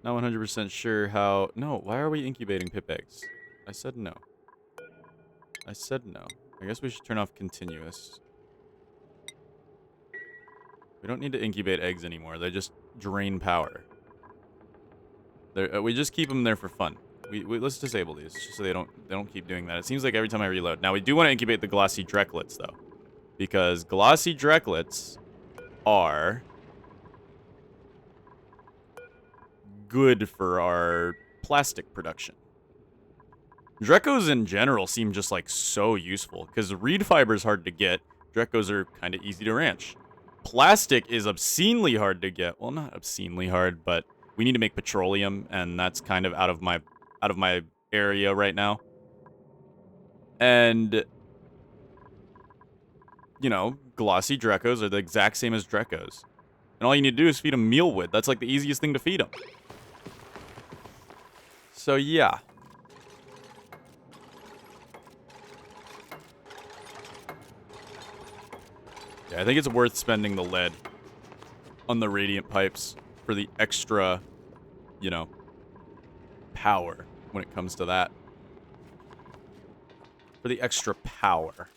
[SPEAKER 1] Not 100% sure how... No, why are we incubating pip eggs? I said no. I said no. I guess we should turn off continuous. We don't need to incubate eggs anymore. They just drain power. We just keep them there for fun. Let's disable these just so they don't keep doing that. It seems like every time I reload. Now we do want to incubate the glossy Drecklets though, because glossy Drecklets are good for our plastic production. Drecos in general seem just like so useful because reed fiber is hard to get. Drecos are kind of easy to ranch. Plastic is obscenely hard to get. Well, not obscenely hard, but we need to make petroleum, and that's kind of out of my area right now. And you know, glossy Drecos are the exact same as Drecos. And all you need to do is feed them mealwood. That's like the easiest thing to feed them. So yeah. Yeah, I think it's worth spending the lead on the radiant pipes for the extra, you know, power when it comes to that. For the extra power.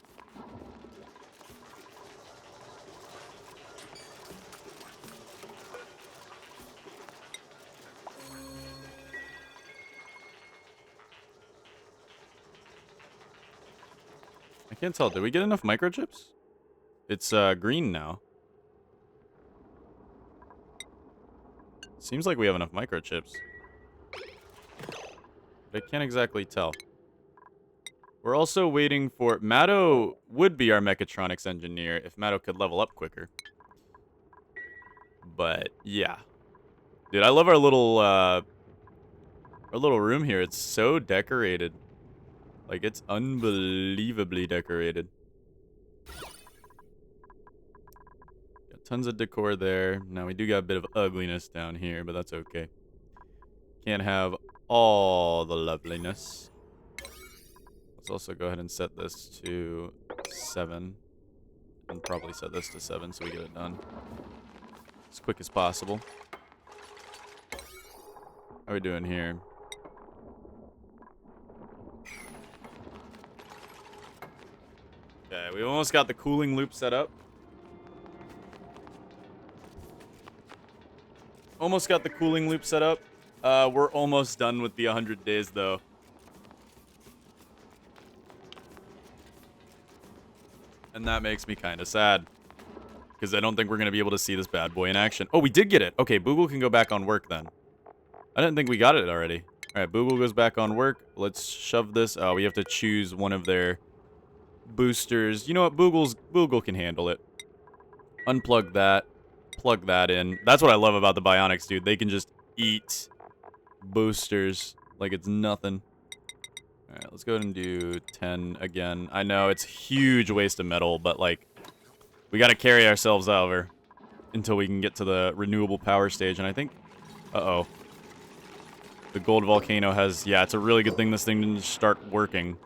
[SPEAKER 1] I can't tell. Did we get enough microchips? It's green now. Seems like we have enough microchips. But I can't exactly tell. We're also waiting for... Matto would be our mechatronics engineer if Matto could level up quicker. But, yeah. Dude, I love our little room here. It's so decorated. Like, it's unbelievably decorated. Got tons of decor there. Now, we do got a bit of ugliness down here, but that's okay. Can't have all the loveliness. Let's also go ahead and set this to 7. And probably set this to 7 so we get it done as quick as possible. How are we doing here? Okay, we almost got the cooling loop set up. Almost got the cooling loop set up. We're almost done with the 100 days, though. And that makes me kind of sad. Because I don't think we're going to be able to see this bad boy in action. Oh, we did get it. Okay, Boogle can go back on work then. I didn't think we got it already. All right, Boogle goes back on work. Let's shove this. Oh, we have to choose one of their boosters. You know what? Boogle can handle it. Unplug that. Plug that in. That's what I love about the Bionics, dude. They can just eat boosters like it's nothing. All right, let's go ahead and do 10 again. I know it's a huge waste of metal, but like we got to carry ourselves over until we can get to the renewable power stage. And I think, uh-oh, the gold volcano has, yeah, it's a really good thing this thing didn't start working.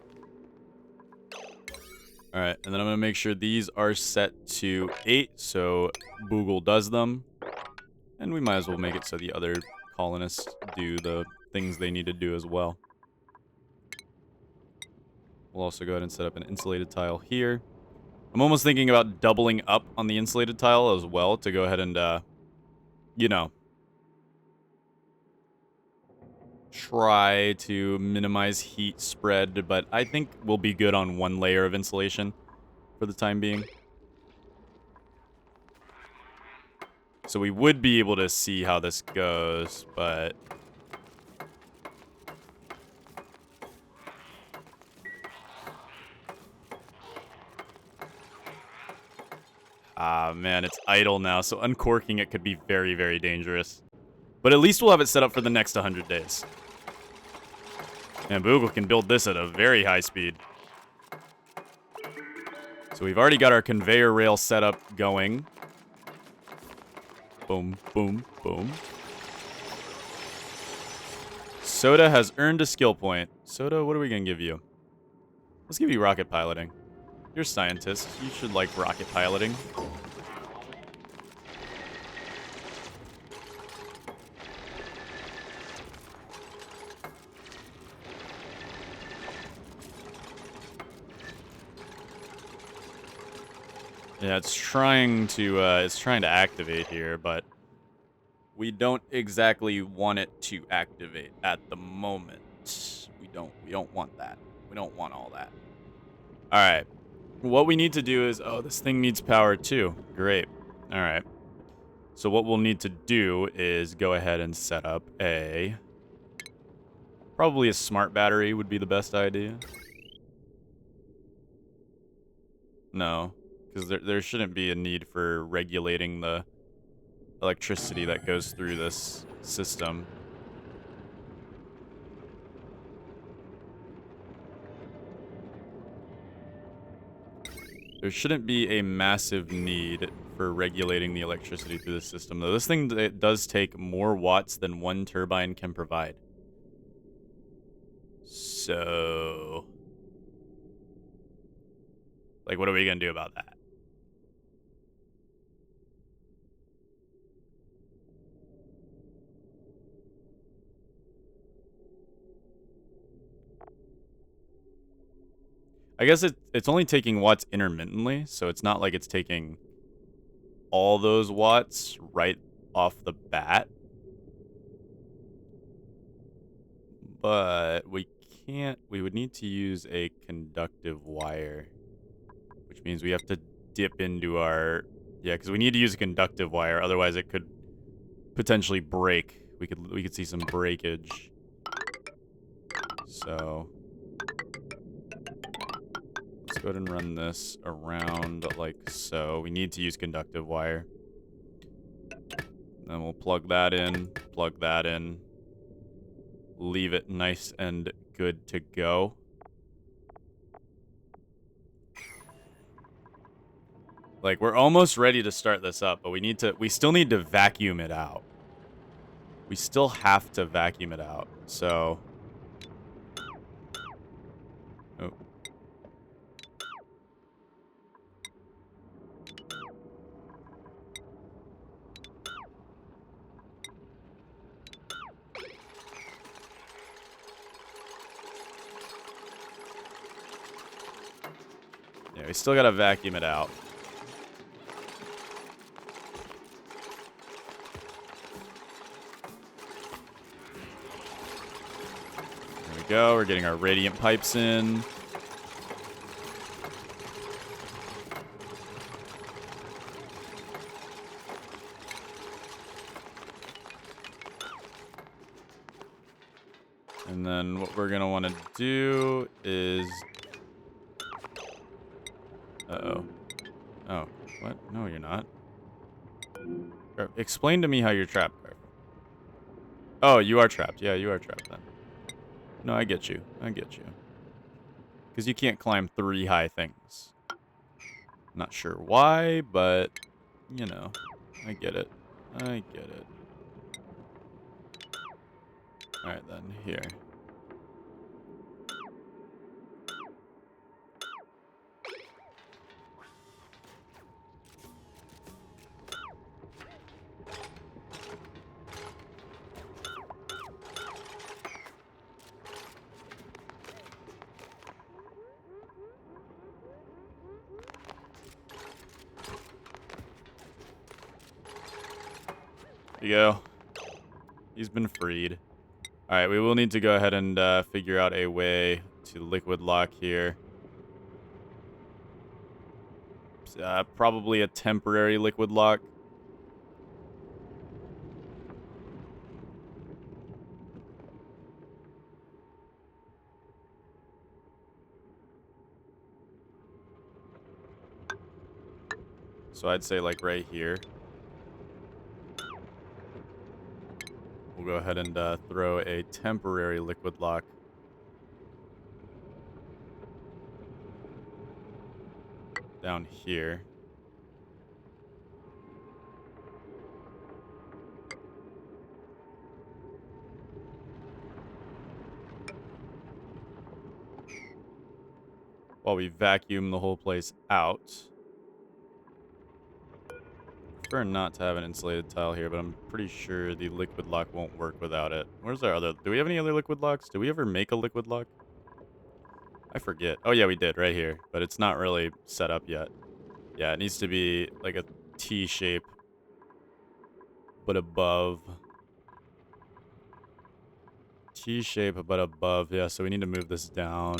[SPEAKER 1] All right, and then I'm going to make sure these are set to 8, so Boogle does them. And we might as well make it so the other colonists do the things they need to do as well. We'll also go ahead and set up an insulated tile here. I'm almost thinking about doubling up on the insulated tile as well to go ahead and, you know, try to minimize heat spread, but I think we'll be good on one layer of insulation for the time being. So we would be able to see how this goes, but... ah, man, it's idle now, so uncorking it could be very, very dangerous. But at least we'll have it set up for the next 100 days. And Boogle can build this at a very high speed. So we've already got our conveyor rail setup going. Boom, boom, boom. Soda has earned a skill point. Soda, what are we going to give you? Let's give you rocket piloting. You're a scientist. You should like rocket piloting. Yeah, it's trying to activate here, but we don't exactly want it to activate at the moment. We don't want that. We don't want all that. All right. What we need to do is, oh, this thing needs power too. Great. All right. So what we'll need to do is go ahead and set up probably a smart battery would be the best idea. No, because there shouldn't be a need for regulating the electricity that goes through this system. There shouldn't be a massive need for regulating the electricity through the system, though. This thing it does take more watts than one turbine can provide. So, like, what are we going to do about that? I guess it's only taking watts intermittently, so it's not like it's taking all those watts right off the bat. But we would need to use a conductive wire, which means we have to dip into our, yeah, because we need to use a conductive wire, otherwise it could potentially break. We could see some breakage. So let's go ahead and run this around like so. We need to use conductive wire. Then we'll plug that in, leave it nice and good to go. Like, we're almost ready to start this up, but we still need to vacuum it out. We still have to vacuum it out, so. Oh. Yeah, we still gotta vacuum it out. There we go, we're getting our radiant pipes in. And then what we're gonna want to do is... Uh-oh. Oh, what? No, you're not. Explain to me how you're trapped, Garf. Oh, you are trapped. Yeah, you are trapped then. No, I get you. I get you. Because you can't climb 3 high things. Not sure why, but, you know, I get it. I get it. Alright then, here. There you go. He's been freed. Alright, we will need to go ahead and figure out a way to liquid lock here. Probably a temporary liquid lock. So I'd say like right here. We'll go ahead and throw a temporary liquid lock. Down here. While we vacuum the whole place out. Prefer not to have an insulated tile here, but I'm pretty sure the liquid lock won't work without it. Where's our other... Do we have any other liquid locks? Did we ever make a liquid lock? I forget. Oh, yeah, we did, right here. But it's not really set up yet. Yeah, it needs to be like a T shape, but above. T shape, but above. Yeah, so we need to move this down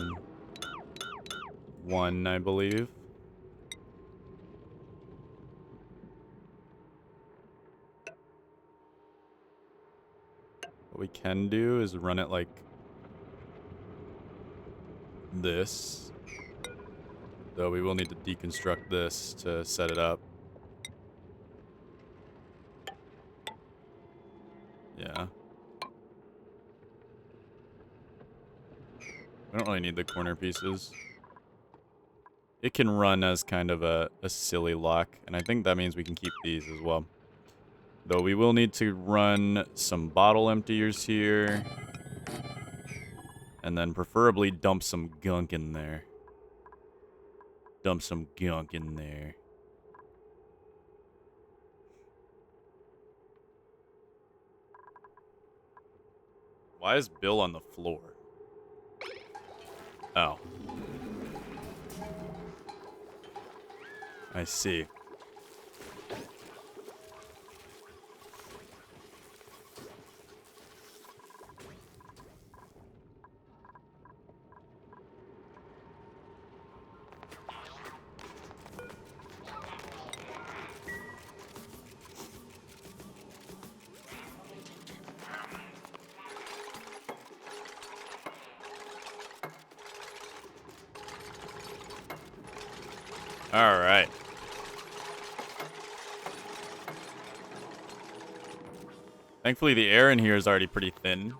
[SPEAKER 1] 1, I believe. What we can do is run it like this. Though we will need to deconstruct this to set it up. Yeah. We don't really need the corner pieces. It can run as kind of a silly lock, and I think that means we can keep these as well. Though we will need to run some bottle emptiers here. And then preferably dump some gunk in there. Dump some gunk in there. Why is Bill on the floor? Oh. I see. All right. Thankfully, the air in here is already pretty thin.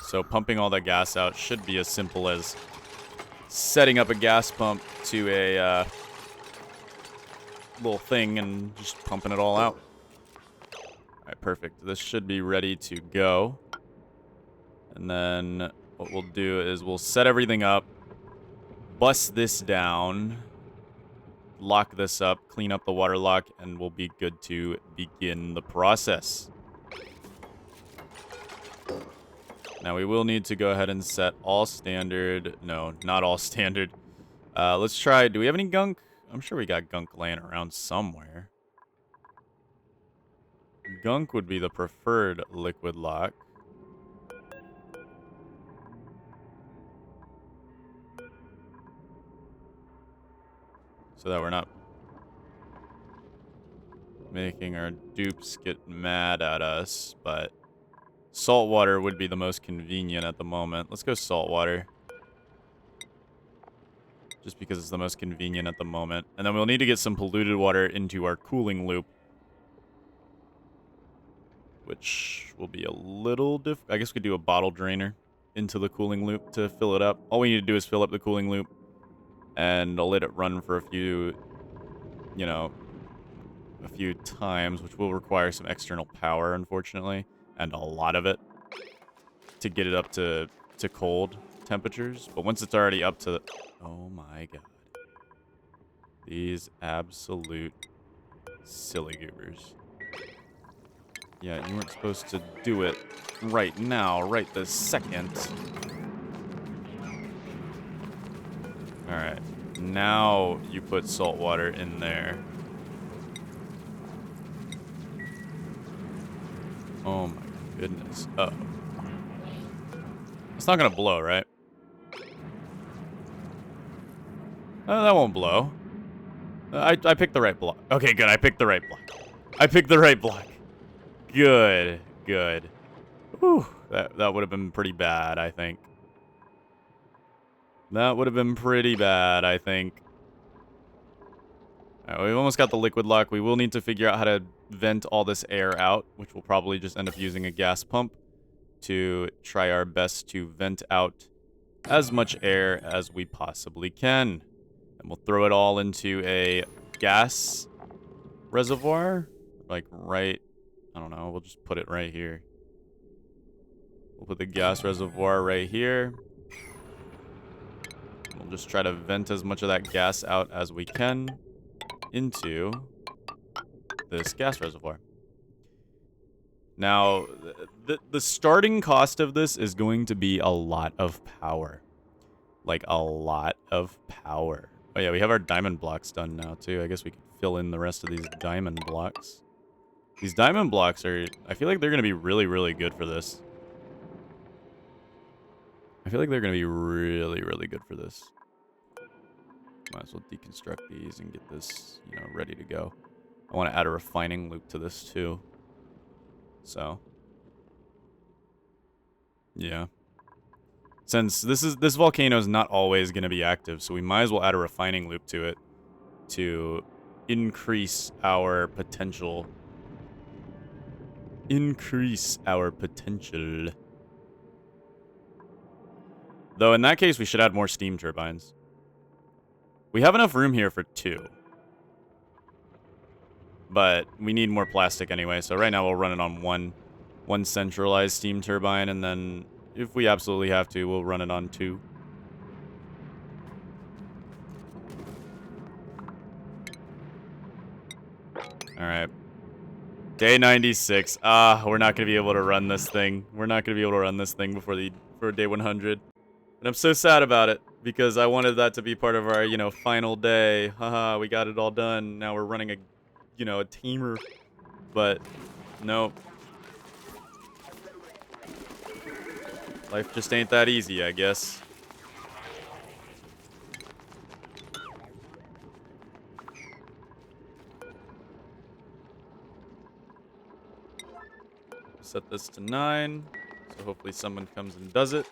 [SPEAKER 1] So pumping all that gas out should be as simple as setting up a gas pump to a little thing and just pumping it all out. All right, perfect. This should be ready to go. And then what we'll do is we'll set everything up, bust this down, lock this up, clean up the water lock, and we'll be good to begin the process. Now we will need to go ahead and set all standard. No, not all standard. Let's try. Do we have any gunk? I'm sure we got gunk laying around somewhere. Gunk would be the preferred liquid lock. So that we're not making our dupes get mad at us, but salt water would be the most convenient at the moment. Let's go salt water. Just because it's the most convenient at the moment. And then we'll need to get some polluted water into our cooling loop. Which will be a little difficult. I guess we could do a bottle drainer into the cooling loop to fill it up. All we need to do is fill up the cooling loop. And I'll let it run for a few, a few times, which will require some external power, unfortunately. And a lot of it to get it up to cold temperatures. But once it's already up to... Oh my god. These absolute silly goobers. Yeah, you weren't supposed to do it right now, right this second. Alright. Now you put salt water in there. Oh my goodness. Uh-oh. It's not gonna blow, right? That won't blow. I picked the right block. Okay, good. I picked the right block. I picked the right block. Good. Good. Whew. That would have been pretty bad, I think. That would have been pretty bad, I think. All right, we've almost got the liquid lock. We will need to figure out how to vent all this air out, which we'll probably just end up using a gas pump to try our best to vent out as much air as we possibly can. And we'll throw it all into a gas reservoir, like right, I don't know, we'll just put it right here. We'll put the gas reservoir right here. We'll just try to vent as much of that gas out as we can into this gas reservoir. Now, the starting cost of this is going to be a lot of power. Like, a lot of power. Oh yeah, we have our diamond blocks done now, too. I guess we could fill in the rest of these diamond blocks. These diamond blocks are... I feel like they're going to be really, really good for this. I feel like they're going to be really, really good for this. Might as well deconstruct these and get this, ready to go. I want to add a refining loop to this, too. So... Yeah. Since this volcano is not always going to be active, so we might as well add a refining loop to it to increase our potential. Increase our potential. Though in that case, we should add more steam turbines. We have enough room here for 2. But we need more plastic anyway, so right now we'll run it on one centralized steam turbine, and then if we absolutely have to, we'll run it on 2. Alright. Day 96. We're not going to be able to run this thing. We're not going to be able to run this thing before day 100. And I'm so sad about it, because I wanted that to be part of our, final day. Haha, we got it all done. Now we're running a tamer. But, no. Life just ain't that easy, I guess. Set this to 9, so hopefully someone comes and does it.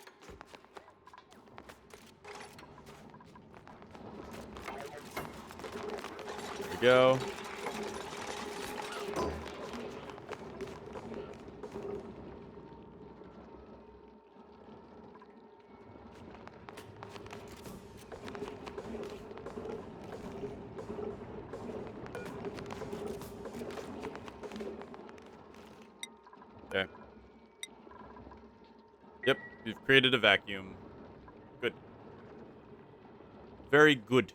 [SPEAKER 1] There we go. Okay. Yep, we've created a vacuum. Good. Very good.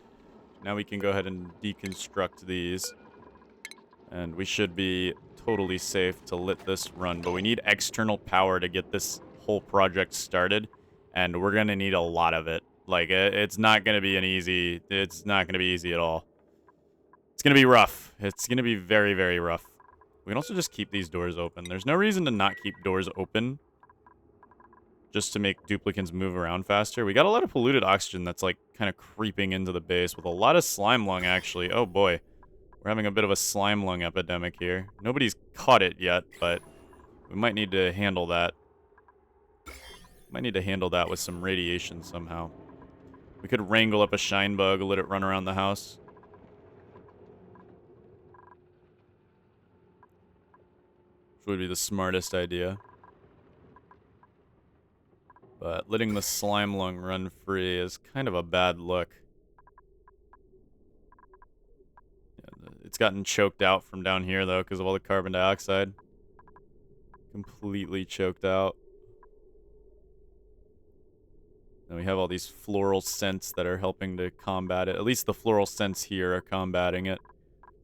[SPEAKER 1] Now we can go ahead and deconstruct these. And we should be totally safe to let this run. But we need external power to get this whole project started. And we're going to need a lot of it. Like, it's not going to be it's not going to be easy at all. It's going to be rough. It's going to be very, very rough. We can also just keep these doors open. There's no reason to not keep doors open just to make duplicants move around faster. We got a lot of polluted oxygen that's, like, kind of creeping into the base with a lot of slime lung, actually. Oh, boy. We're having a bit of a slime lung epidemic here. Nobody's caught it yet, but we might need to handle that. Might need to handle that with some radiation somehow. We could wrangle up a shine bug, let it run around the house. Which would be the smartest idea. But letting the slime lung run free is kind of a bad look. Yeah, it's gotten choked out from down here, though, because of all the carbon dioxide. Completely choked out. And we have all these floral scents that are helping to combat it. At least the floral scents here are combating it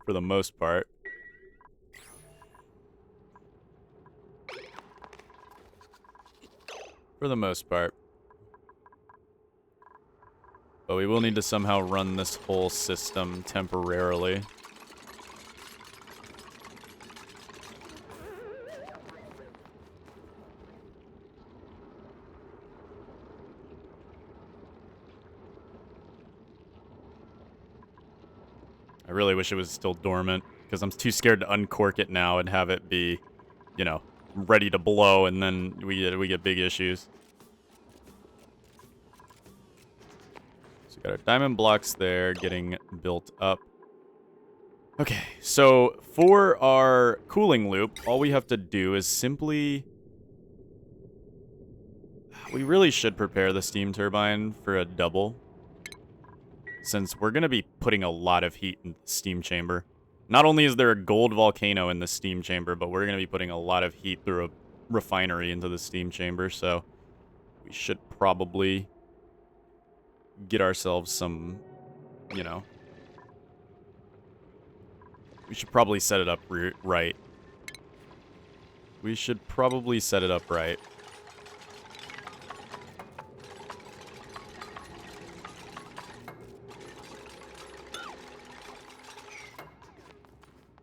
[SPEAKER 1] for the most part. For the most part. But we will need to somehow run this whole system temporarily. I really wish it was still dormant, because I'm too scared to uncork it now and have it be, ready to blow, and then we get big issues. So we got our diamond blocks there getting built up. Okay, so for our cooling loop, all we have to do is simply... We really should prepare the steam turbine for a double, since we're going to be putting a lot of heat in the steam chamber. Not only is there a gold volcano in the steam chamber, but we're going to be putting a lot of heat through a refinery into the steam chamber, so we should probably get ourselves some, we should probably set it up right. We should probably set it up right.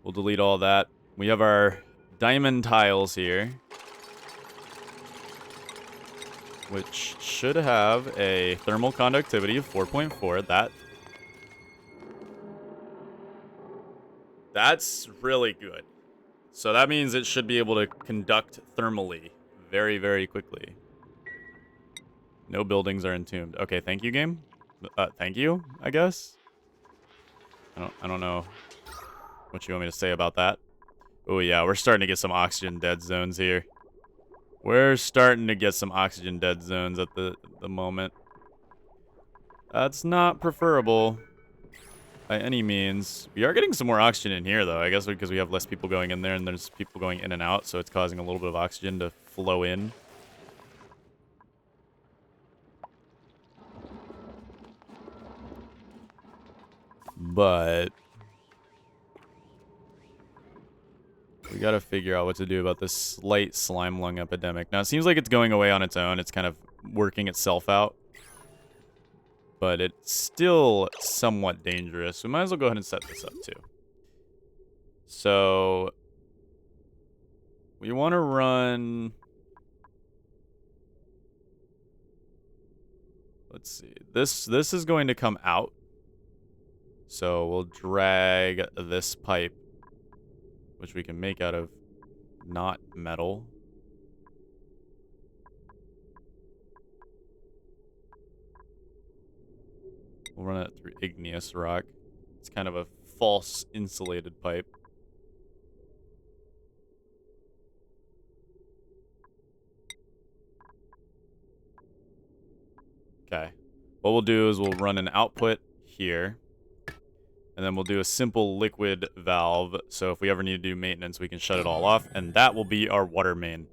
[SPEAKER 1] We'll delete all that. We have our diamond tiles here, which should have a thermal conductivity of 4.4. That's really good. So that means it should be able to conduct thermally very, very quickly. No buildings are entombed. Okay, thank you, game. Thank you, I guess. I don't know what you want me to say about that. Oh yeah, we're starting to get some oxygen dead zones here. We're starting to get some oxygen dead zones at the moment. That's not preferable by any means. We are getting some more oxygen in here, though. I guess because we have less people going in there and there's people going in and out, so it's causing a little bit of oxygen to flow in. But we gotta figure out what to do about this slight slime lung epidemic. Now, it seems like it's going away on its own. It's kind of working itself out. But it's still somewhat dangerous. We might as well go ahead and set this up, too. So we want to run... Let's see. This is going to come out. So we'll drag this pipe, which we can make out of not metal. We'll run it through igneous rock. It's kind of a false insulated pipe. Okay. What we'll do is we'll run an output here. And then we'll do a simple liquid valve. So if we ever need to do maintenance, we can shut it all off. And that will be our water main.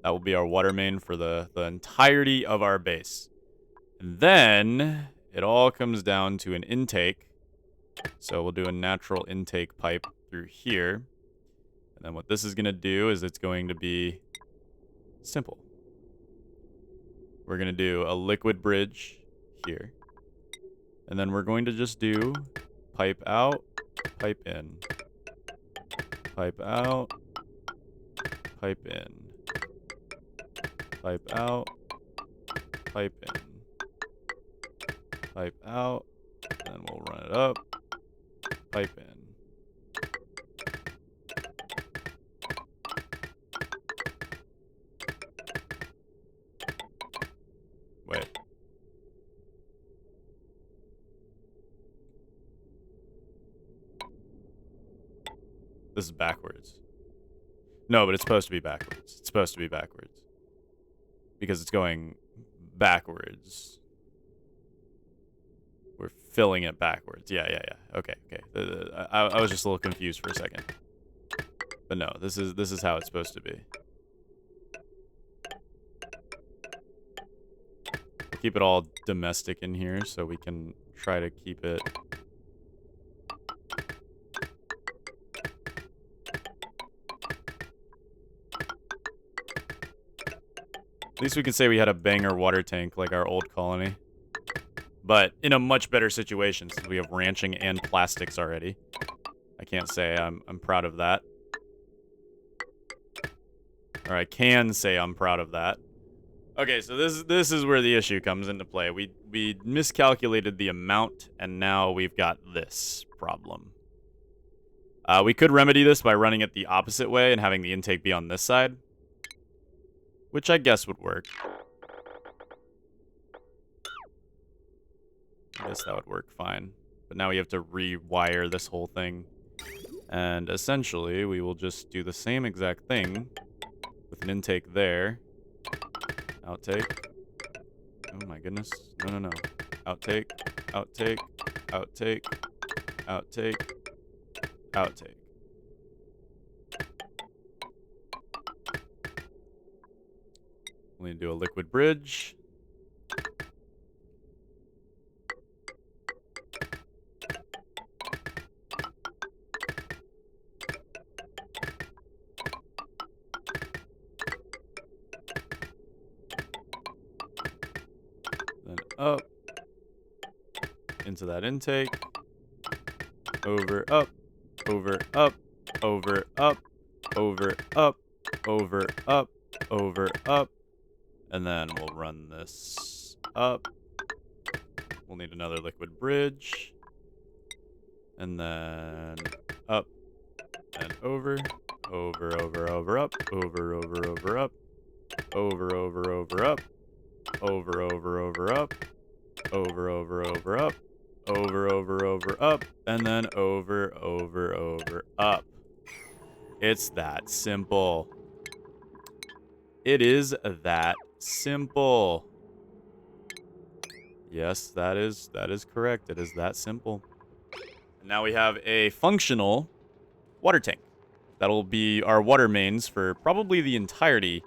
[SPEAKER 1] That will be our water main for the entirety of our base. And then it all comes down to an intake. So we'll do a natural intake pipe through here. And then what this is going to do is it's going to be simple. We're going to do a liquid bridge here. And then we're going to just do pipe out, pipe in. Pipe out, pipe in. Pipe out, pipe in. Pipe out, and then we'll run it up, pipe in. Wait. This is backwards. No, but it's supposed to be backwards. It's supposed to be backwards. Because it's going backwards. We're filling it backwards. Yeah. Okay. I was just a little confused for a second. But no, this is how it's supposed to be. We'll keep it all domestic in here so we can try to keep it... At least we can say we had a banger water tank like our old colony. But in a much better situation since we have ranching and plastics already. I can't say I'm proud of that. Or I can say I'm proud of that. Okay, so this is where the issue comes into play. We miscalculated the amount, and now we've got this problem. We could remedy this by running it the opposite way and having the intake be on this side. Which I guess would work. I guess that would work fine. But now we have to rewire this whole thing. And essentially, we will just do the same exact thing with an intake there. Outtake. Oh my goodness. No. Outtake. Outtake. Outtake. Outtake. Outtake. We need to do a liquid bridge. Then up. Into that intake. Over, up. Over, up. Over, up. Over, up. Over, up. Over, up. And then we'll run this up. We'll need another liquid bridge. And then up and over. Over, up. Over, up. Over, up. over, up, over, up, over, up, and then over, up. It's that simple. It is that simple. Yes, that is correct. It is that simple. And now we have a functional water tank. That'll be our water mains for probably the entirety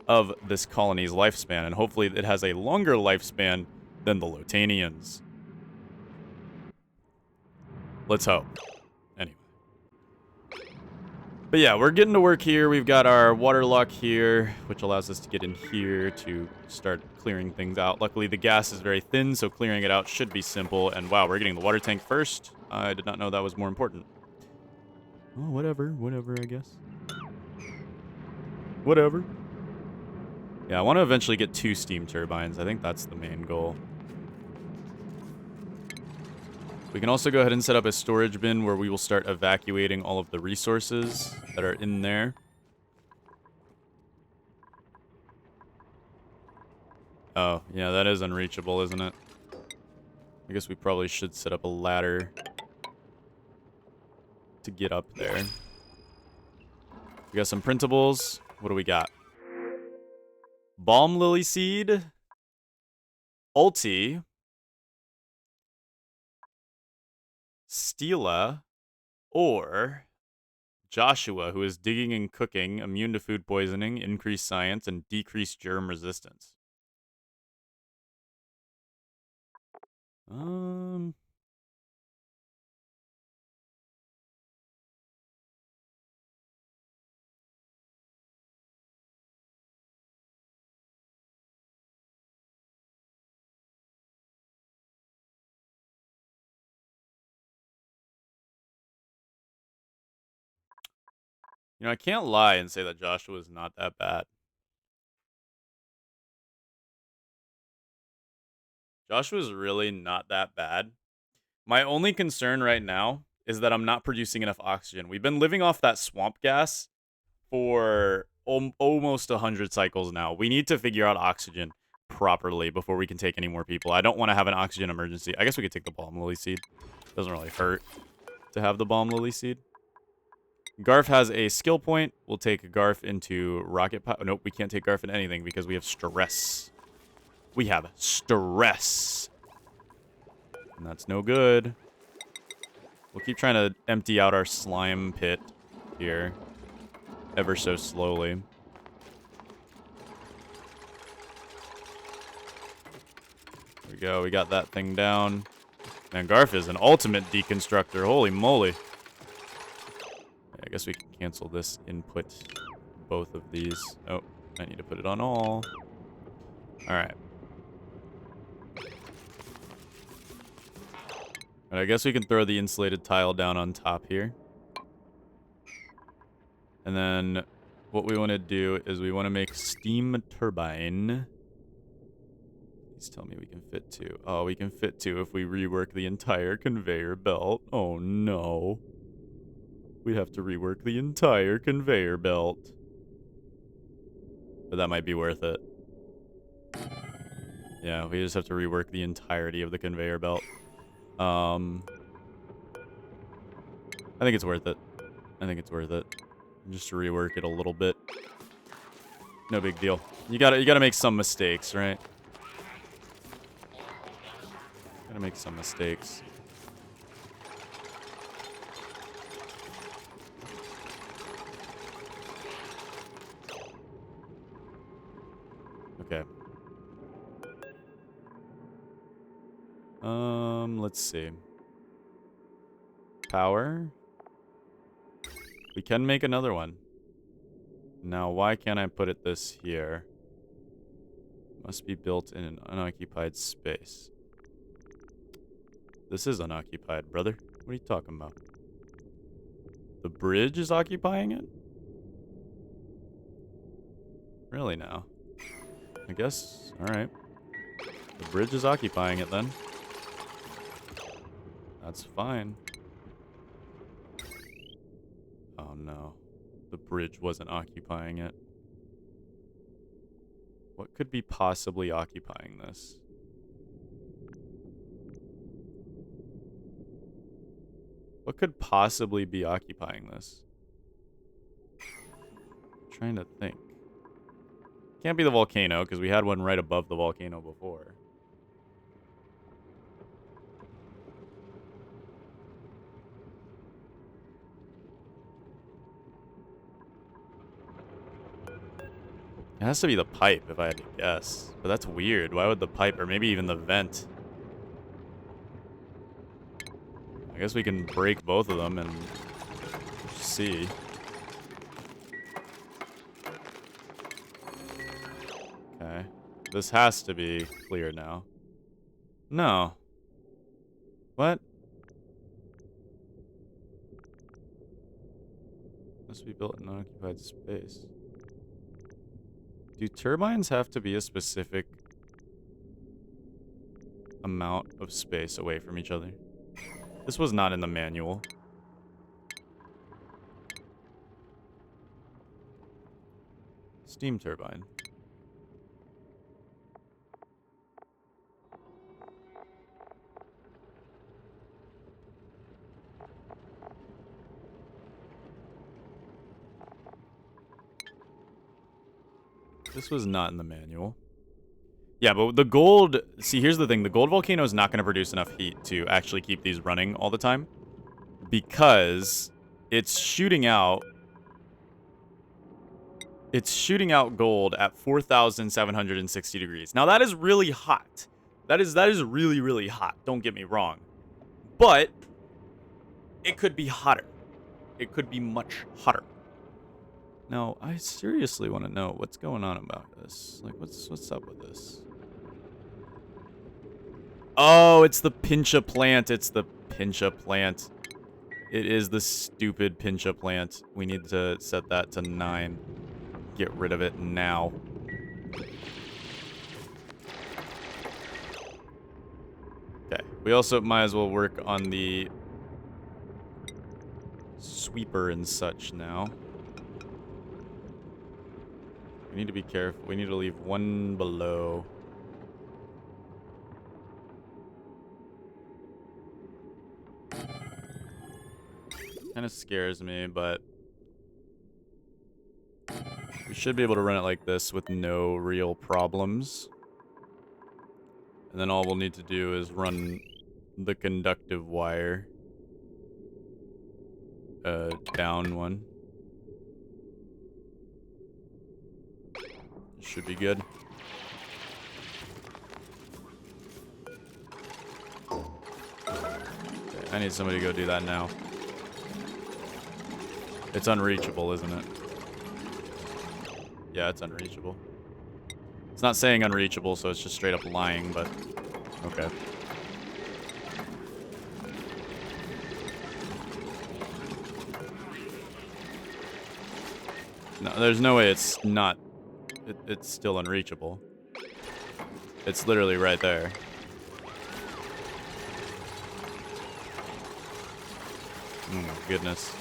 [SPEAKER 1] of this colony's lifespan, and hopefully it has a longer lifespan than the Lotanians. Let's hope. Anyway. But yeah, we're getting to work here. We've got our water lock here, which allows us to get in here to start clearing things out. Luckily, the gas is very thin, so clearing it out should be simple. And wow, we're getting the water tank first. I did not know that was more important. Oh, whatever, I guess. Whatever. Yeah, I want to eventually get 2 steam turbines. I think that's the main goal. We can also go ahead and set up a storage bin where we will start evacuating all of the resources that are in there. Oh, yeah, that is unreachable, isn't it? I guess we probably should set up a ladder to get up there. We got some printables. What do we got? Balm lily seed, ulti, Stila, or Joshua, who is digging and cooking, immune to food poisoning, increased science, and decreased germ resistance. You know, I can't lie and say that Joshua is not that bad. Joshua's really not that bad. My only concern right now is that I'm not producing enough oxygen. We've been living off that swamp gas for almost 100 cycles now. We need to figure out oxygen properly before we can take any more people. I don't want to have an oxygen emergency. I guess we could take the balm lily seed. Doesn't really hurt to have the balm lily seed. Garf has a skill point. We'll take Garf into rocket power. Nope, we can't take Garf in anything because we have stress. We have stress. And that's no good. We'll keep trying to empty out our slime pit here. Ever so slowly. There we go. We got that thing down. Man, Garf is an ultimate deconstructor. Holy moly. I guess we can cancel this input. Both of these. Oh, I need to put it on all. Alright. And I guess we can throw the insulated tile down on top here. And then what we want to do is we want to make steam turbine. Please tell me we can fit 2. Oh, we can fit 2 if we rework the entire conveyor belt. Oh no. We'd have to rework the entire conveyor belt. But that might be worth it. Yeah, we just have to rework the entirety of the conveyor belt. I think it's worth it. I think it's worth it. Just to rework it a little bit. No big deal. You gotta make some mistakes, right? Gotta make some mistakes. Okay. Let's see. Power. We can make another one. Now, why can't I put it this here? Must be built in an unoccupied space. This is unoccupied, brother. What are you talking about? The bridge is occupying it? Really now? I guess. Alright. The bridge is occupying it then. That's fine. Oh no. The bridge wasn't occupying it. What could be possibly occupying this? What could possibly be occupying this? I'm trying to think. Can't be the volcano, because we had one right above the volcano before. It has to be the pipe, if I had to guess. But that's weird. Why would the pipe, or maybe even the vent? I guess we can break both of them and see. Okay. This has to be clear now. No. What? Must be built in unoccupied space. Do turbines have to be a specific amount of space away from each other? This was not in the manual. Steam turbine. This was not in the manual. Yeah, but the gold... See, here's the thing. The gold volcano is not going to produce enough heat to actually keep these running all the time. Because it's shooting out... It's shooting out gold at 4,760 degrees. Now, that is really hot. That is really, really hot. Don't get me wrong. But it could be hotter. It could be much hotter. Now, I seriously want to know what's going on about this. Like, what's up with this? Oh, it's the Pincha plant. It's the Pincha plant. It is the stupid Pincha plant. We need to set that to 9. Get rid of it now. Okay. We also might as well work on the sweeper and such now. We need to be careful. We need to leave one below. Kind of scares me, but we should be able to run it like this with no real problems. And then all we'll need to do is run the conductive wire down one. Should be good. Okay, I need somebody to go do that now. It's unreachable, isn't it? Yeah, it's unreachable. It's not saying unreachable, so it's just straight up lying, but okay. No, there's no way it's not. It's still unreachable. It's literally right there. Oh my goodness.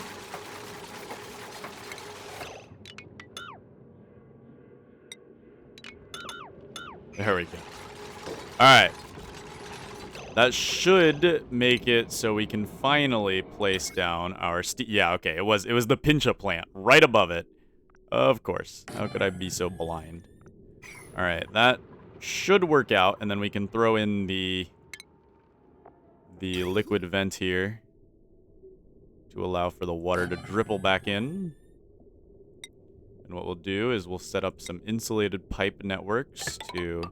[SPEAKER 1] There we go. Alright. That should make it so we can finally place down our yeah, okay. It was the Pincha plant right above it. Of course. How could I be so blind? Alright, that should work out, and then we can throw in the liquid vent here to allow for the water to dribble back in. And what we'll do is we'll set up some insulated pipe networks to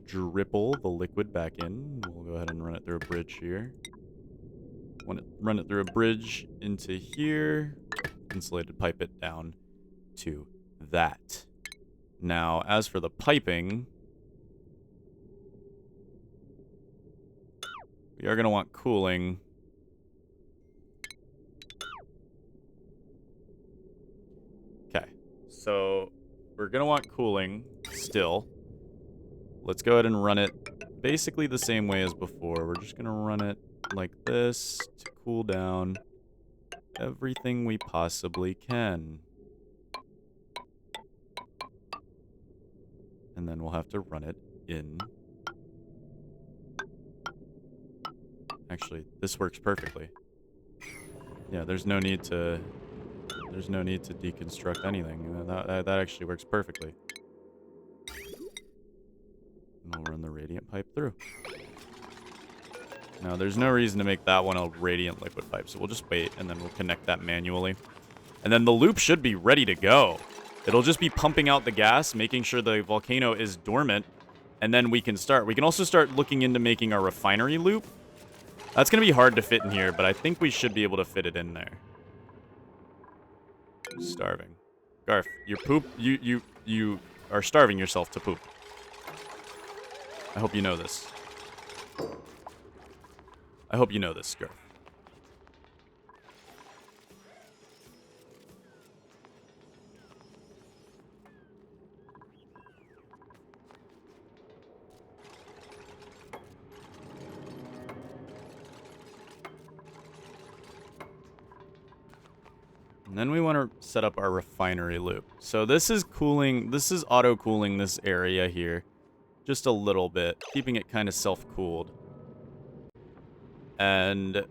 [SPEAKER 1] dribble the liquid back in. We'll go ahead and run it through a bridge here. Run it through a bridge into here. Insulated pipe it down to that. Now, as for the piping, we are going to want cooling. Okay, so we're going to want cooling still. Let's go ahead and run it basically the same way as before. We're just going to run it like this to cool down everything we possibly can. And then we'll have to run it in. Actually, this works perfectly. Yeah, there's no need to deconstruct anything. That actually works perfectly. And we'll run the radiant pipe through. Now, there's no reason to make that one a radiant liquid pipe, so we'll just wait, and then we'll connect that manually. And then the loop should be ready to go. It'll just be pumping out the gas, making sure the volcano is dormant, and then we can start. We can also start looking into making our refinery loop. That's going to be hard to fit in here, but I think we should be able to fit it in there. Starving. Garf, you are starving yourself to poop. I hope you know this. I hope you know this, Garf. And then we want to set up our refinery loop. So this is cooling, this is auto-cooling this area here. Just a little bit, keeping it kind of self-cooled. And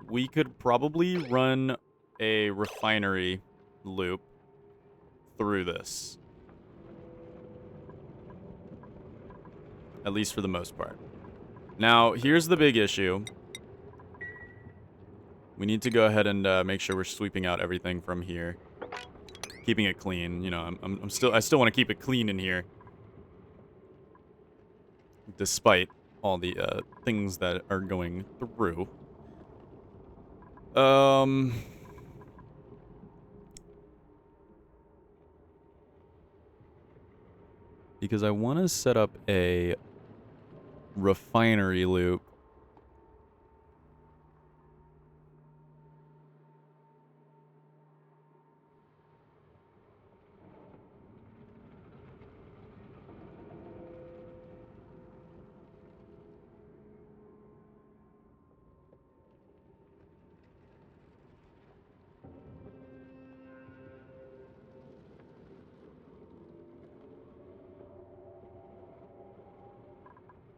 [SPEAKER 1] we could probably run a refinery loop through this. At least for the most part. Now, here's the big issue. We need to go ahead and make sure we're sweeping out everything from here, keeping it clean. You know, I still want to keep it clean in here, despite all the things that are going through. Because I want to set up a refinery loop.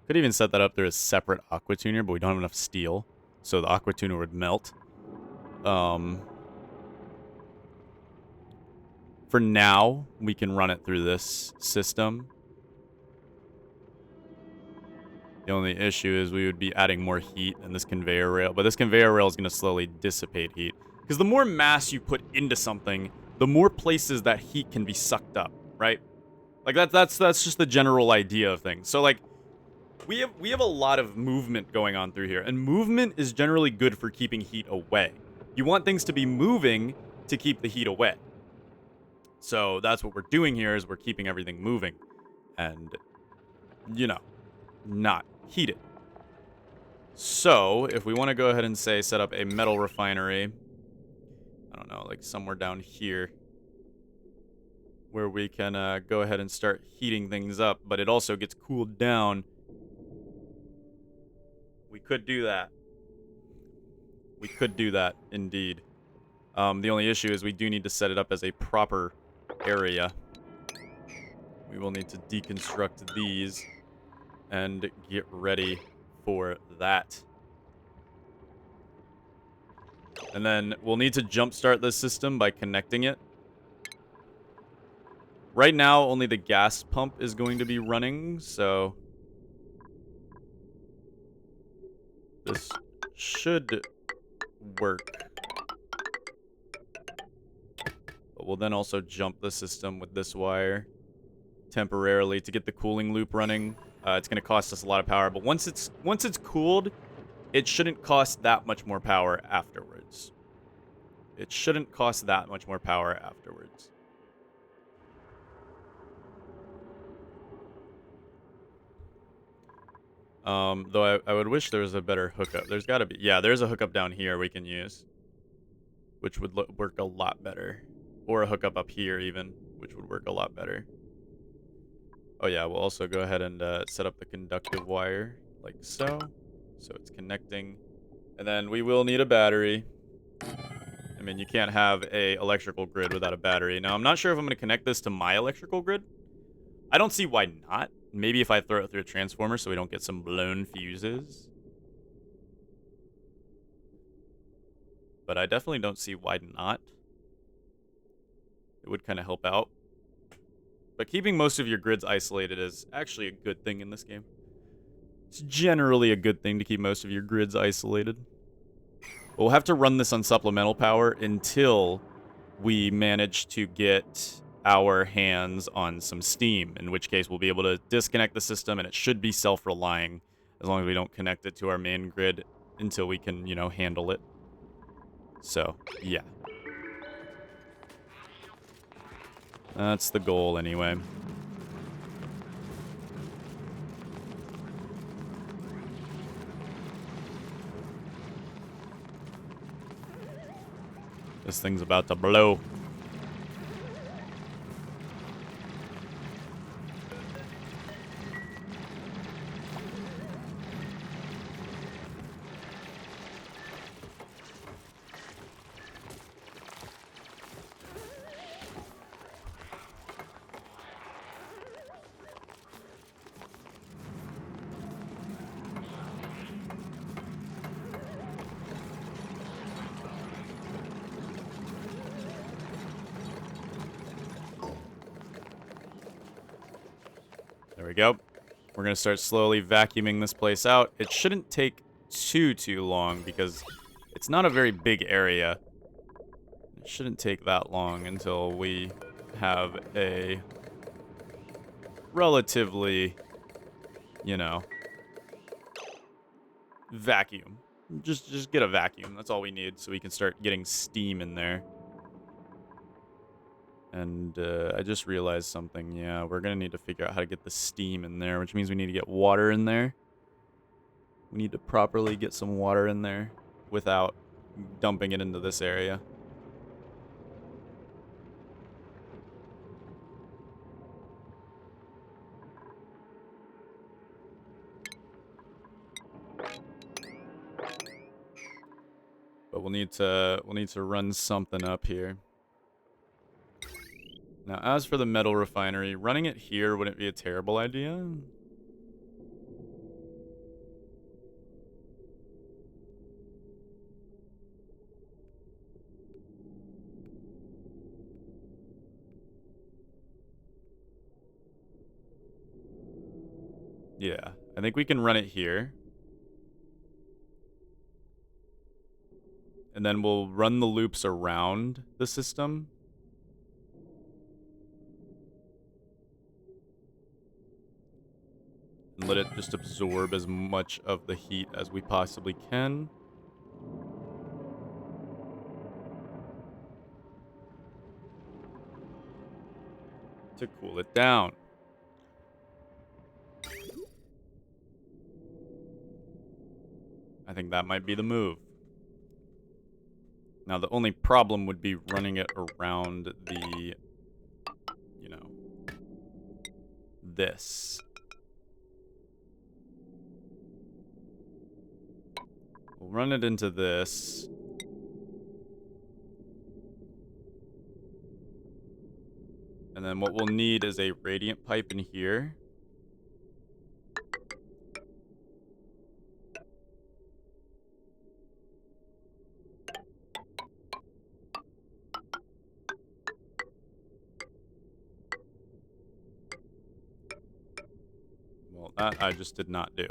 [SPEAKER 1] Could even set that up through a separate aqua tuner, but we don't have enough steel, so the aqua tuner would melt. For now, we can run it through this system. The only issue is we would be adding more heat in this conveyor rail, but this conveyor rail is going to slowly dissipate heat. Because the more mass you put into something, the more places that heat can be sucked up, right? Like that's just the general idea of things. So like we have a lot of movement going on through here, and movement is generally good for keeping heat away. You want things to be moving to keep the heat away. So that's what we're doing here, is we're keeping everything moving and, you know, not heated. So if we want to go ahead and say set up a metal refinery, I don't know, like somewhere down here where we can go ahead and start heating things up, but it also gets cooled down. We could do that. We could do that, indeed. The only issue is we do need to set it up as a proper area. We will need to deconstruct these and get ready for that. And then we'll need to jumpstart this system by connecting it. Right now, only the gas pump is going to be running, so this should work. But we'll then also jump the system with this wire temporarily to get the cooling loop running. It's going to cost us a lot of power, but once it's cooled, it shouldn't cost that much more power afterwards. It shouldn't cost that much more power afterwards. Though I would wish there was a better hookup. There's got to be. Yeah, there's a hookup down here we can use, which would work a lot better. Or a hookup up here even, which would work a lot better. Oh yeah, we'll also go ahead and set up the conductive wire, like so. So it's connecting. And then we will need a battery. I mean, you can't have a electrical grid without a battery. Now, I'm not sure if I'm going to connect this to my electrical grid, I don't see why not. Maybe if I throw it through a transformer so we don't get some blown fuses. But I definitely don't see why not. It would kind of help out. But keeping most of your grids isolated is actually a good thing in this game. It's generally a good thing to keep most of your grids isolated. But we'll have to run this on supplemental power until we manage to get our hands on some steam, in which case we'll be able to disconnect the system, and it should be self-relying as long as we don't connect it to our main grid until we can, you know, handle it. So, yeah. That's the goal anyway. This thing's about to blow. There we go. We're going to start slowly vacuuming this place out. It shouldn't take too long because it's not a very big area. It shouldn't take that long until we have a relatively, you know, vacuum. Just get a vacuum. That's all we need so we can start getting steam in there. And I just realized something. Yeah, we're going to need to figure out how to get the steam in there, which means we need to get water in there. We need to properly get some water in there without dumping it into this area. But we'll need to run something up here. Now, as for the metal refinery, running it here wouldn't be a terrible idea. Yeah, I think we can run it here. And then we'll run the loops around the system. And let it just absorb as much of the heat as we possibly can. To cool it down. I think that might be the move. Now, the only problem would be running it around the, you know, this. We'll run it into this. And then what we'll need is a radiant pipe in here. Well, that I just did not do.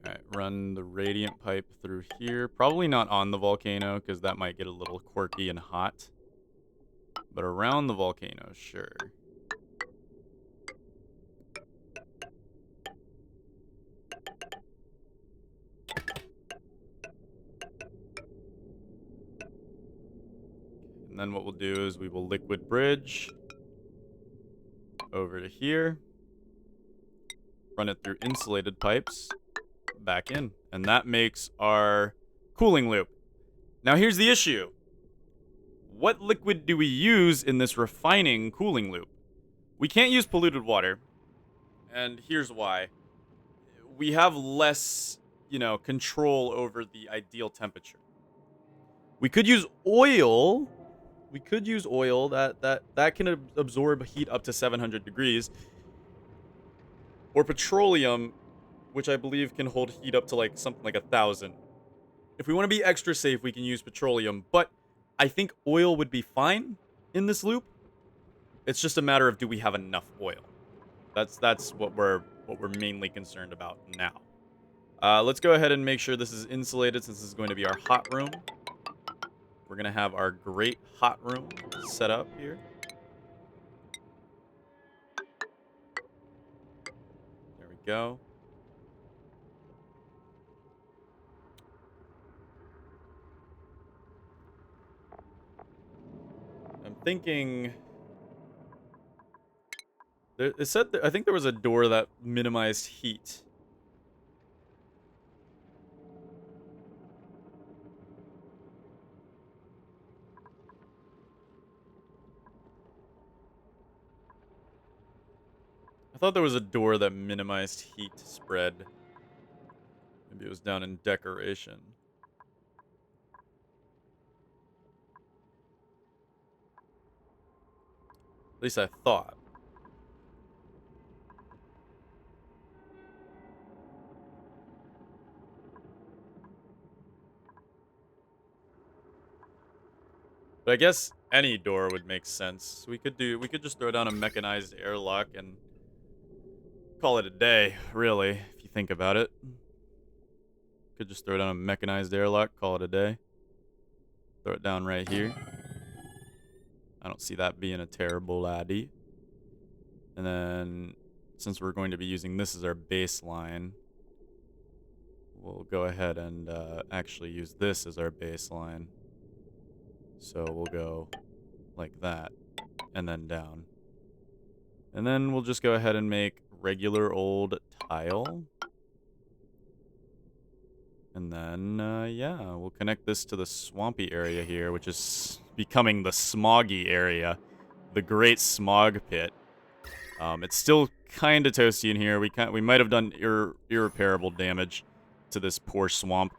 [SPEAKER 1] Alright, run the radiant pipe through here. Probably not on the volcano, because that might get a little quirky and hot. But around the volcano, sure. And then what we'll do is we will liquid bridge over to here. Run it through insulated pipes. Back in. And that makes our cooling loop. Now here's the issue. What liquid do we use in this refining cooling loop? We can't use polluted water. And here's why. We have less, you know, control over the ideal temperature. We could use oil, We could use oil. That can absorb heat up to 700 degrees. Or petroleum, which I believe can hold heat up to like something like 1,000. If we want to be extra safe, we can use petroleum, but I think oil would be fine in this loop. It's just a matter of, do we have enough oil? That's what we're mainly concerned about now. Let's go ahead and make sure this is insulated, since this is going to be our hot room. We're gonna have our great hot room set up here. There we go. I'm thinking. It said I think there was a door that minimized heat. I thought there was a door that minimized heat spread. Maybe it was down in decoration. At least I thought. But I guess any door would make sense. We could just throw down a mechanized airlock and call it a day, really, if you think about it. Could just throw down a mechanized airlock, call it a day. Throw it down right here. I don't see that being a terrible idea. And then, since we're going to be using this as our baseline, we'll go ahead and actually use this as our baseline. So we'll go like that, and then down. And then we'll just go ahead and make regular old tile. And then, yeah, we'll connect this to the swampy area here, which is becoming the smoggy area. The Great Smog Pit. It's still kind of toasty in here. We might have done irreparable damage to this poor swamp.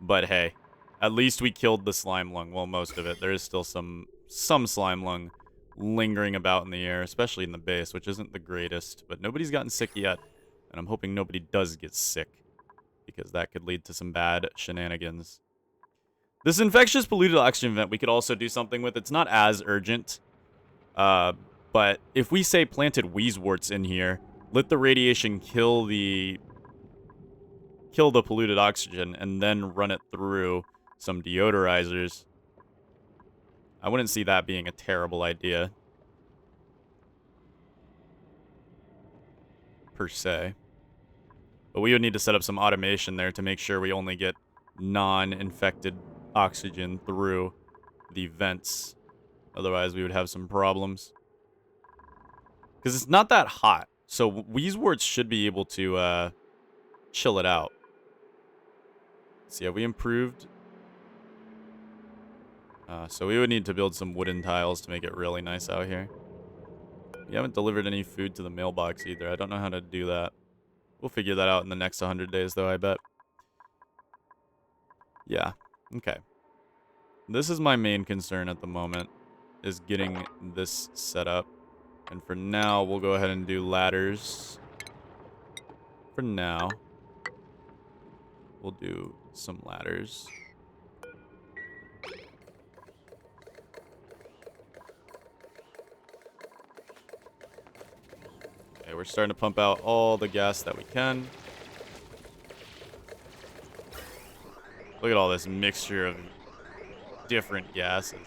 [SPEAKER 1] But hey, at least we killed the slime lung. Well, most of it. There is still some slime lung lingering about in the air, especially in the base, which isn't the greatest. But nobody's gotten sick yet. And I'm hoping nobody does get sick, because that could lead to some bad shenanigans. This infectious polluted oxygen vent we could also do something with. It's not as urgent. But if we say planted wheezeworts in here, let the radiation kill the polluted oxygen, and then run it through some deodorizers, I wouldn't see that being a terrible idea, per se. But we would need to set up some automation there to make sure we only get non-infected oxygen through the vents. Otherwise, we would have some problems. Because it's not that hot, so wheezeworts should be able to chill it out. So yeah, we improved. So we would need to build some wooden tiles to make it really nice out here. We haven't delivered any food to the mailbox either. I don't know how to do that. We'll figure that out in the next 100 days, though, I bet. Yeah, okay. This is my main concern at the moment, is getting this set up. And for now, we'll go ahead and do ladders. For now, we'll do some ladders. Okay, we're starting to pump out all the gas that we can. Look at all this mixture of different gases.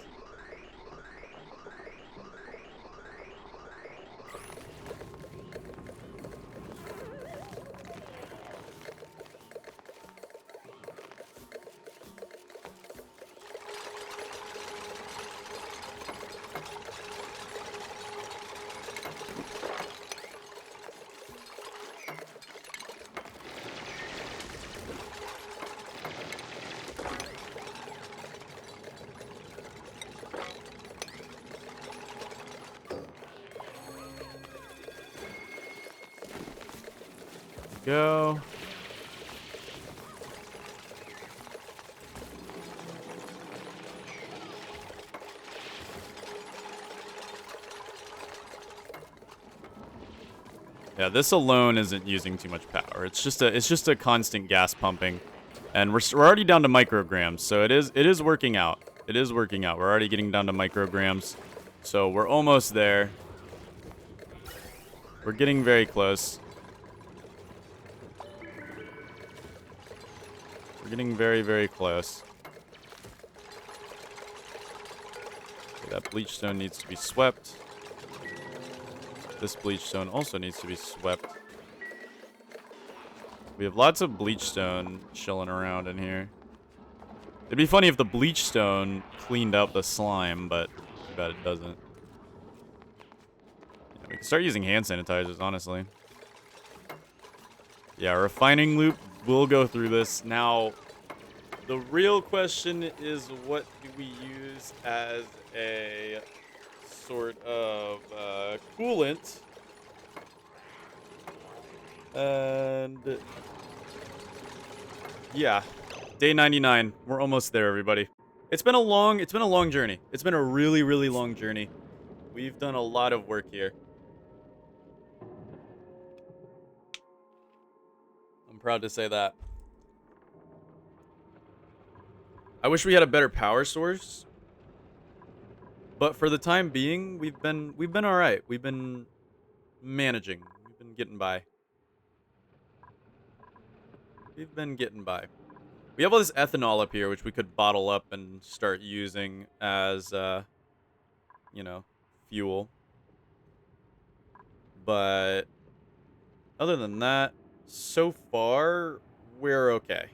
[SPEAKER 1] Go. Yeah, this alone isn't using too much power. It's just a constant gas pumping, and we're already down to micrograms, so it is working out. It is working out. We're already getting down to micrograms, so we're almost there. We're getting very close. We're getting very, very close. Okay, that bleach stone needs to be swept. This bleach stone also needs to be swept. We have lots of bleach stone chilling around in here. It'd be funny if the bleach stone cleaned out the slime, but too bad it doesn't. Yeah, we can start using hand sanitizers, honestly. Yeah, refining loop will go through this. Now, the real question is, what do we use as a sort of coolant? And yeah, day 99. We're almost there, everybody. It's been a long journey. It's been a really, really long journey. We've done a lot of work here. I'm proud to say that. I wish we had a better power source, but for the time being, we've been all right. We've been managing. We've been getting by. We've been getting by. We have all this ethanol up here, which we could bottle up and start using as, you know, fuel. But other than that, so far, we're okay.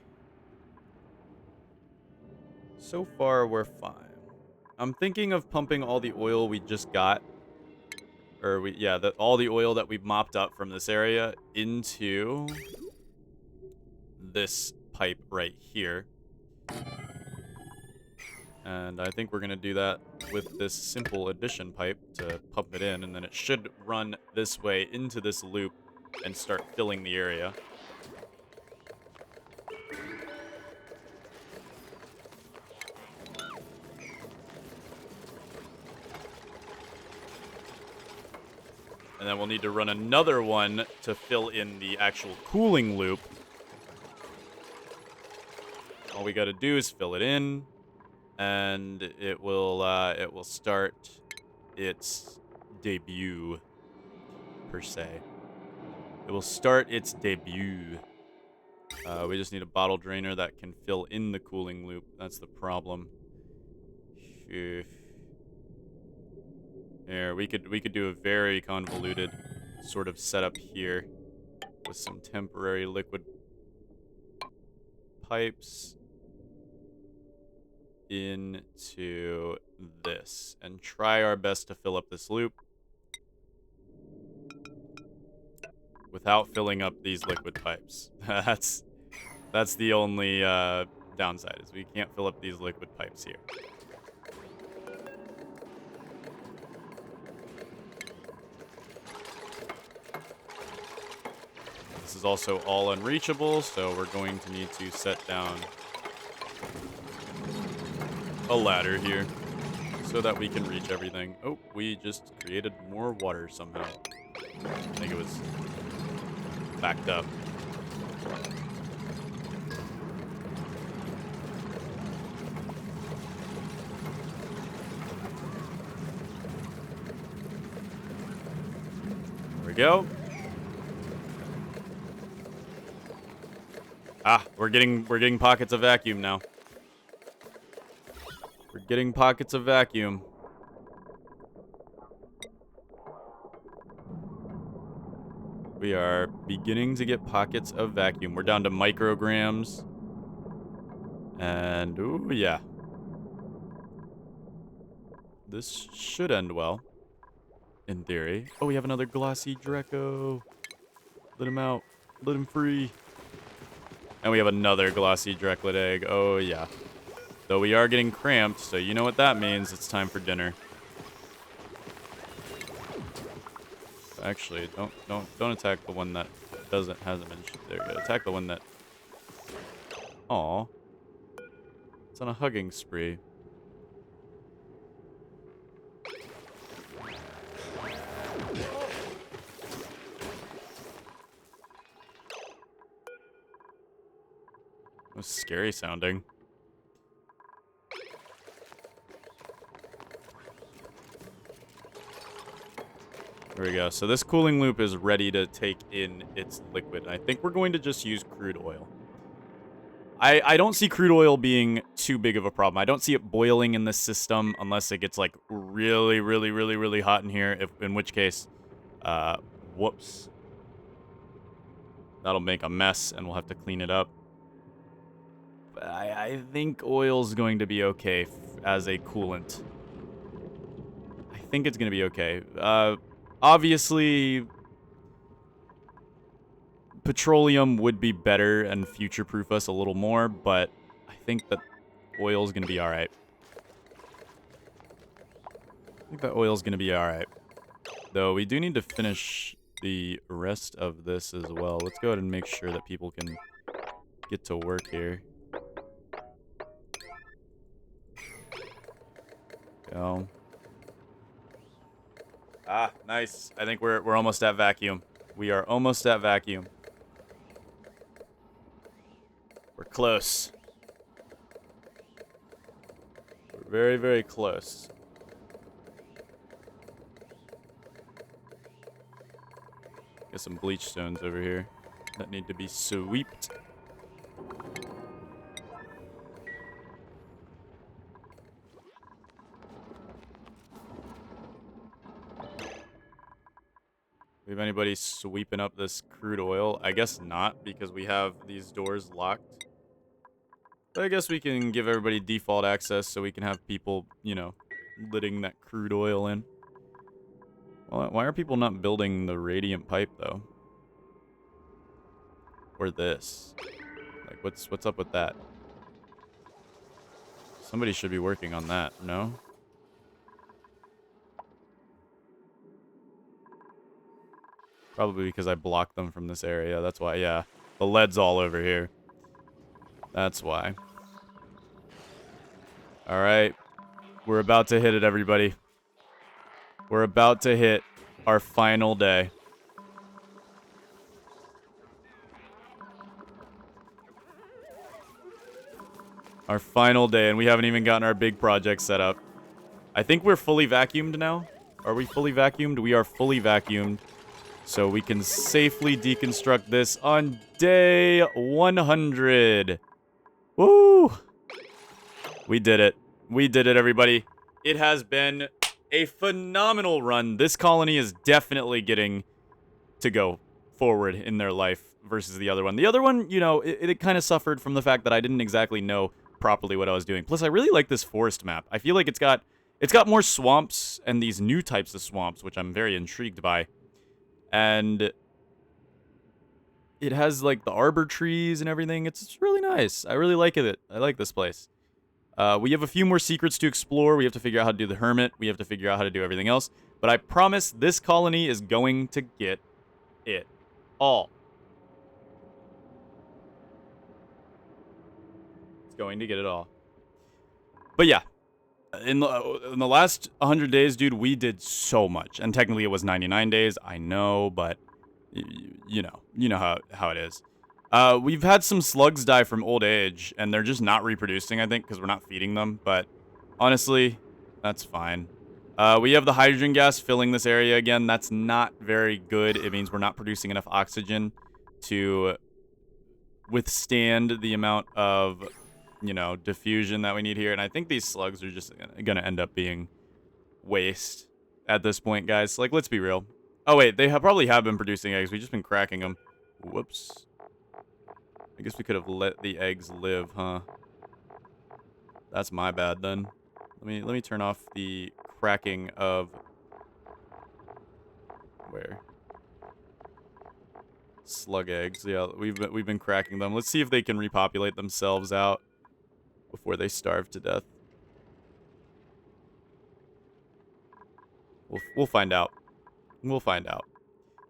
[SPEAKER 1] So far, we're fine. I'm thinking of pumping all the oil we just got, or all the oil that we've mopped up from this area into this pipe right here. And I think we're going to do that with this simple addition pipe to pump it in, and then it should run this way into this loop and start filling the area. And then we'll need to run another one to fill in the actual cooling loop. All we got to do is fill it in, and it will start its debut, per se. It will start its debut. We just need a bottle drainer that can fill in the cooling loop. That's the problem. Here, we could do a very convoluted sort of setup here with some temporary liquid pipes into this and try our best to fill up this loop without filling up these liquid pipes. That's the only downside, is we can't fill up these liquid pipes here. This is also all unreachable, so we're going to need to set down a ladder here so that we can reach everything. Oh, we just created more water somehow. I think it was backed up. There we go. Ah, we're getting pockets of vacuum now. We're getting pockets of vacuum. We are beginning to get pockets of vacuum. We're down to micrograms. And, ooh, yeah. This should end well, in theory. Oh, we have another glossy Draco. Let him out. Let him free. And we have another glossy Dreklet egg. Oh, yeah. Though we are getting cramped, so you know what that means. It's time for dinner. Actually, don't attack the one that hasn't been. There you go. Attack the one that. Aw. It's on a hugging spree. was scary sounding. There we go. So this cooling loop is ready to take in its liquid. I think we're going to just use crude oil. I don't see crude oil being too big of a problem. I don't see it boiling in this system unless it gets like really, really, really, really hot in here. In which case, whoops. That'll make a mess and we'll have to clean it up. But I think oil's going to be okay as a coolant. I think it's going to be okay. Obviously, petroleum would be better and future-proof us a little more, but I think that oil's going to be alright. I think that oil's going to be alright. Though we do need to finish the rest of this as well. Let's go ahead and make sure that people can get to work here. Go. Ah, nice. I think we're almost at vacuum. We are almost at vacuum. We're close. We're very, very close. Got some bleach stones over here that need to be swept. We have anybody sweeping up this crude oil? I guess not, because we have these doors locked. But I guess we can give everybody default access so we can have people, you know, letting that crude oil in. Well, why are people not building the radiant pipe, though? Or this? Like, what's up with that? Somebody should be working on that, no? Probably because I blocked them from this area. That's why, yeah. The lead's all over here. That's why. Alright. We're about to hit it, everybody. We're about to hit our final day. Our final day, and we haven't even gotten our big project set up. I think we're fully vacuumed now. Are we fully vacuumed? We are fully vacuumed. So we can safely deconstruct this on day 100. Woo! We did it. We did it, everybody. It has been a phenomenal run. This colony is definitely getting to go forward in their life versus the other one. The other one, you know, it kind of suffered from the fact that I didn't exactly know properly what I was doing. Plus, I really like this forest map. I feel like it's got more swamps and these new types of swamps, which I'm very intrigued by. And it has, like, the arbor trees and everything. It's really nice. I really like it. I like this place. We have a few more secrets to explore. We have to figure out how to do the hermit. We have to figure out how to do everything else. But I promise this colony is going to get it all. It's going to get it all. But yeah. In the last 100 days, dude, we did so much. And technically it was 99 days. I know, but you know how it is. We've had some slugs die from old age, and they're just not reproducing, I think, because we're not feeding them. But honestly, that's fine. We have the hydrogen gas filling this area again. That's not very good. It means we're not producing enough oxygen to withstand the amount of, you know, diffusion that we need here. And I think these slugs are just going to end up being waste at this point, guys. Like, let's be real. Oh, wait, they probably have been producing eggs. We've just been cracking them. Whoops. I guess we could have let the eggs live, huh? That's my bad, then. Let me turn off the cracking of... Where? Slug eggs. Yeah, we've been cracking them. Let's see if they can repopulate themselves out before they starve to death. We'll find out. We'll find out.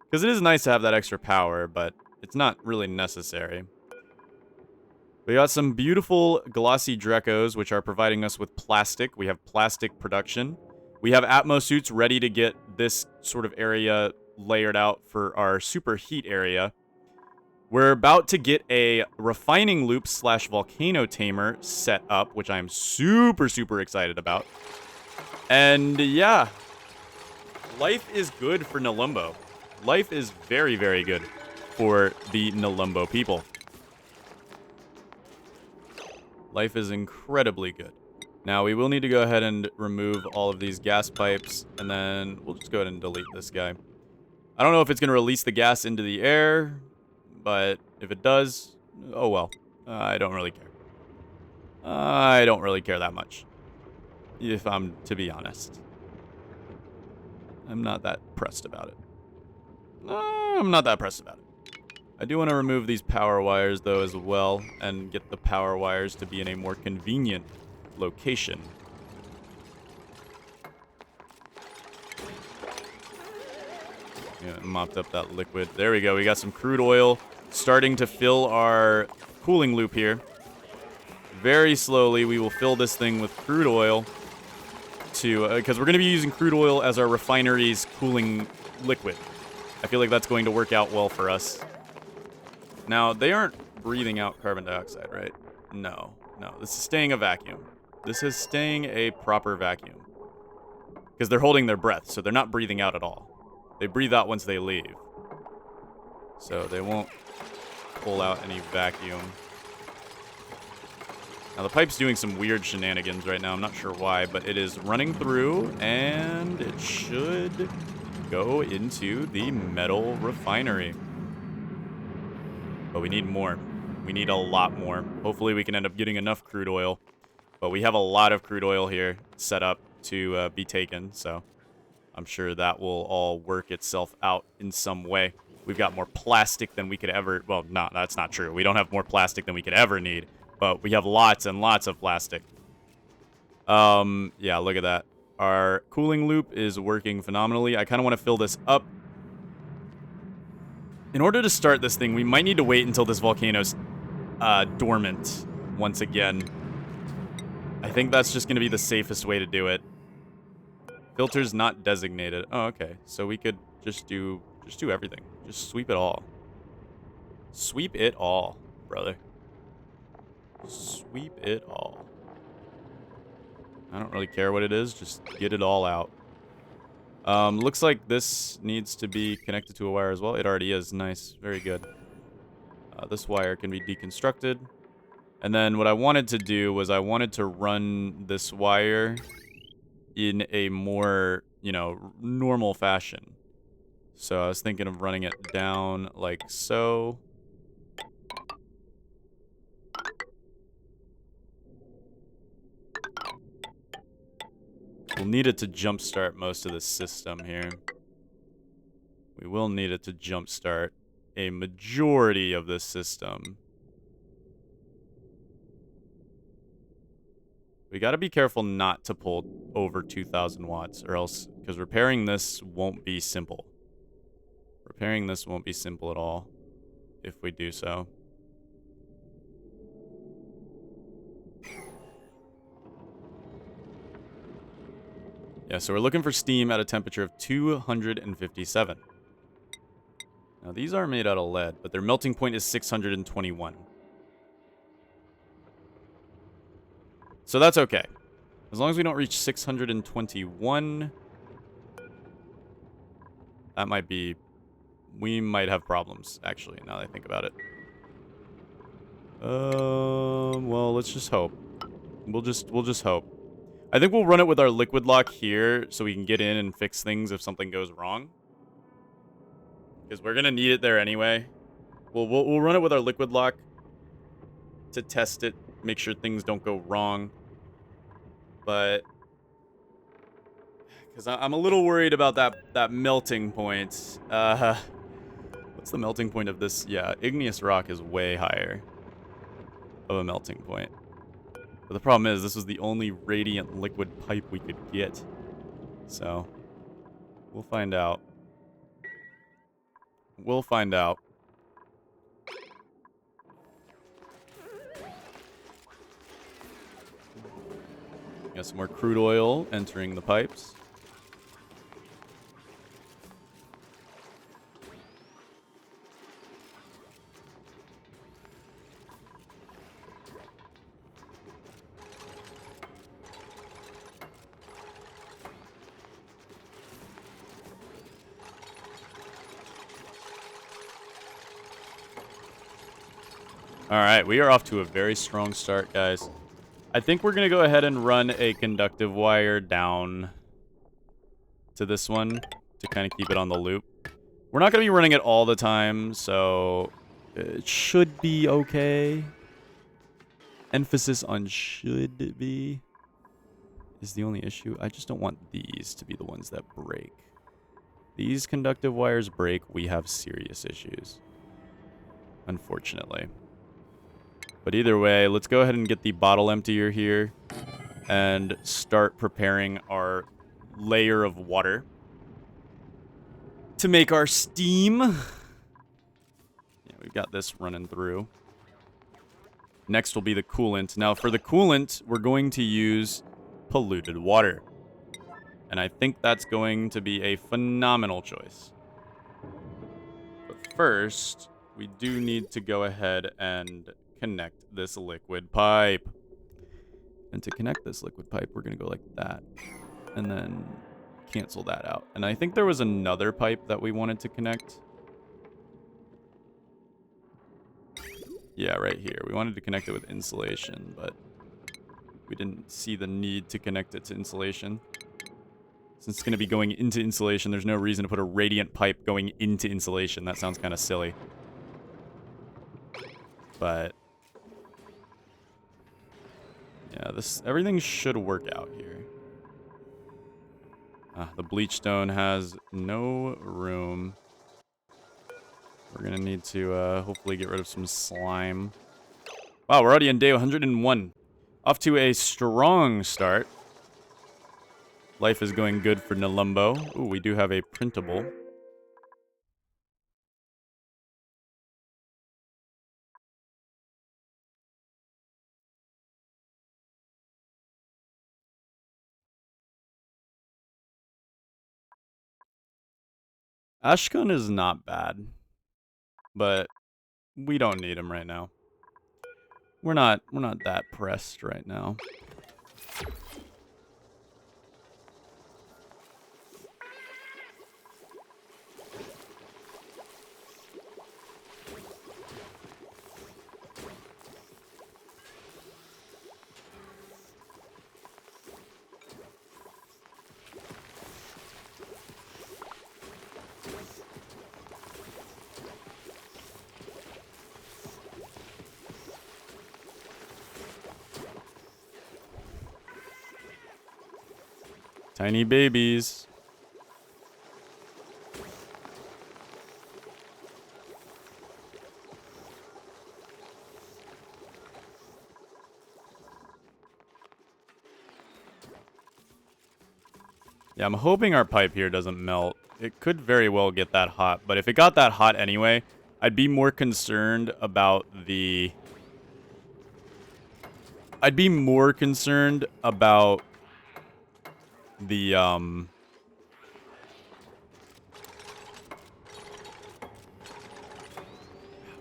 [SPEAKER 1] Because it is nice to have that extra power, but it's not really necessary. We got some beautiful glossy Drecos, which are providing us with plastic. We have plastic production. We have Atmo suits ready to get this sort of area layered out for our super heat area. We're about to get a refining loop / volcano tamer set up, which I'm super, super excited about. And yeah, life is good for Nelumbo. Life is very, very good for the Nelumbo people. Life is incredibly good. Now, we will need to go ahead and remove all of these gas pipes, and then we'll just go ahead and delete this guy. I don't know if it's going to release the gas into the air, but if it does, oh well. I don't really care. I don't really care that much, if I'm to be honest. I'm not that pressed about it. I'm not that pressed about it. I do want to remove these power wires, though, as well, and get the power wires to be in a more convenient location. Yeah, mopped up that liquid. There we go. We got some crude oil starting to fill our cooling loop here. Very slowly, we will fill this thing with crude oil to, because we're going to be using crude oil as our refinery's cooling liquid. I feel like that's going to work out well for us. Now, they aren't breathing out carbon dioxide, right? No. This is staying a vacuum. This is staying a proper vacuum. Because they're holding their breath, so they're not breathing out at all. They breathe out once they leave. So they won't pull out any vacuum. Now, the pipe's doing some weird shenanigans right now. I'm not sure why, but it is running through, and it should go into the metal refinery. But we need more. We need a lot more. Hopefully we can end up getting enough crude oil. But we have a lot of crude oil here set up to be taken, so I'm sure that will all work itself out in some way. We've got more plastic than we could ever... Well, no, that's not true. We don't have more plastic than we could ever need, but we have lots and lots of plastic. Yeah, look at that. Our cooling loop is working phenomenally. I kind of want to fill this up. In order to start this thing, we might need to wait until this volcano's dormant once again. I think that's just going to be the safest way to do it. Filters not designated. Oh, okay. So we could just do everything. Just sweep it all. Sweep it all, brother. Sweep it all. I don't really care what it is. Just get it all out. Looks like this needs to be connected to a wire as well. It already is. Nice. Very good. This wire can be deconstructed. And then what I wanted to do was I wanted to run this wire in a more, normal fashion. So I was thinking of running it down like so. We'll need it to jumpstart most of the system here. We will need it to jumpstart a majority of this system. We gotta be careful not to pull over 2,000 watts, or else, because repairing this won't be simple. Repairing this won't be simple at all, if we do so. Yeah, so we're looking for steam at a temperature of 257. Now, these are made out of lead, but their melting point is 621. So that's okay. As long as we don't reach 621, that might be... We might have problems, actually, now that I think about it. Well, let's just hope. We'll just hope. I think we'll run it with our liquid lock here so we can get in and fix things if something goes wrong. Because we're going to need it there anyway. We'll run it with our liquid lock to test it, make sure things don't go wrong. But... Because I'm a little worried about that melting point. What's the melting point of this? Yeah, igneous rock is way higher of a melting point. But the problem is, this was the only radiant liquid pipe we could get. So, we'll find out. We'll find out. Got some more crude oil entering the pipes. All right, we are off to a very strong start, guys. I think we're going to go ahead and run a conductive wire down to this one to kind of keep it on the loop. We're not going to be running it all the time, so it should be okay. Emphasis on should be is the only issue. I just don't want these to be the ones that break. These conductive wires break, we have serious issues. Unfortunately. But either way, let's go ahead and get the bottle emptier here and start preparing our layer of water to make our steam. Yeah, we've got this running through. Next will be the coolant. Now, for the coolant, we're going to use polluted water. And I think that's going to be a phenomenal choice. But first, we do need to go ahead and connect this liquid pipe. And to connect this liquid pipe, we're going to go like that. And then cancel that out. And I think there was another pipe that we wanted to connect. Yeah, right here. We wanted to connect it with insulation, but we didn't see the need to connect it to insulation. Since it's going to be going into insulation, there's no reason to put a radiant pipe going into insulation. That sounds kind of silly. But yeah, everything should work out here. The bleach stone has no room. We're going to need to hopefully get rid of some slime. Wow, we're already on day 101. Off to a strong start. Life is going good for Nelumbo. Ooh, we do have a printable. Ashkun is not bad, but we don't need him right now. We're not that pressed right now. Tiny babies. Yeah, I'm hoping our pipe here doesn't melt. It could very well get that hot, but if it got that hot anyway, I'd be more concerned about the... I'd be more concerned about the,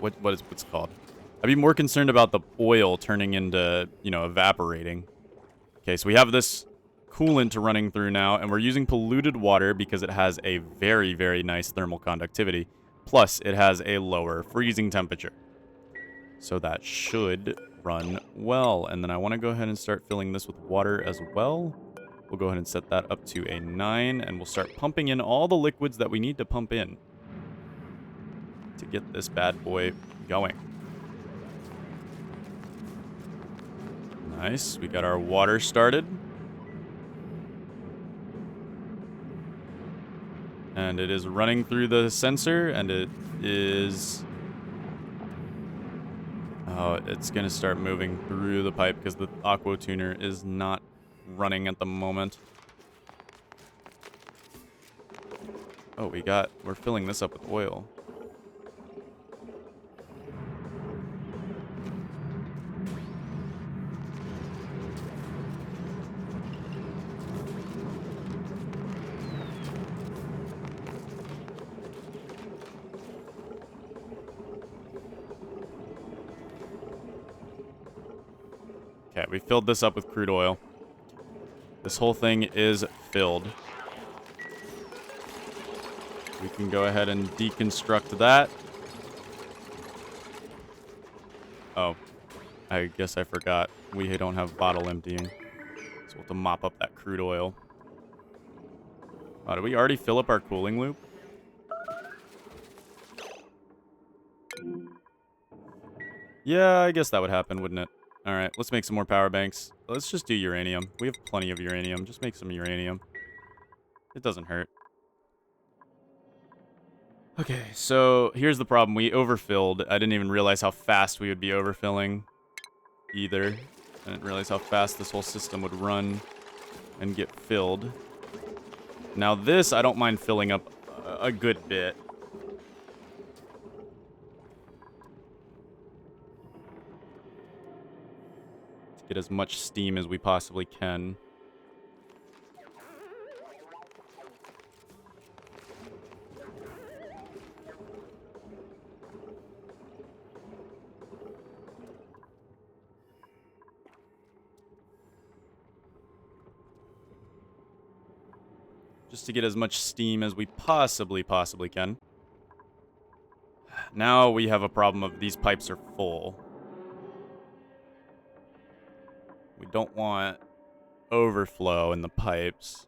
[SPEAKER 1] what's it called? I'd be more concerned about the oil turning into, you know, evaporating. Okay, so we have this coolant running through now, and we're using polluted water because it has a very, very nice thermal conductivity. Plus, it has a lower freezing temperature. So that should run well. And then I want to go ahead and start filling this with water as well. We'll go ahead and set that up to a 9, and we'll start pumping in all the liquids that we need to pump in to get this bad boy going. Nice. We got our water started. And it is running through the sensor, and it is... Oh, it's going to start moving through the pipe because the aqua tuner is not running at the moment. Oh, we're filling this up with oil. Okay, we filled this up with crude oil. This whole thing is filled. We can go ahead and deconstruct that. Oh, I guess I forgot. We don't have bottle emptying. So we'll have to mop up that crude oil. Oh, did we already fill up our cooling loop? Yeah, I guess that would happen, wouldn't it? Alright, let's make some more power banks. Let's just do uranium. We have plenty of uranium. Just make some uranium. It doesn't hurt. Okay, so here's the problem. We overfilled. I didn't even realize how fast we would be overfilling either. I didn't realize how fast this whole system would run and get filled. Now this, I don't mind filling up a good bit. To get as much steam as we possibly can. Just to get as much steam as we possibly can. Now we have a problem of these pipes are full. We don't want overflow in the pipes.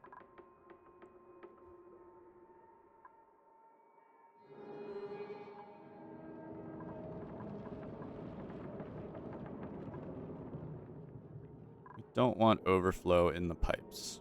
[SPEAKER 1] We don't want overflow in the pipes.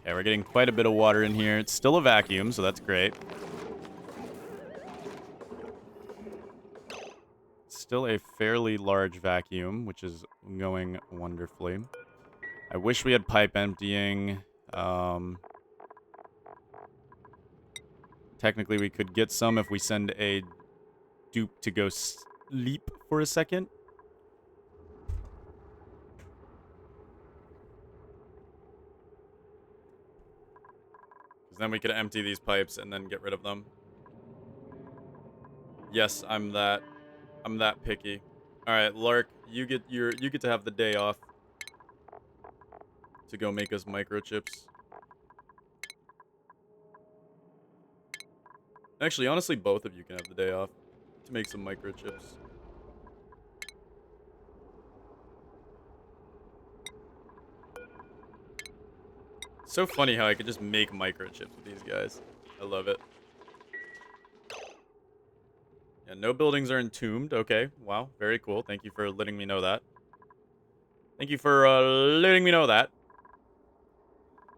[SPEAKER 1] Okay, we're getting quite a bit of water in here. It's still a vacuum, so that's great. Still a fairly large vacuum, which is going wonderfully. I wish we had pipe emptying. Technically, we could get some if we send a dupe to go sleep for a second. Because then we could empty these pipes and then get rid of them. Yes, I'm that picky. All right, Lark, you get to have the day off to go make us microchips. Actually, honestly, both of you can have the day off to make some microchips. So funny how I could just make microchips with these guys. I love it. Yeah, no buildings are entombed. Okay, wow, very cool. Thank you for letting me know that. Thank you for letting me know that.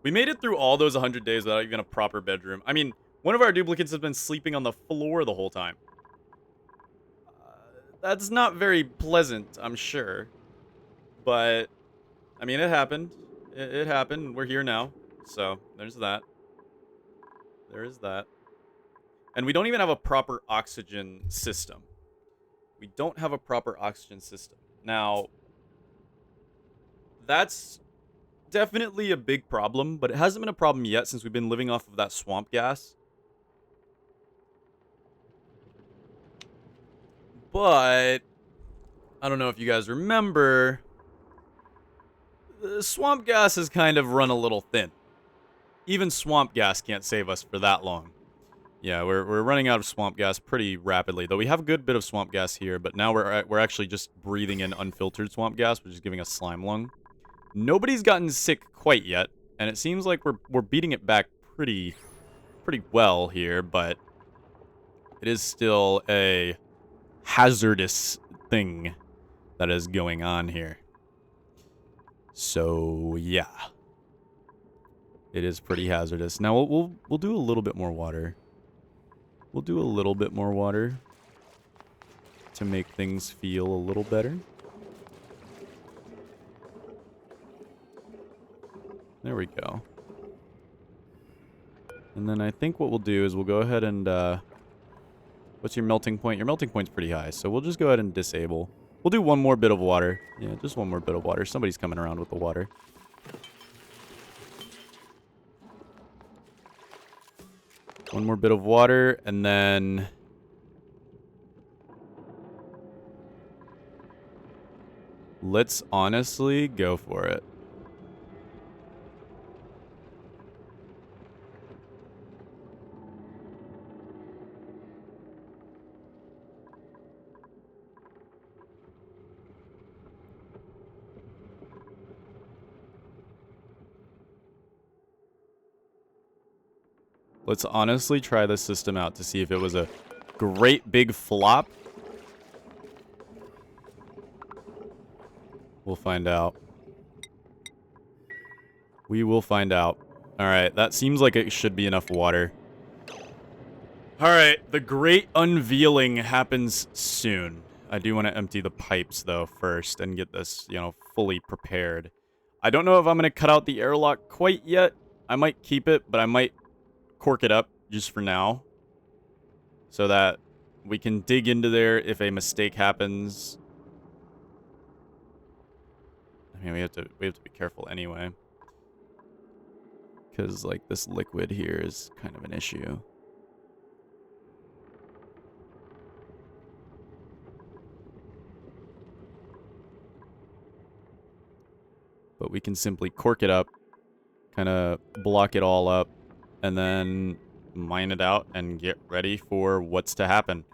[SPEAKER 1] We made it through all those 100 days without even a proper bedroom. I mean, one of our duplicates has been sleeping on the floor the whole time. That's not very pleasant, I'm sure. But, I mean, it happened. It happened. We're here now. So, there's that. There is that. And we don't even have a proper oxygen system. We don't have a proper oxygen system. Now, that's definitely a big problem, but it hasn't been a problem yet since we've been living off of that swamp gas. But, I don't know if you guys remember, the swamp gas has kind of run a little thin. Even swamp gas can't save us for that long. Yeah, we're running out of swamp gas pretty rapidly, though we have a good bit of swamp gas here, but now we're actually just breathing in unfiltered swamp gas, which is giving us slime lung. Nobody's gotten sick quite yet, and it seems like we're beating it back pretty well here, but it is still a hazardous thing that is going on here. So, yeah. It is pretty hazardous. Now, we'll do a little bit more water. We'll do a little bit more water to make things feel a little better. There we go. And then I think what we'll do is we'll go ahead and, what's your melting point? Your melting point's pretty high, so we'll just go ahead and disable. We'll do one more bit of water. Yeah, just one more bit of water. Somebody's coming around with the water. One more bit of water, and then... let's honestly go for it. Let's honestly try this system out to see if it was a great big flop. We'll find out. We will find out. Alright, that seems like it should be enough water. Alright, the great unveiling happens soon. I do want to empty the pipes, though, first, and get this, you know, fully prepared. I don't know if I'm going to cut out the airlock quite yet. I might keep it, but I might cork it up just for now. So that we can dig into there if a mistake happens. I mean, we have to be careful anyway. Because, like, this liquid here is kind of an issue. But we can simply cork it up, kind of block it all up, and then mine it out and get ready for what's to happen.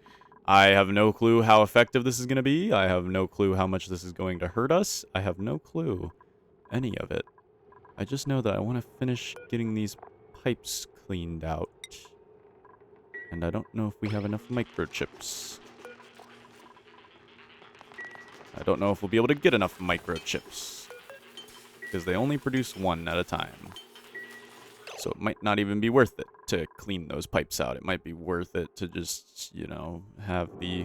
[SPEAKER 1] I have no clue how effective this is going to be. I have no clue how much this is going to hurt us. I have no clue any of it. I just know that I want to finish getting these pipes cleaned out. And I don't know if we have enough microchips. I don't know if we'll be able to get enough microchips. Because they only produce one at a time. So it might not even be worth it to clean those pipes out. It might be worth it to just, you know, have the...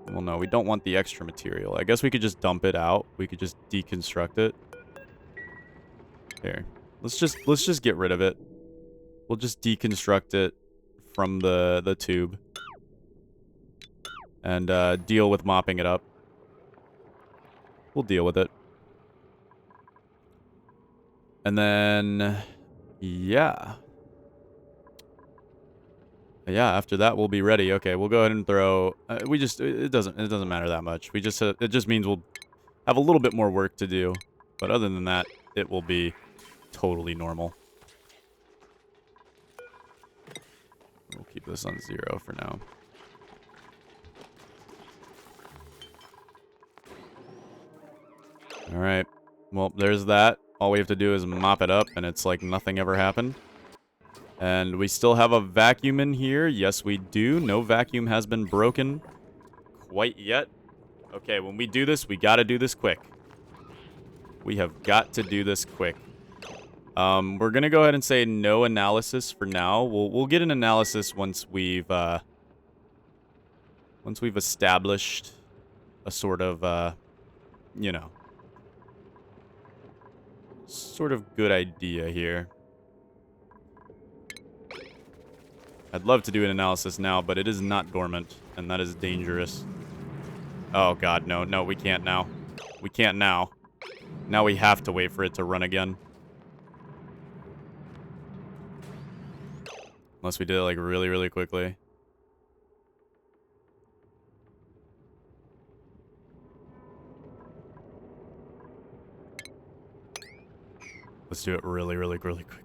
[SPEAKER 1] well, no, we don't want the extra material. I guess we could just dump it out. We could just deconstruct it. Here. Let's just get rid of it. We'll just deconstruct it from the tube. And deal with mopping it up. We'll deal with it. And then, yeah. Yeah, after that we'll be ready. Okay, we'll go ahead and throw. It doesn't matter that much. We just it just means we'll have a little bit more work to do. But other than that, it will be totally normal. We'll keep this on 0 for now. All right. Well, there's that. All we have to do is mop it up, and it's like nothing ever happened. And we still have a vacuum in here. Yes, we do. No vacuum has been broken quite yet. Okay, when we do this, we got to do this quick. We have got to do this quick. We're going to go ahead and say no analysis for now. We'll get an analysis once we've established a sort of, you know, sort of good idea here. I'd love to do an analysis now, but it is not dormant, and that is dangerous. Oh god, no, no, we can't now. We can't now. Now we have to wait for it to run again. Unless we did it, like, really, really quickly. Let's do it really, really, really quickly.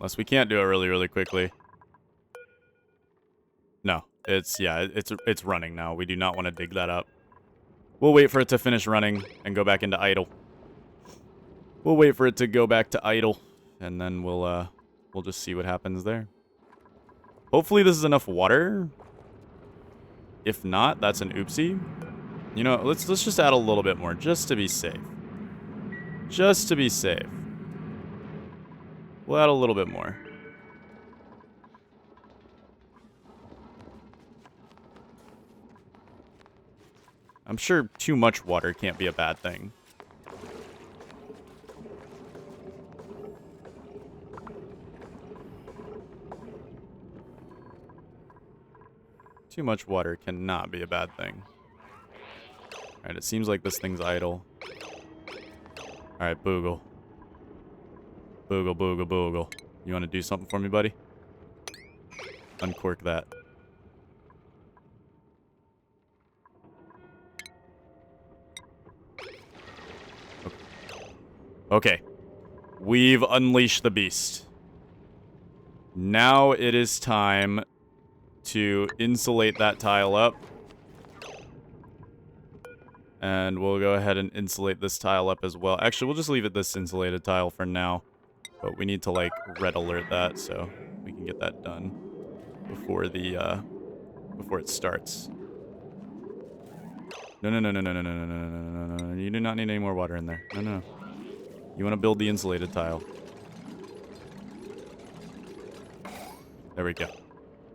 [SPEAKER 1] Unless we can't do it really, really quickly. No, it's running now. We do not want to dig that up. We'll wait for it to finish running and go back into idle. We'll wait for it to go back to idle, and then we'll just see what happens there. Hopefully this is enough water. If not, that's an oopsie. You know, let's just add a little bit more just to be safe. Just to be safe. We'll add a little bit more. I'm sure too much water can't be a bad thing. Too much water cannot be a bad thing. Alright, it seems like this thing's idle. Alright, Boogle. Boogle, Boogle, Boogle. You want to do something for me, buddy? Uncork that. Okay. We've unleashed the beast. Now it is time to insulate that tile up. And we'll go ahead and insulate this tile up as well. Actually, we'll just leave it this insulated tile for now. But we need to, like, red alert that so we can get that done before the, before it starts. No, no, no, no, no, no, no, no, no, no, no, no. You do not need any more water in there. No, no, no. You want to build the insulated tile. There we go.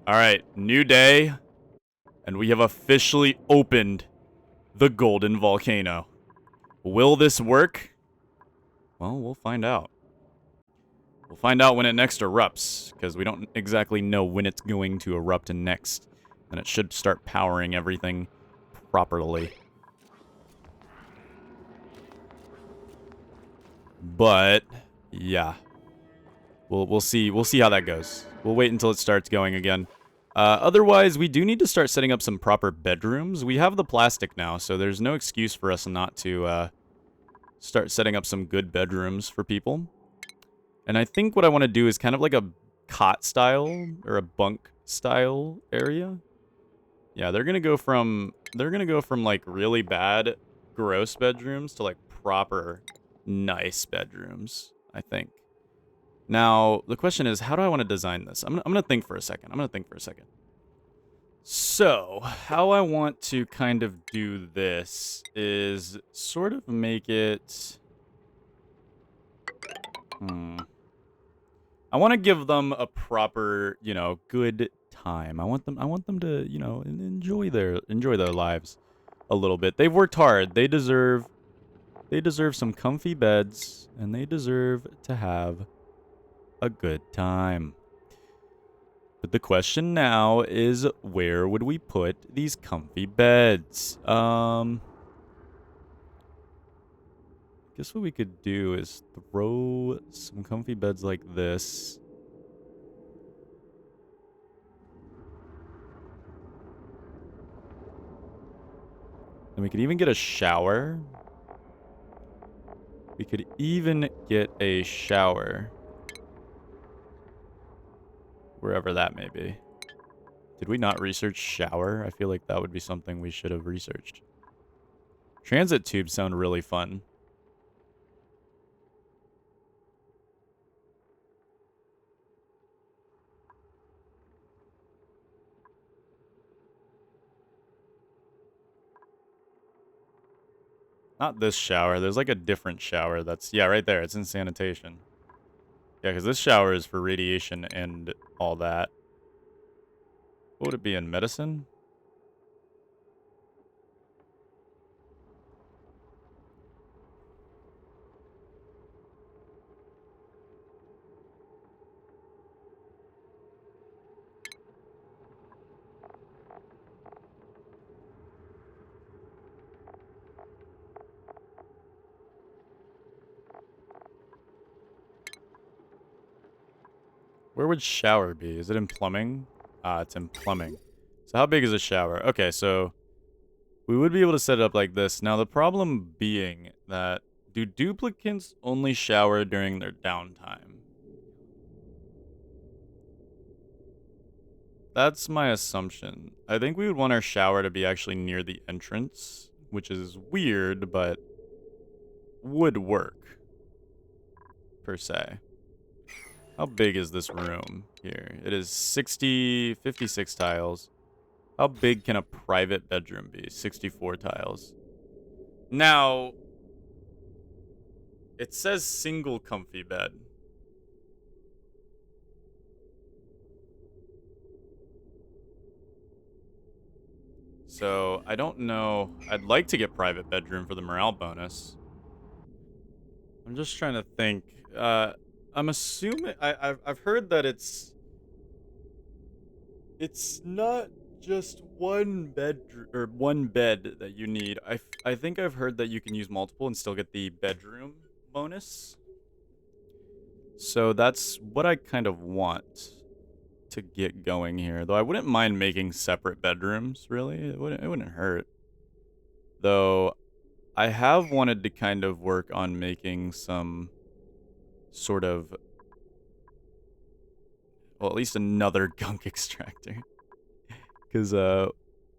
[SPEAKER 1] All right, new day. And we have officially opened the Golden Volcano. Will this work? Well, we'll find out. We'll find out when it next erupts, because we don't exactly know when it's going to erupt next. And it should start powering everything properly. But yeah. We'll see how that goes. We'll wait until it starts going again. Otherwise, we do need to start setting up some proper bedrooms. We have the plastic now, so there's no excuse for us not to start setting up some good bedrooms for people. And I think what I want to do is kind of like a cot style or a bunk style area. Yeah, they're gonna go from like really bad, gross bedrooms to like proper nice bedrooms, I think. Now, the question is, how do I want to design this? I'm gonna think for a second. So, how I want to kind of do this is sort of make it... I want to give them a proper, you know, good time. I want them to, you know, enjoy their lives a little bit. They've worked hard. They deserve some comfy beds, and they deserve to have a good time. But the question now is, where would we put these comfy beds? Guess what we could do is throw some comfy beds like this. And we could even get a shower. Wherever that may be. Did we not research shower? I feel like that would be something we should have researched. Transit tubes sound really fun. Not this shower. There's like a different shower that's... Yeah, right there. It's in sanitation. Yeah, because this shower is for radiation and all that. What would it be in medicine? Where would shower be? Is it in plumbing? It's in plumbing. So how big is a shower? Okay, so we would be able to set it up like this. Now the problem being that, do duplicates only shower during their downtime? That's my assumption. I think we would want our shower to be actually near the entrance, which is weird, but would work, per se. How big is this room here? It is 56 tiles. How big can a private bedroom be? 64 tiles. Now, it says single comfy bed. So, I don't know. I'd like to get private bedroom for the morale bonus. I'm just trying to think. I'm assuming... I've heard that it's not just one bed or one bed that you need. I think I've heard that you can use multiple and still get the bedroom bonus. So that's what I kind of want to get going here. Though I wouldn't mind making separate bedrooms, really. It wouldn't hurt. Though I have wanted to kind of work on making some sort of, well, at least another gunk extractor. Because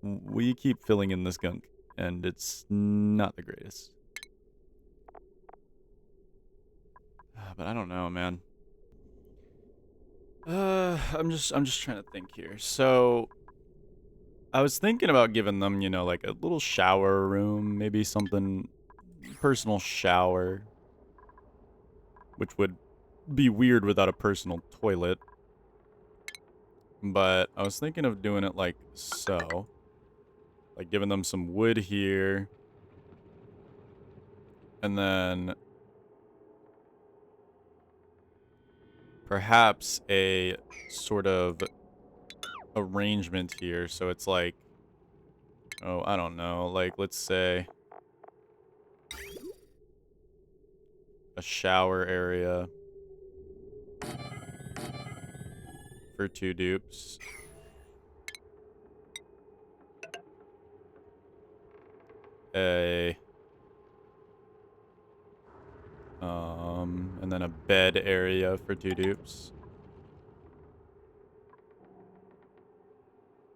[SPEAKER 1] we keep filling in this gunk, and it's not the greatest. But I don't know, man. I'm just trying to think here. So I was thinking about giving them, you know, like a little shower room, maybe something personal shower, which would be weird without a personal toilet. But I was thinking of doing it like so. Like giving them some wood here. And then perhaps a sort of arrangement here. So it's like, oh, I don't know. Like, let's say a shower area for 2 dupes. And then a bed area for 2 dupes.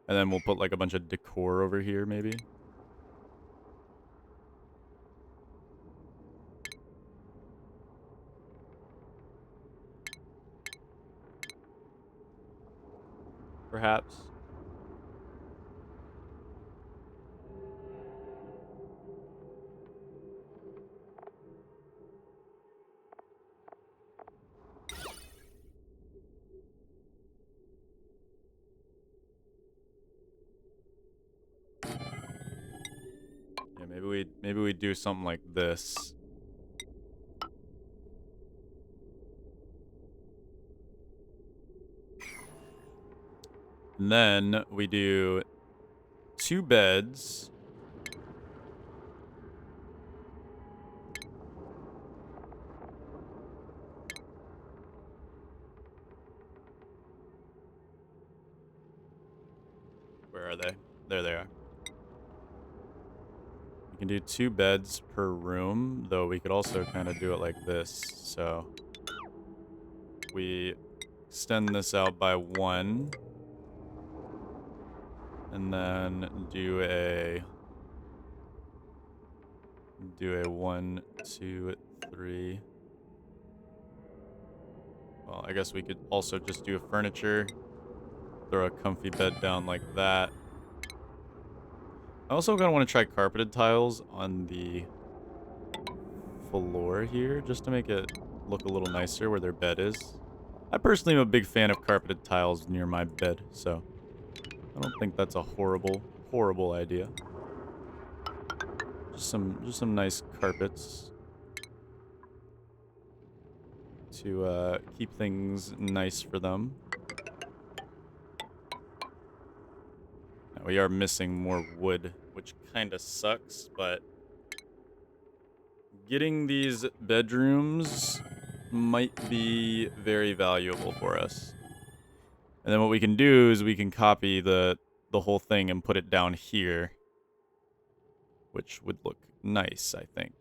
[SPEAKER 1] And then we'll put like a bunch of decor over here, maybe. Perhaps. Yeah, maybe we do something like this. And then we do 2 beds. Where are they? There they are. We can do 2 beds per room, though we could also kind of do it like this. So we extend this out by 1. And then do a 1, 2, 3. Well, I guess we could also just do a furniture. Throw a comfy bed down like that. I also kind of want to try carpeted tiles on the floor here, just to make it look a little nicer where their bed is. I personally am a big fan of carpeted tiles near my bed, so I don't think that's a horrible idea. Just some nice carpets to keep things nice for them. Now, we are missing more wood, which kind of sucks, but getting these bedrooms might be very valuable for us. And then what we can do is we can copy the whole thing and put it down here, which would look nice, I think.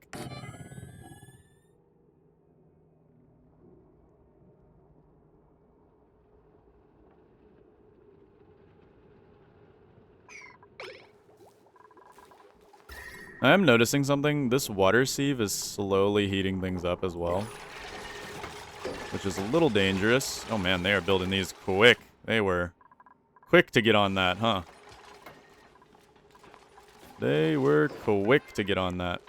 [SPEAKER 1] I am noticing something. This water sieve is slowly heating things up as well, which is a little dangerous. Oh man, they are building these quick. They were quick to get on that, huh? They were quick to get on that.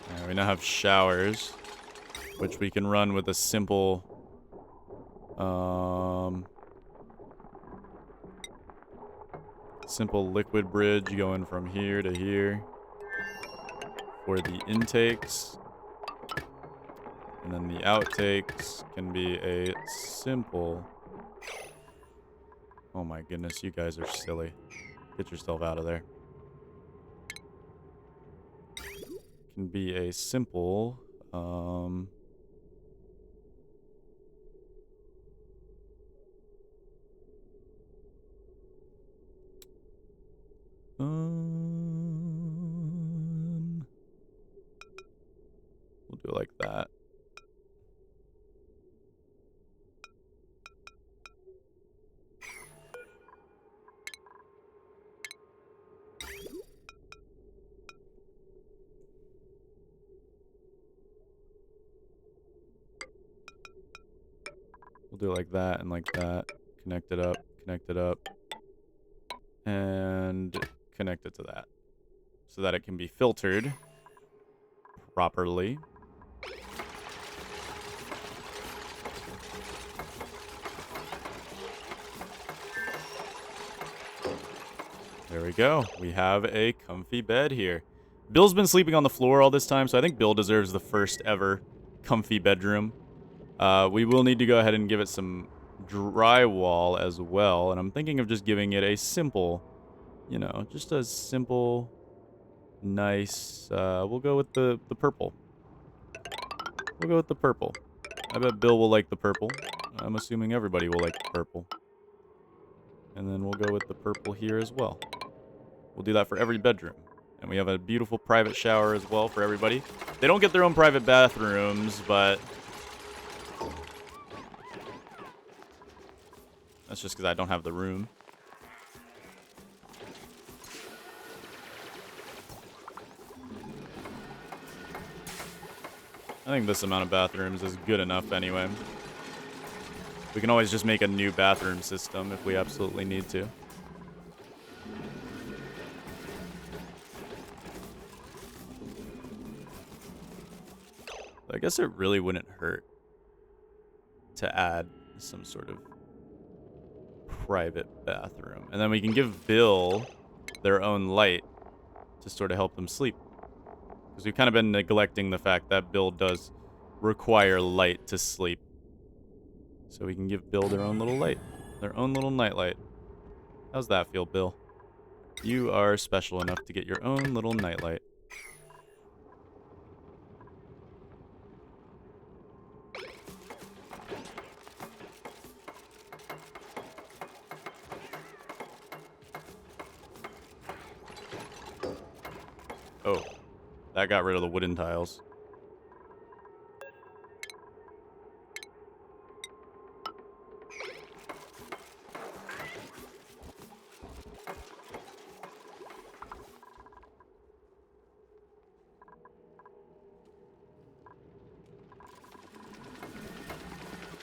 [SPEAKER 1] Right, we now have showers, which we can run with a simple simple liquid bridge going from here to here for the intakes. And then the outtakes can be a simple... Oh my goodness, you guys are silly. Get yourself out of there. Can be a simple... we'll do it like that. We'll do it like that and like that. Connect it up, and connect it to that. So that it can be filtered properly. There we go. We have a comfy bed here. Bill's been sleeping on the floor all this time, so I think Bill deserves the first ever comfy bedroom. We will need to go ahead and give it some drywall as well, and I'm thinking of just giving it a simple, you know, just a simple, nice, we'll go with the purple. We'll go with the purple. I bet Bill will like the purple. I'm assuming everybody will like the purple. And then we'll go with the purple here as well. We'll do that for every bedroom. And we have a beautiful private shower as well for everybody. They don't get their own private bathrooms, but... that's just because I don't have the room. I think this amount of bathrooms is good enough anyway. We can always just make a new bathroom system if we absolutely need to. I guess it really wouldn't hurt to add some sort of private bathroom. And then we can give Bill their own light to sort of help them sleep. Because we've kind of been neglecting the fact that Bill does require light to sleep. So we can give Bill their own little light. Their own little nightlight. How's that feel, Bill? You are special enough to get your own little nightlight. Oh, that got rid of the wooden tiles.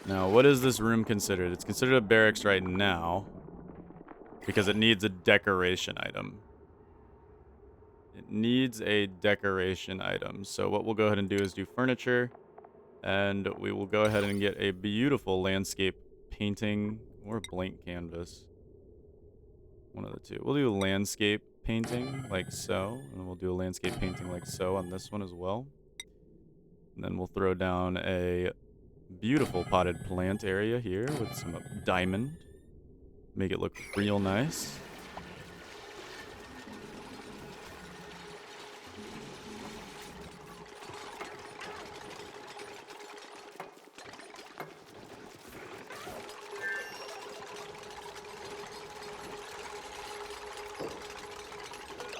[SPEAKER 1] Now, what is this room considered? It's considered a barracks right now because it needs a decoration item. It needs a decoration item. So what we'll go ahead and do is do furniture, and we will go ahead and get a beautiful landscape painting or blank canvas. One of the two. We'll do a landscape painting like so, and we'll do a landscape painting like so on this one as well. And then we'll throw down a beautiful potted plant area here with some diamond. Make it look real nice.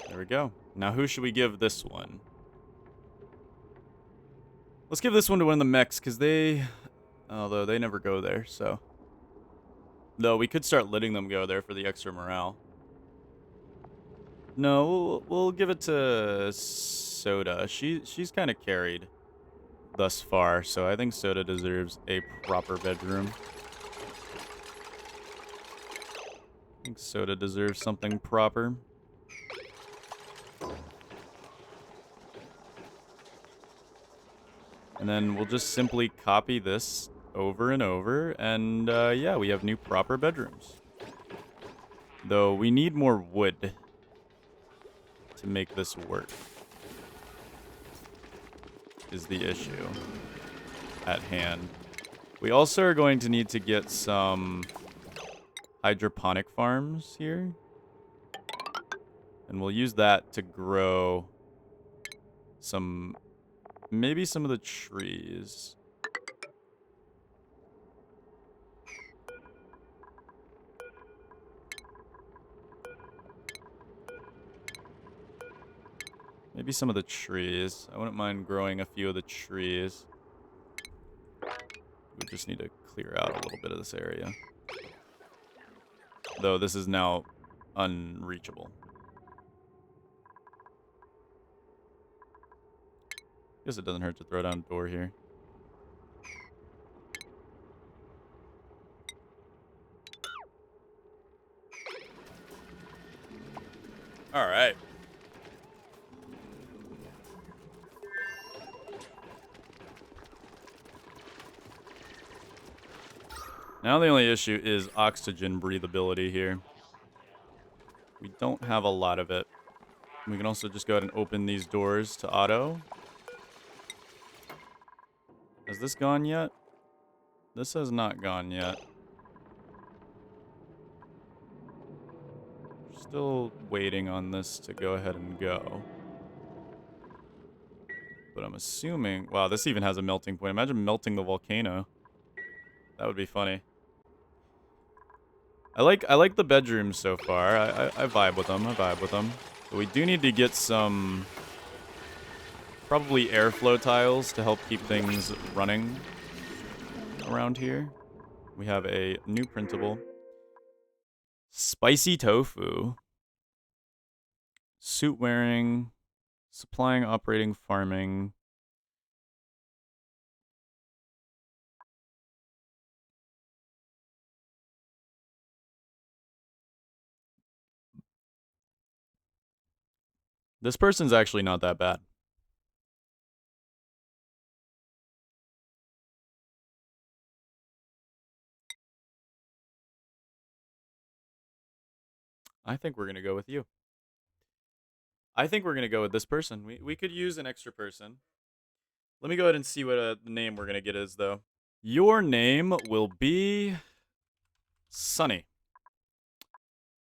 [SPEAKER 1] There we go. Now who should we give this one? Let's give this one to one of the mechs, because they... although they never go there, so... though we could start letting them go there for the extra morale. No, we'll give it to Soda. She's kind of carried thus far, so I think Soda deserves a proper bedroom. I think Soda deserves something proper. And then we'll just simply copy this over and over, and yeah, we have new proper bedrooms. Though we need more wood to make this work, is the issue. at hand. We also are going to need to get some hydroponic farms here. And we'll use that to grow some, maybe some of the trees. Maybe some of the trees. I wouldn't mind growing a few of the trees. We just need to clear out a little bit of this area. Though this is now unreachable. Guess it doesn't hurt to throw down a door here. All right. Now the only issue is oxygen breathability here. We don't have a lot of it. We can also just go ahead and open these doors to auto. Has this gone yet? This has not gone yet. Still waiting on this to go ahead and go. But I'm assuming... Wow, this even has a melting point. Imagine melting the volcano. That would be funny. I like the bedrooms so far. I vibe with them. But we do need to get some... probably airflow tiles to help keep things running around here. We have a new printable. Spicy tofu. Suit wearing. Supplying, operating, farming. This person's actually not that bad. I think we're going to go with you. I think we're going to go with this person. We could use an extra person. Let me go ahead and see what the name we're going to get is, though. Your name will be... Sunny.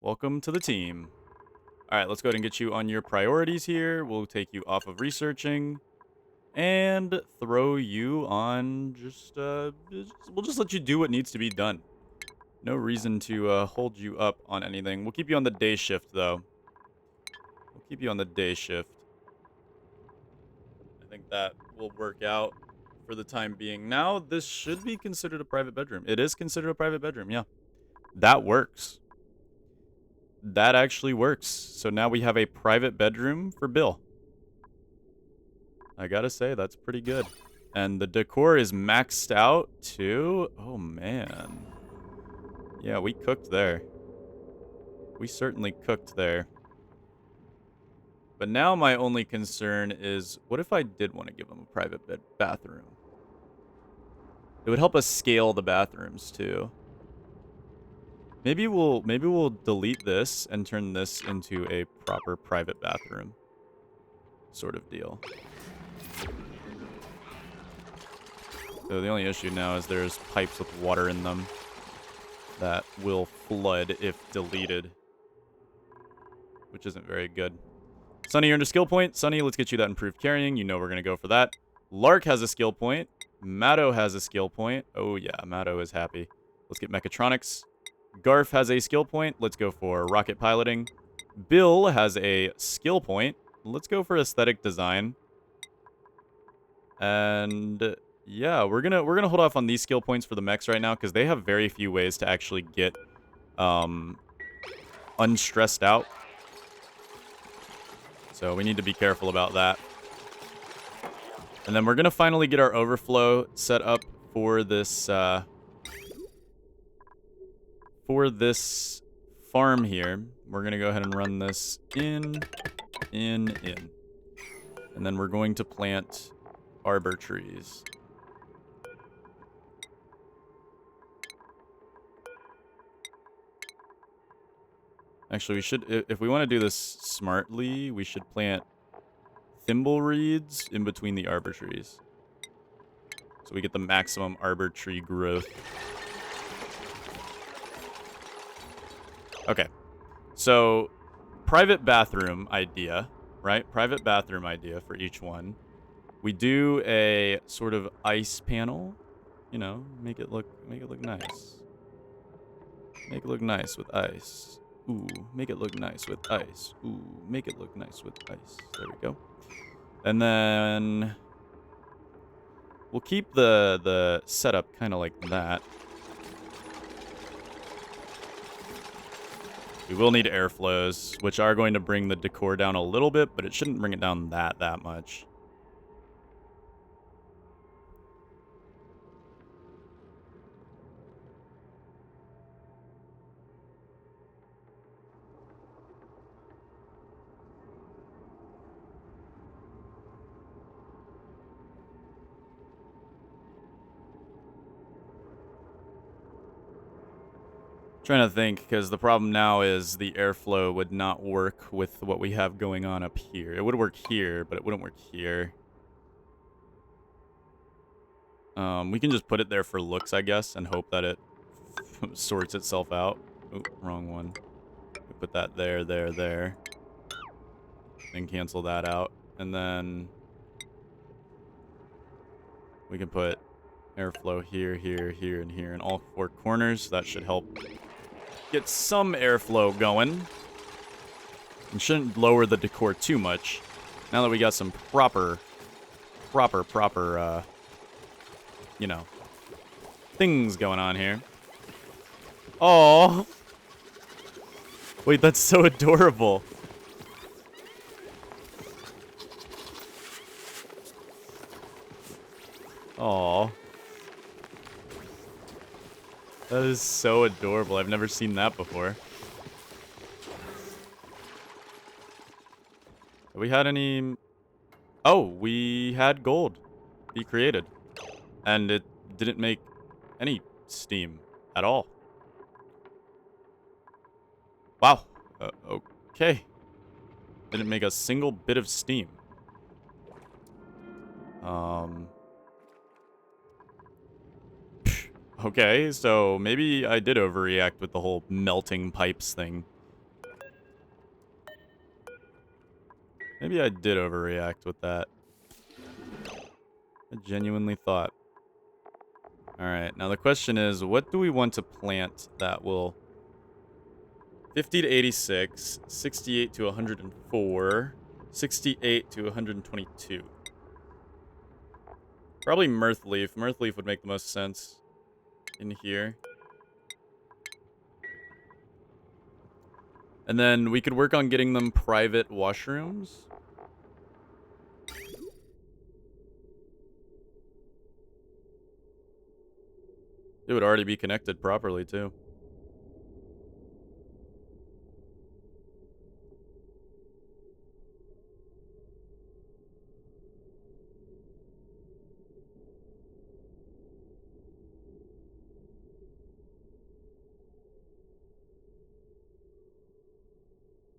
[SPEAKER 1] Welcome to the team. All right, let's go ahead and get you on your priorities here. We'll take you off of researching and throw you on we'll just let you do what needs to be done. No reason to hold you up on anything. We'll keep you on the day shift, though. We'll keep you on the day shift. I think that will work out for the time being. Now, this should be considered a private bedroom. It is considered a private bedroom, yeah. That works. That actually works. So now we have a private bedroom for Bill. I gotta say, that's pretty good. And the decor is maxed out, too. Oh, man. Yeah, we cooked there. We certainly cooked there. But now my only concern is, what if I did want to give him a private bathroom? It would help us scale the bathrooms, too. Maybe we'll delete this and turn this into a proper private bathroom sort of deal. So the only issue now is there's pipes with water in them that will flood if deleted, which isn't very good. Sunny, you're under skill point. Sunny, let's get you that improved carrying. You know we're going to go for that. Lark has a skill point. Matto has a skill point. Oh yeah, Matto is happy. Let's get mechatronics. Garf has a skill point. Let's go for rocket piloting. Bill has a skill point. Let's go for aesthetic design. And yeah, we're gonna hold off on these skill points for the mechs right now because they have very few ways to actually get unstressed out. So we need to be careful about that. And then we're gonna finally get our overflow set up for this farm here. We're gonna go ahead and run this in. And then we're going to plant arbor trees. Actually, we should, if we want to do this smartly, we should plant thimble reeds in between the arbor trees. So we get the maximum arbor tree growth. Okay. So, private bathroom idea, right? Private bathroom idea for each one. We do a sort of ice panel, you know, make it look nice. Make it look nice with ice. Ooh, make it look nice with ice. Ooh, make it look nice with ice. There we go. And then we'll keep the setup kind of like that. We will need airflows, which are going to bring the decor down a little bit, but it shouldn't bring it down that much. Trying to think, because the problem now is the airflow would not work with what we have going on up here. It would work here, but it wouldn't work here. We can just put it there for looks, I guess, and hope that it sorts itself out. Oh, wrong one. We put that there. Then cancel that out. And then we can put airflow here, here, here, and here in all four corners. That should help get some airflow going. And shouldn't lower the decor too much. Now that we got some proper, you know, things going on here. Oh, wait, that's so adorable. Oh, that is so adorable. I've never seen that before. Have we had any... Oh, we had gold be created. And it didn't make any steam at all. Wow. Okay. Didn't make a single bit of steam. Okay, so maybe I did overreact with the whole melting pipes thing. Maybe I did overreact with that. I genuinely thought. Alright, now the question is, what do we want to plant that will... 50 to 86, 68 to 104, 68 to 122. Probably Mirth Leaf. Mirth Leaf would make the most sense in here. And then we could work on getting them private washrooms. It would already be connected properly, too.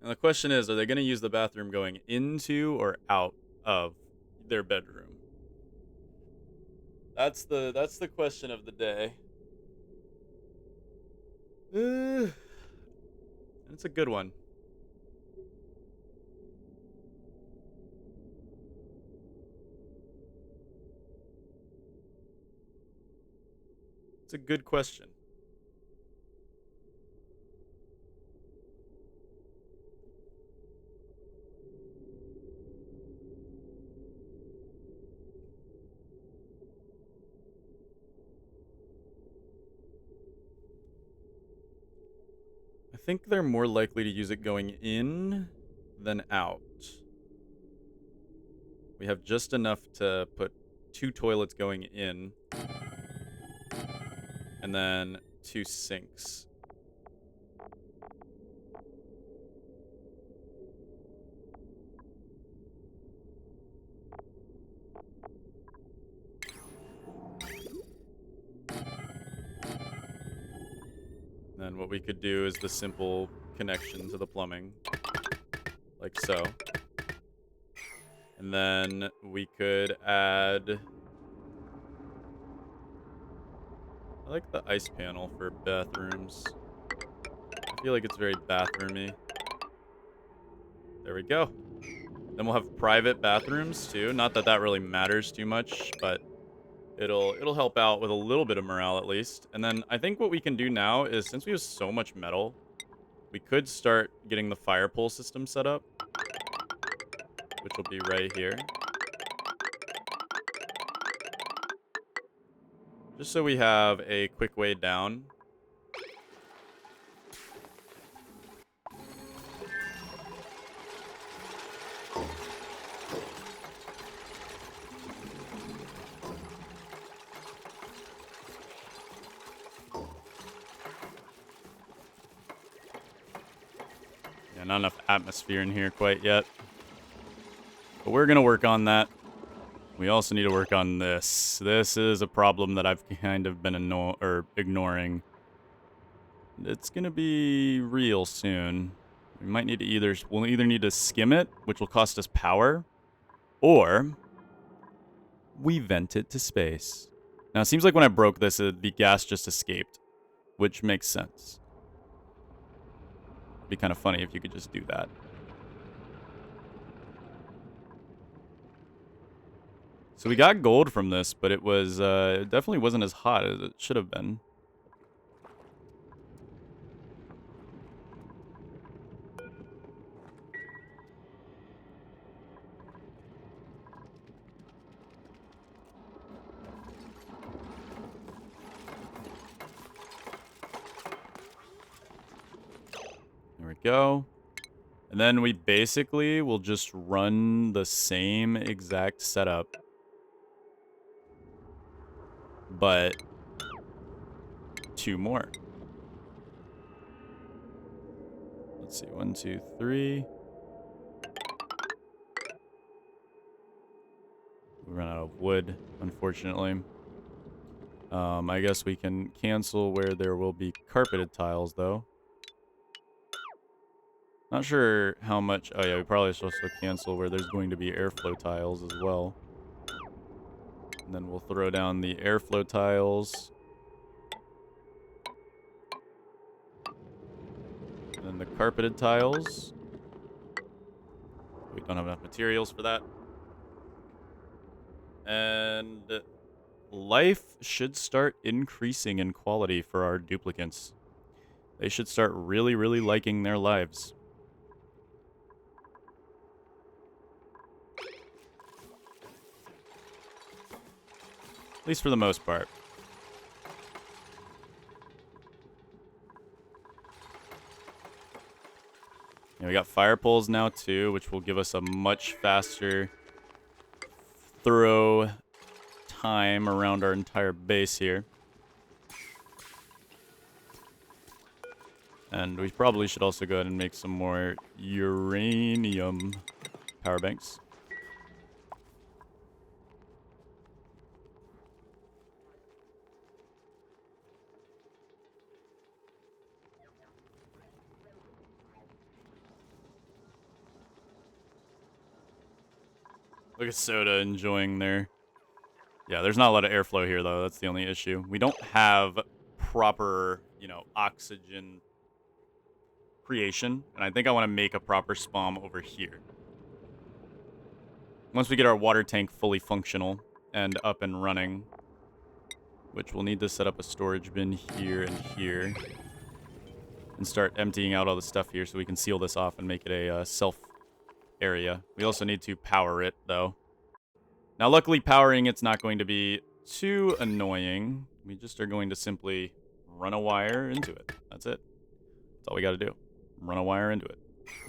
[SPEAKER 1] And the question is, are they going to use the bathroom going into or out of their bedroom? That's the question of the day. It's a good one. It's a good question. I think they're more likely to use it going in than out. We have just enough to put 2 toilets going in. And then 2 sinks. Then what we could do is the simple connection to the plumbing. Like so. And then we could add I like the ice panel for bathrooms. I feel like it's very bathroomy. There we go. Then we'll have private bathrooms too. Not that that really matters too much, but it'll help out with a little bit of morale at least. And then I think what we can do now is, since we have so much metal, we could start getting the fire pole system set up, which will be right here. Just so we have a quick way down. Yeah, not enough atmosphere in here quite yet. But we're going to work on that. We also need to work on this. This is a problem that I've kind of been ignoring. It's going to be real soon. We might need to we'll either need to skim it, which will cost us power, or we vent it to space. Now, it seems like when I broke this, the gas just escaped, which makes sense. It'd be kind of funny if you could just do that. So we got gold from this, but it was it definitely wasn't as hot as it should have been. There we go. And then we basically will just run the same exact setup, but 2 more. Let's see, 1, 2, 3. We run out of wood, unfortunately. I guess we can cancel where there will be carpeted tiles, though. Not sure how much... Oh, yeah, we probably should also cancel where there's going to be airflow tiles as well. And then we'll throw down the airflow tiles. And then the carpeted tiles. We don't have enough materials for that. And life should start increasing in quality for our duplicants. They should start really, really liking their lives. At least for the most part. Yeah, we got fire poles now too, which will give us a much faster, thorough time around our entire base here. And we probably should also go ahead and make some more uranium power banks. Look at Soda enjoying their... Yeah, there's not a lot of airflow here, though. That's the only issue. We don't have proper, oxygen creation. And I think I want to make a proper spawn over here. Once we get our water tank fully functional and up and running, which we'll need to set up a storage bin here and here. And start emptying out all the stuff here so we can seal this off and make it a self area. We also need to power it, though. Now, luckily, powering it's not going to be too annoying. We just are going to simply run a wire into it. That's it. That's all we got to do. Run a wire into it.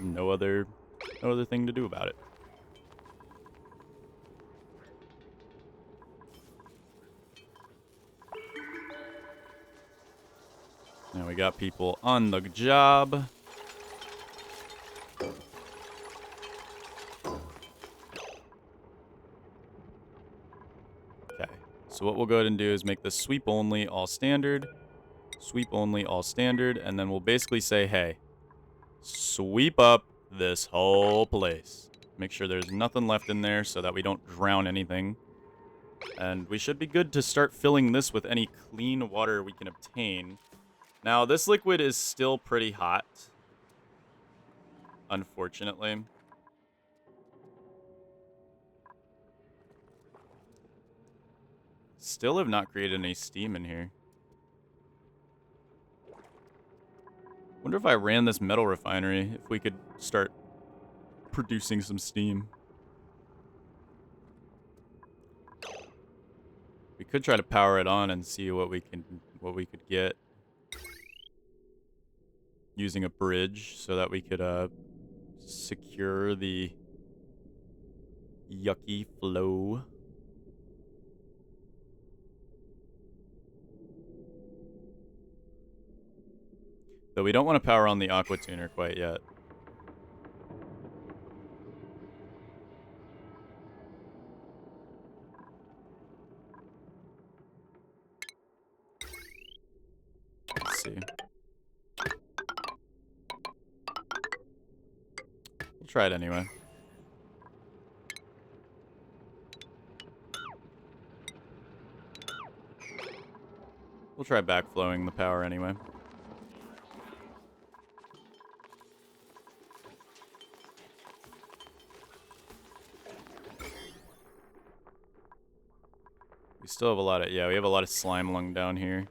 [SPEAKER 1] No other thing to do about it. Now we got people on the job. Okay, so what we'll go ahead and do is make this sweep only, all standard. Sweep only, all standard. And then we'll basically say, hey, sweep up this whole place. Make sure there's nothing left in there so that we don't drown anything. And we should be good to start filling this with any clean water we can obtain. Now, this liquid is still pretty hot, unfortunately. Still have not created any steam in here. Wonder if I ran this metal refinery, if we could start producing some steam. We could try to power it on and see what we could get using a bridge so that we could secure the yucky flow. Though we don't want to power on the aqua tuner quite yet. Let's see. We'll try it anyway. We'll try backflowing the power anyway. We still have a lot of, yeah, we have a lot of slime lung down here.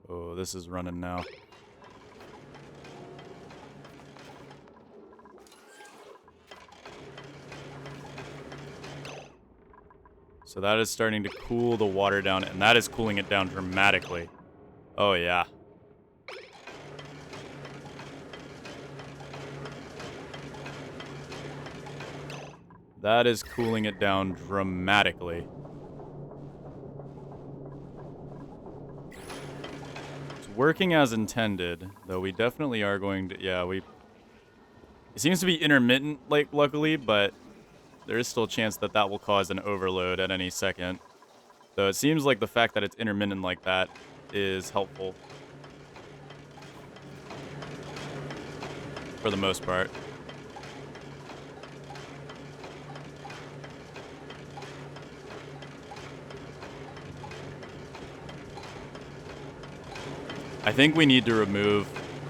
[SPEAKER 1] Oh, this is running now. So that is starting to cool the water down, and that is cooling it down dramatically. Oh, yeah. That is cooling it down dramatically. It's working as intended, though we definitely are going to... Yeah, it seems to be intermittent, like, luckily, but there is still a chance that that will cause an overload at any second. Though it seems like the fact that it's intermittent like that is helpful. For the most part. I think we need to remove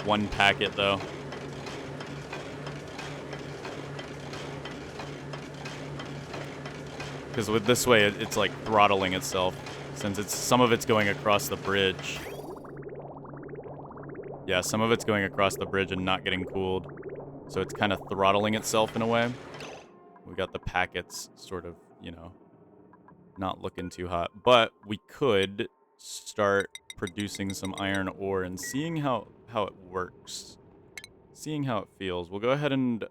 [SPEAKER 1] one packet, though. Because with this way, it's like throttling itself. Since some of it's going across the bridge. Yeah, some of it's going across the bridge and not getting cooled. So it's kind of throttling itself in a way. We got the packets sort of, you know, not looking too hot. But we could start producing some iron ore and seeing how it works. Seeing how it feels. We'll go ahead and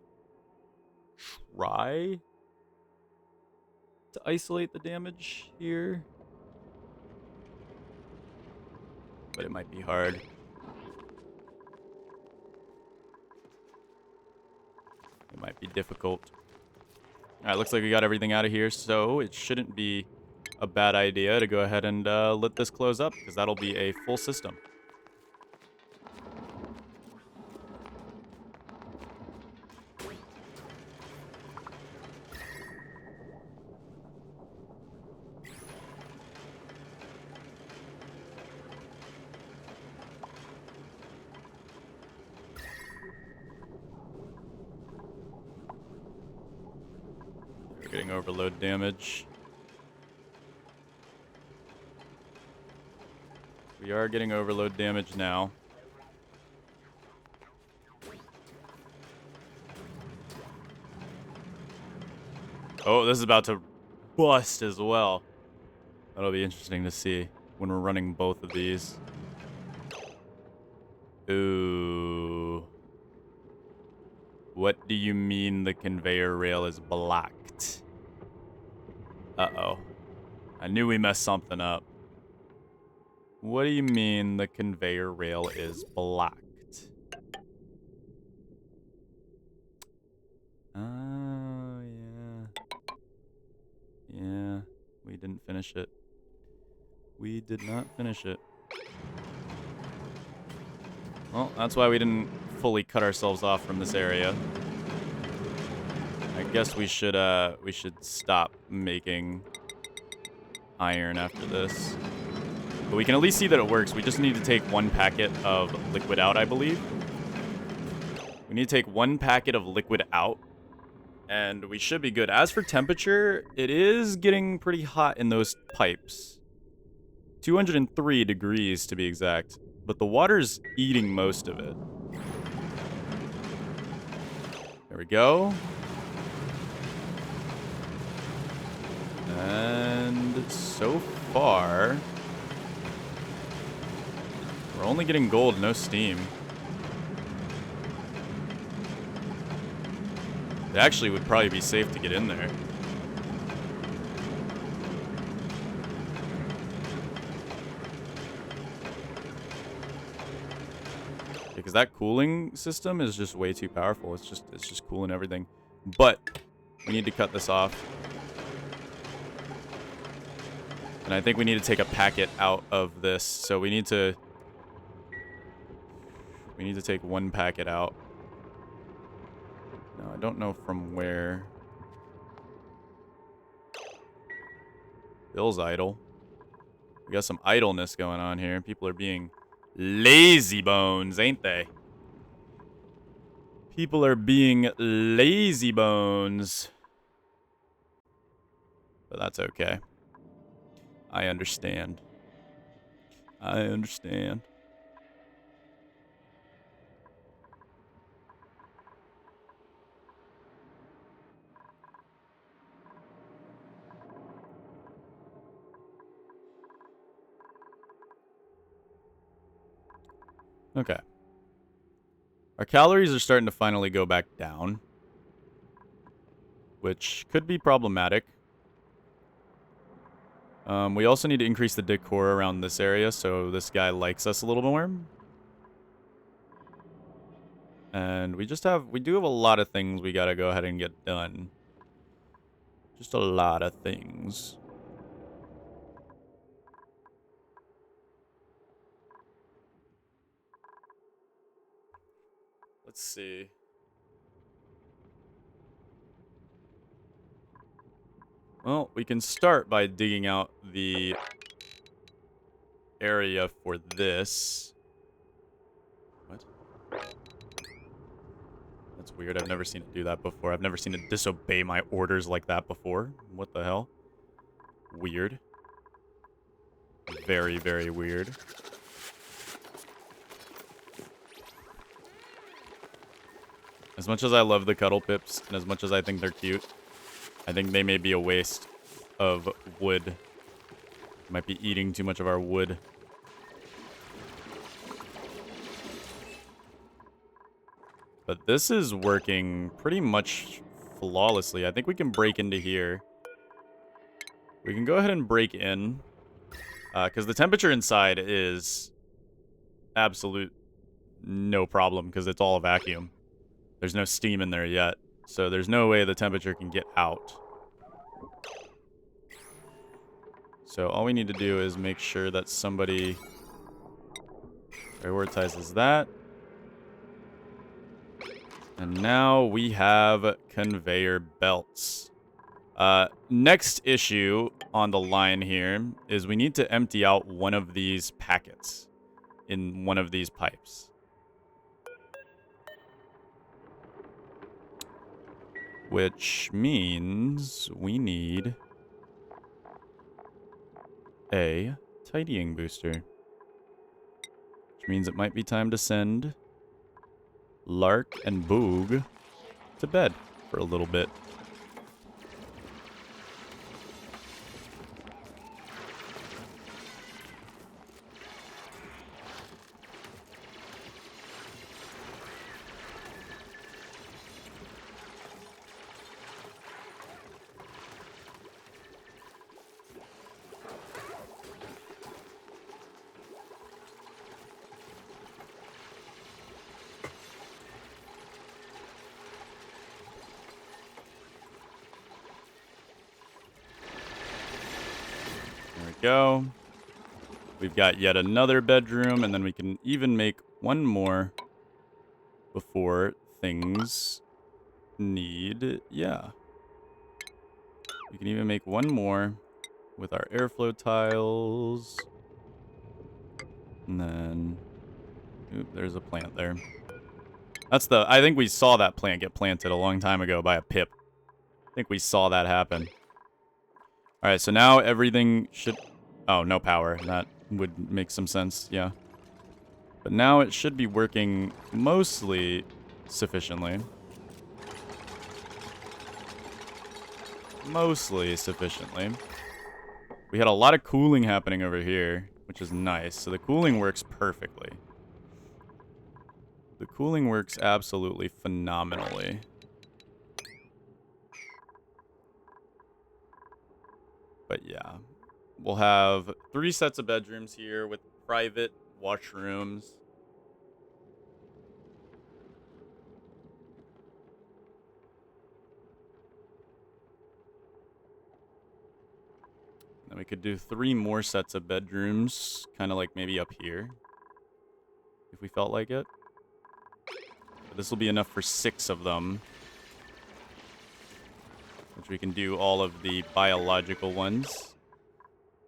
[SPEAKER 1] try to isolate the damage here. But it might be hard. It might be difficult. Alright, looks like we got everything out of here, so it shouldn't be a bad idea to go ahead and let this close up, because that'll be a full system. We're getting overload damage. We are getting overload damage now. Oh, this is about to bust as well. That'll be interesting to see when we're running both of these. Ooh. What do you mean the conveyor rail is blocked? Uh-oh. I knew we messed something up. What do you mean the conveyor rail is blocked? Oh, yeah. Yeah, we didn't finish it. We did not finish it. Well, that's why we didn't fully cut ourselves off from this area. I guess we should stop making iron after this. But we can at least see that it works. We just need to take 1 packet of liquid out, I believe. We need to take 1 packet of liquid out, and we should be good. As for temperature, it is getting pretty hot in those pipes. 203 degrees to be exact, but the water's eating most of it. There we go. And so far, we're only getting gold, no steam. It actually would probably be safe to get in there. Because that cooling system is just way too powerful. It's just cooling everything. But we need to cut this off. And I think we need to take a packet out of this. So we need to take 1 packet out. No, I don't know from where. Bill's idle. We got some idleness going on here. People are being lazy bones, ain't they? People are being lazy bones. But that's okay. I understand. I understand. Okay. Our calories are starting to finally go back down, which could be problematic. We also need to increase the decor around this area so this guy likes us a little more. And we do have a lot of things we gotta go ahead and get done. Just a lot of things. Let's see. Well, we can start by digging out the area for this. What? That's weird. I've never seen it do that before. I've never seen it disobey my orders like that before. What the hell? Weird. Very, very weird. As much as I love the Cuddle Pips, and as much as I think they're cute, I think they may be a waste of wood. Might be eating too much of our wood. But this is working pretty much flawlessly. I think we can break into here. We can go ahead and break in. Because the temperature inside is absolute no problem because it's all vacuum. There's no steam in there yet. So there's no way the temperature can get out. So all we need to do is make sure that somebody prioritizes that. And now we have conveyor belts. Next issue on the line here is we need to empty out one of these packets in one of these pipes. Which means we need a tidying booster. Which means it might be time to send Lark and Boog to bed for a little bit. Go. We've got yet another bedroom, and then we can even make one more before things need... Yeah. We can even make one more with our airflow tiles. And then... Oop, there's a plant there. That's the... I think we saw that plant get planted a long time ago by a pip. I think we saw that happen. Alright, so now everything should... Oh, no power. That would make some sense, yeah. But now it should be working mostly sufficiently. Mostly sufficiently. We had a lot of cooling happening over here, which is nice. So the cooling works perfectly. The cooling works absolutely phenomenally. But yeah, we'll have 3 sets of bedrooms here with private washrooms. Then we could do 3 more sets of bedrooms, kind of like maybe up here, if we felt like it. But this will be enough for 6 of them, which we can do all of the biological ones.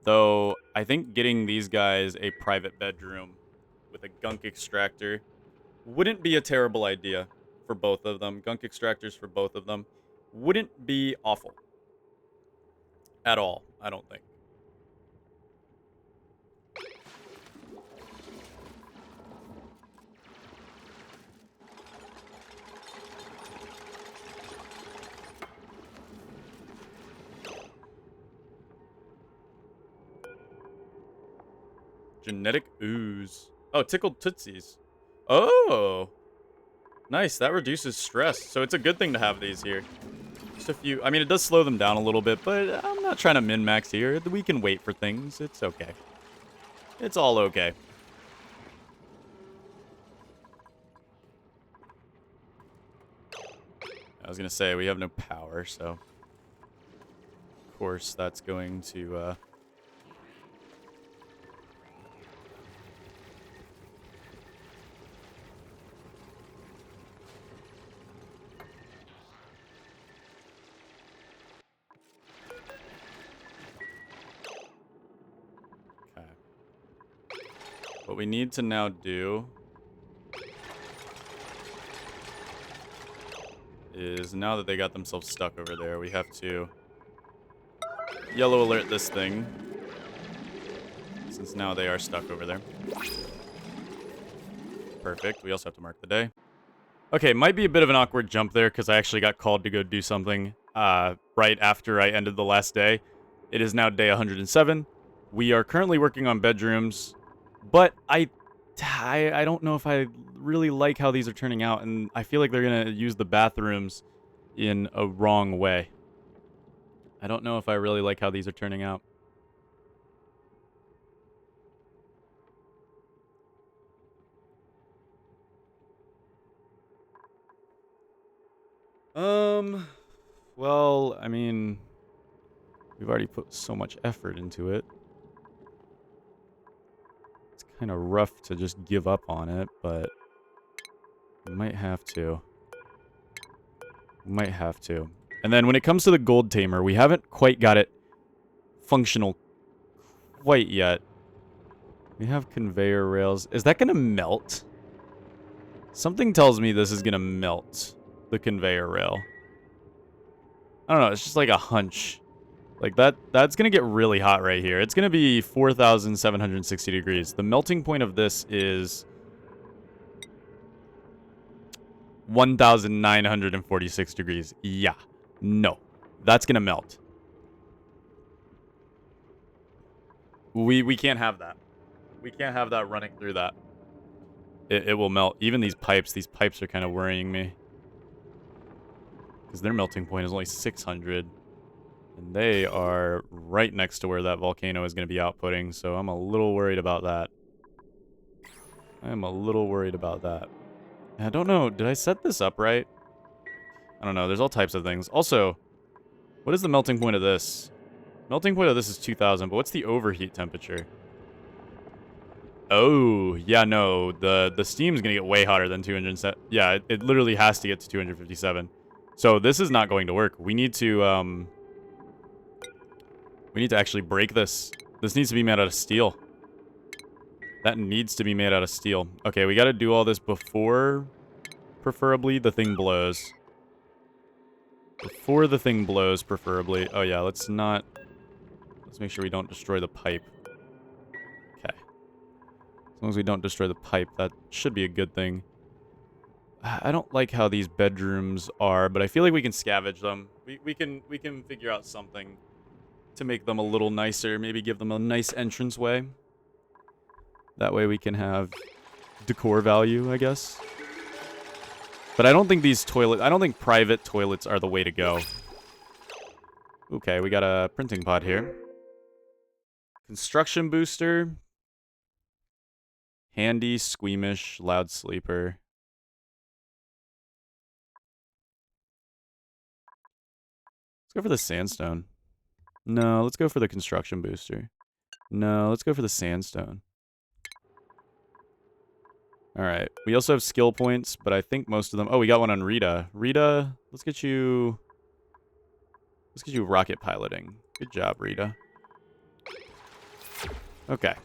[SPEAKER 1] Though, I think getting these guys a private bedroom with a gunk extractor wouldn't be a terrible idea for both of them. Gunk extractors for both of them wouldn't be awful. At all, I don't think. Genetic ooze. Oh, tickled tootsies. Oh! Nice, that reduces stress. So it's a good thing to have these here. Just a few. I mean, it does slow them down a little bit, but I'm not trying to min-max here. We can wait for things. It's okay. It's all okay. I was going to say, we have no power, so... Of course, that's going to... What we need to now do is, now that they got themselves stuck over there, we have to yellow alert this thing, since now they are stuck over there. Perfect. We also have to mark the day. Okay, might be a bit of an awkward jump there, because I actually got called to go do something right after I ended the last day. It is now day 107. We are currently working on bedrooms. But I don't know if I really like how these are turning out, and I feel like they're going to use the bathrooms in a wrong way. I don't know if I really like how these are turning out. Well, I mean, we've already put so much effort into it. Kind of rough to just give up on it, but we might have to. We might have to. And then when it comes to the gold tamer, we haven't quite got it functional quite yet. We have conveyor rails. Is that going to melt? Something tells me this is going to melt the conveyor rail. I don't know. It's just like a hunch. Like, that's going to get really hot right here. It's going to be 4,760 degrees. The melting point of this is 1,946 degrees. Yeah. No. That's going to melt. We can't have that. We can't have that running through that. It will melt. Even these pipes are kind of worrying me. Because their melting point is only 600. And they are right next to where that volcano is going to be outputting, so I'm a little worried about that. I'm a little worried about that. I don't know, did I set this up right? I don't know, there's all types of things. Also, what is the melting point of this? Melting point of this is 2,000, but what's the overheat temperature? Oh, yeah, no. The steam's going to get way hotter than 207. Yeah, it literally has to get to 257. So this is not going to work. We need to actually break this. This needs to be made out of steel. That needs to be made out of steel. Okay, we got to do all this before, preferably, the thing blows. Before the thing blows, preferably. Oh, yeah, let's make sure we don't destroy the pipe. Okay. As long as we don't destroy the pipe, that should be a good thing. I don't like how these bedrooms are, but I feel like we can scavenge them. We can figure out something to make them a little nicer. Maybe give them a nice entranceway. That way we can have decor value, I guess. But I don't think I don't think private toilets are the way to go. Okay, we got a printing pod here. Construction booster. Handy, squeamish, loud sleeper. Let's go for the sandstone. No, let's go for the construction booster. No, let's go for the sandstone. Alright, we also have skill points, but I think most of them... Oh, we got one on Rita. Rita, let's get you rocket piloting. Good job, Rita. Okay.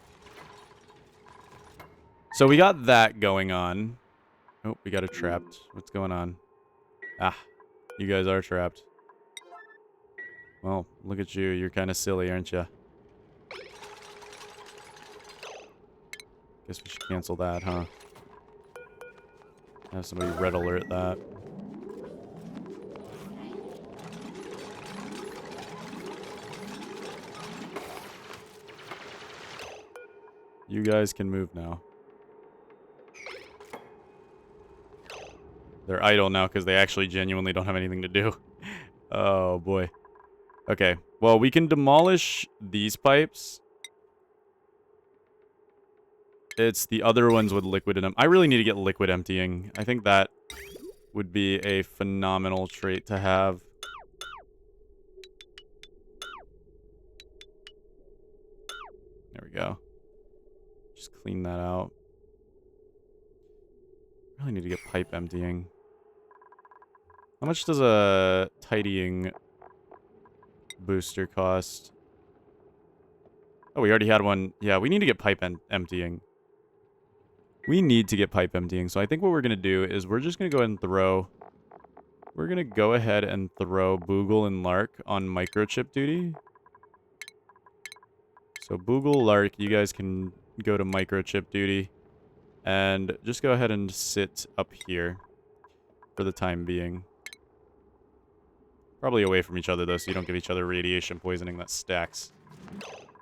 [SPEAKER 1] So we got that going on. Oh, we got it trapped. What's going on? Ah, you guys are trapped. Well, look at you. You're kind of silly, aren't you? Guess we should cancel that, huh? Have somebody red alert that. You guys can move now. They're idle now because they actually genuinely don't have anything to do. Oh, boy. Okay. Well, we can demolish these pipes. It's the other ones with liquid in them. I really need to get liquid emptying. I think that would be a phenomenal trait to have. There we go. Just clean that out. Really need to get pipe emptying. How much does a tidying booster cost? Oh, we already had one. Yeah, we need to get pipe emptying. We need to get pipe emptying. So I think what we're going to do is we're just going to go ahead and throw... We're going to go ahead and throw Boogle and Lark on microchip duty. So Boogle, Lark, you guys can go to microchip duty. And just go ahead and sit up here for the time being. Probably away from each other, though, so you don't give each other radiation poisoning that stacks.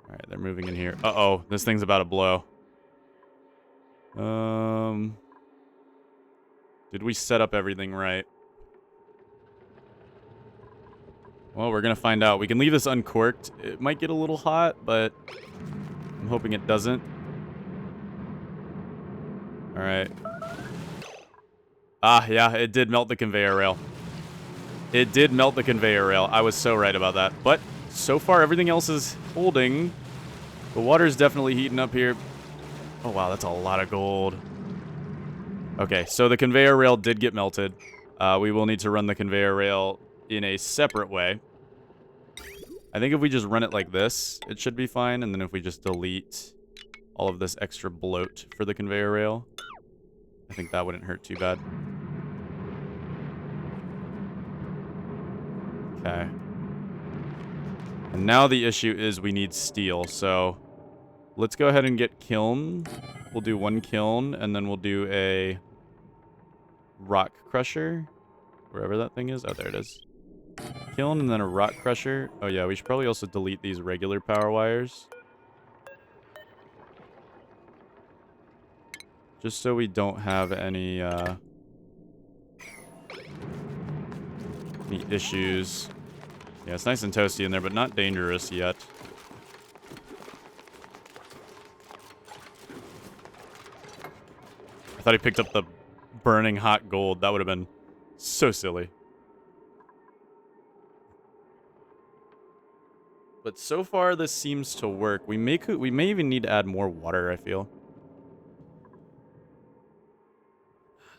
[SPEAKER 1] Alright, they're moving in here. Uh-oh, this thing's about to blow. Did we set up everything right? Well, we're gonna find out. We can leave this uncorked. It might get a little hot, but I'm hoping it doesn't. Alright. Ah, yeah, it did melt the conveyor rail. It did melt the conveyor rail. I was so right about that. But so far, everything else is holding. The water's definitely heating up here. Oh, wow, that's a lot of gold. Okay, so the conveyor rail did get melted. We will need to run the conveyor rail in a separate way. I think if we just run it like this, it should be fine. And then if we just delete all of this extra bloat for the conveyor rail, I think that wouldn't hurt too bad. Okay. And now the issue is we need steel, so let's go ahead and get kiln. We'll do one kiln, and then we'll do a rock crusher. Wherever that thing is. Oh, there it is. Kiln and then a rock crusher. Oh, yeah, we should probably also delete these regular power wires. Just so we don't have any issues. Yeah, it's nice and toasty in there, but not dangerous yet. I thought he picked up the burning hot gold. That would have been so silly. But so far, this seems to work. We may even need to add more water, I feel.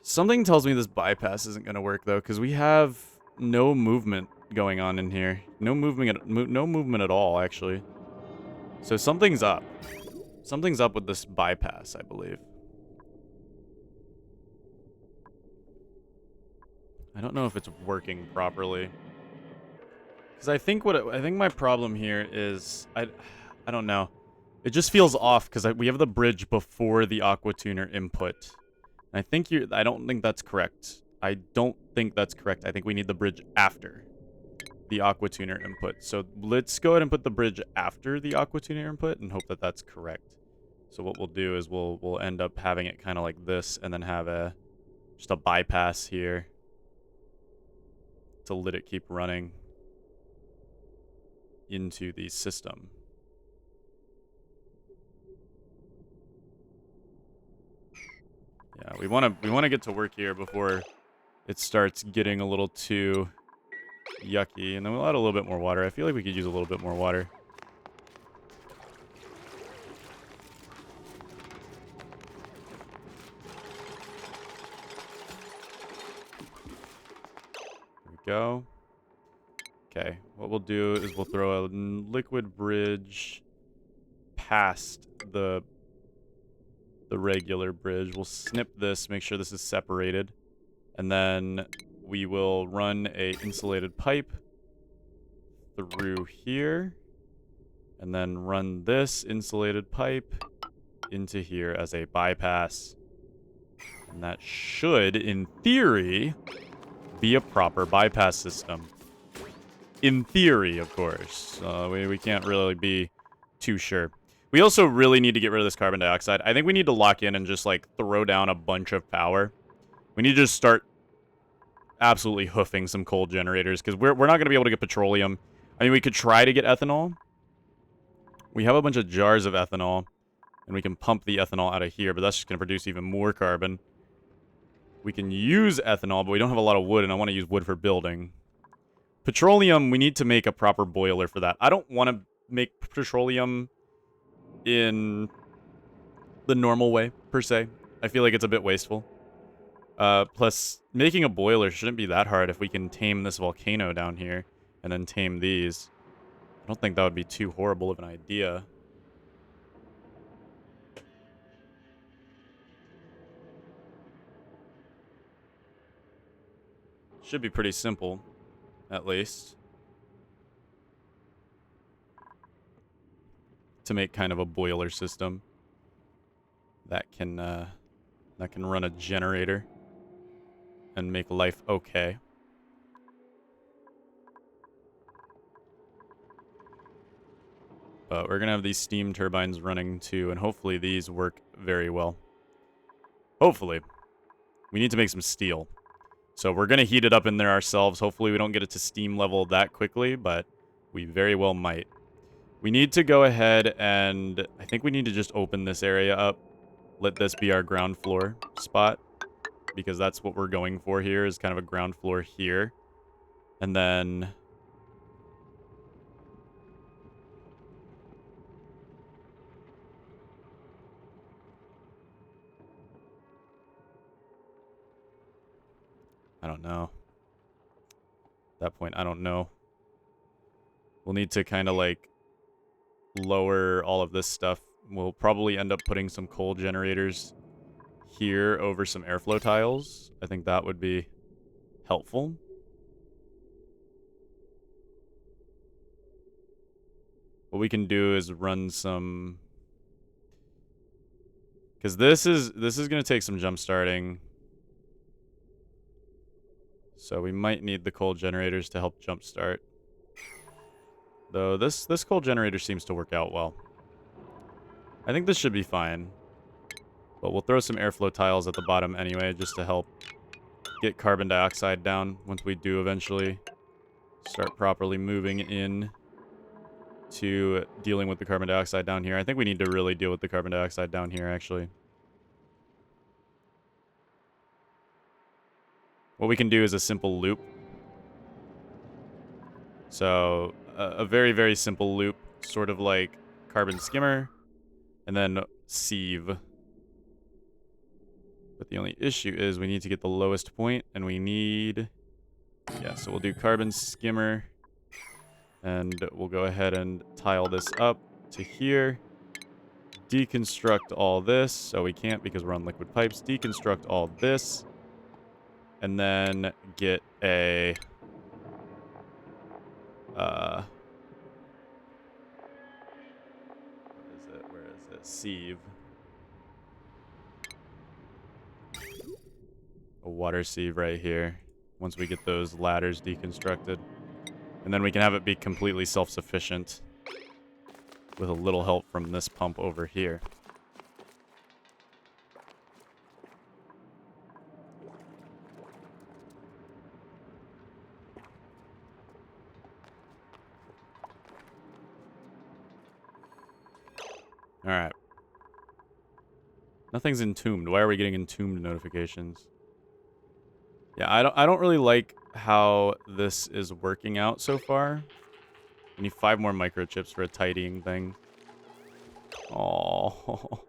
[SPEAKER 1] Something tells me this bypass isn't going to work, though, because we have no movement going on in here. No movement at all, actually. So something's up. Something's up with this bypass, I believe. I don't know if it's working properly. Because I think my problem here is I don't know. It just feels off because we have the bridge before the aqua tuner input. And I don't think that's correct. I don't think that's correct. I think we need the bridge after the aqua tuner input. So let's go ahead and put the bridge after the aqua tuner input and hope that that's correct. So what we'll do is we'll end up having it kind of like this and then have just a bypass here to let it keep running into the system. Yeah, we want to get to work here before it starts getting a little too yucky, and then we'll add a little bit more water. I feel like we could use a little bit more water. There we go. Okay, what we'll do is we'll throw a liquid bridge past the regular bridge. We'll snip this, make sure this is separated, and then we will run a insulated pipe through here, and then run this insulated pipe into here as a bypass. And that should, in theory, be a proper bypass system. In theory, of course. We can't really be too sure. We also really need to get rid of this carbon dioxide. I think we need to lock in and just, like, throw down a bunch of power. We need to just start absolutely hoofing some coal generators, because we're not going to be able to get petroleum. I mean, we could try to get ethanol. We have a bunch of jars of ethanol, and we can pump the ethanol out of here, but that's just going to produce even more carbon. We can use ethanol, but we don't have a lot of wood, and I want to use wood for building. Petroleum, we need to make a proper boiler for that. I don't want to make petroleum in the normal way, per se. I feel like it's a bit wasteful. Plus, making a boiler shouldn't be that hard if we can tame this volcano down here and then tame these. I don't think that would be too horrible of an idea. Should be pretty simple, at least, to make kind of a boiler system that can run a generator and make life okay. But we're gonna have these steam turbines running too, and hopefully these work very well. Hopefully. We need to make some steel. So we're gonna heat it up in there ourselves. Hopefully we don't get it to steam level that quickly, but we very well might. We need to go ahead and I think we need to just open this area up. Let this be our ground floor spot, because that's what we're going for here, is kind of a ground floor here. And then I don't know. At that point, I don't know. We'll need to kind of like lower all of this stuff. We'll probably end up putting some coal generators here over some airflow tiles. I think that would be helpful. What we can do is run some, because this is going to take some jump starting. So we might need the coal generators to help jumpstart. Though this coal generator seems to work out well. I think this should be fine. But we'll throw some airflow tiles at the bottom anyway, just to help get carbon dioxide down once we do eventually start properly moving in to dealing with the carbon dioxide down here. I think we need to really deal with the carbon dioxide down here, actually. What we can do is a simple loop. So, a very, very simple loop, sort of like carbon skimmer, and then sieve. But the only issue is we need to get the lowest point, and we need... Yeah, so we'll do carbon skimmer. And we'll go ahead and tile this up to here. Deconstruct all this. So we can't because we're on liquid pipes. Deconstruct all this. And then get a... Where is it? Where is it? Sieve. A water sieve right here. Once we get those ladders deconstructed. And then we can have it be completely self-sufficient. With a little help from this pump over here. Alright. Nothing's entombed. Why are we getting entombed notifications? Yeah, I don't really like how this is working out so far. We need 5 more microchips for a tidying thing. Oh,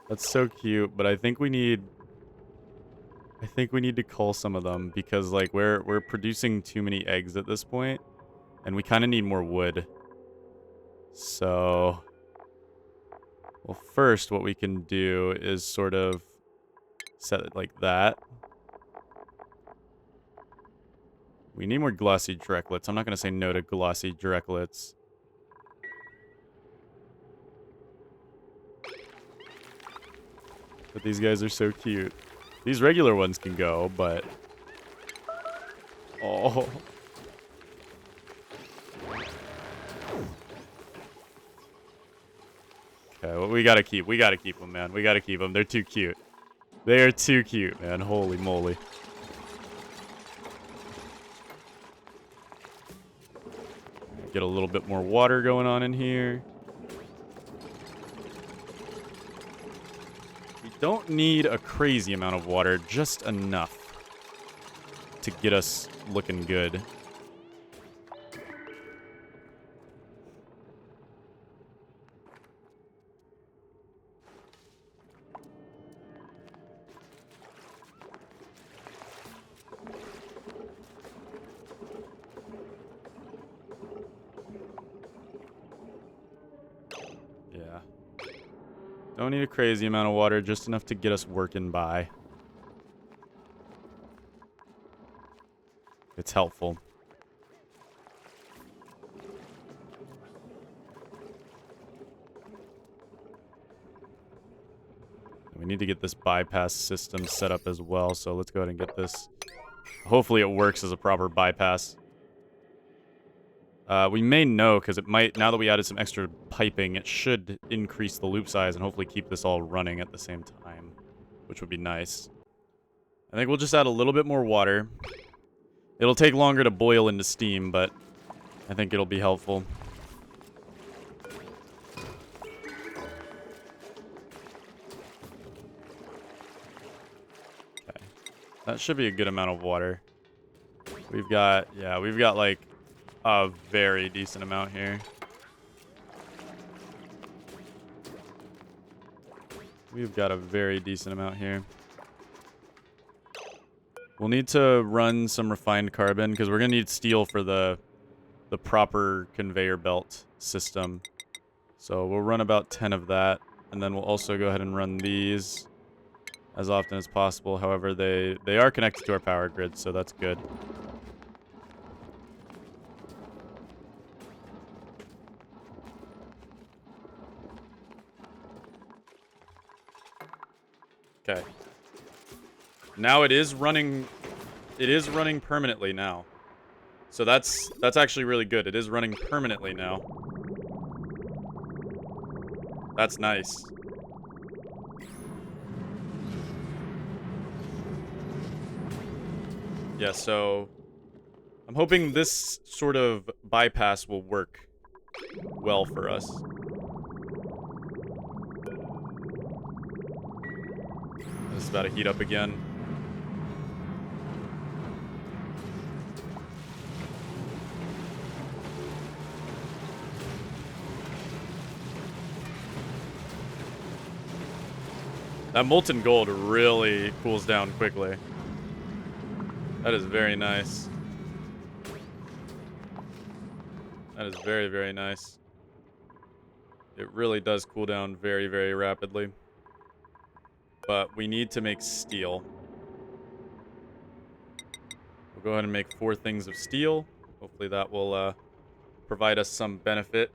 [SPEAKER 1] that's so cute. But I think we need to cull some of them because like we're producing too many eggs at this point, and we kind of need more wood. So, well, first what we can do is sort of set it like that. We need more glossy directlets. I'm not going to say no to glossy directlets. But these guys are so cute. These regular ones can go, but... Oh. Okay, well, we gotta keep them, man. We gotta keep them. They're too cute. They are too cute, man. Holy moly. Get a little bit more water going on in here. We don't need a crazy amount of water, just enough to get us looking good. Don't need a crazy amount of water, just enough to get us working by. It's helpful. We need to get this bypass system set up as well, so let's go ahead and get this. Hopefully it works as a proper bypass. We may know, because it might, now that we added some extra piping, it should increase the loop size and hopefully keep this all running at the same time, which would be nice. I think we'll just add a little bit more water. It'll take longer to boil into steam, but I think it'll be helpful. Okay. That should be a good amount of water. We've got like a very decent amount here. We've got a very decent amount here. We'll need to run some refined carbon because we're going to need steel for the proper conveyor belt system. So we'll run about 10 of that, and then we'll also go ahead and run these as often as possible. However, they are connected to our power grid, so that's good. Okay. Now it is running permanently now. So that's actually really good. It is running permanently now. That's nice. Yeah, so I'm hoping this sort of bypass will work well for us. This is about to heat up again. That molten gold really cools down quickly. That is very nice. That is very, very nice. It really does cool down very, very rapidly. But we need to make steel. We'll go ahead and make 4 things of steel. Hopefully that will provide us some benefit.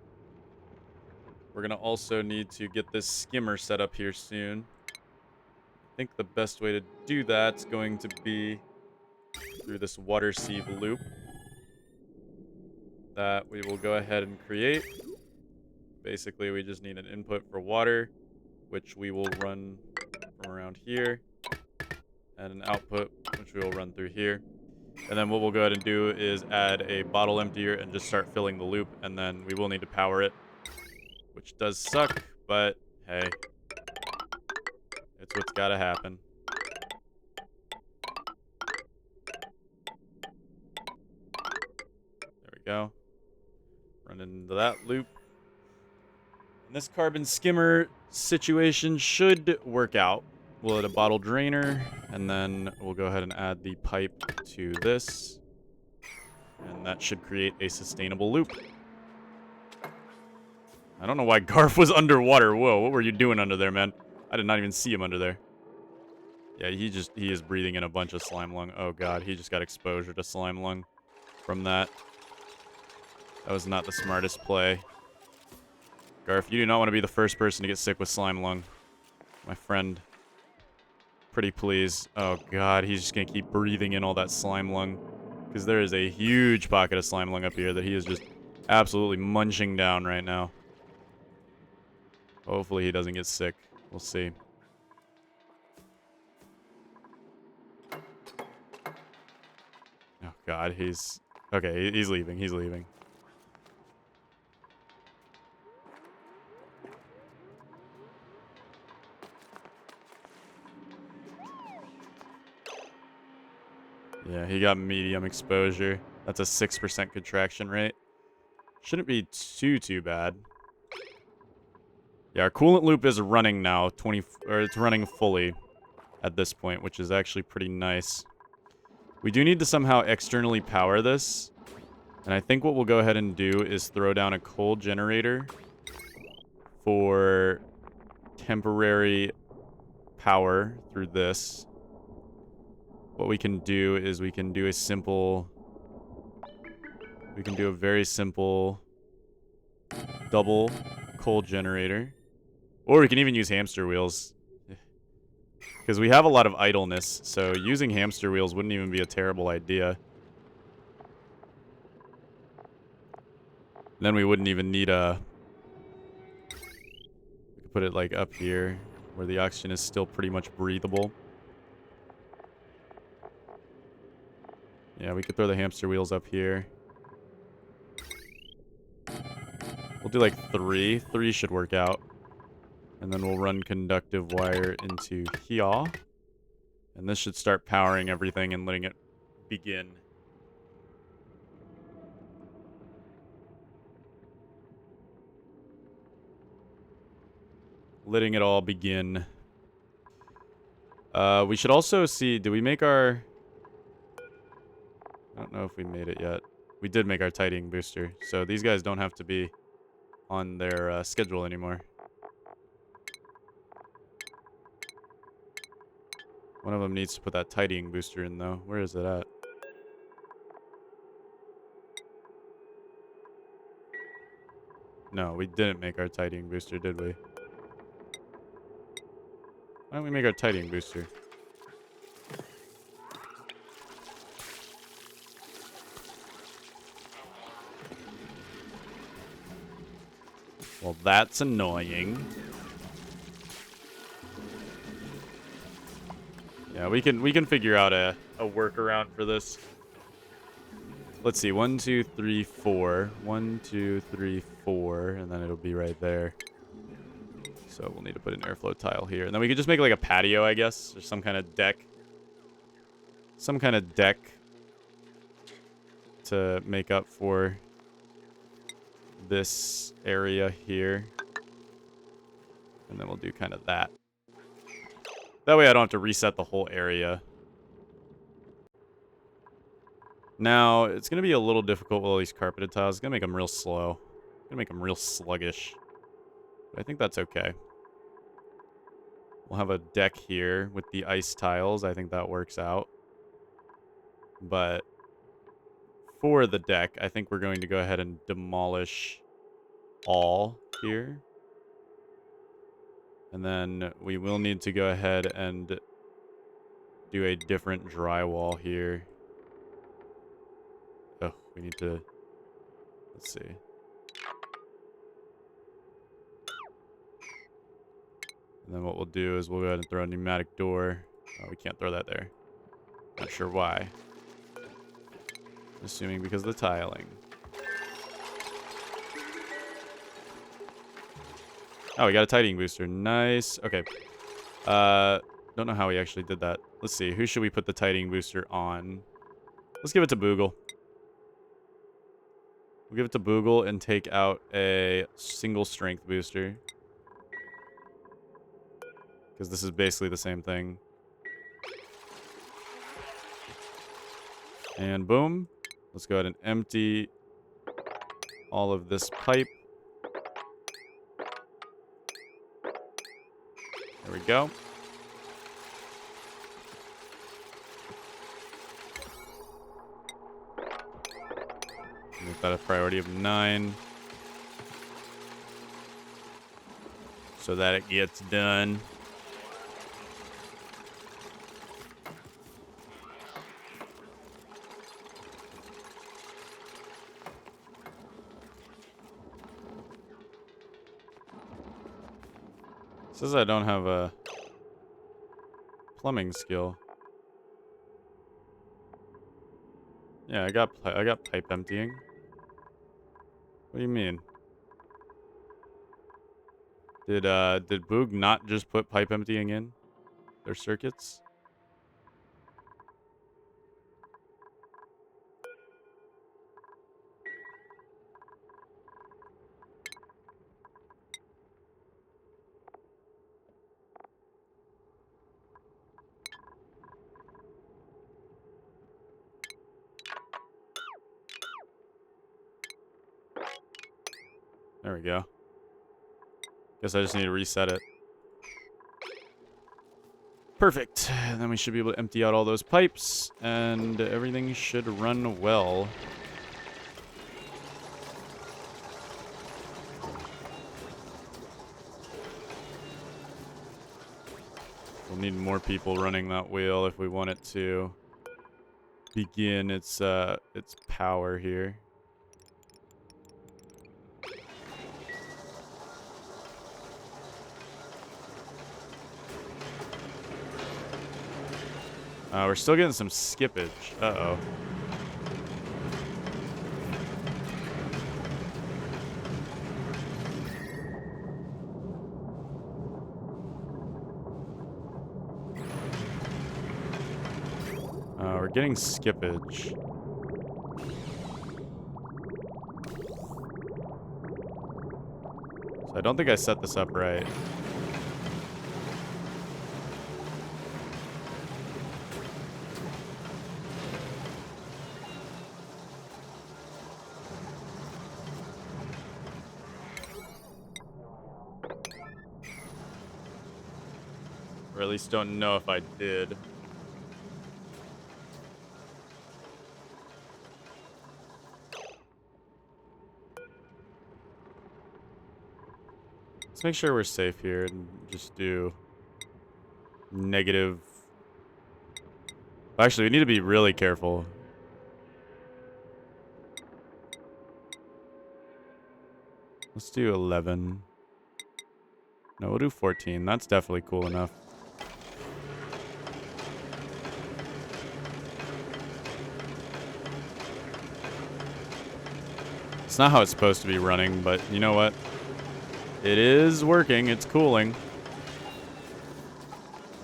[SPEAKER 1] We're going to also need to get this skimmer set up here soon. I think the best way to do that's going to be through this water sieve loop that we will go ahead and create. Basically, we just need an input for water, which we will run from around here, and an output, which we will run through here. And then what we'll go ahead and do is add a bottle emptier and just start filling the loop, and then we will need to power it, which does suck, but hey, it's what's gotta happen. There we go. Run into that loop. And this carbon skimmer situation should work out. We'll add a bottle drainer, and then we'll go ahead and add the pipe to this. And that should create a sustainable loop. I don't know why Garf was underwater. Whoa, what were you doing under there, man? I did not even see him under there. Yeah, he is breathing in a bunch of slime lung. Oh god, he just got exposure to slime lung from that. That was not the smartest play. Garf, you do not want to be the first person to get sick with slime lung. My friend. Pretty please. Oh god, he's just gonna keep breathing in all that slime lung. Because there is a huge pocket of slime lung up here that he is just absolutely munching down right now. Hopefully he doesn't get sick. We'll see. Oh god, he's... Okay, he's leaving. He's leaving. Yeah, he got medium exposure. That's a 6% contraction rate. Shouldn't be too bad. Yeah, our coolant loop is running now. It's running fully at this point, which is actually pretty nice. We do need to somehow externally power this. And I think what we'll go ahead and do is throw down a coal generator for temporary power through this. What we can do is we can do a very simple double coal generator. Or we can even use hamster wheels. Because we have a lot of idleness, so using hamster wheels wouldn't even be a terrible idea. Then we wouldn't even need a... We could put it like up here, where the oxygen is still pretty much breathable. Yeah, we could throw the hamster wheels up here. We'll do like 3. 3 should work out. And then we'll run conductive wire into here. And this should start powering everything and letting it begin. Letting it all begin. We should also see... Did we make our... I don't know if we made it yet. We did make our tidying booster. So these guys don't have to be on their schedule anymore. One of them needs to put that tidying booster in, though. Where is it at? No, we didn't make our tidying booster, did we? Why don't we make our tidying booster? Well, that's annoying. Yeah, we can figure out a workaround for this. Let's see, 1, 2, 3, 4. 1, 2, 3, 4, and then it'll be right there. So we'll need to put an airflow tile here. And then we could just make like a patio, I guess, or some kind of deck. Some kind of deck to make up for this area here. And then we'll do kind of that. That way I don't have to reset the whole area. Now, it's going to be a little difficult with all these carpeted tiles. It's going to make them real slow. It's going to make them real sluggish. But I think that's okay. We'll have a deck here with the ice tiles. I think that works out. But for the deck, I think we're going to go ahead and demolish all here. And then we will need to go ahead and do a different drywall here. Oh, we need to... Let's see. And then what we'll do is we'll go ahead and throw a pneumatic door. Oh, we can't throw that there. Not sure why. Assuming because of the tiling. Oh, we got a tidying booster. Nice. Okay. Don't know how we actually did that. Let's see. Who should we put the tidying booster on? Let's give it to Boogle. We'll give it to Boogle and take out a single strength booster. Because this is basically the same thing. And boom. Let's go ahead and empty all of this pipe. There we go. Make that a priority of 9. So that it gets done. It says I don't have a plumbing skill. Yeah, I got pipe emptying. What do you mean? Did Boog not just put pipe emptying in their circuits? There we go. Guess I just need to reset it. Perfect. And then we should be able to empty out all those pipes, and everything should run well. We'll need more people running that wheel if we want it to begin its power here. We're still getting some skippage. Uh-oh. We're getting skippage. So I don't think I set this up right. Or at least don't know if I did. Let's make sure we're safe here and just do negative. Actually, we need to be really careful. Let's do 11. No, we'll do 14. That's definitely cool enough. It's not how it's supposed to be running, but you know what? It is working. It's cooling.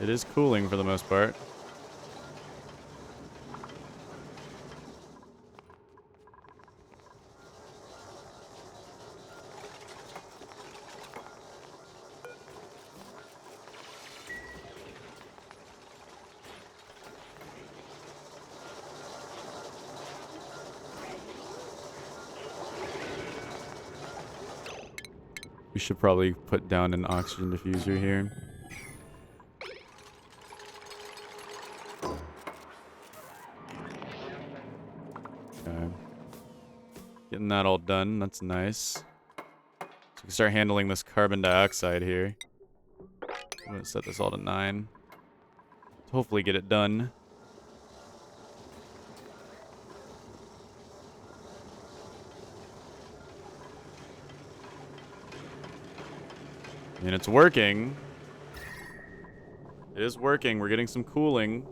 [SPEAKER 1] It is cooling for the most part. We should probably put down an oxygen diffuser here. Okay. Getting that all done. That's nice. So we can start handling this carbon dioxide here. I'm going to set this all to 9. To hopefully get it done. And it's working. It is working. We're getting some cooling.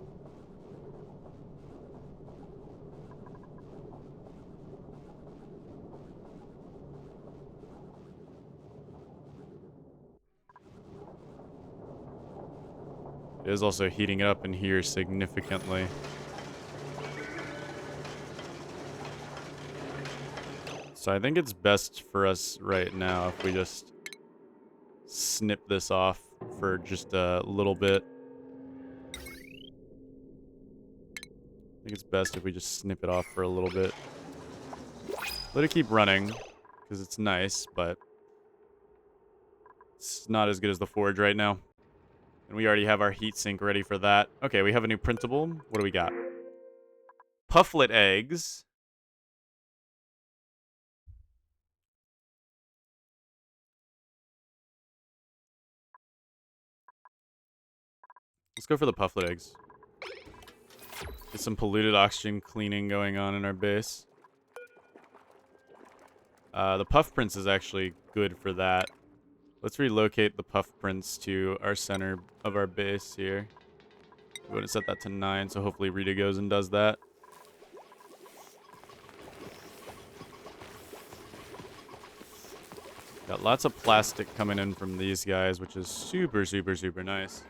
[SPEAKER 1] It is also heating up in here significantly. So I think it's best for us right now if we just snip this off for just a little bit. I think it's best if we just snip it off for a little bit. Let it keep running, because it's nice, but it's not as good as the forge right now. And we already have our heat sink ready for that. Okay, we have a new printable. What do we got? Pufflet eggs. Let's go for the pufflet eggs. Get some polluted oxygen cleaning going on in our base. The puff prince is actually good for that. Let's relocate the puff prince to our center of our base here. We're going to set that to 9, so hopefully Rita goes and does that. Got lots of plastic coming in from these guys, which is super, super, super nice.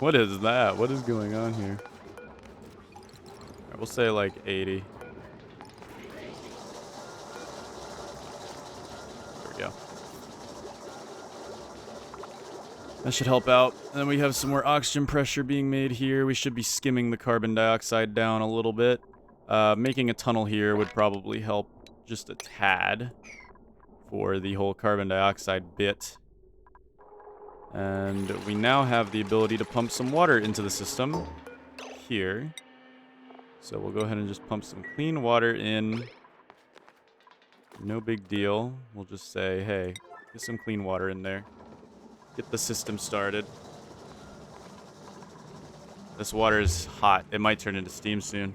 [SPEAKER 1] What is that? What is going on here? Right, we'll say like 80. There we go. That should help out. And then we have some more oxygen pressure being made here. We should be skimming the carbon dioxide down a little bit. Making a tunnel here would probably help just a tad for the whole carbon dioxide bit. And we now have the ability to pump some water into the system here. So we'll go ahead and just pump some clean water in. No big deal. We'll just say, hey, get some clean water in there. Get the system started. This water is hot. It might turn into steam soon.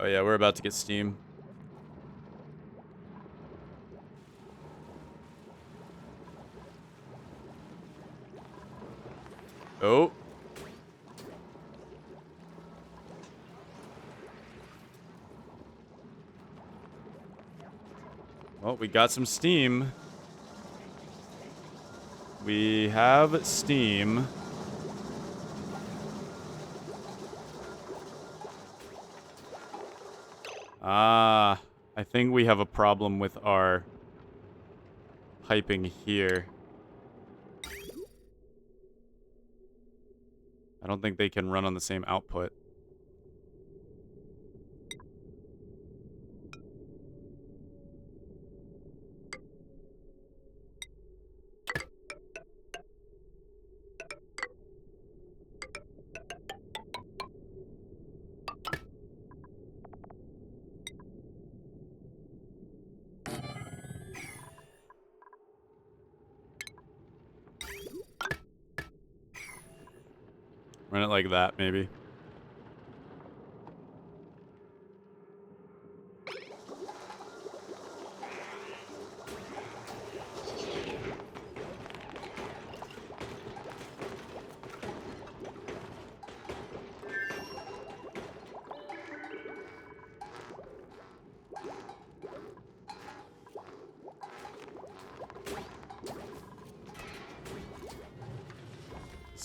[SPEAKER 1] Oh yeah, we're about to get steam. Oh. Well, we got some steam. We have steam. Ah, I think we have a problem with our piping here. I don't think they can run on the same output. Run it like that, maybe.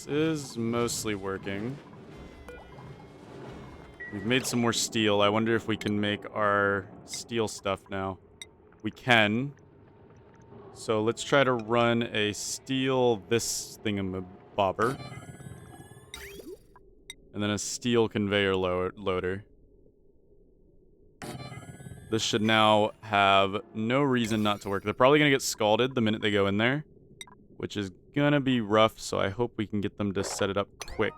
[SPEAKER 1] This is mostly working. We've made some more steel. I wonder if we can make our steel stuff now. We can. So let's try to run a steel this thingamabobber. And then a steel conveyor loader. This should now have no reason not to work. They're probably going to get scalded the minute they go in there, which is going to be rough, so I hope we can get them to set it up quick.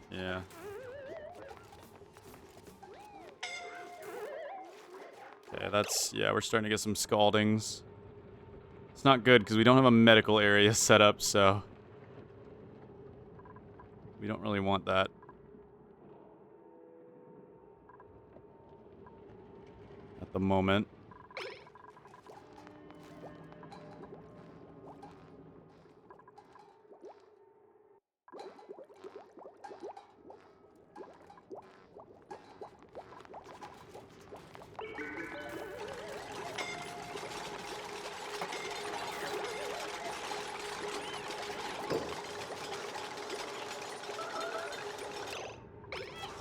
[SPEAKER 1] Yeah. Okay, yeah, we're starting to get some scaldings. It's not good because we don't have a medical area set up, so we don't really want that. At the moment.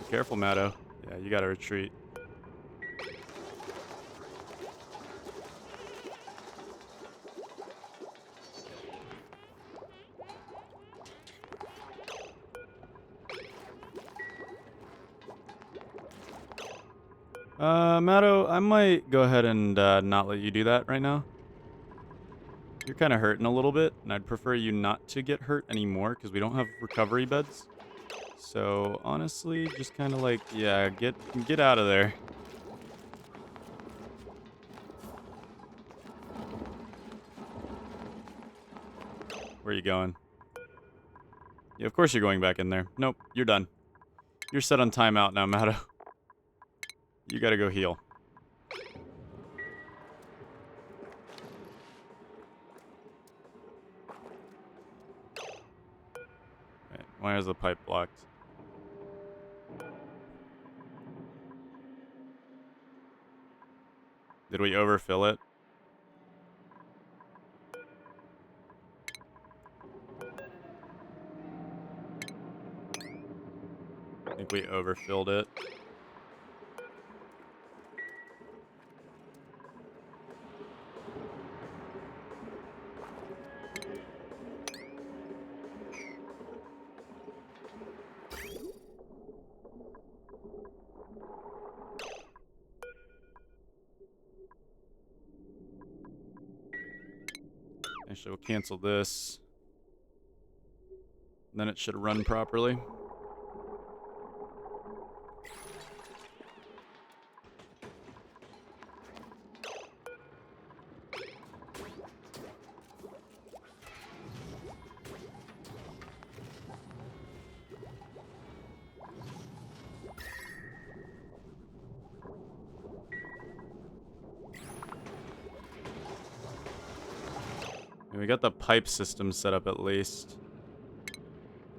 [SPEAKER 1] Careful, Matto. Yeah, you gotta retreat. Matto, I might go ahead and not let you do that right now. You're kind of hurting a little bit, and I'd prefer you not to get hurt anymore because we don't have recovery beds. So honestly, just kind of like, yeah, get out of there. Where are you going? Yeah, of course you're going back in there. Nope, you're done. You're set on timeout now, Matto. You gotta go heal. Right, why is the pipe blocked? Did we overfill it? I think we overfilled it. Actually, we'll cancel this. And then it should run properly. We got the pipe system set up at least.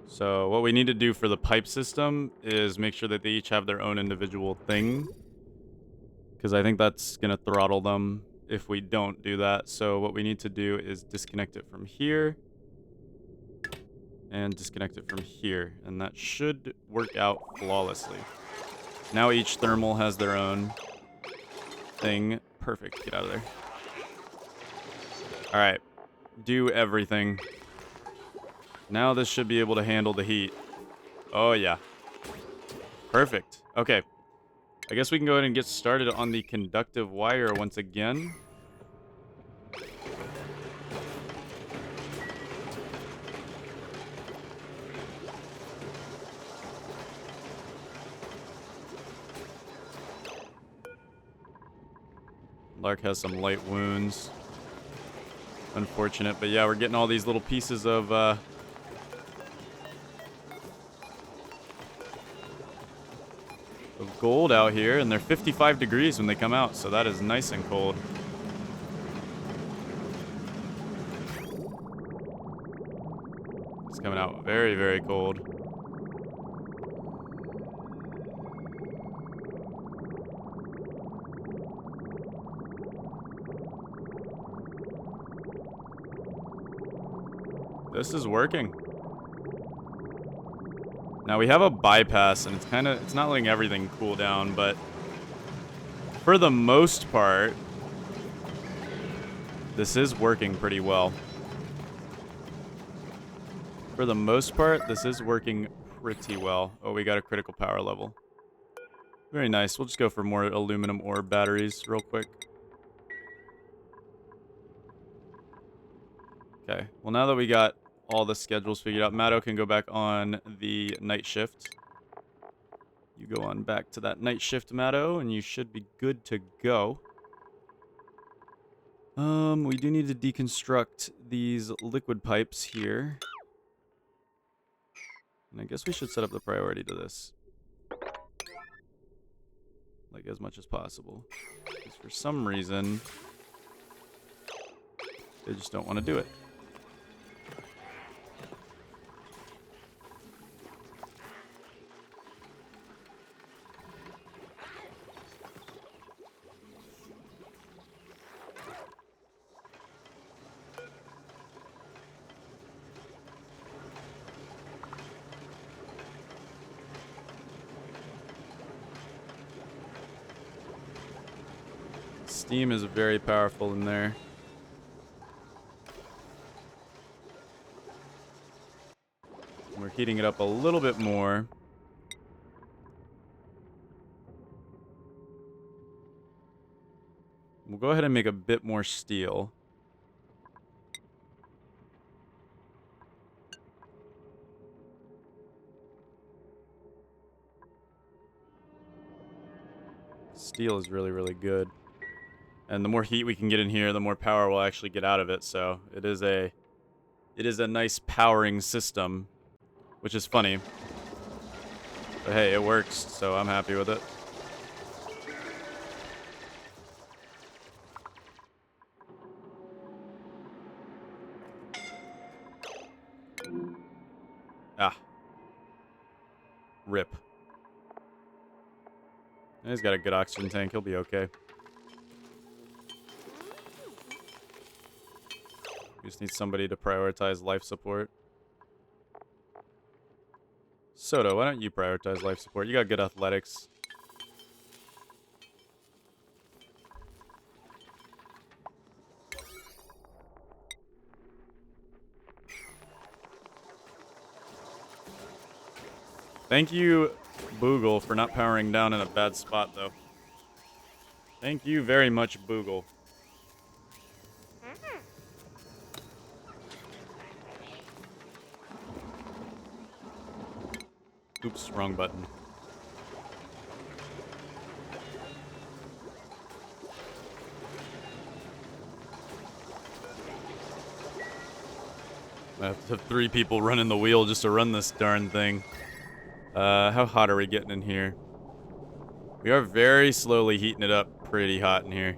[SPEAKER 1] So what we need to do for the pipe system is make sure that they each have their own individual thing. Because I think that's going to throttle them if we don't do that. So what we need to do is disconnect it from here. And disconnect it from here. And that should work out flawlessly. Now each thermal has their own thing. Perfect. Get out of there. Alright. Do everything. Now this should be able to handle the heat. Oh, yeah. Perfect. Okay. I guess we can go ahead and get started on the conductive wire once again. Lark has some light wounds. Unfortunate, but yeah, we're getting all these little pieces of gold out here, and they're 55 degrees when they come out, so that is nice and cold. It's coming out very, very cold. This is working. Now we have a bypass, and it's not letting everything cool down, but for the most part, this is working pretty well. For the most part, this is working pretty well. Oh, we got a critical power level. Very nice. We'll just go for more aluminum ore batteries real quick. Okay. Well, now that we got all the schedules figured out, Matto can go back on the night shift. You go on back to that night shift, Matto, and you should be good to go. We do need to deconstruct these liquid pipes here. And I guess we should set up the priority to this. Like, as much as possible. Because for some reason, they just don't want to do it. Steam is very powerful in there. We're heating it up a little bit more. We'll go ahead and make a bit more steel. Steel is really, really good. And the more heat we can get in here, the more power we'll actually get out of it. So it is a nice powering system, which is funny. But hey, it works, so I'm happy with it. Ah. Rip. He's got a good oxygen tank. He'll be okay. We just need somebody to prioritize life support. Soto, why don't you prioritize life support? You got good athletics. Thank you, Boogle, for not powering down in a bad spot, though. Thank you very much, Boogle. Oops, wrong button. I have to have 3 people running the wheel just to run this darn thing. How hot are we getting in here? We are very slowly heating it up. Pretty hot in here.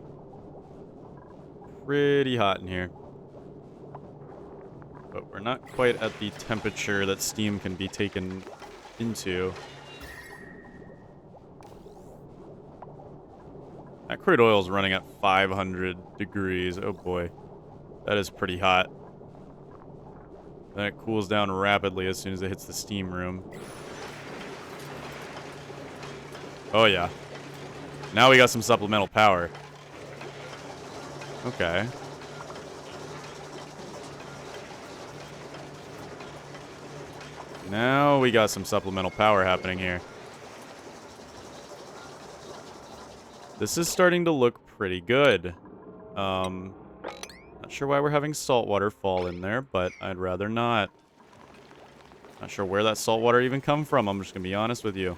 [SPEAKER 1] Pretty hot in here. But we're not quite at the temperature that steam can be taken into. That crude oil is running at 500 degrees. Oh boy. That is pretty hot. Then it cools down rapidly as soon as it hits the steam room. Oh yeah. Now we got some supplemental power. Okay. Now we got some supplemental power happening here. This is starting to look pretty good. Not sure why we're having salt water fall in there, but I'd rather not. Not sure where that salt water even come from. I'm just gonna be honest with you.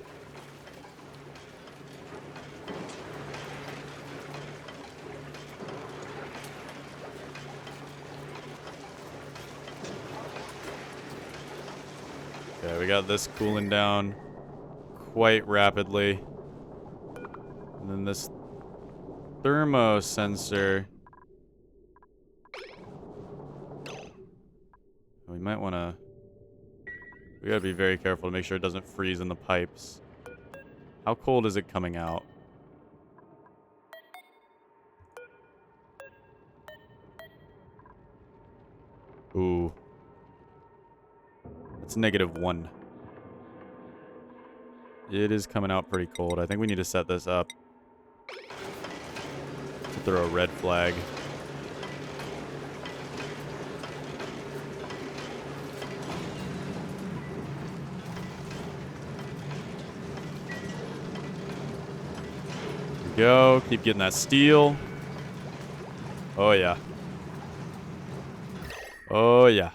[SPEAKER 1] Okay, we got this cooling down quite rapidly. And then this thermo sensor. We might want to We gotta be very careful to make sure it doesn't freeze in the pipes. How cold is it coming out? Ooh. It's -1. It is coming out pretty cold. I think we need to set this up to throw a red flag. There we go. Keep getting that steel. Oh, yeah. Oh, yeah.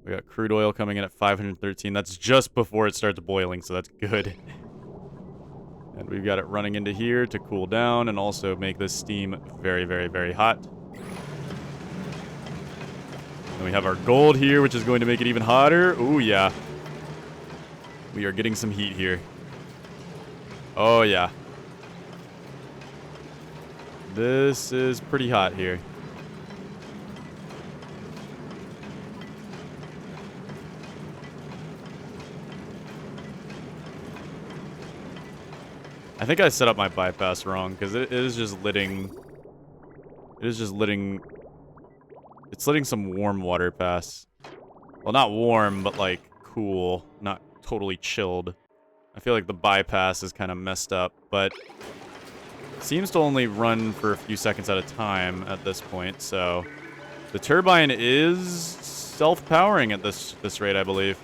[SPEAKER 1] We got crude oil coming in at 513. That's just before it starts boiling, so that's good. And we've got it running into here to cool down and also make this steam very, very, very hot. And we have our gold here, which is going to make it even hotter. Ooh, yeah. We are getting some heat here. Oh, yeah. This is pretty hot here. I think I set up my bypass wrong, because it is just letting... It is just letting... It's letting some warm water pass. Well, not warm, but, like, cool. Not totally chilled. I feel like the bypass is kind of messed up, but... Seems to only run for a few seconds at a time at this point, so... The turbine is self-powering at this rate, I believe.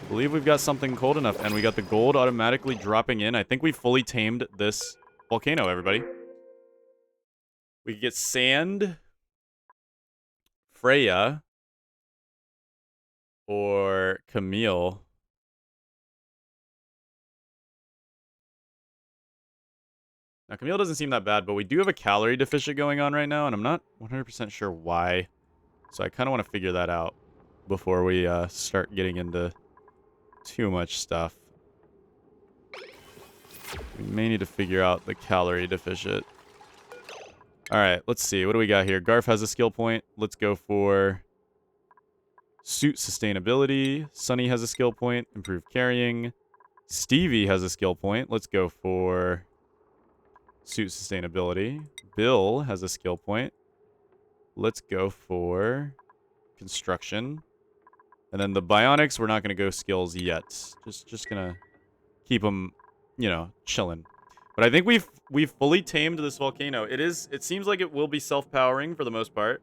[SPEAKER 1] I believe we've got something cold enough, and we got the gold automatically dropping in. I think we fully tamed this volcano, everybody. We could get sand, Freya, or Camille. Now, Camille doesn't seem that bad, but we do have a calorie deficit going on right now, and I'm not 100% sure why. So I kind of want to figure that out before we start getting into too much stuff. We may need to figure out the calorie deficit. Alright, let's see. What do we got here? Garf has a skill point. Let's go for suit sustainability. Sunny has a skill point. Improved carrying. Stevie has a skill point. Let's go for suit sustainability. Bill has a skill point. Let's go for construction. And then the bionics, we're not going to go skills yet. Just going to keep them, you know, chilling. But I think we've fully tamed this volcano. It seems like it will be self-powering for the most part.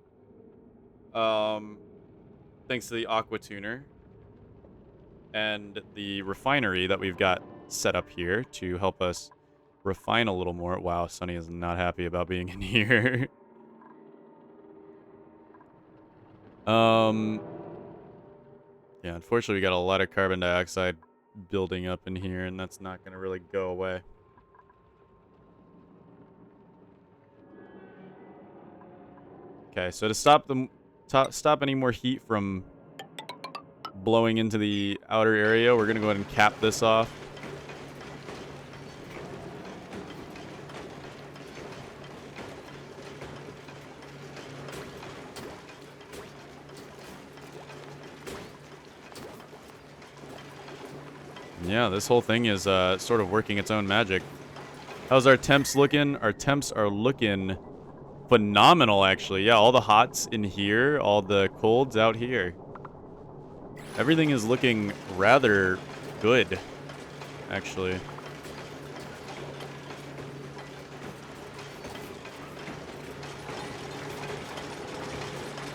[SPEAKER 1] Thanks to the aqua tuner and the refinery that we've got set up here to help us refine a little more. Wow, Sunny is not happy about being in here. Yeah, unfortunately, we got a lot of carbon dioxide building up in here, and that's not going to really go away. Okay, so to stop any more heat from blowing into the outer area, we're going to go ahead and cap this off. Yeah, this whole thing is sort of working its own magic. How's our temps looking? Our temps are looking phenomenal, actually. Yeah, all the hots in here, all the colds out here. Everything is looking rather good, actually.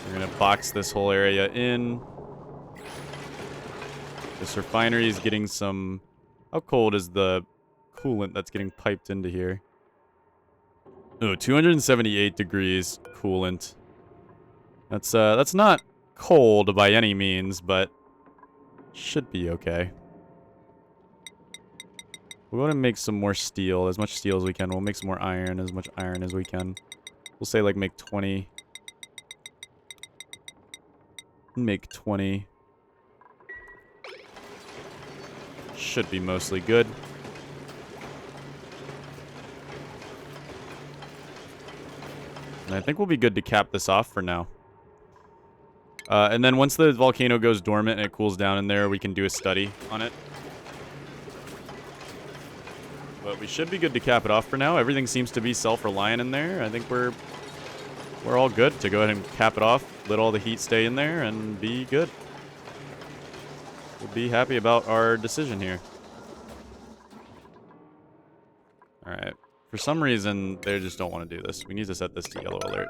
[SPEAKER 1] We're gonna box this whole area in. This refinery is getting some... How cold is the coolant that's getting piped into here? Oh, 278 degrees coolant. That's not cold by any means, but should be okay. We're going to make some more steel, as much steel as we can. We'll make some more iron, as much iron as we can. We'll say, like, make 20. Make 20. Should be mostly good. And I think we'll be good to cap this off for now. And then once the volcano goes dormant and it cools down in there, we can do a study on it. But we should be good to cap it off for now. Everything seems to be self-reliant in there. I think we're all good to go ahead and cap it off, let all the heat stay in there, and be good. We'll be happy about our decision here. Alright. For some reason, they just don't want to do this. We need to set this to yellow alert.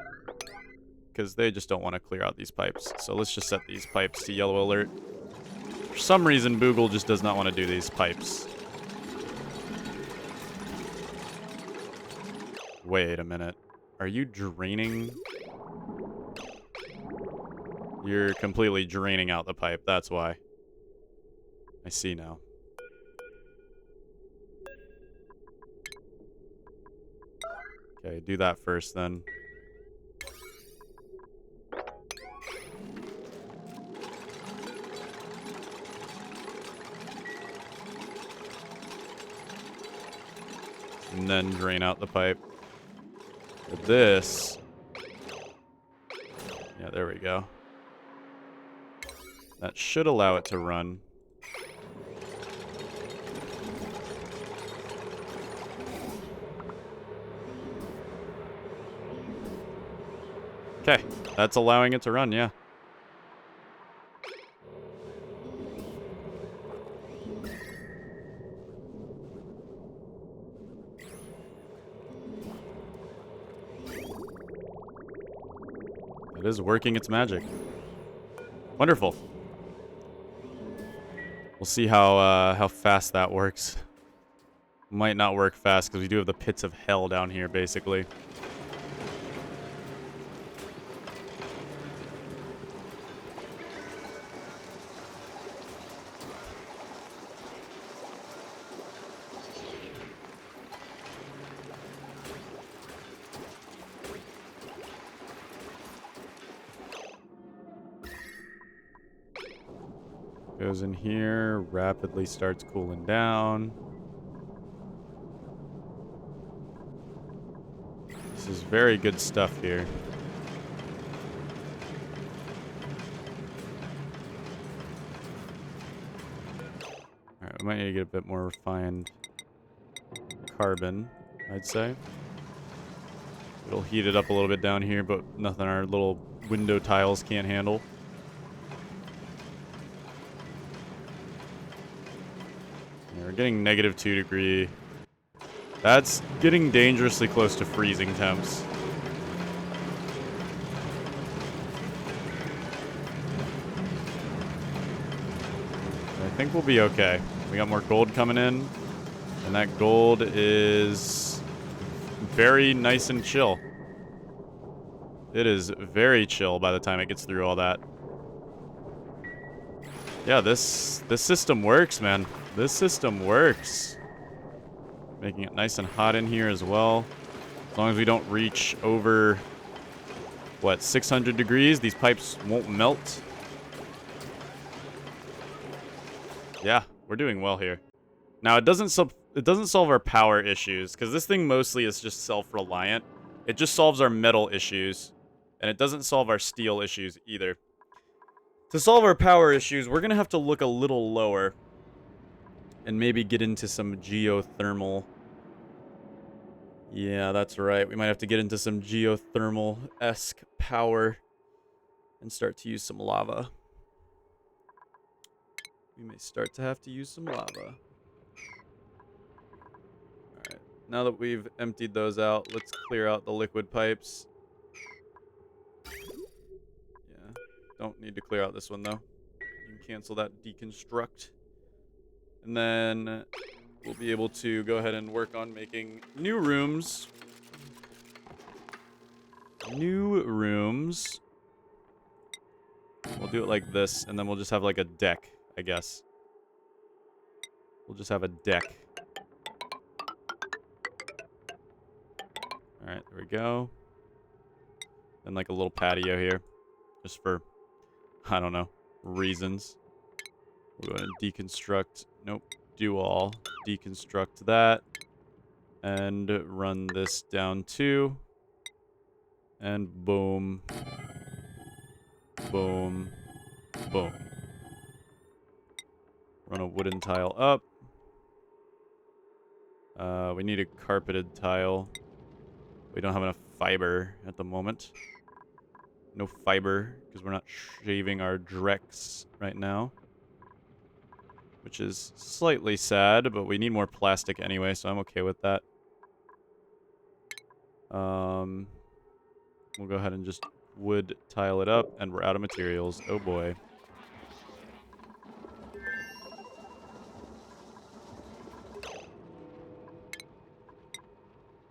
[SPEAKER 1] Because they just don't want to clear out these pipes. So let's just set these pipes to yellow alert. For some reason, Boogle just does not want to do these pipes. Wait a minute. Are you draining? You're completely draining out the pipe. That's why. I see now. Okay, do that first then. And then drain out the pipe. With this. Yeah, there we go. That should allow it to run. Okay, that's allowing it to run, yeah. It is working its magic. Wonderful. We'll see how fast that works. Might not work fast because we do have the pits of hell down here, basically. Goes in here, rapidly starts cooling down. This is very good stuff here. Alright, we might need to get a bit more refined carbon, I'd say. It'll heat it up a little bit down here, but nothing our little window tiles can't handle. We're getting -2 degree. That's getting dangerously close to freezing temps. I think we'll be okay. We got more gold coming in. And that gold is very nice and chill. It is very chill by the time it gets through all that. Yeah, this system works, man. This system works. Making it nice and hot in here as well. As long as we don't reach over, what, 600 degrees, these pipes won't melt. Yeah, we're doing well here. Now, it doesn't solve our power issues, because this thing mostly is just self-reliant. It just solves our metal issues, and it doesn't solve our steel issues either. To solve our power issues, we're going to have to look a little lower. And maybe get into some geothermal. Yeah, that's right. We might have to get into some geothermal-esque power. And start to use some lava. We may start to have to use some lava. Alright. Now that we've emptied those out, let's clear out the liquid pipes. Yeah. Don't need to clear out this one, though. You can cancel that deconstruct. And then we'll be able to go ahead and work on making new rooms. New rooms. We'll do it like this, and then we'll just have like a deck, I guess. We'll just have a deck. Alright, there we go. And like a little patio here. Just for, I don't know, reasons. We'll go ahead and deconstruct. Nope. Do all. Deconstruct that. And run this down too. And boom. Boom. Boom. Run a wooden tile up. We need a carpeted tile. We don't have enough fiber at the moment. No fiber, because we're not shaving our drex right now. Which is slightly sad, but we need more plastic anyway, so I'm okay with that. We'll go ahead and just wood tile it up, and we're out of materials. Oh boy.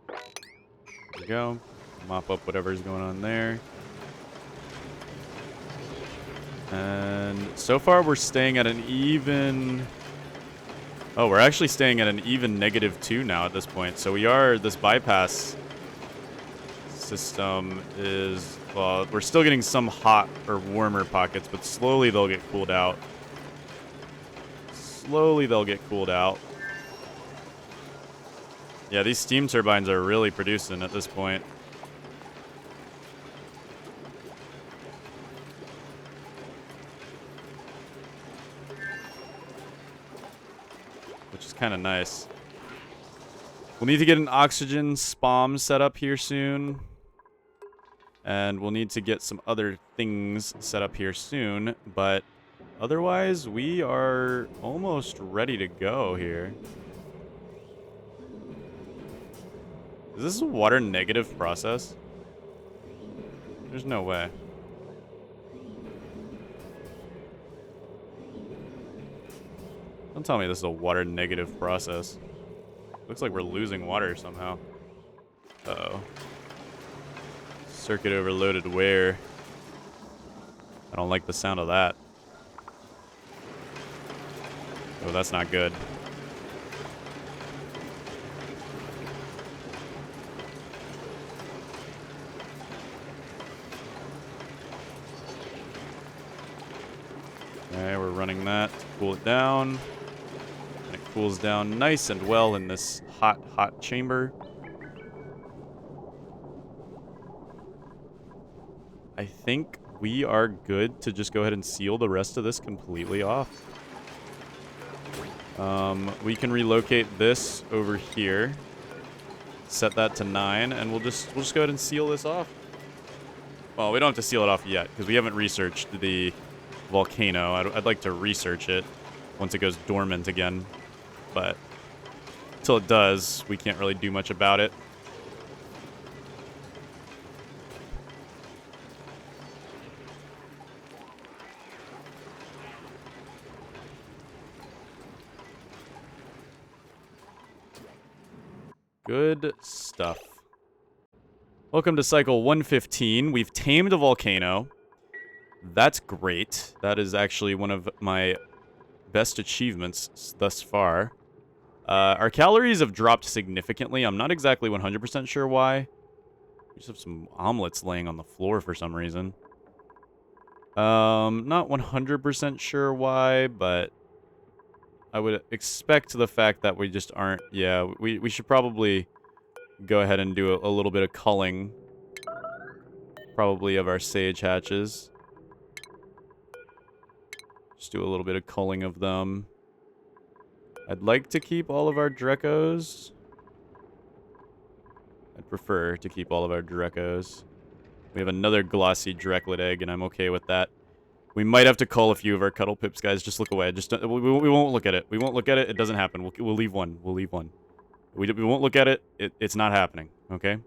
[SPEAKER 1] There we go. Mop up whatever's going on there. And so far we're staying at an even... Oh, we're actually staying at an even -2 now at this point. So we are... This bypass system is... Well, we're still getting some hot or warmer pockets, but slowly they'll get cooled out. Slowly they'll get cooled out. Yeah, these steam turbines are really producing at this point. Which is kind of nice. We'll need to get an oxygen spam set up here soon. And we'll need to get some other things set up here soon. But otherwise, we are almost ready to go here. Is this a water negative process? There's no way. Don't tell me this is a water negative process. Looks like we're losing water somehow. Uh-oh. Circuit overloaded where? I don't like the sound of that. Oh, that's not good. Okay, we're running that to cool it down. And it cools down nice and well in this hot, hot chamber. I think we are good to just go ahead and seal the rest of this completely off. We can relocate this over here. Set that to 9, and we'll just go ahead and seal this off. Well, we don't have to seal it off yet, because we haven't researched the volcano. I'd like to research it once it goes dormant again. But until it does, we can't really do much about it. Good stuff. Welcome to cycle 115. We've tamed a volcano. That's great. That is actually one of my best achievements thus far. Our calories have dropped significantly. I'm not exactly 100% sure why. We just have some omelets laying on the floor for some reason. Not 100% sure why, but I would expect the fact that we just aren't... Yeah, we should probably go ahead and do a little bit of culling. Probably of our sage hatches. Just do a little bit of culling of them. I'd like to keep all of our Drecos. I'd prefer to keep all of our Drecos. We have another glossy Dreklet egg, and I'm okay with that. We might have to cull a few of our Cuddle Pips, guys. Just look away. Just we won't look at it. We won't look at it. It doesn't happen. We'll leave one. We'll leave one. We won't look at it. It's not happening, okay?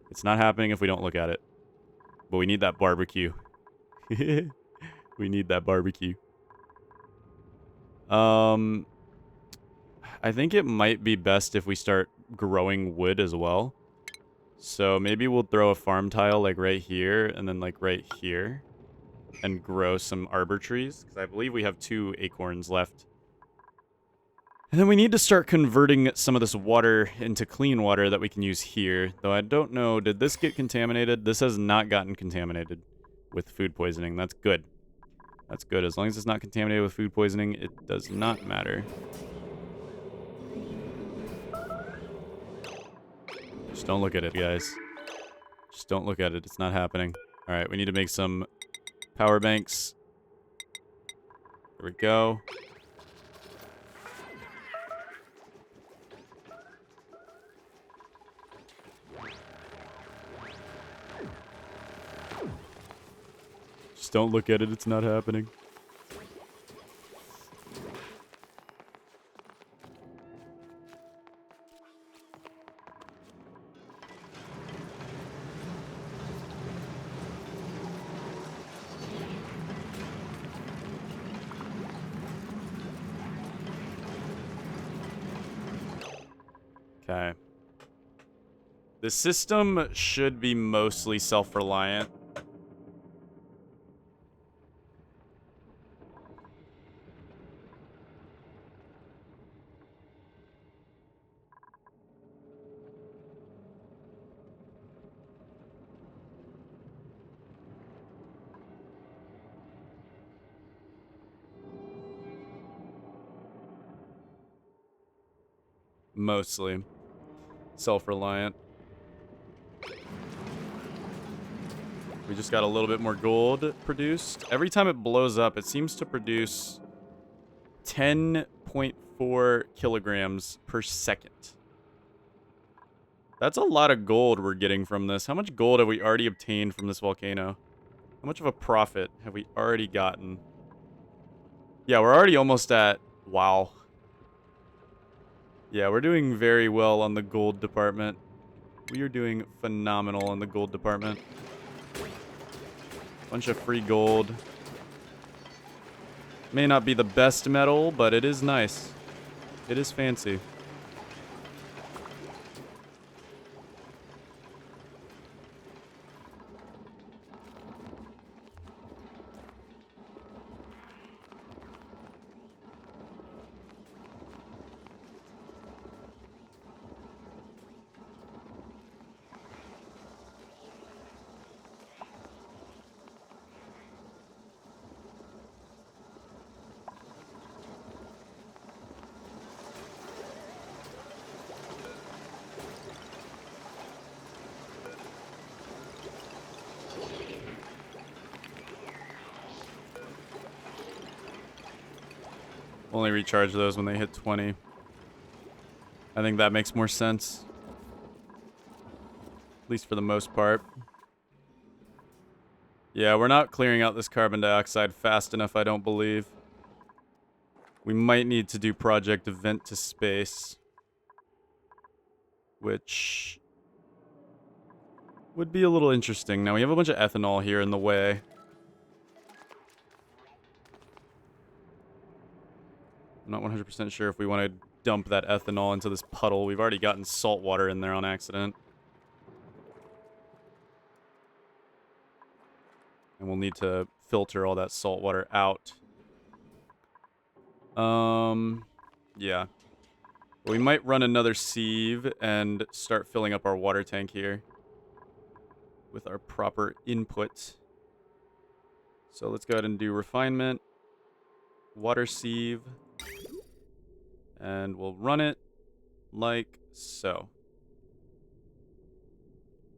[SPEAKER 1] It's not happening if we don't look at it. But we need that barbecue. We need that barbecue. I think it might be best if we start growing wood as well. So maybe we'll throw a farm tile like right here and then like right here. And grow some arbor trees, because I believe we have 2 acorns left. And then we need to start converting some of this water into clean water that we can use here. Though I don't know, did this get contaminated? This has not gotten contaminated with food poisoning. That's good. That's good. As long as it's not contaminated with food poisoning, it does not matter. Just don't look at it, guys. Just don't look at it. It's not happening. Alright, we need to make some Power banks. There we go. Just don't look at it, it's not happening. Okay. The system should be mostly self-reliant. Mostly self-reliant. We just got a little bit more gold produced. Every time it blows up, it seems to produce 10.4 kilograms per second. That's a lot of gold we're getting from this. How much gold have we already obtained from this volcano? How much of a profit have we already gotten? Yeah, we're already almost at... Wow. Yeah, we're doing very well on the gold department. We are doing phenomenal on the gold department. Bunch of free gold. May not be the best metal, but it is nice. It is fancy. Only recharge those when they hit 20. I think that makes more sense. At least for the most part. Yeah, we're not clearing out this carbon dioxide fast enough, I don't believe. We might need to do Project Vent to Space. Which would be a little interesting. Now, we have a bunch of ethanol here in the way. I'm not 100% sure if we want to dump that ethanol into this puddle. We've already gotten salt water in there on accident. And we'll need to filter all that salt water out. Yeah. But we might run another sieve and start filling up our water tank here with our proper input. So let's go ahead and do refinement, water sieve, and we'll run it like so.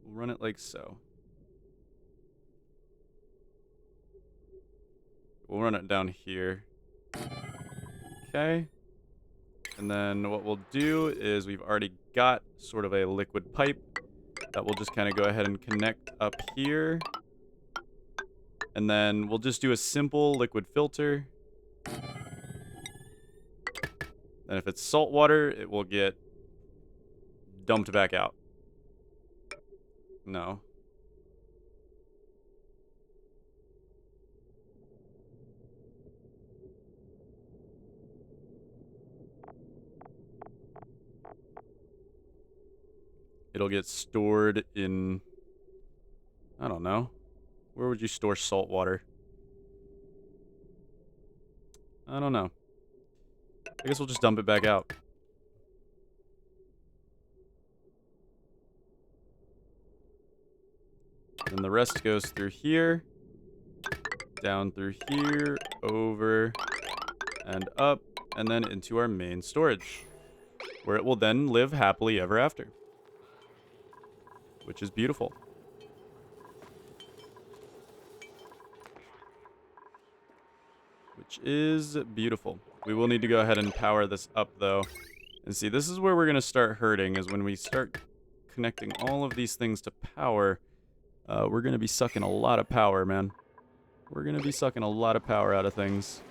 [SPEAKER 1] We'll run it like so. We'll run it down here. Okay. And then what we'll do is we've already got sort of a liquid pipe that we'll just kind of go ahead and connect up here. And then we'll just do a simple liquid filter. And if it's salt water, it will get dumped back out. No. It'll get stored in... I don't know. Where would you store salt water? I don't know. I guess we'll just dump it back out. And the rest goes through here, down through here, over, and up, and then into our main storage, where it will then live happily ever after. Which is beautiful. which is beautiful. We will need to go ahead and power this up, though. And see, this is where we're going to start hurting, is when we start connecting all of these things to power. We're going to be sucking a lot of power, man. We're going to be sucking a lot of power out of things.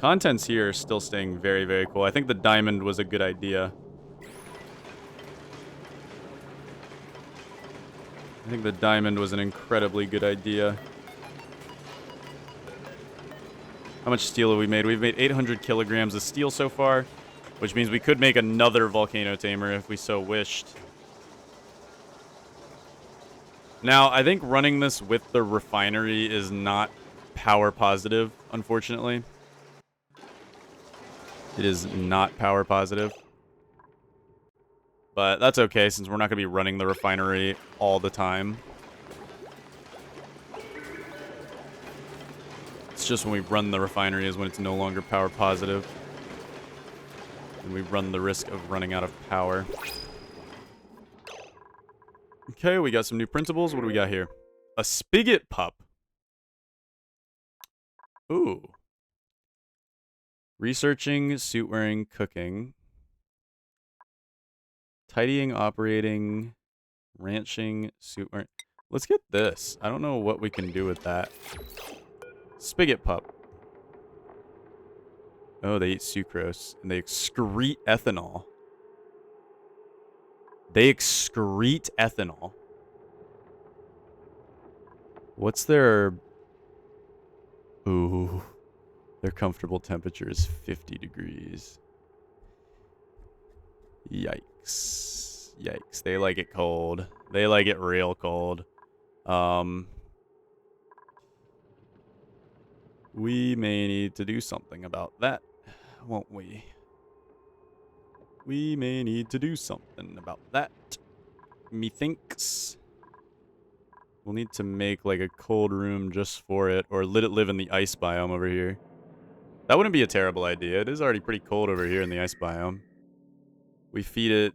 [SPEAKER 1] Contents here are still staying very, very cool. I think the diamond was a good idea. I think the diamond was an incredibly good idea. How much steel have we made? We've made 800 kilograms of steel so far, which means we could make another volcano tamer if we so wished. Now, I think running this with the refinery is not power positive, unfortunately. It is not power positive. But that's okay, since we're not going to be running the refinery all the time. It's just when we run the refinery is when it's no longer power positive. And we run the risk of running out of power. Okay, we got some new printables. What do we got here? A spigot pup. Ooh. Researching, suit wearing, cooking. Tidying, operating, ranching, suit wearing. Let's get this. I don't know what we can do with that. Spigot pup. Oh, they eat sucrose. And they excrete ethanol. They excrete ethanol. What's their... Ooh. Their comfortable temperature is 50 degrees. Yikes. Yikes. They like it cold. They like it real cold. We may need to do something about that, won't we? We may need to do something about that. Methinks. We'll need to make like a cold room just for it, or let it live in the ice biome over here. That wouldn't be a terrible idea. It is already pretty cold over here in the ice biome. We feed it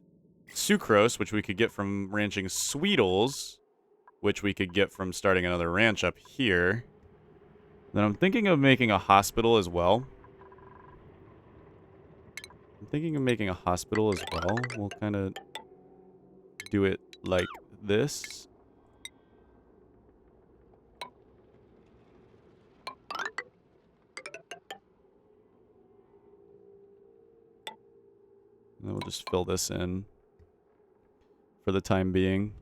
[SPEAKER 1] sucrose, which we could get from ranching Sweetles, which we could get from starting another ranch up here. Then I'm thinking of making a hospital as well. We'll kind of do it like this. And then we'll just fill this in for the time being.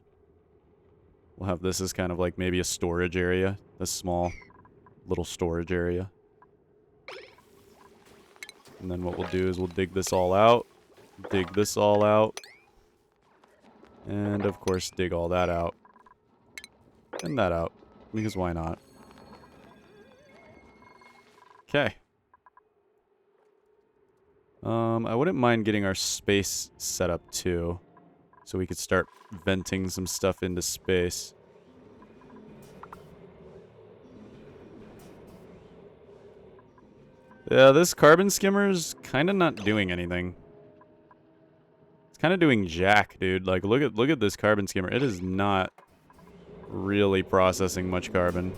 [SPEAKER 1] We'll have this as kind of like maybe a storage area. A small little storage area. And then what we'll do is we'll dig this all out. Dig this all out. And of course dig all that out. And that out. Because why not? Okay. I wouldn't mind getting our space set up too. So we could start venting some stuff into space. Yeah, this carbon skimmer's kind of not doing anything. It's kind of doing jack, dude. Like, look at this carbon skimmer. It is not really processing much carbon.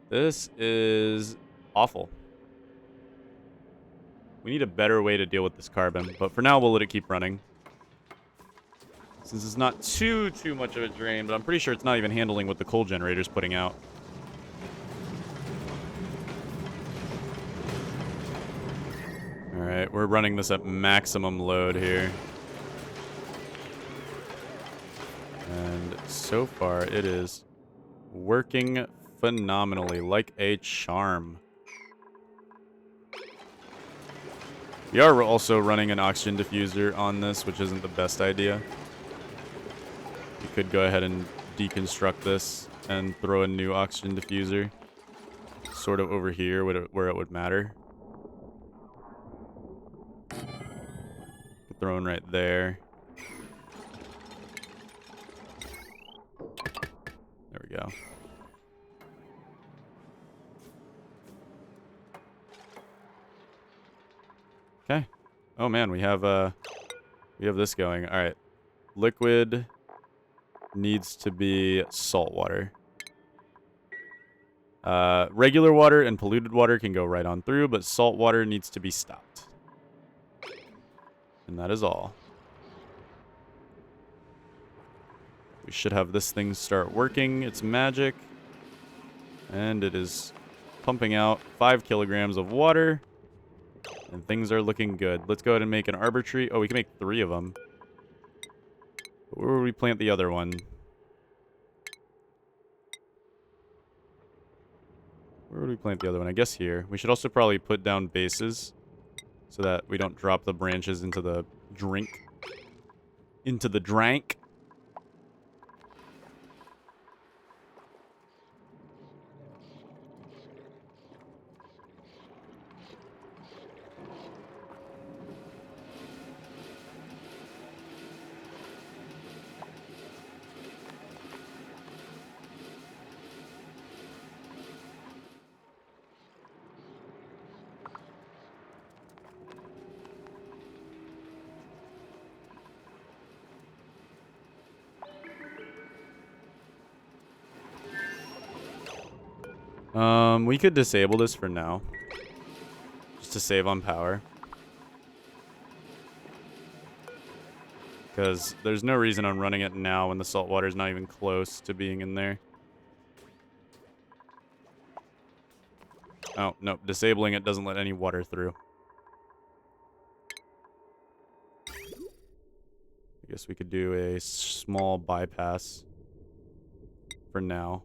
[SPEAKER 1] This is awful. We need a better way to deal with this carbon, but for now we'll let it keep running. Since it's not too much of a drain, but I'm pretty sure it's not even handling what the coal generator's putting out. Alright, we're running this at maximum load here. And so far it is working phenomenally, like a charm. We are also running an oxygen diffuser on this, which isn't the best idea. We could go ahead and deconstruct this and throw a new oxygen diffuser sort of over here where it would matter. Thrown right there. There we go. Oh man, we have this going. All right. Liquid needs to be salt water. Regular water and polluted water can go right on through, but salt water needs to be stopped. And that is all. We should have this thing start working its magic. And it is pumping out 5 kilograms of water. And things are looking good. Let's go ahead and make an arbor tree. Oh, we can make 3 of them. Where would we plant the other one? Where would we plant the other one? I guess here. We should also probably put down bases so that we don't drop the branches into the drink. Into the drank. We could disable this for now. Just to save on power. Because there's no reason on running it now when the salt water is not even close to being in there. Oh, no. Disabling it doesn't let any water through. I guess we could do a small bypass for now.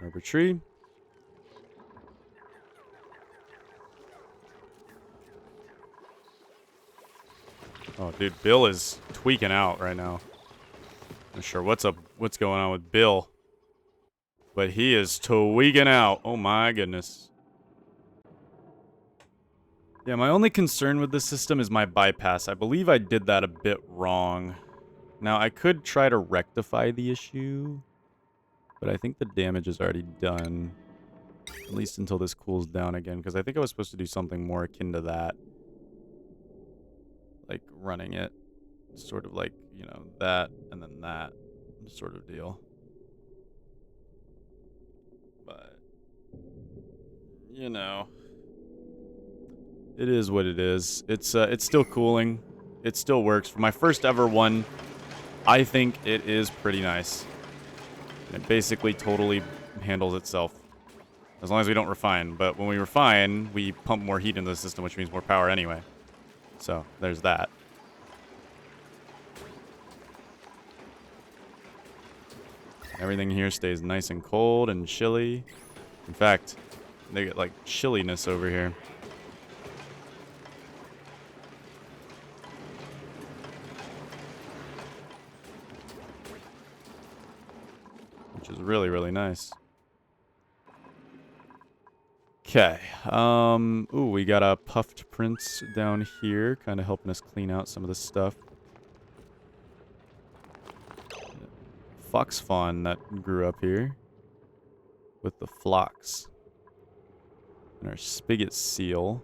[SPEAKER 1] Arbor tree. Oh, dude, Bill is tweaking out right now. Not sure what's going on with Bill. But he is tweaking out. Oh my goodness. Yeah, my only concern with this system is my bypass. I believe I did that a bit wrong. Now, I could try to rectify the issue, but I think the damage is already done. At least until this cools down again, because I think I was supposed to do something more akin to that. Like running it sort of like, you know, that and then that sort of deal. But, you know, it is what it is. It's still cooling. It still works. For my first ever one, I think it is pretty nice. It basically totally handles itself. As long as we don't refine. But when we refine, we pump more heat into the system, which means more power anyway. So, there's that. Everything here stays nice and cold and chilly. In fact, they get like chilliness over here. Which is really, really nice. Okay. Ooh, we got a puffed prince down here, kind of helping us clean out some of the stuff. Fox fawn that grew up here with the flocks. And our spigot seal.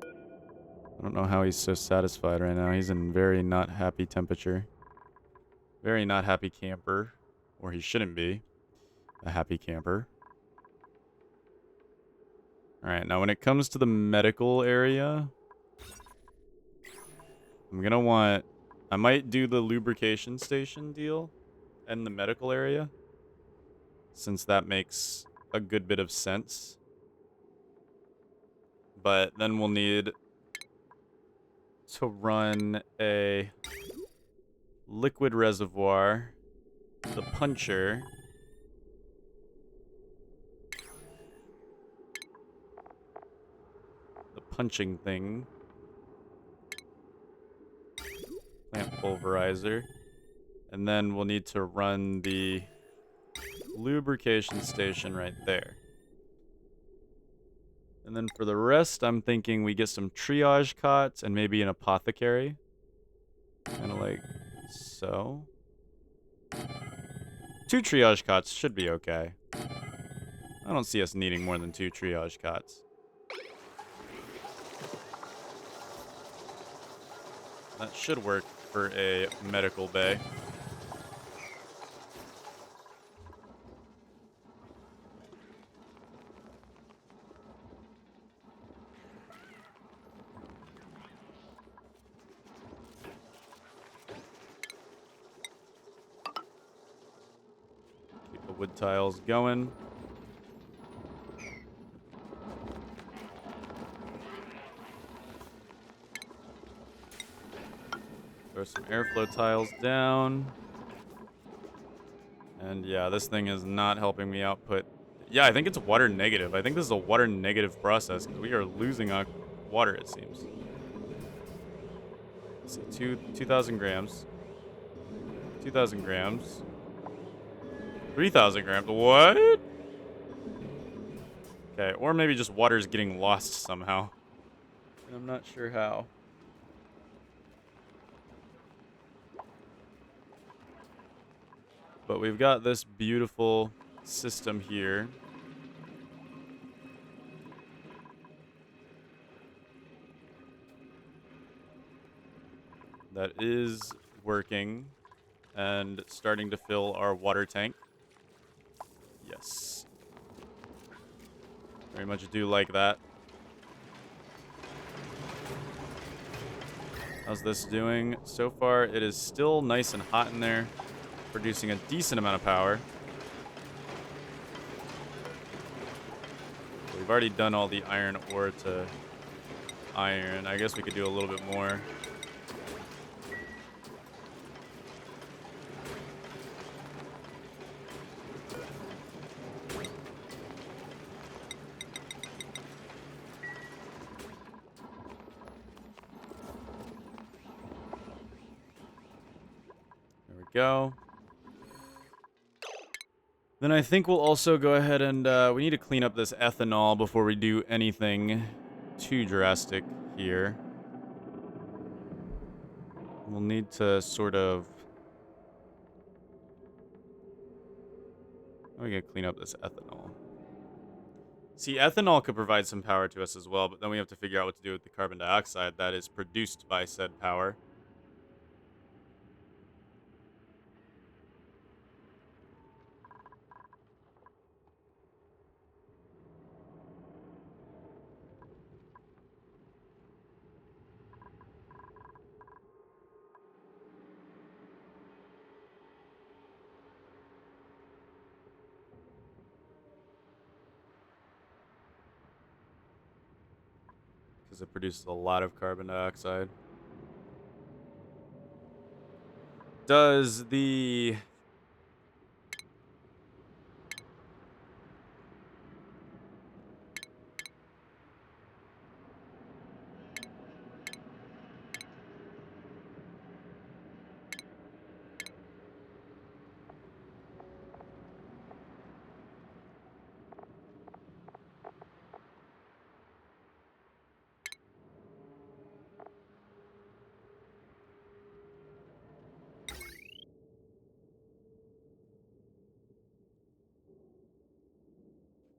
[SPEAKER 1] I don't know how he's so satisfied right now. He's in very not happy temperature. Very not happy camper. Or he shouldn't be a happy camper. Alright, now when it comes to the medical area, I'm gonna want... I might do the lubrication station deal and the medical area, since that makes a good bit of sense. But then we'll need to run a liquid reservoir, the puncher, the punching thing, plant pulverizer, and then we'll need to run the lubrication station right there. And then for the rest, I'm thinking we get some triage cots and maybe an apothecary. Kind of like so. 2 triage cots should be okay. I don't see us needing more than 2 triage cots. That should work for a medical bay. Keep the wood tiles going. Throw some airflow tiles down. And yeah, this thing is not helping me output. Yeah, I think it's water negative. I think this is a water negative process because we are losing water, it seems. Let's see, 2,000 grams. 2,000 grams. 3,000 grams. What? Okay, or maybe just water's getting lost somehow. And I'm not sure how. But we've got this beautiful system here. That is working and starting to fill our water tank. Yes. Very much do like that. How's this doing? So far, it is still nice and hot in there, producing a decent amount of power. We've already done all the iron ore to iron. I guess we could do a little bit more. There we go. Then I think we'll also go ahead and we need to clean up this ethanol before we do anything too drastic here. We'll need to sort of... we can clean up this ethanol. See, ethanol could provide some power to us as well, but then we have to figure out what to do with the carbon dioxide that is produced by said power. Because it produces a lot of carbon dioxide. Does the...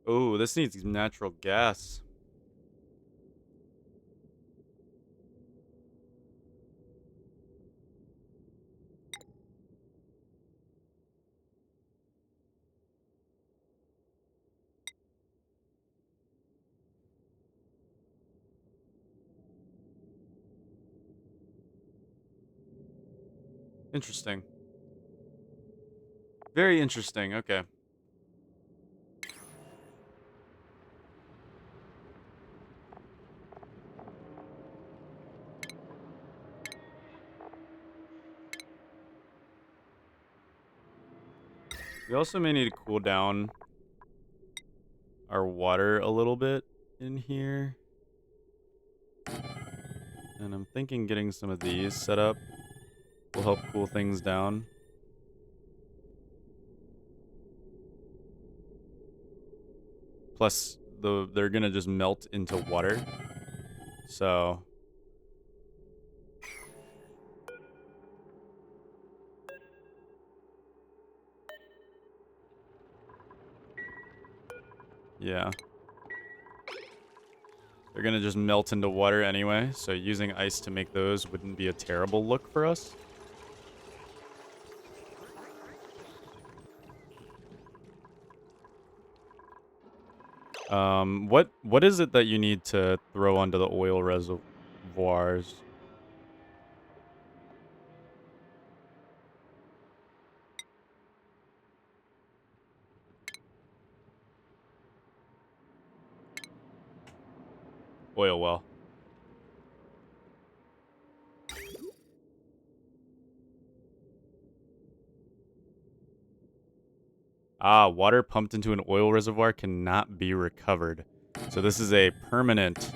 [SPEAKER 1] oh, this needs natural gas. Interesting. Very interesting, okay. We also may need to cool down our water a little bit in here. And I'm thinking getting some of these set up will help cool things down. Plus, they're gonna just melt into water. So yeah. They're gonna just melt into water anyway, so using ice to make those wouldn't be a terrible look for us. What is it that you need to throw onto the oil reservoirs? Oil well. Ah, water pumped into an oil reservoir cannot be recovered. So this is a permanent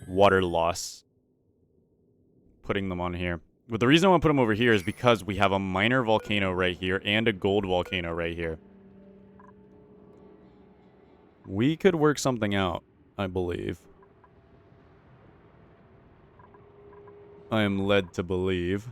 [SPEAKER 1] water loss. Putting them on here. But the reason I want to put them over here is because we have a minor volcano right here and a gold volcano right here. We could work something out, I believe. I am led to believe.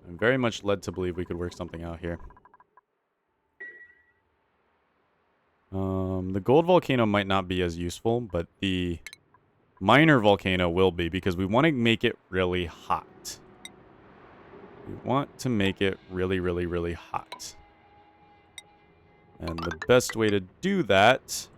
[SPEAKER 1] I'm very much led to believe we could work something out here. The gold volcano might not be as useful, but the minor volcano will be because we want to make it really hot. We want to make it really, really, really hot. And the best way to do that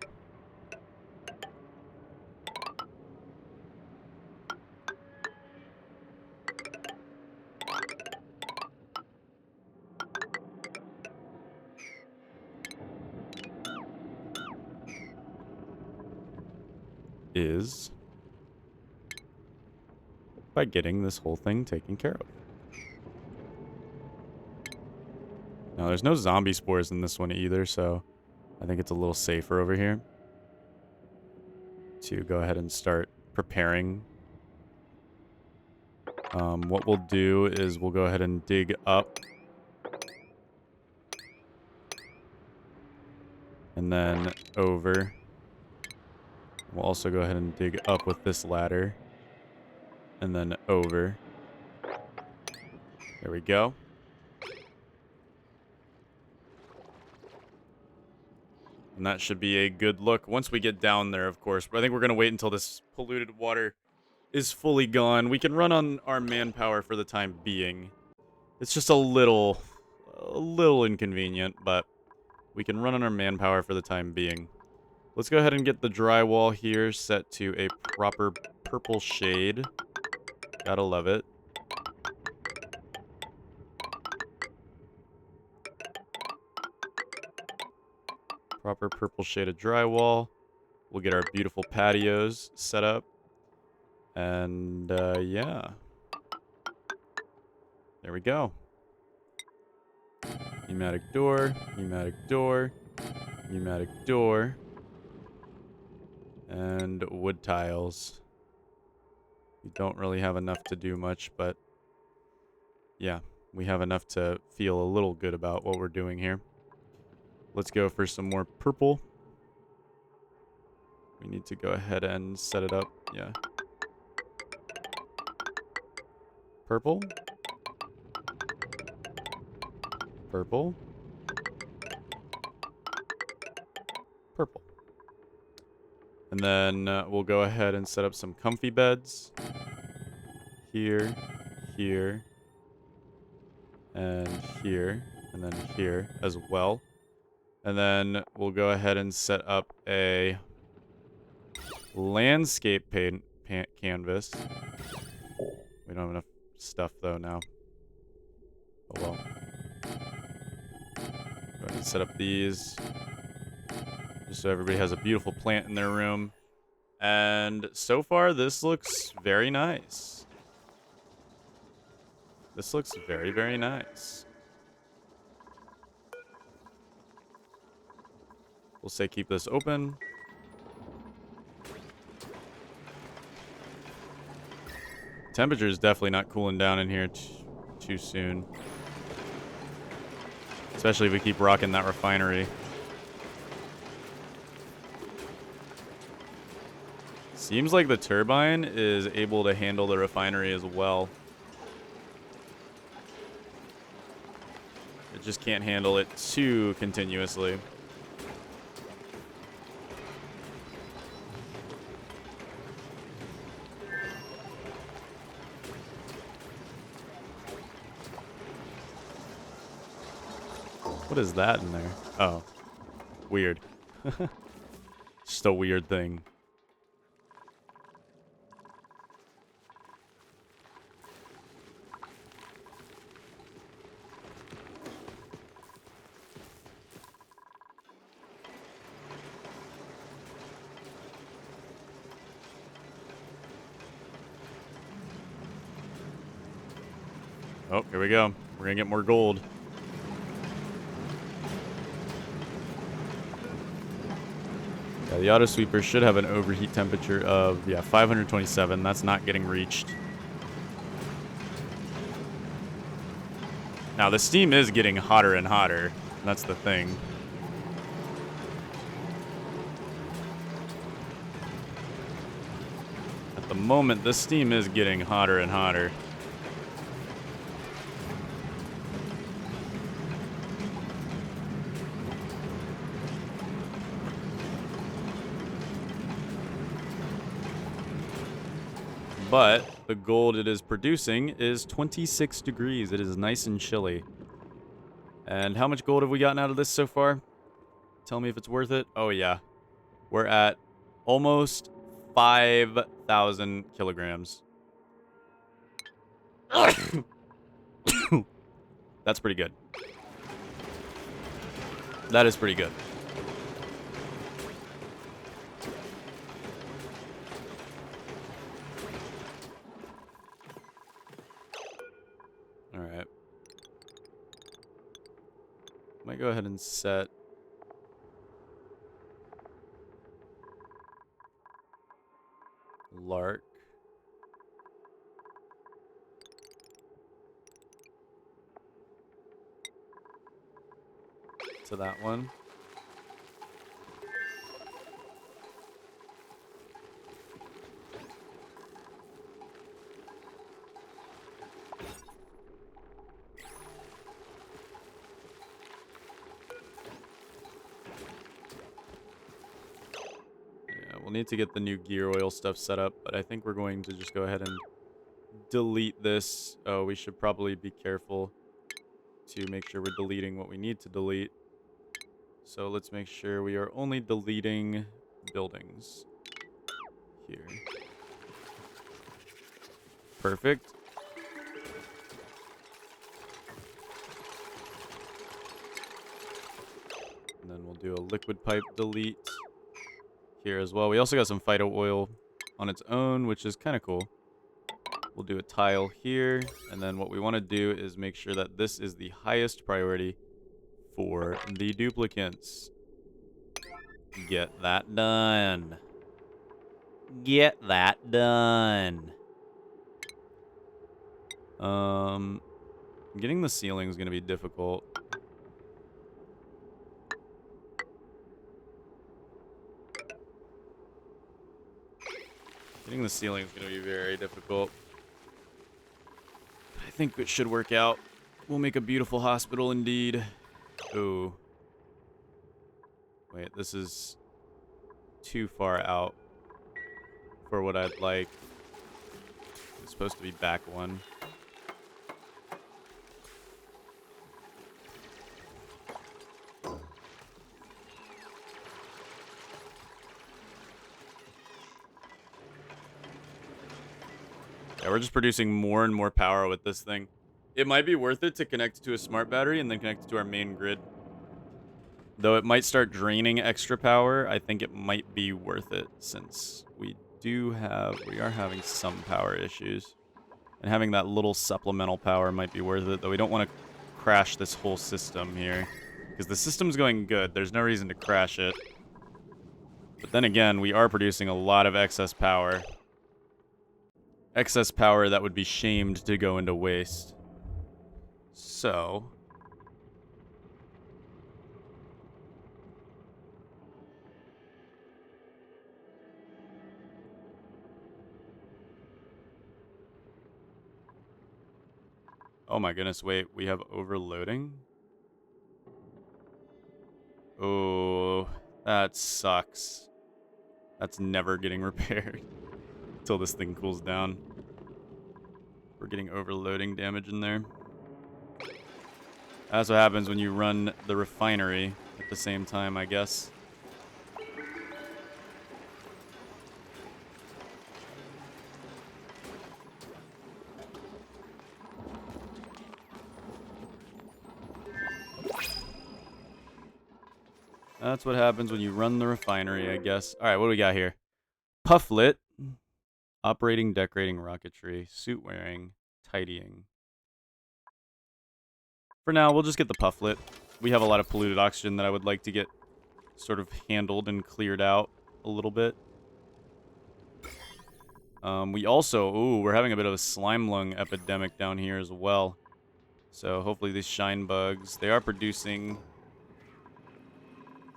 [SPEAKER 1] is by getting this whole thing taken care of. Now, there's no zombie spores in this one either, so I think it's a little safer over here to go ahead and start preparing. What we'll do is we'll go ahead and dig up. And then over. We'll also go ahead and dig up with this ladder. And then over. There we go. And that should be a good look once we get down there, of course. But I think we're going to wait until this polluted water is fully gone. We can run on our manpower for the time being. It's just a little inconvenient, but we can run on our manpower for the time being. Let's go ahead and get the drywall here set to a proper purple shade. Gotta love it. Proper purple shade of drywall. We'll get our beautiful patios set up. And, yeah. There we go. Pneumatic door, pneumatic door, pneumatic door. And wood tiles. We don't really have enough to do much, but yeah, we have enough to feel a little good about what we're doing here. Let's go for some more purple. We need to go ahead and set it up. Yeah. Purple. Purple. Purple. And then we'll go ahead and set up some comfy beds. Here, here, and here, and then here as well. And then we'll go ahead and set up a landscape canvas. We don't have enough stuff, though, now. Oh, well. Go ahead and set up these. Just so everybody has a beautiful plant in their room. And so far, this looks very nice. This looks very, very nice. We'll say keep this open. temperature is definitely not cooling down in here too soon. Especially if we keep rocking that refinery. Seems like the turbine is able to handle the refinery as well. It just can't handle it too continuously. What is that in there? Oh. Weird. Just a weird thing. Oh, here we go. We're gonna get more gold. Yeah, the auto sweeper should have an overheat temperature of 527. That's not getting reached. Now the steam is getting hotter and hotter. That's the thing. At the moment, the steam is getting hotter and hotter. But the gold it is producing is 26 degrees. It is nice and chilly. And how much gold have we gotten out of this so far? Tell me if it's worth it. Oh, yeah. We're at almost 5,000 kilograms. That's pretty good. That is pretty good. All right. Might go ahead and set Lark. To that one. We'll need to get the new gear oil stuff set up, but I think we're going to just go ahead and delete this. Oh, we should probably be careful to make sure we're deleting what we need to delete. So let's make sure we are only deleting buildings here. Perfect. And then we'll do a liquid pipe delete here as well. We also got some phyto oil on its own, which is kind of cool. We'll do a tile here, and then what we want to do is make sure that this is the highest priority for the duplicants. Get that done. Get that done. Getting the ceiling is going to be difficult. Getting the ceiling is going to be very difficult. I think it should work out. We'll make a beautiful hospital indeed. Ooh. Wait, this is too far out for what I'd like. It's supposed to be back one. Yeah, we're just producing more and more power with this thing. It might be worth it to connect to a smart battery and then connect it to our main grid. Though it might start draining extra power, I think it might be worth it since we are having some power issues. And having that little supplemental power might be worth it, though we don't want to crash this whole system here. Because the system's going good, there's no reason to crash it. But then again, we are producing a lot of excess power. excess power that would be shamed to go into waste. So... Oh my goodness, wait, we have overloading? Oh, that sucks. That's never getting repaired until this thing cools down. We're getting overloading damage in there. That's what happens when you run the refinery at the same time, I guess. That's what happens when you run the refinery, I guess. All right, what do we got here? Pufflet. Operating, decorating, rocketry, suit wearing, tidying. For now, we'll just get the pufflet. We have a lot of polluted oxygen that I would like to get sort of handled and cleared out a little bit. We also, we're having a bit of a slime lung epidemic down here as well. So hopefully these shine bugs, they are producing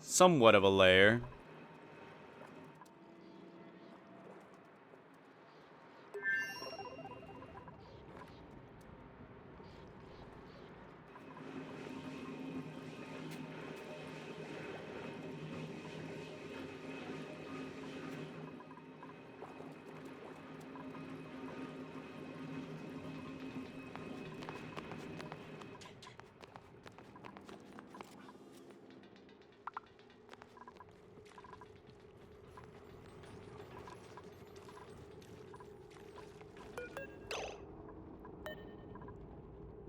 [SPEAKER 1] somewhat of a layer.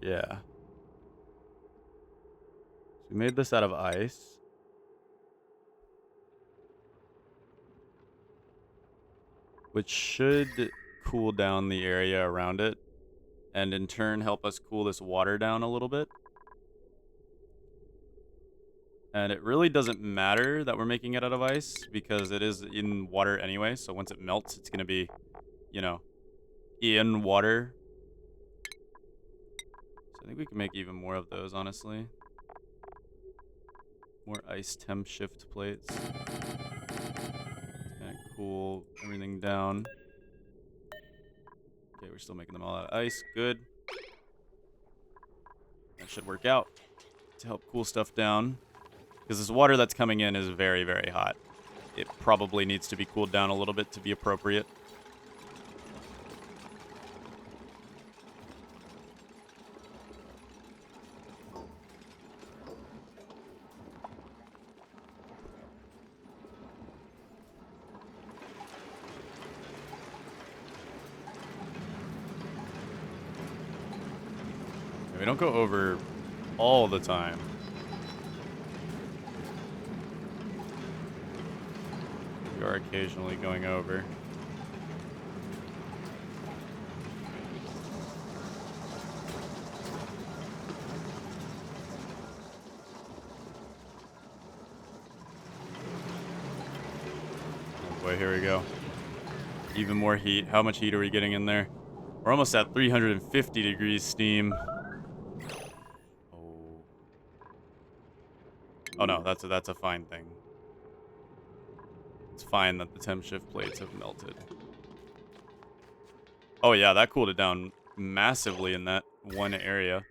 [SPEAKER 1] Yeah. So we made this out of ice. Which should cool down the area around it. And in turn help us cool this water down a little bit. And it really doesn't matter that we're making it out of ice because it is in water anyway. So once it melts, it's going to be, you know, in water. So I think we can make even more of those, honestly. More ice temp shift plates. Kind of cool everything down. Okay, we're still making them all out of ice. Good. That should work out to help cool stuff down. Because this water that's coming in is very, very hot. It probably needs to be cooled down a little bit to be appropriate. We don't go over all the time. We are occasionally going over. Oh boy, here we go. Even more heat. How much heat are we getting in there? We're almost at 350 degrees steam. Oh no, that's a fine thing. It's fine that the temp shift plates have melted. Oh yeah, that cooled it down massively in that one area.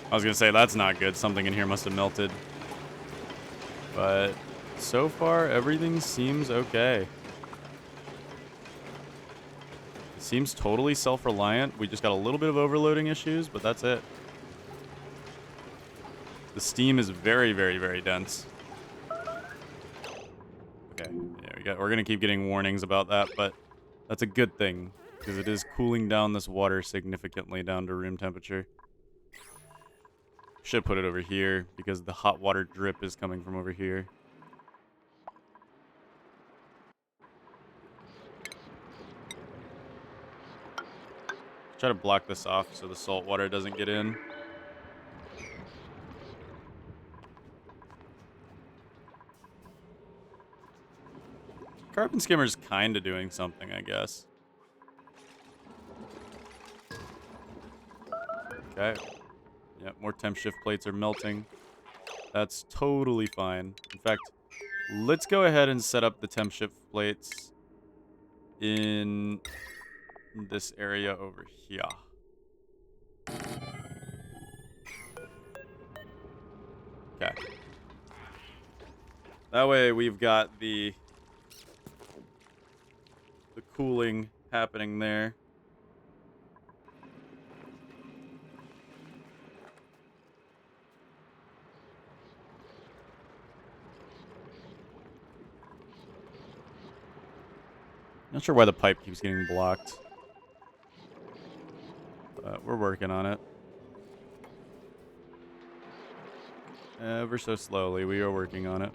[SPEAKER 1] I was gonna say, that's not good. Something in here must have melted. But so far, everything seems okay. It seems totally self-reliant. We just got a little bit of overloading issues, but that's it. The steam is very, very, very dense. Okay, yeah, we're gonna keep getting warnings about that, but that's a good thing, because it is cooling down this water significantly down to room temperature. Should put it over here because the hot water drip is coming from over here. Try to block this off so the salt water doesn't get in. Carbon skimmer's kind of doing something, I guess. Okay. Yeah, more temp shift plates are melting. That's totally fine. In fact, let's go ahead and set up the temp shift plates in this area over here. Okay. That way we've got the cooling happening there. Not sure why the pipe keeps getting blocked. But we're working on it. Ever so slowly, we are working on it.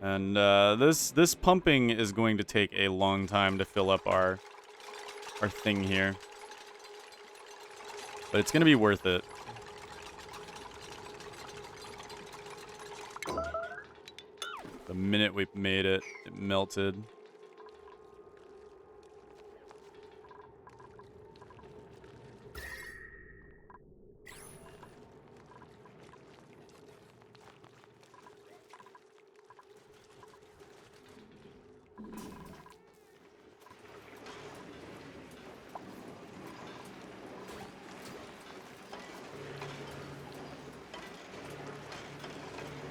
[SPEAKER 1] And this pumping is going to take a long time to fill up our thing here. But it's going to be worth it. The minute we made it, it melted.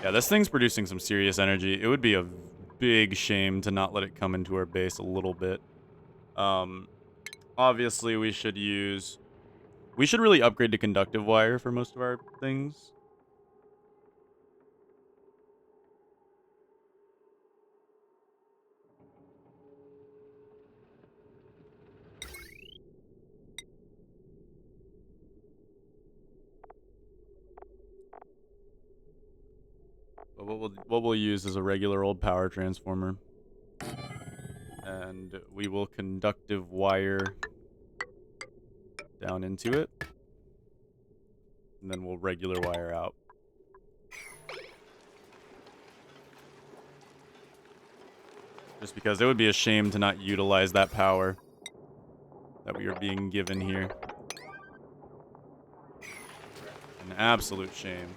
[SPEAKER 1] Yeah, this thing's producing some serious energy. It would be a big shame to not let it come into our base a little bit. Obviously, we should really upgrade to conductive wire for most of our things. But what we'll use is a regular old power transformer. And we will conductive wire down into it. And then we'll regular wire out. Just because it would be a shame to not utilize that power that we are being given here. An absolute shame.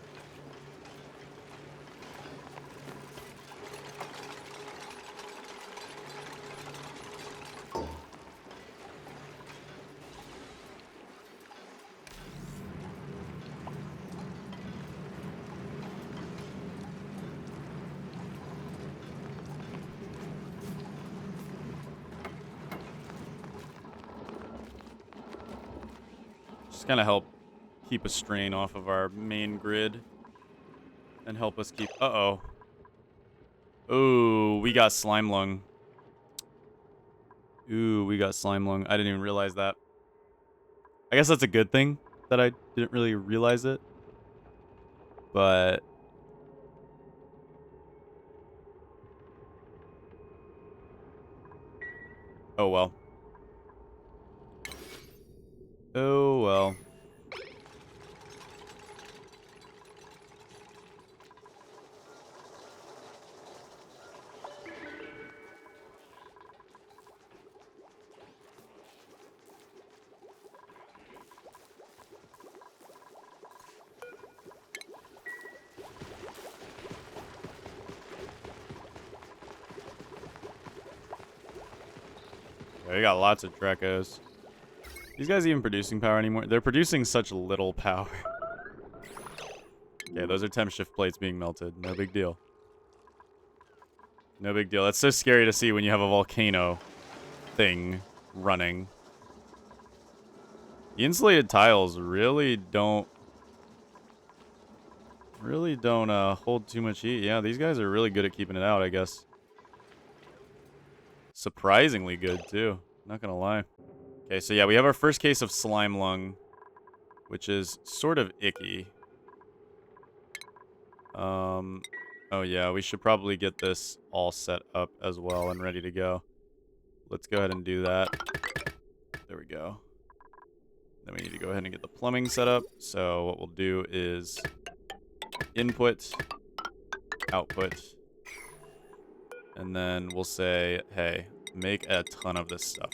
[SPEAKER 1] Just kind of help keep a strain off of our main grid and help us keep... Uh-oh. Ooh, we got slime lung. Ooh, we got slime lung. I didn't even realize that. I guess that's a good thing that I didn't really realize it. But... oh, well. Oh, well. Yeah, we got lots of Drekos. These guys even producing power anymore? They're producing such little power. Yeah, those are temp shift plates being melted. No big deal. No big deal. That's so scary to see when you have a volcano thing running. The insulated tiles really don't hold too much heat. Yeah, these guys are really good at keeping it out, I guess. Surprisingly good, too. Not gonna lie. Okay, so yeah, we have our first case of slime lung, which is sort of icky. Oh yeah, we should probably get this all set up as well and ready to go. Let's go ahead and do that. There we go. Then we need to go ahead and get the plumbing set up. So what we'll do is input, output, and then we'll say, hey, make a ton of this stuff.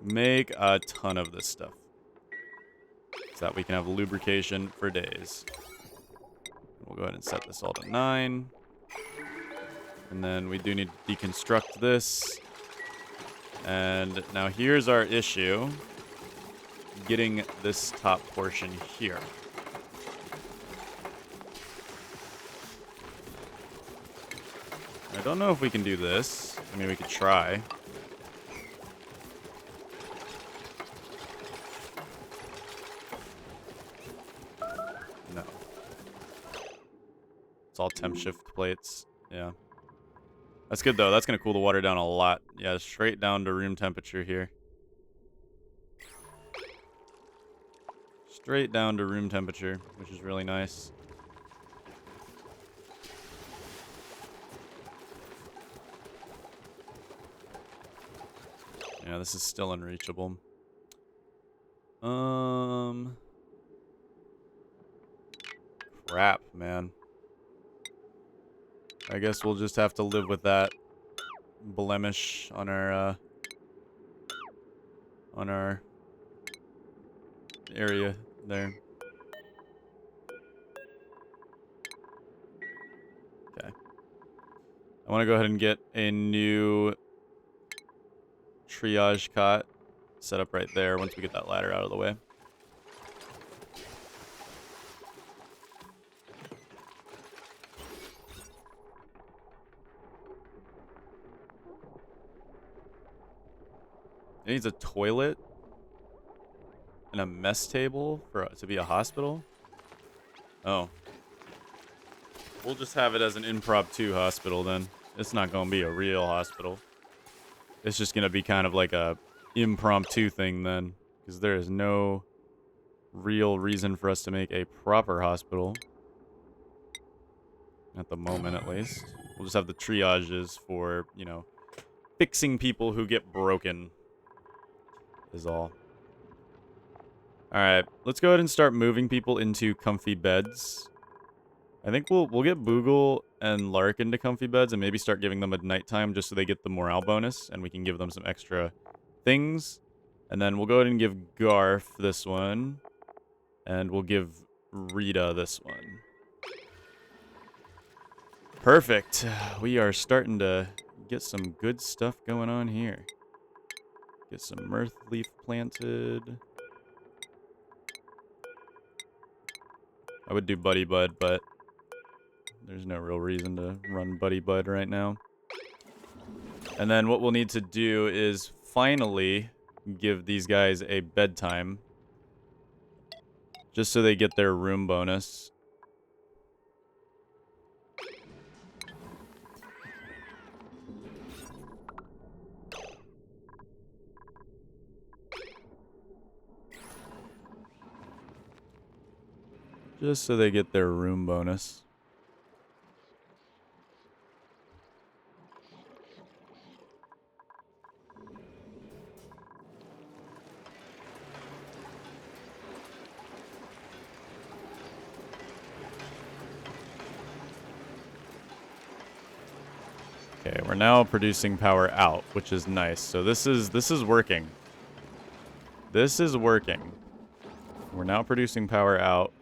[SPEAKER 1] Make a ton of this stuff. So that we can have lubrication for days. We'll go ahead and set this all to 9. And then we do need to deconstruct this. And now here's our issue. Getting this top portion here. I don't know if we can do this. I mean, we could try. No. It's all temp shift plates. Yeah. That's good, though. That's going to cool the water down a lot. Yeah, straight down to room temperature here. Straight down to room temperature, which is really nice. Yeah, this is still unreachable. Crap, man. I guess we'll just have to live with that blemish on our area there. Okay. I want to go ahead and get a new triage cot set up right there once we get that ladder out of the way. It needs a toilet and a mess table for to be a hospital. Oh. We'll just have it as an impromptu hospital then. It's not going to be a real hospital. It's just going to be kind of like a impromptu thing then. Because there is no real reason for us to make a proper hospital. At the moment, at least. We'll just have the triages for, you know, fixing people who get broken. Is all. Alright, let's go ahead and start moving people into comfy beds. I think we'll get Boogle and Lark into comfy beds and maybe start giving them at nighttime just so they get the morale bonus and we can give them some extra things. And then we'll go ahead and give Garf this one. And we'll give Rita this one. Perfect. We are starting to get some good stuff going on here. Get some mirth leaf planted. I would do Buddy Bud, but there's no real reason to run Buddy Bud right now. And then what we'll need to do is finally give these guys a bedtime. Just so they get their room bonus. Just so they get their room bonus. Okay, we're now producing power out, which is nice. So this is working. This is working. We're now producing power out.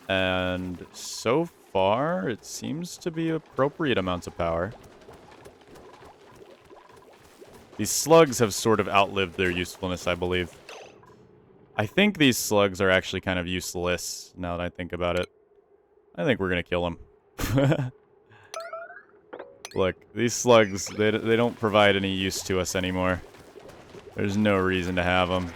[SPEAKER 1] And so far, it seems to be appropriate amounts of power. These slugs have sort of outlived their usefulness, I believe. I think these slugs are actually kind of useless, now that I think about it. I think we're going to kill them. Look, these slugs, they don't provide any use to us anymore. There's no reason to have them.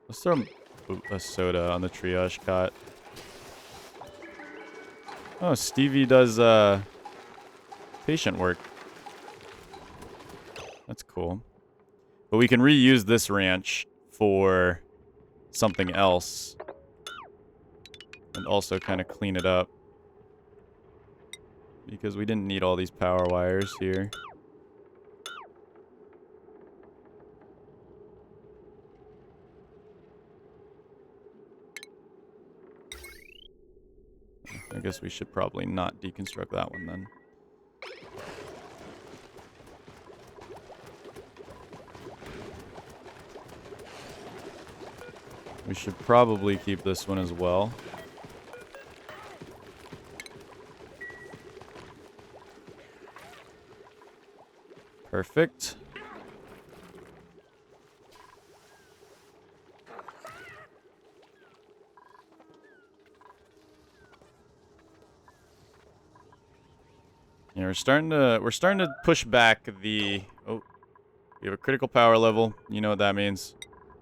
[SPEAKER 1] Let's throw a soda on the triage cot. Oh, Stevie does patient work. That's cool. But we can reuse this ranch for something else. And also kind of clean it up. Because we didn't need all these power wires here. I guess we should probably not deconstruct that one then. We should probably keep this one as well. Perfect. Yeah, we're starting to push back the we have a critical power level. You know what that means.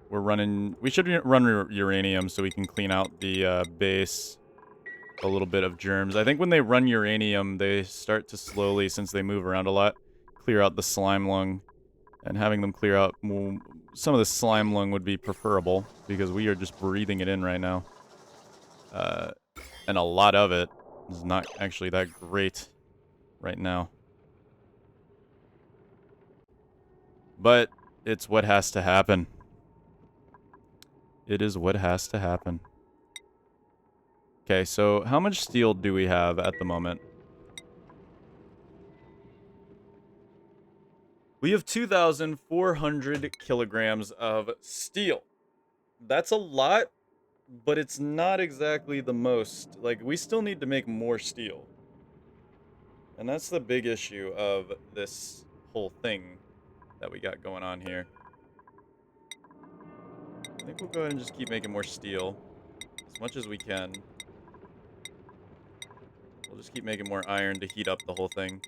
[SPEAKER 1] We should run uranium so we can clean out the base. A little bit of germs. I think when they run uranium, they start to slowly, since they move around a lot, clear out the slime lung. And having them clear out some of the slime lung would be preferable, because we are just breathing it in right now. And a lot of it is not actually that great right now. But it's what has to happen. It is what has to happen. Okay, so how much steel do we have at the moment? We have 2,400 kilograms of steel. That's a lot, but it's not exactly the most. Like, we still need to make more steel. And that's the big issue of this whole thing that we got going on here. I think we'll go ahead and just keep making more steel as much as we can. We'll just keep making more iron to heat up the whole thing,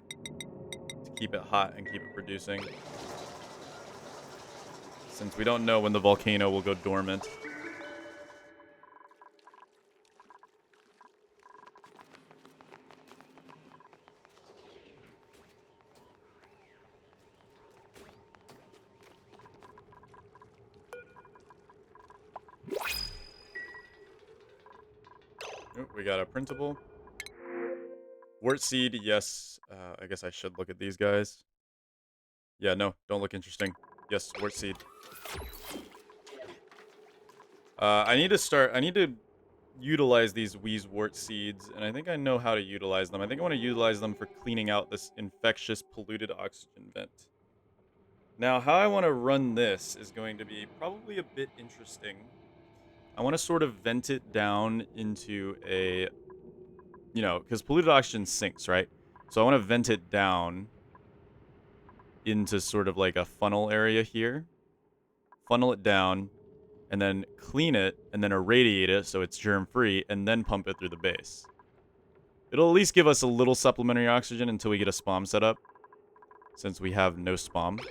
[SPEAKER 1] to keep it hot and keep it producing. Since we don't know when the volcano will go dormant. Oh, we got a printable. Wort seed, yes. I guess I should look at these guys. Yeah, no, don't look interesting. Yes, wort seed. I need to utilize these Wheezewort seeds, and I think I know how to utilize them. I think I want to utilize them for cleaning out this infectious polluted oxygen vent. Now, how I want to run this is going to be probably a bit interesting. I want to sort of vent it down into a, because polluted oxygen sinks, right? So I want to vent it down into sort of like a funnel area here. Funnel it down, and then clean it, and then irradiate it so it's germ-free, and then pump it through the base. It'll at least give us a little supplementary oxygen until we get a spam set up, since we have no spam.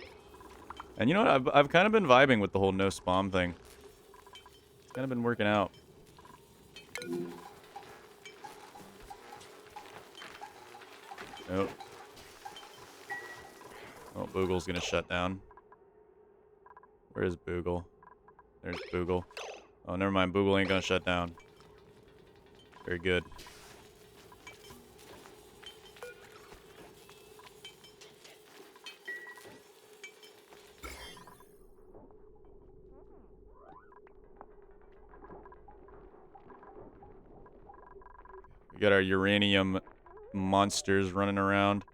[SPEAKER 1] And you know what? I've kind of been vibing with the whole no spam thing. It's kind of been working out. Nope. Oh, Boogle's gonna shut down. Where is Boogle? There's Boogle. Oh, never mind. Boogle ain't gonna shut down. Very good. We got our uranium monsters running around,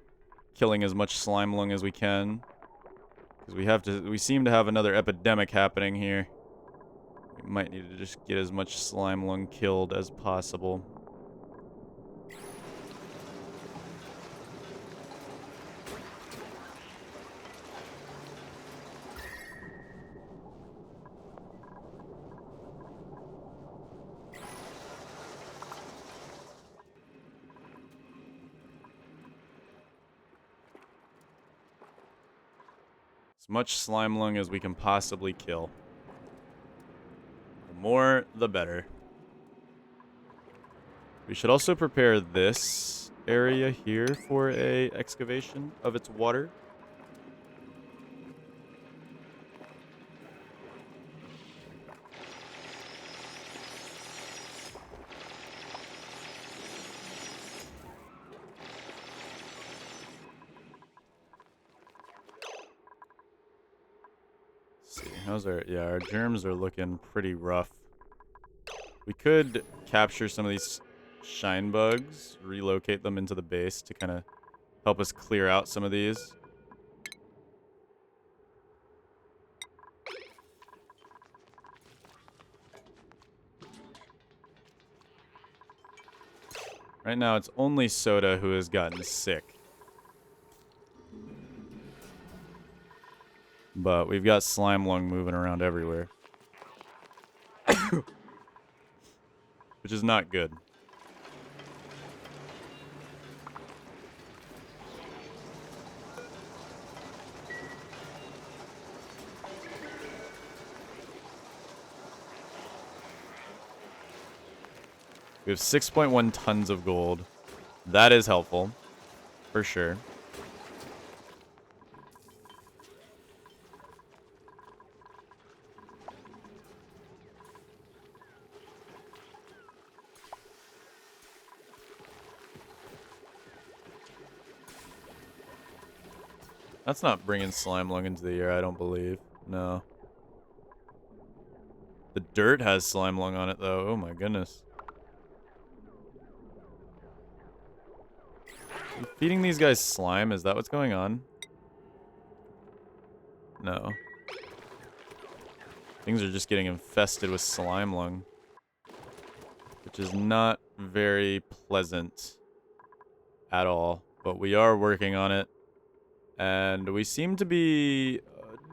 [SPEAKER 1] killing as much slime lung as we can. Because we seem to have another epidemic happening here. We might need to just get as much slime lung killed as possible. As much slime lung as we can possibly kill. more, the better. We should also prepare this area here for a excavation of its water. Let's see, how's our, yeah, our germs are looking pretty rough. We could capture some of these shine bugs, relocate them into the base to kind of help us clear out some of these. Right now, it's only Soda who has gotten sick. But we've got slime lung moving around everywhere. Which is not good. We have 6.1 tons of gold. That is helpful. For sure. That's not bringing slime lung into the air, I don't believe. No. The dirt has slime lung on it, though. Oh my goodness. Are you feeding these guys slime? Is that what's going on? No. Things are just getting infested with slime lung. Which is not very pleasant at all. But we are working on it. And we seem to be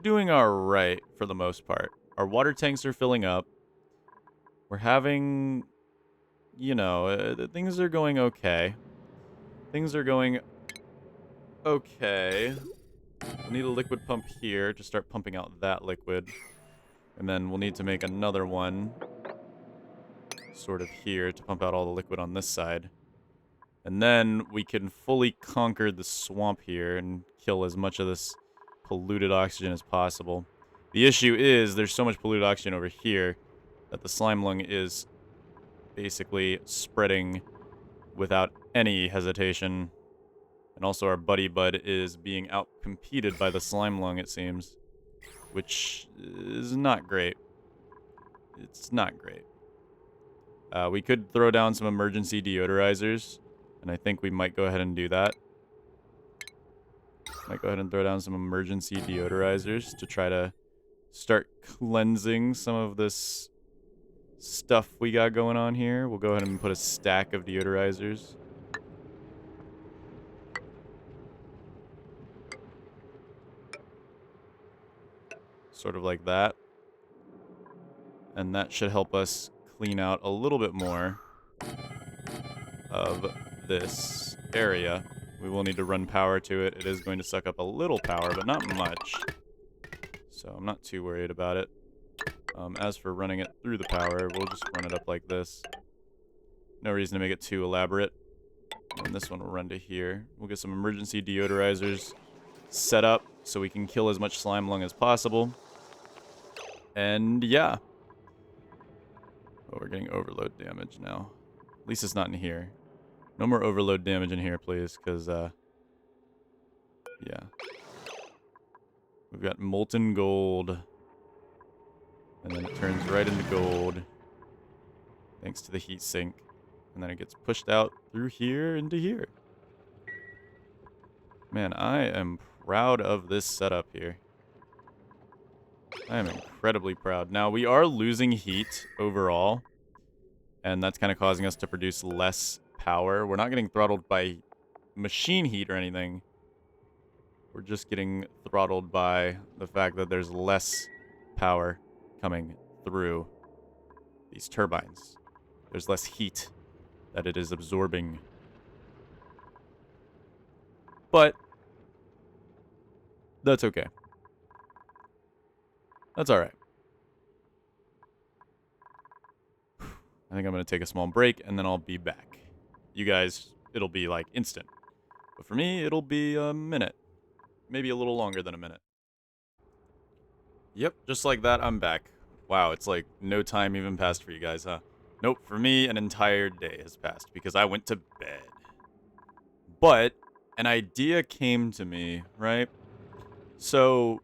[SPEAKER 1] doing alright for the most part. Our water tanks are filling up. We're having, you know, things are going okay. Things are going okay. We'll need a liquid pump here to start pumping out that liquid. And then we'll need to make another one sort of here to pump out all the liquid on this side. And then we can fully conquer the swamp here and kill as much of this polluted oxygen as possible. The issue is there's so much polluted oxygen over here that the slime lung is basically spreading without any hesitation. And also our buddy bud is being outcompeted by the slime lung, it seems. Which is not great. It's not great. We could throw down some emergency deodorizers. And I think we might go ahead and do that. Might go ahead and throw down some emergency deodorizers to try to start cleansing some of this stuff we got going on here. We'll go ahead and put a stack of deodorizers. Sort of like that. And that should help us clean out a little bit more of this area. We will need to run power to it. It is going to suck up a little power, but not much. So I'm not too worried about it. As for running it through the power, we'll just run it up like this. No reason to make it too elaborate. And this one will run to here. We'll get some emergency deodorizers set up so we can kill as much slime lung as possible. And yeah. Oh, we're getting overload damage now. At least it's not in here. No more overload damage in here, please, because, yeah. We've got molten gold. And then it turns right into gold. Thanks to the heat sink. And then it gets pushed out through here into here. Man, I am proud of this setup here. I am incredibly proud. Now, we are losing heat overall. And that's kind of causing us to produce less power. We're not getting throttled by machine heat or anything. We're just getting throttled by the fact that there's less power coming through these turbines. There's less heat that it is absorbing. But that's okay. That's all right. I think I'm going to take a small break, and then I'll be back. You guys, it'll be like instant. But for me, it'll be a minute. Maybe a little longer than a minute. Yep, just like that, I'm back. Wow, it's like no time even passed for you guys, huh? Nope, for me, an entire day has passed because I went to bed. But an idea came to me, right? So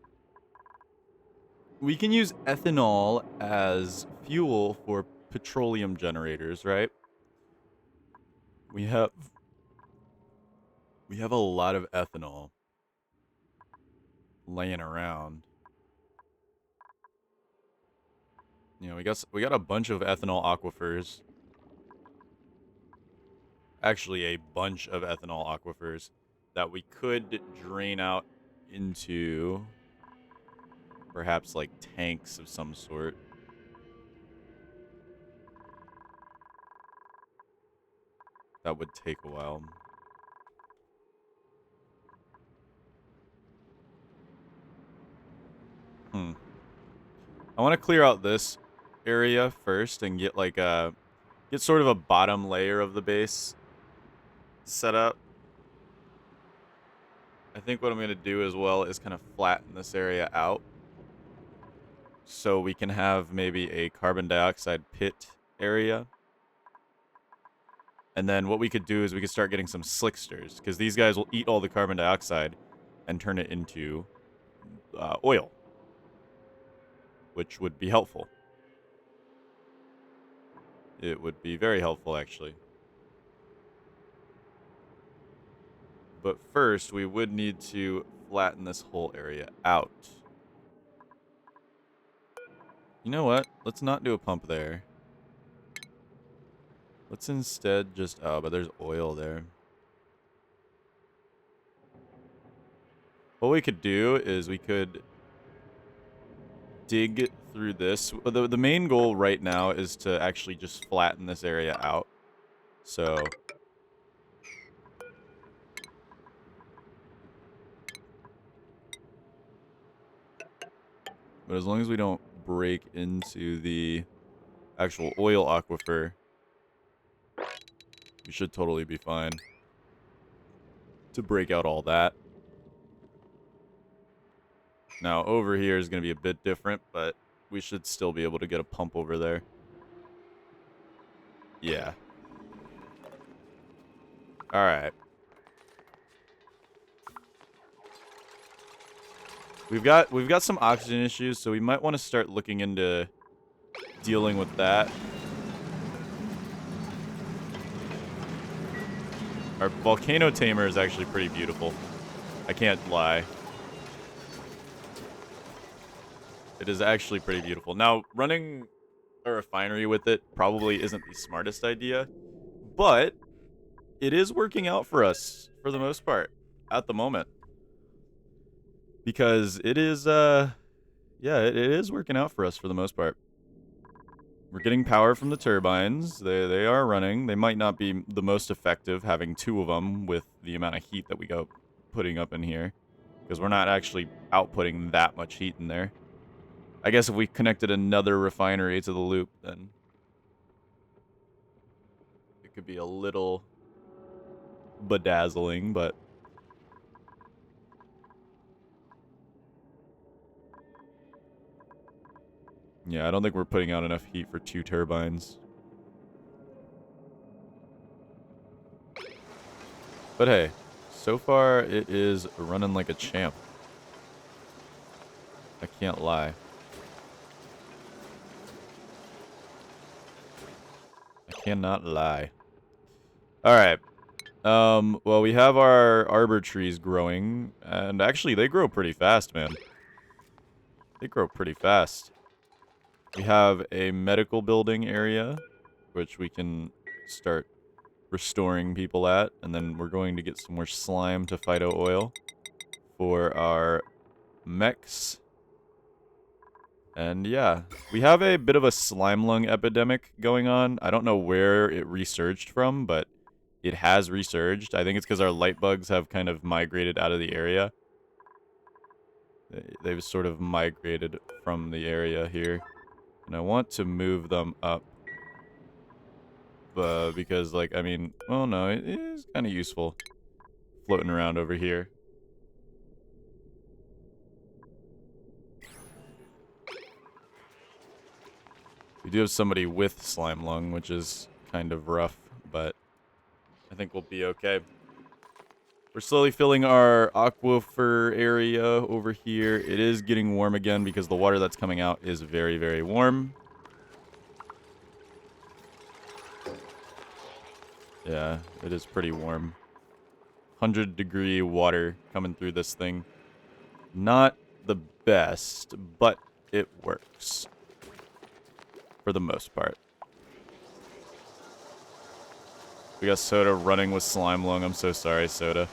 [SPEAKER 1] we can use ethanol as fuel for petroleum generators, right? We have a lot of ethanol laying around. You know, we got a bunch of ethanol aquifers. Actually, a bunch of ethanol aquifers that we could drain out into perhaps like tanks of some sort. That would take a while. I want to clear out this area first and get like get sort of a bottom layer of the base set up. I think what I'm going to do as well is kind of flatten this area out so we can have maybe a carbon dioxide pit area. And then what we could do is we could start getting some slicksters, because these guys will eat all the carbon dioxide and turn it into oil, which would be helpful. It would be very helpful, actually. But first, we would need to flatten this whole area out. You know what? Let's not do a pump there. Let's instead just... Oh, but there's oil there. What we could do is we could dig through this. The main goal right now is to actually just flatten this area out. So... But as long as we don't break into the actual oil aquifer, we should totally be fine to break out all that. Now, over here is going to be a bit different, but we should still be able to get a pump over there. Yeah. All right. We've got some oxygen issues, so we might want to start looking into dealing with that. Our volcano tamer is actually pretty beautiful. I can't lie. It is actually pretty beautiful. Now, running a refinery with it probably isn't the smartest idea, but it is working out for us for the most part at the moment. Because it is, yeah, it is working out for us for the most part. We're getting power from the turbines. They are running. They might not be the most effective having two of them with the amount of heat that we go putting up in here. Because we're not actually outputting that much heat in there. I guess if we connected another refinery to the loop, then it could be a little bedazzling, but... Yeah, I don't think we're putting out enough heat for 2 turbines. But hey, so far it is running like a champ. I can't lie. I cannot lie. Alright. Well, we have our arbor trees growing, and actually they grow pretty fast, man. They grow pretty fast. We have a medical building area, which we can start restoring people at, and then we're going to get some more slime to phyto oil for our mechs. And yeah, we have a bit of a slime lung epidemic going on. I don't know where it resurged from, but it has resurged. I think it's because our light bugs have kind of migrated out of the area. They've sort of migrated from the area here. And I want to move them up because, like, I mean, well, no, it is kind of useful floating around over here. We do have somebody with slime lung, which is kind of rough, but I think we'll be okay. We're slowly filling our aquifer area over here. It is getting warm again because the water that's coming out is very, very warm. Yeah, it is pretty warm. 100-degree water coming through this thing. Not the best, but it works. For the most part. We got Soda running with slime lung. I'm so sorry, Soda.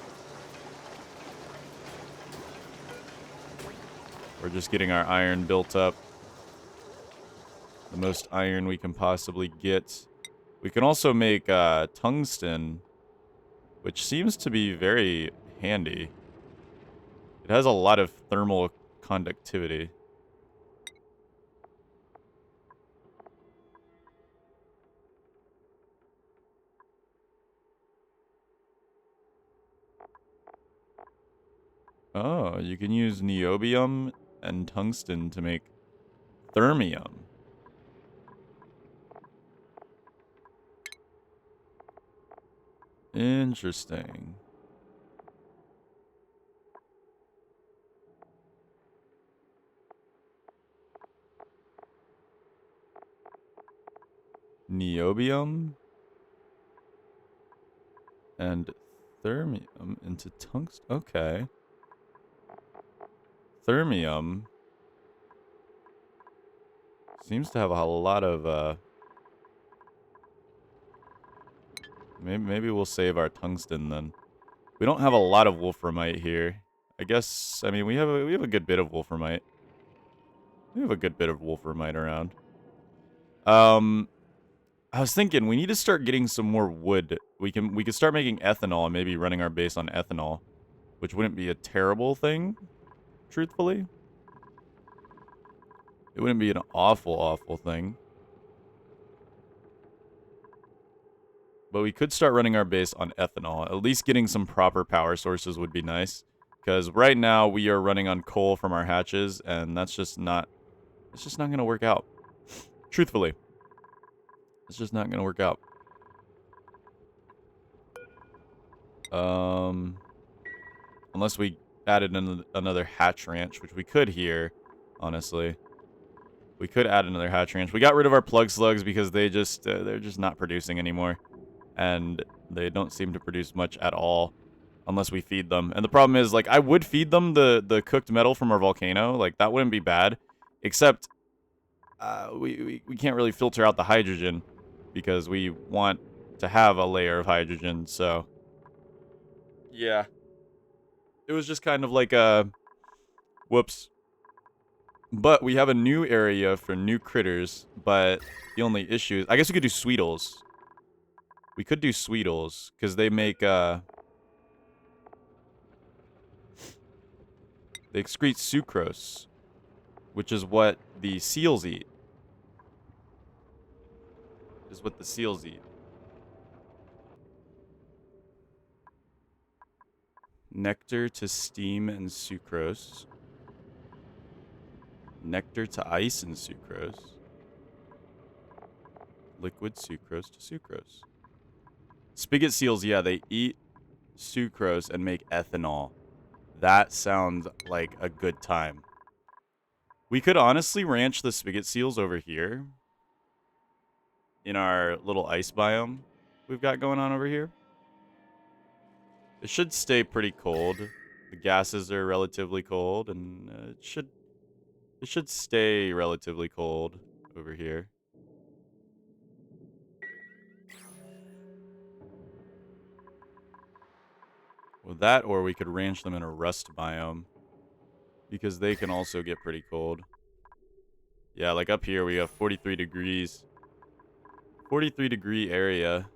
[SPEAKER 1] We're just getting our iron built up. The most iron we can possibly get. We can also make tungsten, which seems to be very handy. It has a lot of thermal conductivity. Oh, you can use niobium and tungsten to make thermium. Interesting. Niobium and thermium into tungsten. Okay. Thermium seems to have a lot of, maybe we'll save our tungsten then. We don't have a lot of wolframite here. I guess, I mean, we have a good bit of wolframite. We have a good bit of wolframite around. I was thinking we need to start getting some more wood. We could start making ethanol and maybe running our base on ethanol, which wouldn't be a terrible thing, truthfully. It wouldn't be an awful thing. But we could start running our base on ethanol. At least getting some proper power sources would be nice. Because right now we are running on coal from our hatches, and that's just not... It's just not going to work out. Truthfully. It's just not going to work out. Unless we added another hatch ranch, which we could here, honestly. We could add another hatch ranch. We got rid of our plug slugs because they're just not producing anymore. And they don't seem to produce much at all unless we feed them. And the problem is, like, I would feed them the cooked metal from our volcano. Like, that wouldn't be bad. Except, we can't really filter out the hydrogen because we want to have a layer of hydrogen, so... Yeah. It was just kind of like a... Whoops. But we have a new area for new critters, but the only issue is... I guess we could do Sweetles. We could do Sweetles, because they make, They excrete sucrose, which is what the seals eat. Is what the seals eat. Nectar to steam and sucrose. Nectar to ice and sucrose. Liquid sucrose to sucrose. Spigot seals, yeah, they eat sucrose and make ethanol. That sounds like a good time. We could honestly ranch the spigot seals over here. In our little ice biome we've got going on over here. It should stay pretty cold. The gases are relatively cold, and it should stay relatively cold over here. Well, that, or we could ranch them in a rust biome, because they can also get pretty cold. Yeah, like up here we have 43 degrees. 43 degree area.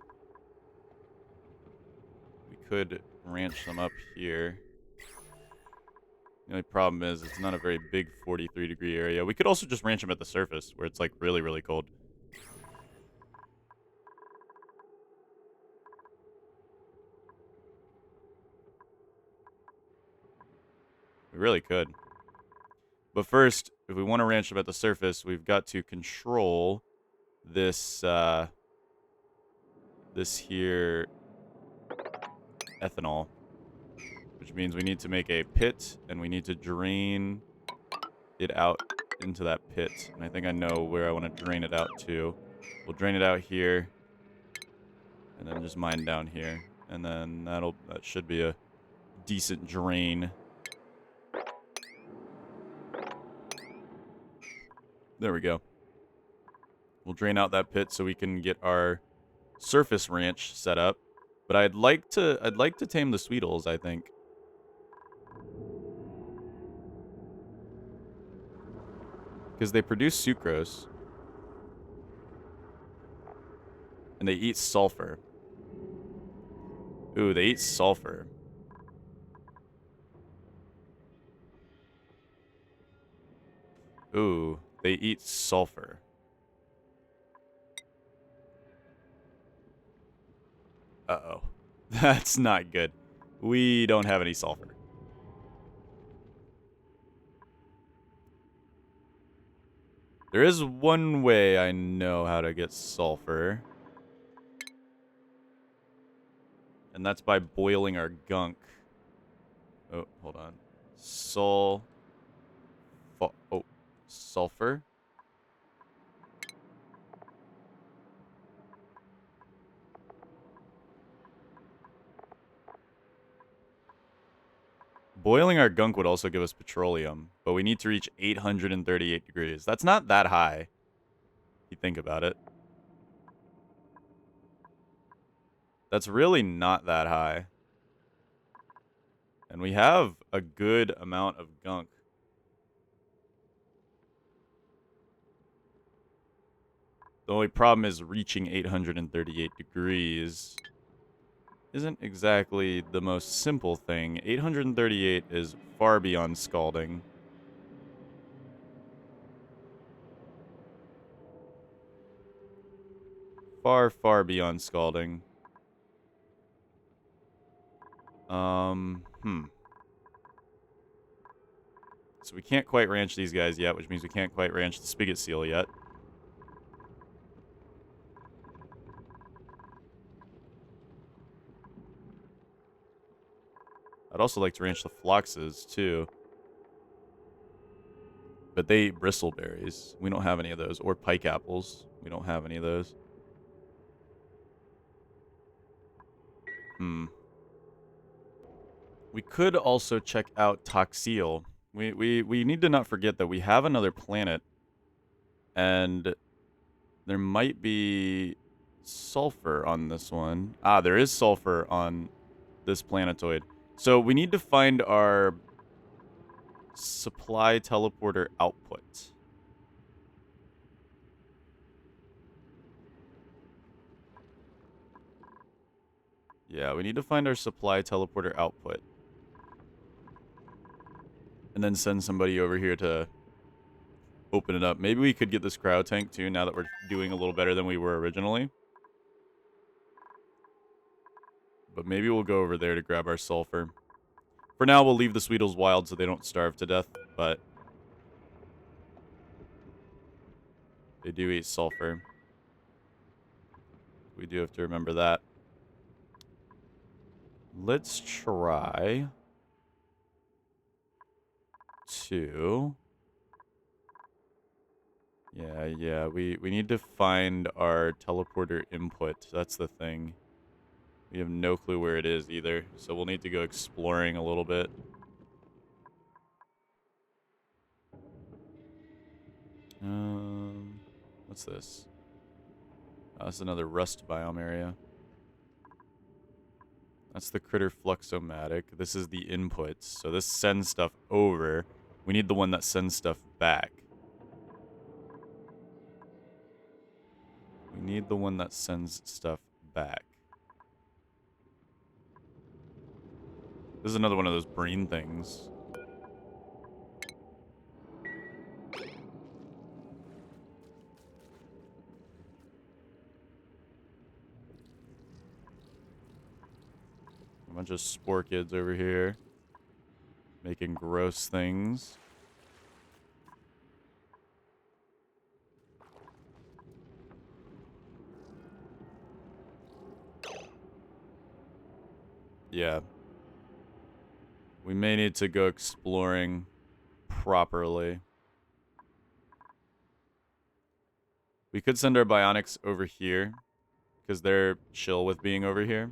[SPEAKER 1] We could ranch them up here. The only problem is it's not a very big 43 degree area. We could also just ranch them at the surface where it's like really, really cold. We really could. But first, if we want to ranch them at the surface, we've got to control this, this here ethanol. Which means we need to make a pit, and we need to drain it out into that pit. And I think I know where I want to drain it out to. We'll drain it out here, and then just mine down here. And then that should be a decent drain. There we go. We'll drain out that pit so we can get our surface ranch set up. But I'd like to tame the Sweetles, I think. Because they produce sucrose. And they eat sulfur. Ooh, they eat sulfur. Ooh, they eat sulfur. Uh-oh. That's not good. We don't have any sulfur. There is one way I know how to get sulfur. And that's by boiling our gunk. Oh, hold on. Sulfur? Boiling our gunk would also give us petroleum, but we need to reach 838 degrees. That's not that high, if you think about it. That's really not that high. And we have a good amount of gunk. The only problem is reaching 838 degrees isn't exactly the most simple thing. 838 is far beyond scalding. Far, far beyond scalding. So we can't quite ranch these guys yet, which means we can't quite ranch the spigot seal yet. I'd also like to ranch the phloxes, too. But they eat bristleberries. We don't have any of those. Or pike apples. We don't have any of those. We could also check out Toxil. We need to not forget that we have another planet. And there might be sulfur on this one. Ah, there is sulfur on this planetoid. So we need to find our supply teleporter output. Yeah, we need to find our supply teleporter output. And then send somebody over here to open it up. Maybe we could get this cryo tank too, now that we're doing a little better than we were originally. But maybe we'll go over there to grab our sulfur. For now, we'll leave the Sweetles wild so they don't starve to death, but they do eat sulfur. We do have to remember that. Let's try to... Yeah, we need to find our teleporter input. That's the thing. We have no clue where it is either, so we'll need to go exploring a little bit. What's this? Oh, that's another rust biome area. That's the critter Fluxomatic. This is the inputs. So this sends stuff over. We need the one that sends stuff back. We need the one that sends stuff back. This is another one of those brain things. A bunch of spore kids over here. making gross things. Yeah. We may need to go exploring properly. We could send our bionics over here, because they're chill with being over here.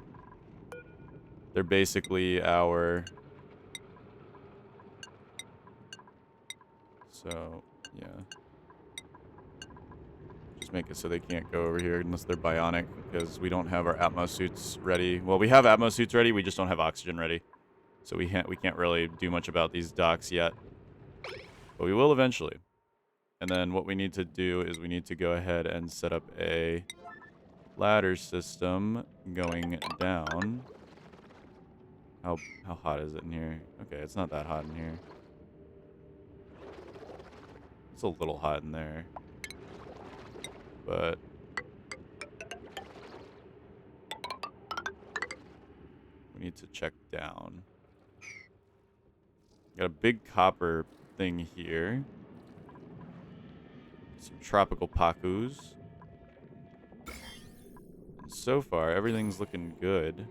[SPEAKER 1] They're basically our... So, yeah. Just make it so they can't go over here unless they're bionic, because we don't have our Atmos suits ready. Well, we have Atmos suits ready, we just don't have oxygen ready. So we can't really do much about these docks yet. But we will eventually. And then what we need to do is we need to go ahead and set up a ladder system going down. How hot is it in here? Okay, it's not that hot in here. It's a little hot in there. But we need to check down. Got a big copper thing here. Some tropical pacus. And so far, everything's looking good.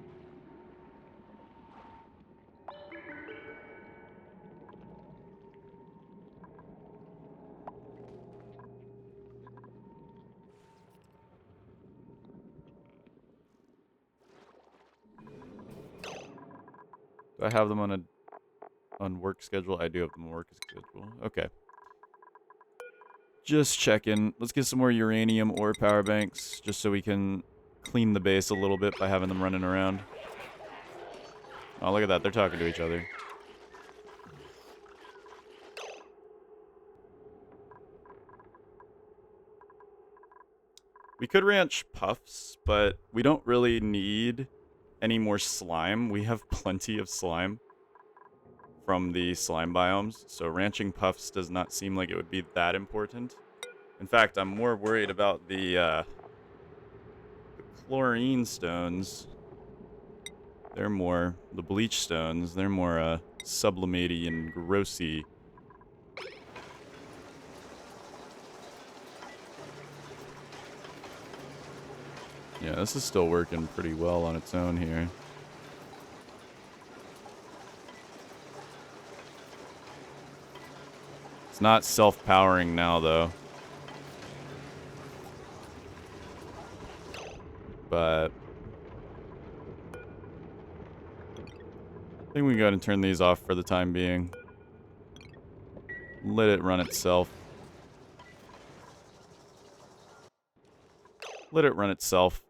[SPEAKER 1] Do I have them on work schedule? I do have them on work schedule. Okay. Just checking. Let's get some more uranium ore power banks, just so we can clean the base a little bit by having them running around. Oh, look at that. They're talking to each other. We could ranch puffs, but we don't really need any more slime. We have plenty of slime from the slime biomes, so ranching puffs does not seem like it would be that important. In fact, I'm more worried about the chlorine stones. They're more, the bleach stones, they're more sublimaty and grossy. Yeah, this is still working pretty well on its own here. It's not self-powering now, though. But I think we can go ahead and turn these off for the time being. Let it run itself. Let it run itself.